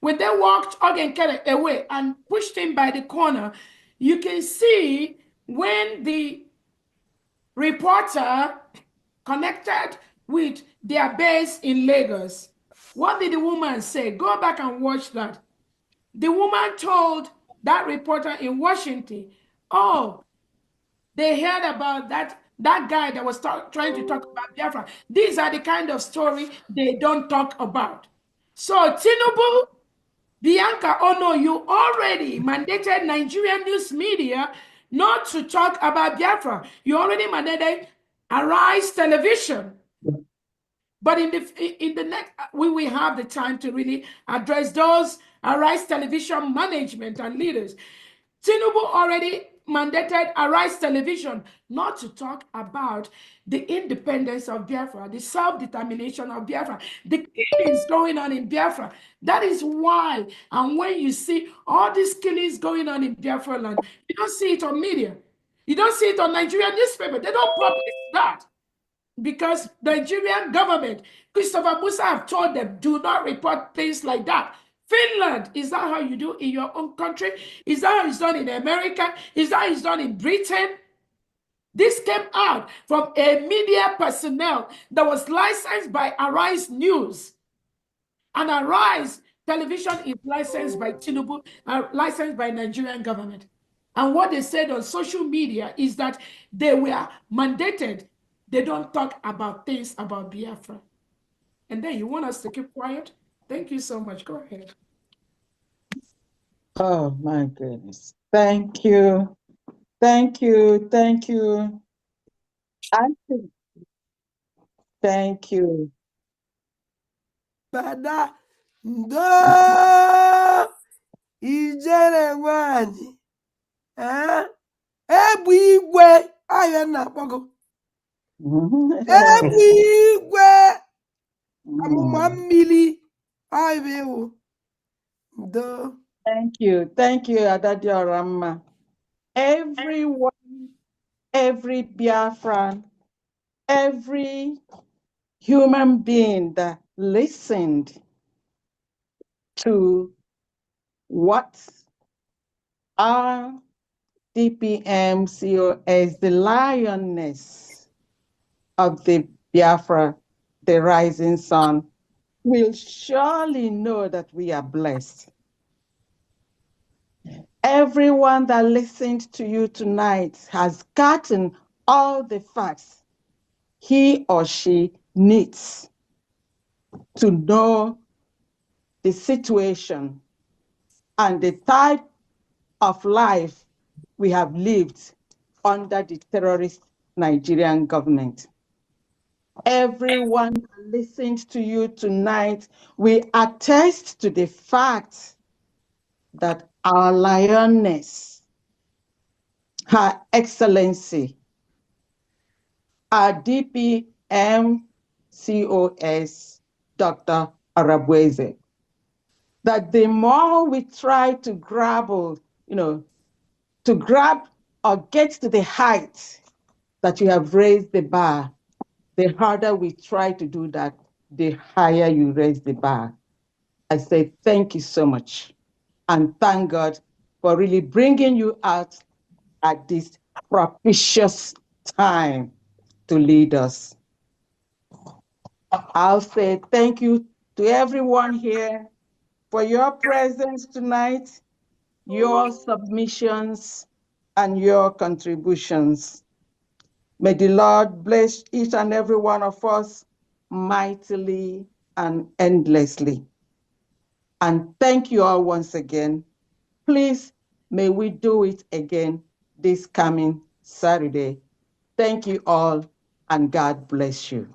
When they walked Ogenkere away and pushed him by the corner, you can see when the reporter connected with their base in Lagos, what did the woman say? Go back and watch that. The woman told that reporter in Washington, oh, they heard about that guy that was trying to talk about Biafra. These are the kind of story they don't talk about. So Tinubu, Bianca, oh no, you already mandated Nigerian news media not to talk about Biafra. You already mandated Arise Television. But in the next, we will have the time to really address those Arise Television management and leaders. Tinubu already mandated Arise Television not to talk about the independence of Biafra, the self-determination of Biafra, the killings going on in Biafra. That is why, and when you see all these killings going on in Biafra land, you don't see it on media. You don't see it on Nigerian newspaper. They don't publish that because the Nigerian government, Christopher Musa have told them, do not report things like that. Finland, is that how you do in your own country? Is that how it's done in America? Is that how it's done in Britain? This came out from a media personnel that was licensed by Arise News. And Arise Television is licensed by Tinubu, licensed by Nigerian government. And what they said on social media is that they were mandated. They don't talk about things about Biafra. And then you want us to keep quiet? Thank you so much. Go ahead. Oh my goodness. Thank you. Thank you. Thank you. Thank you. Bada ndo ijere nwanyị egbe igwe ahịa na-akpọgo egbe igwe amụma mmiri ahịa ndo. Thank you. Thank you, Adadi Orama. Everyone, every Biafran, every human being that listened to what our DPM COS, the lioness of the Biafra, the rising sun, will surely know that we are blessed. Everyone that listened to you tonight has gotten all the facts he or she needs to know the situation and the type of life we have lived under the terrorist Nigerian government. Everyone that listened to you tonight, we attest to the fact that our lioness, Her Excellency, our DPM COS, Dr. Arabweze, that the more we try to grapple, to grab or get to the height that you have raised the bar, the harder we try to do that, the higher you raise the bar. I say thank you so much. And thank God for really bringing you out at this propitious time to lead us. I'll say thank you to everyone here for your presence tonight, your submissions, and your contributions. May the Lord bless each and every one of us mightily and endlessly. And thank you all once again. Please, may we do it again this coming Saturday. Thank you all, and God bless you.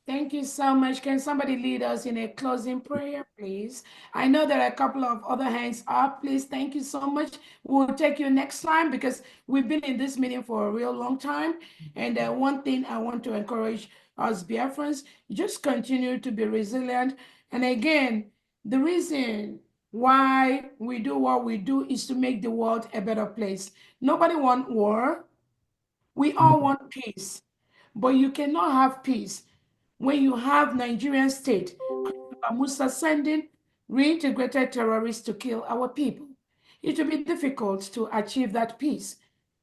Thank you so much. Can somebody lead us in a closing prayer, please? I know there are a couple of other hands up. Please, thank you so much. We'll take you next time because we've been in this meeting for a real long time. And one thing I want to encourage us Biafrans, just continue to be resilient. And again, the reason why we do what we do is to make the world a better place. Nobody wants war. We all want peace. But you cannot have peace when you have Nigerian state, Musa sending reintegrated terrorists to kill our people. It will be difficult to achieve that peace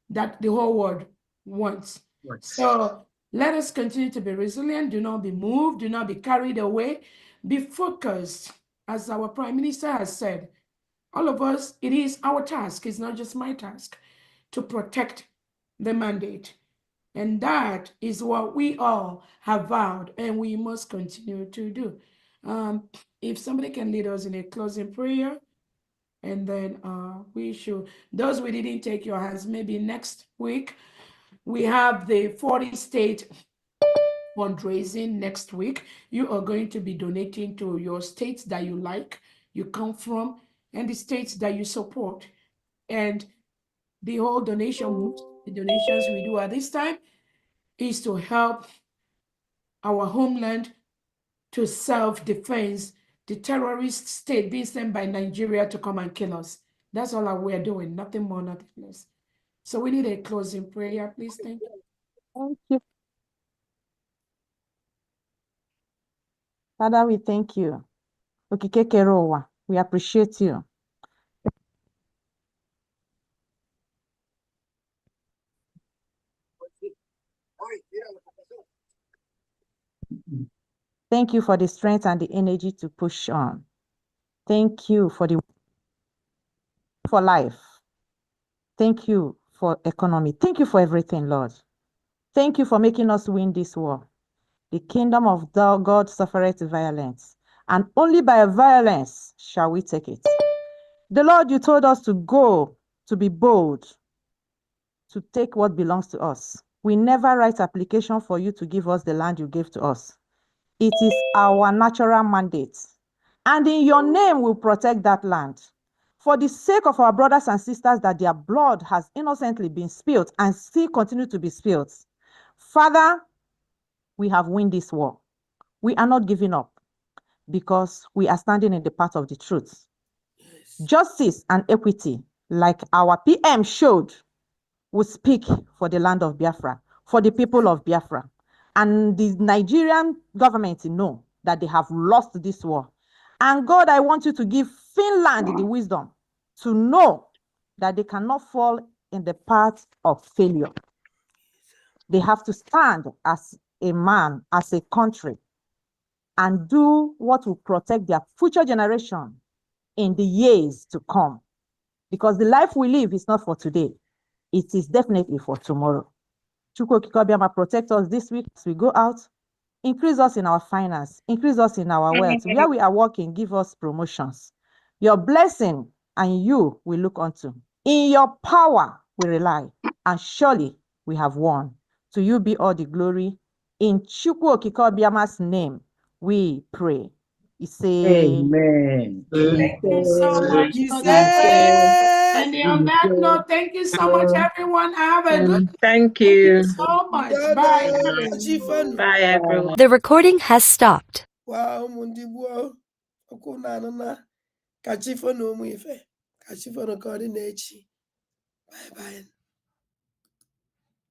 that the whole world wants. So let us continue to be resilient. Do not be moved. Do not be carried away. Be focused. As our Prime Minister has said, all of us, it is our task. It's not just my task to protect the mandate. And that is what we all have vowed and we must continue to do. If somebody can lead us in a closing prayer, and then we should, those we didn't take your hands, maybe next week, we have the 40 state fundraising next week. You are going to be donating to your states that you like, you come from, and the states that you support. And the whole donation, the donations we do at this time is to help our homeland to self-defense the terrorist state being sent by Nigeria to come and kill us. That's all we're doing, nothing more, nothing less. So we need a closing prayer, please. Thank you. Thank you. Father, we thank you. Okike Kerowa, we appreciate you. Thank you for the strength and the energy to push on. Thank you for life. Thank you for economy. Thank you for everything, Lord. Thank you for making us win this war. The kingdom of God suffereth violence, and only by violence shall we take it. The Lord, you told us to go, to be bold, to take what belongs to us. We never write application for you to give us the land you gave to us. It is our natural mandate. And in your name, we'll protect that land. For the sake of our brothers and sisters that their blood has innocently been spilled and still continue to be spilled. Father, we have won this war. We are not giving up because we are standing in the path of the truth. Yes. Justice and equity, like our PM showed, will speak for the land of Biafra, for the people of Biafra. And the Nigerian government know that they have lost this war. And God, I want you to give Finland the wisdom to know that they cannot fall in the path of failure. They have to stand as a man, as a country, and do what will protect their future generation in the years to come. Because the life we live is not for today. It is definitely for tomorrow. Chukwu Okike Obiama, protect us this week as we go out. Increase us in our finance. Increase us in our wealth. Where we are working, give us promotions. Your blessing and you will look unto. In your power we rely. And surely we have won. To you be all the glory. In Chukwu Okike Obiama's name, we pray. You say, Amen. Thank you so much for He that prayer. said, And on that note, thank you so much, everyone. Have a good day. Thank Thank you you. so much. Bye. Bye, everyone. The recording has stopped. Wow, Mundi Buo, Okunana, Kachifo no Muife, Kachifo no Coordinachi. Bye bye.